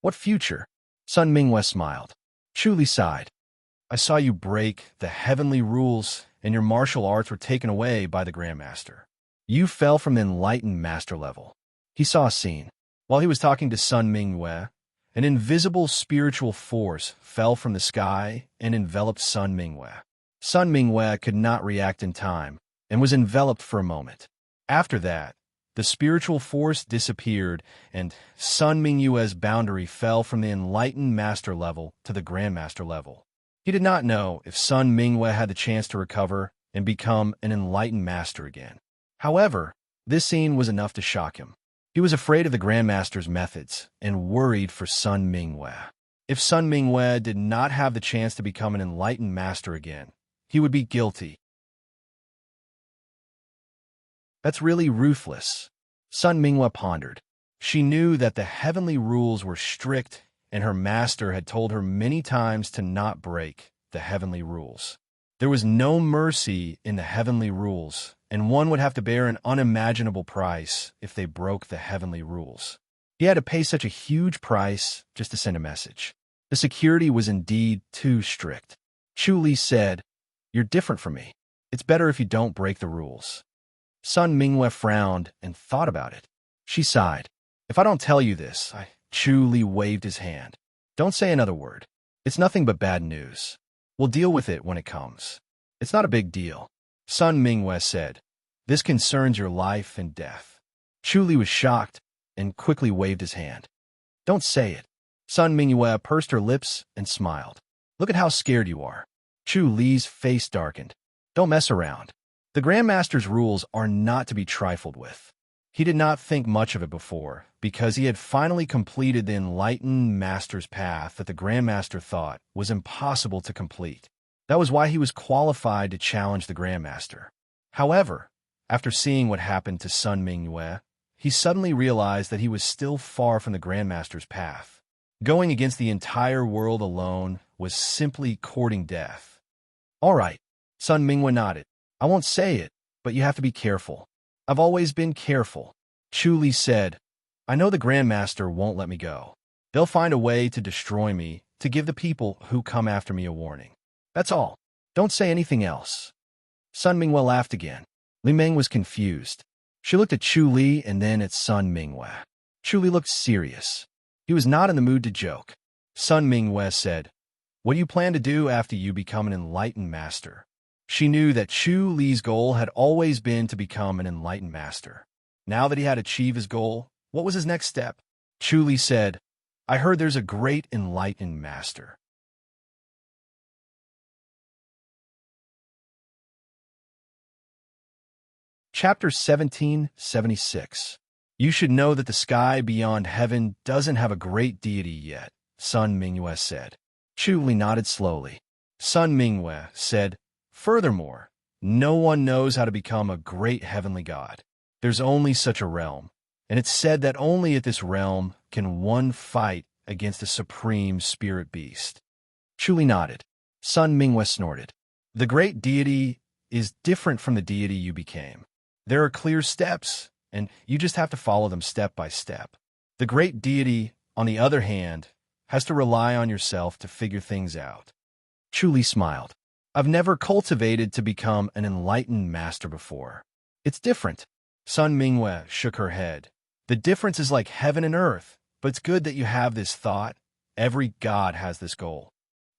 A: What future? Sun Minghua smiled. Chu Li sighed. I saw you break the heavenly rules and your martial arts were taken away by the Grandmaster. You fell from the enlightened master level. He saw a scene. While he was talking to Sun Minghua, an invisible spiritual force fell from the sky and enveloped Sun Minghua. Sun Minghua could not react in time and was enveloped for a moment. After that, the spiritual force disappeared and Sun Minghua's boundary fell from the enlightened master level to the Grandmaster level. He did not know if Sun Minghua had the chance to recover and become an enlightened master again. However, this scene was enough to shock him. He was afraid of the Grandmaster's methods and worried for Sun Minghua. If Sun Minghua did not have the chance to become an enlightened master again, he would be guilty. That's really ruthless. Sun Minghua pondered. She knew that the heavenly rules were strict and her master had told her many times to not break the heavenly rules. There was no mercy in the heavenly rules, and one would have to bear an unimaginable price if they broke the heavenly rules. He had to pay such a huge price just to send a message. The security was indeed too strict. Chu Li said, You're different from me. It's better if you don't break the rules. Sun Minghua frowned and thought about it. She sighed. If I don't tell you this, Chu Li waved his hand. Don't say another word. It's nothing but bad news. We'll deal with it when it comes. It's not a big deal. Sun Minghua said, This concerns your life and death. Chu Li was shocked and quickly waved his hand. Don't say it. Sun Minghua pursed her lips and smiled. Look at how scared you are. Chu Li's face darkened. Don't mess around. The Grandmaster's rules are not to be trifled with. He did not think much of it before, because he had finally completed the enlightened master's path that the Grandmaster thought was impossible to complete. That was why he was qualified to challenge the Grandmaster. However, after seeing what happened to Sun Minghua, he suddenly realized that he was still far from the Grandmaster's path. Going against the entire world alone was simply courting death. All right, Sun Minghua nodded. I won't say it, but you have to be careful. I've always been careful. Chu Li said, I know the Grandmaster won't let me go. They'll find a way to destroy me, to give the people who come after me a warning. That's all. Don't say anything else. Sun Minghua laughed again. Li Meng was confused. She looked at Chu Li and then at Sun Minghua. Chu Li looked serious. He was not in the mood to joke. Sun Minghua said, What do you plan to do after you become an enlightened master? She knew that Chu Li's goal had always been to become an enlightened master. Now that he had achieved his goal, what was his next step? Chu Li said, I heard there's a great enlightened master. Chapter 1776. You should know that the sky beyond heaven doesn't have a great deity yet, Sun Minghua said. Chu Li nodded slowly. Sun Minghua said, Furthermore, no one knows how to become a great heavenly god. There's only such a realm, and it's said that only at this realm can one fight against the supreme spirit beast. Chu Li nodded. Sun Minghua snorted. The great deity is different from the deity you became. There are clear steps, and you just have to follow them step by step. The great deity, on the other hand, has to rely on yourself to figure things out. Chu Li smiled. I've never cultivated to become an enlightened master before. It's different. Sun Minghua shook her head. The difference is like heaven and earth, but it's good that you have this thought. Every god has this goal.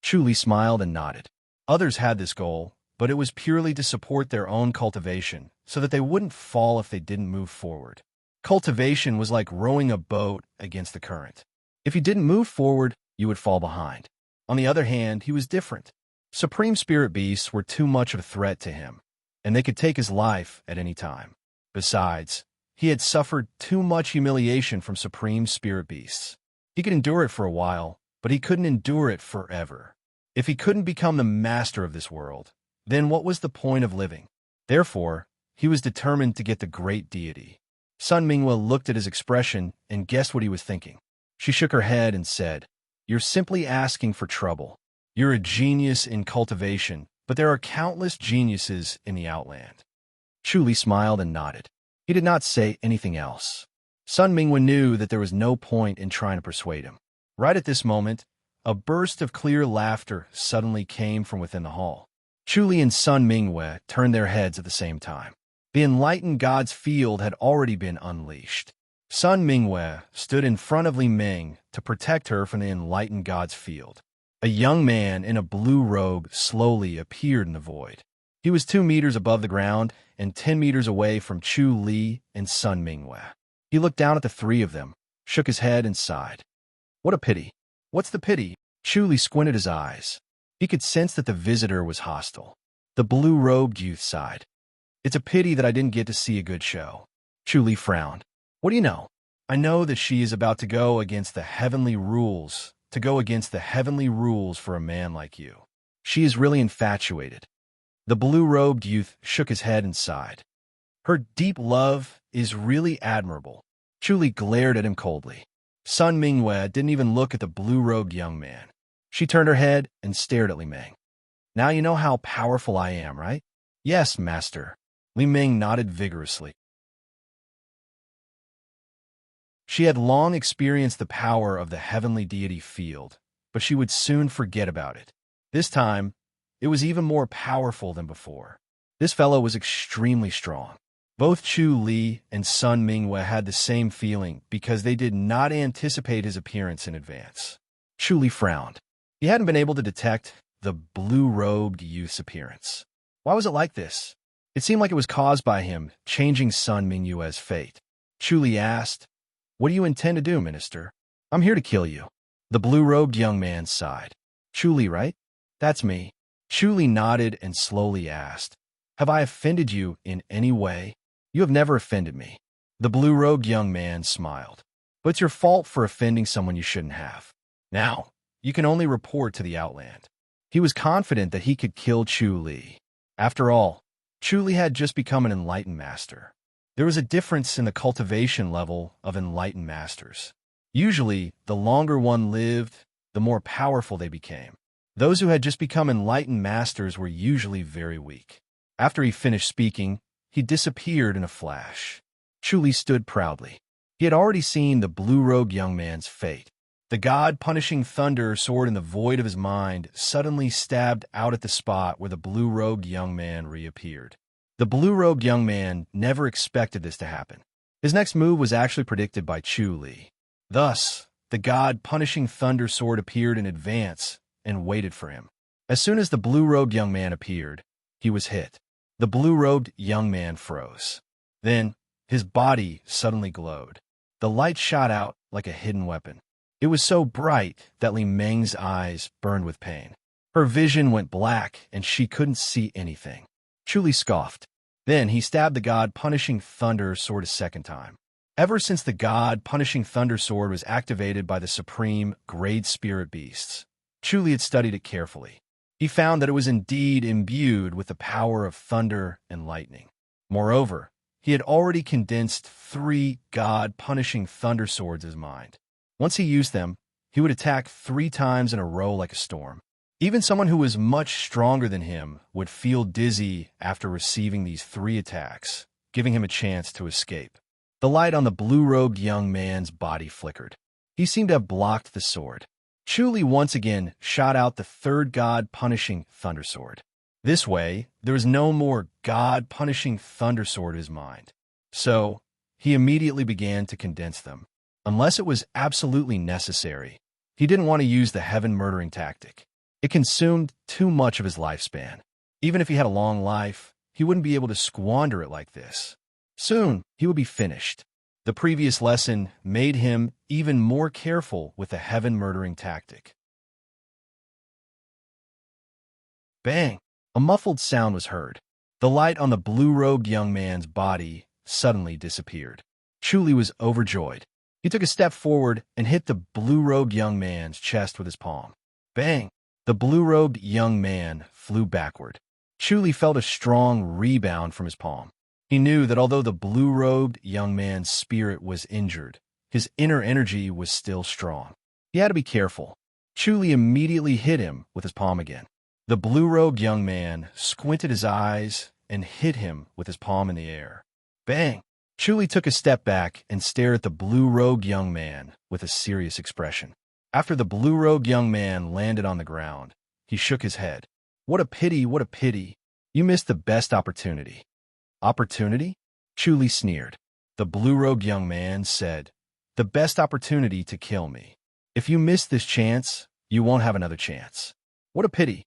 A: Chu Li smiled and nodded. Others had this goal, but it was purely to support their own cultivation, so that they wouldn't fall if they didn't move forward. Cultivation was like rowing a boat against the current. If you didn't move forward, you would fall behind. On the other hand, he was different. Supreme spirit beasts were too much of a threat to him, and they could take his life at any time. Besides, he had suffered too much humiliation from supreme spirit beasts. He could endure it for a while, but he couldn't endure it forever. If he couldn't become the master of this world, then what was the point of living? Therefore, He was determined to get the great deity. Sun Mingwe looked at his expression and guessed what he was thinking. She shook her head and said, "You're simply asking for trouble. You're a genius in cultivation, but there are countless geniuses in the Outland." Chu smiled and nodded. He did not say anything else. Sun Mingwe knew that there was no point in trying to persuade him. Right at this moment, a burst of clear laughter suddenly came from within the hall. Chu and Sun Mingwe turned their heads at the same time. The enlightened god's field had already been unleashed. Sun Mingwe stood in front of Li Ming to protect her from the enlightened god's field. A young man in a blue robe slowly appeared in the void. He was 2 meters above the ground and 10 meters away from Chu Li and Sun Mingwe. He looked down at the three of them, shook his head, and sighed. "What a pity." "What's the pity?" Chu Li squinted his eyes. He could sense that the visitor was hostile. The blue-robed youth sighed. "It's a pity that I didn't get to see a good show." Chu Li frowned. "What do you know?" "I know that she is about to go against the heavenly rules, for a man like you. She is really infatuated." The blue-robed youth shook his head and sighed. "Her deep love is really admirable." Chu Li glared at him coldly. Sun Mingwe didn't even look at the blue-robed young man. She turned her head and stared at Li Ming. "Now you know how powerful I am, right?" "Yes, master." Li Ming nodded vigorously. She had long experienced the power of the heavenly deity field, but she would soon forget about it. This time, it was even more powerful than before. This fellow was extremely strong. Both Chu Li and Sun Mingwe had the same feeling because they did not anticipate his appearance in advance. Chu Li frowned. He hadn't been able to detect the blue-robed youth's appearance. Why was it like this? It seemed like it was caused by him changing Sun Mingwe's fate. Chu Li asked, "What do you intend to do, minister?" "I'm here to kill you." The blue-robed young man sighed. "Chu Li, right?" "That's me." Chu Li nodded and slowly asked, "Have I offended you in any way?" "You have never offended me." The blue-robed young man smiled. "But it's your fault for offending someone you shouldn't have. Now, you can only report to the Outland." He was confident that he could kill Chu Li. After all, Chu Li had just become an enlightened master. There was a difference in the cultivation level of enlightened masters. Usually, the longer one lived, the more powerful they became. Those who had just become enlightened masters were usually very weak. After he finished speaking, he disappeared in a flash. Chu Li stood proudly. He had already seen the blue-robed young man's fate. The god-punishing thunder sword in the void of his mind suddenly stabbed out at the spot where the blue-robed young man reappeared. The blue-robed young man never expected this to happen. His next move was actually predicted by Chu Li. Thus, the god-punishing thunder sword appeared in advance and waited for him. As soon as the blue-robed young man appeared, he was hit. The blue-robed young man froze. Then, his body suddenly glowed. The light shot out like a hidden weapon. It was so bright that Li Ming's eyes burned with pain. Her vision went black and she couldn't see anything. Chu Li scoffed. Then he stabbed the god-punishing thunder sword a second time. Ever since the god-punishing thunder sword was activated by the supreme great spirit beasts, Chu Li had studied it carefully. He found that it was indeed imbued with the power of thunder and lightning. Moreover, he had already condensed 3 god-punishing thunder swords in his mind. Once he used them, he would attack 3 times in a row like a storm. Even someone who was much stronger than him would feel dizzy after receiving these 3 attacks, giving him a chance to escape. The light on the blue-robed young man's body flickered. He seemed to have blocked the sword. Chu Li once again shot out the 3rd god-punishing thunder sword. This way, there was no more god-punishing thunder sword in his mind. So, he immediately began to condense them. Unless it was absolutely necessary, he didn't want to use the heaven-murdering tactic. It consumed too much of his lifespan. Even if he had a long life, he wouldn't be able to squander it like this. Soon, he would be finished. The previous lesson made him even more careful with the heaven-murdering tactic. Bang! A muffled sound was heard. The light on the blue-robed young man's body suddenly disappeared. Chu Li was overjoyed. He took a step forward and hit the blue-robed young man's chest with his palm. Bang! The blue-robed young man flew backward. Chu Li felt a strong rebound from his palm. He knew that although the blue-robed young man's spirit was injured, his inner energy was still strong. He had to be careful. Chuli immediately hit him with his palm again. The blue-robed young man squinted his eyes and hit him with his palm in the air. Bang! Chuli took a step back and stared at the blue-robed young man with a serious expression. After the blue-robed young man landed on the ground, he shook his head. What a pity, what a pity. You missed the best opportunity. Opportunity? Chuli sneered. The blue-robed young man said, the best opportunity to kill me. If you miss this chance, you won't have another chance. What a pity.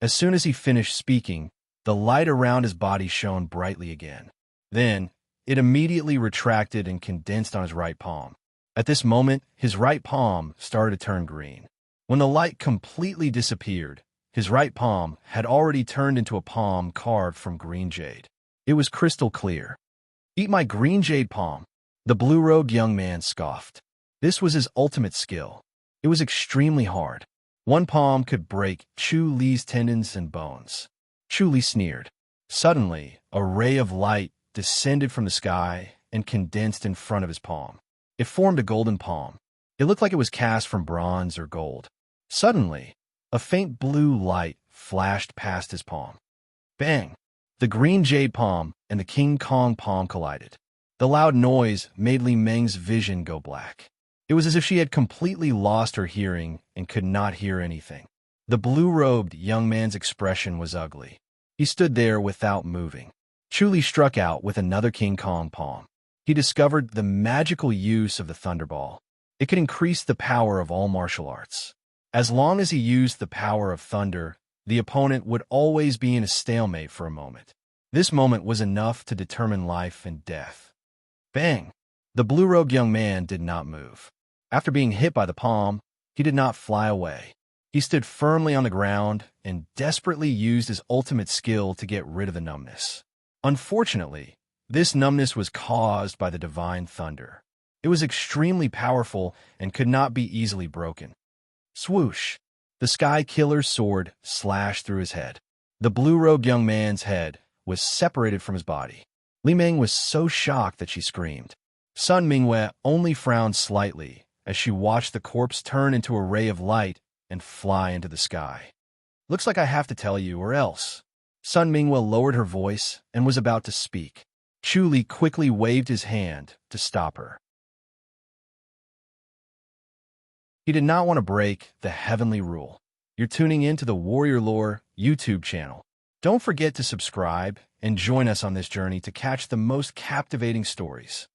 A: As soon as he finished speaking, the light around his body shone brightly again. Then, it immediately retracted and condensed on his right palm. At this moment, his right palm started to turn green. When the light completely disappeared, his right palm had already turned into a palm carved from green jade. It was crystal clear. Eat my green jade palm, the blue-robed young man scoffed. This was his ultimate skill. It was extremely hard. One palm could break Chu-Li's tendons and bones. Chu-Li sneered. Suddenly, a ray of light descended from the sky and condensed in front of his palm. It formed a golden palm. It looked like it was cast from bronze or gold. Suddenly, a faint blue light flashed past his palm. Bang! The green jade palm and the King Kong palm collided. The loud noise made Li Meng's vision go black. It was as if she had completely lost her hearing and could not hear anything. The blue-robed young man's expression was ugly. He stood there without moving. Chuli struck out with another King Kong palm. He discovered the magical use of the Thunderball. It could increase the power of all martial arts. As long as he used the power of thunder, the opponent would always be in a stalemate for a moment. This moment was enough to determine life and death. Bang! The blue-robed young man did not move. After being hit by the palm, he did not fly away. He stood firmly on the ground and desperately used his ultimate skill to get rid of the numbness. Unfortunately, this numbness was caused by the divine thunder. It was extremely powerful and could not be easily broken. Swoosh! The Sky Killer's sword slashed through his head. The blue-robed young man's head was separated from his body. Li Meng was so shocked that she screamed. Sun Mingwei only frowned slightly as she watched the corpse turn into a ray of light and fly into the sky. Looks like I have to tell you, or else. Sun Mingwei lowered her voice and was about to speak. Chu-Li quickly waved his hand to stop her. He did not want to break the heavenly rule. You're tuning in to the Warrior Lore YouTube channel. Don't forget to subscribe and join us on this journey to catch the most captivating stories.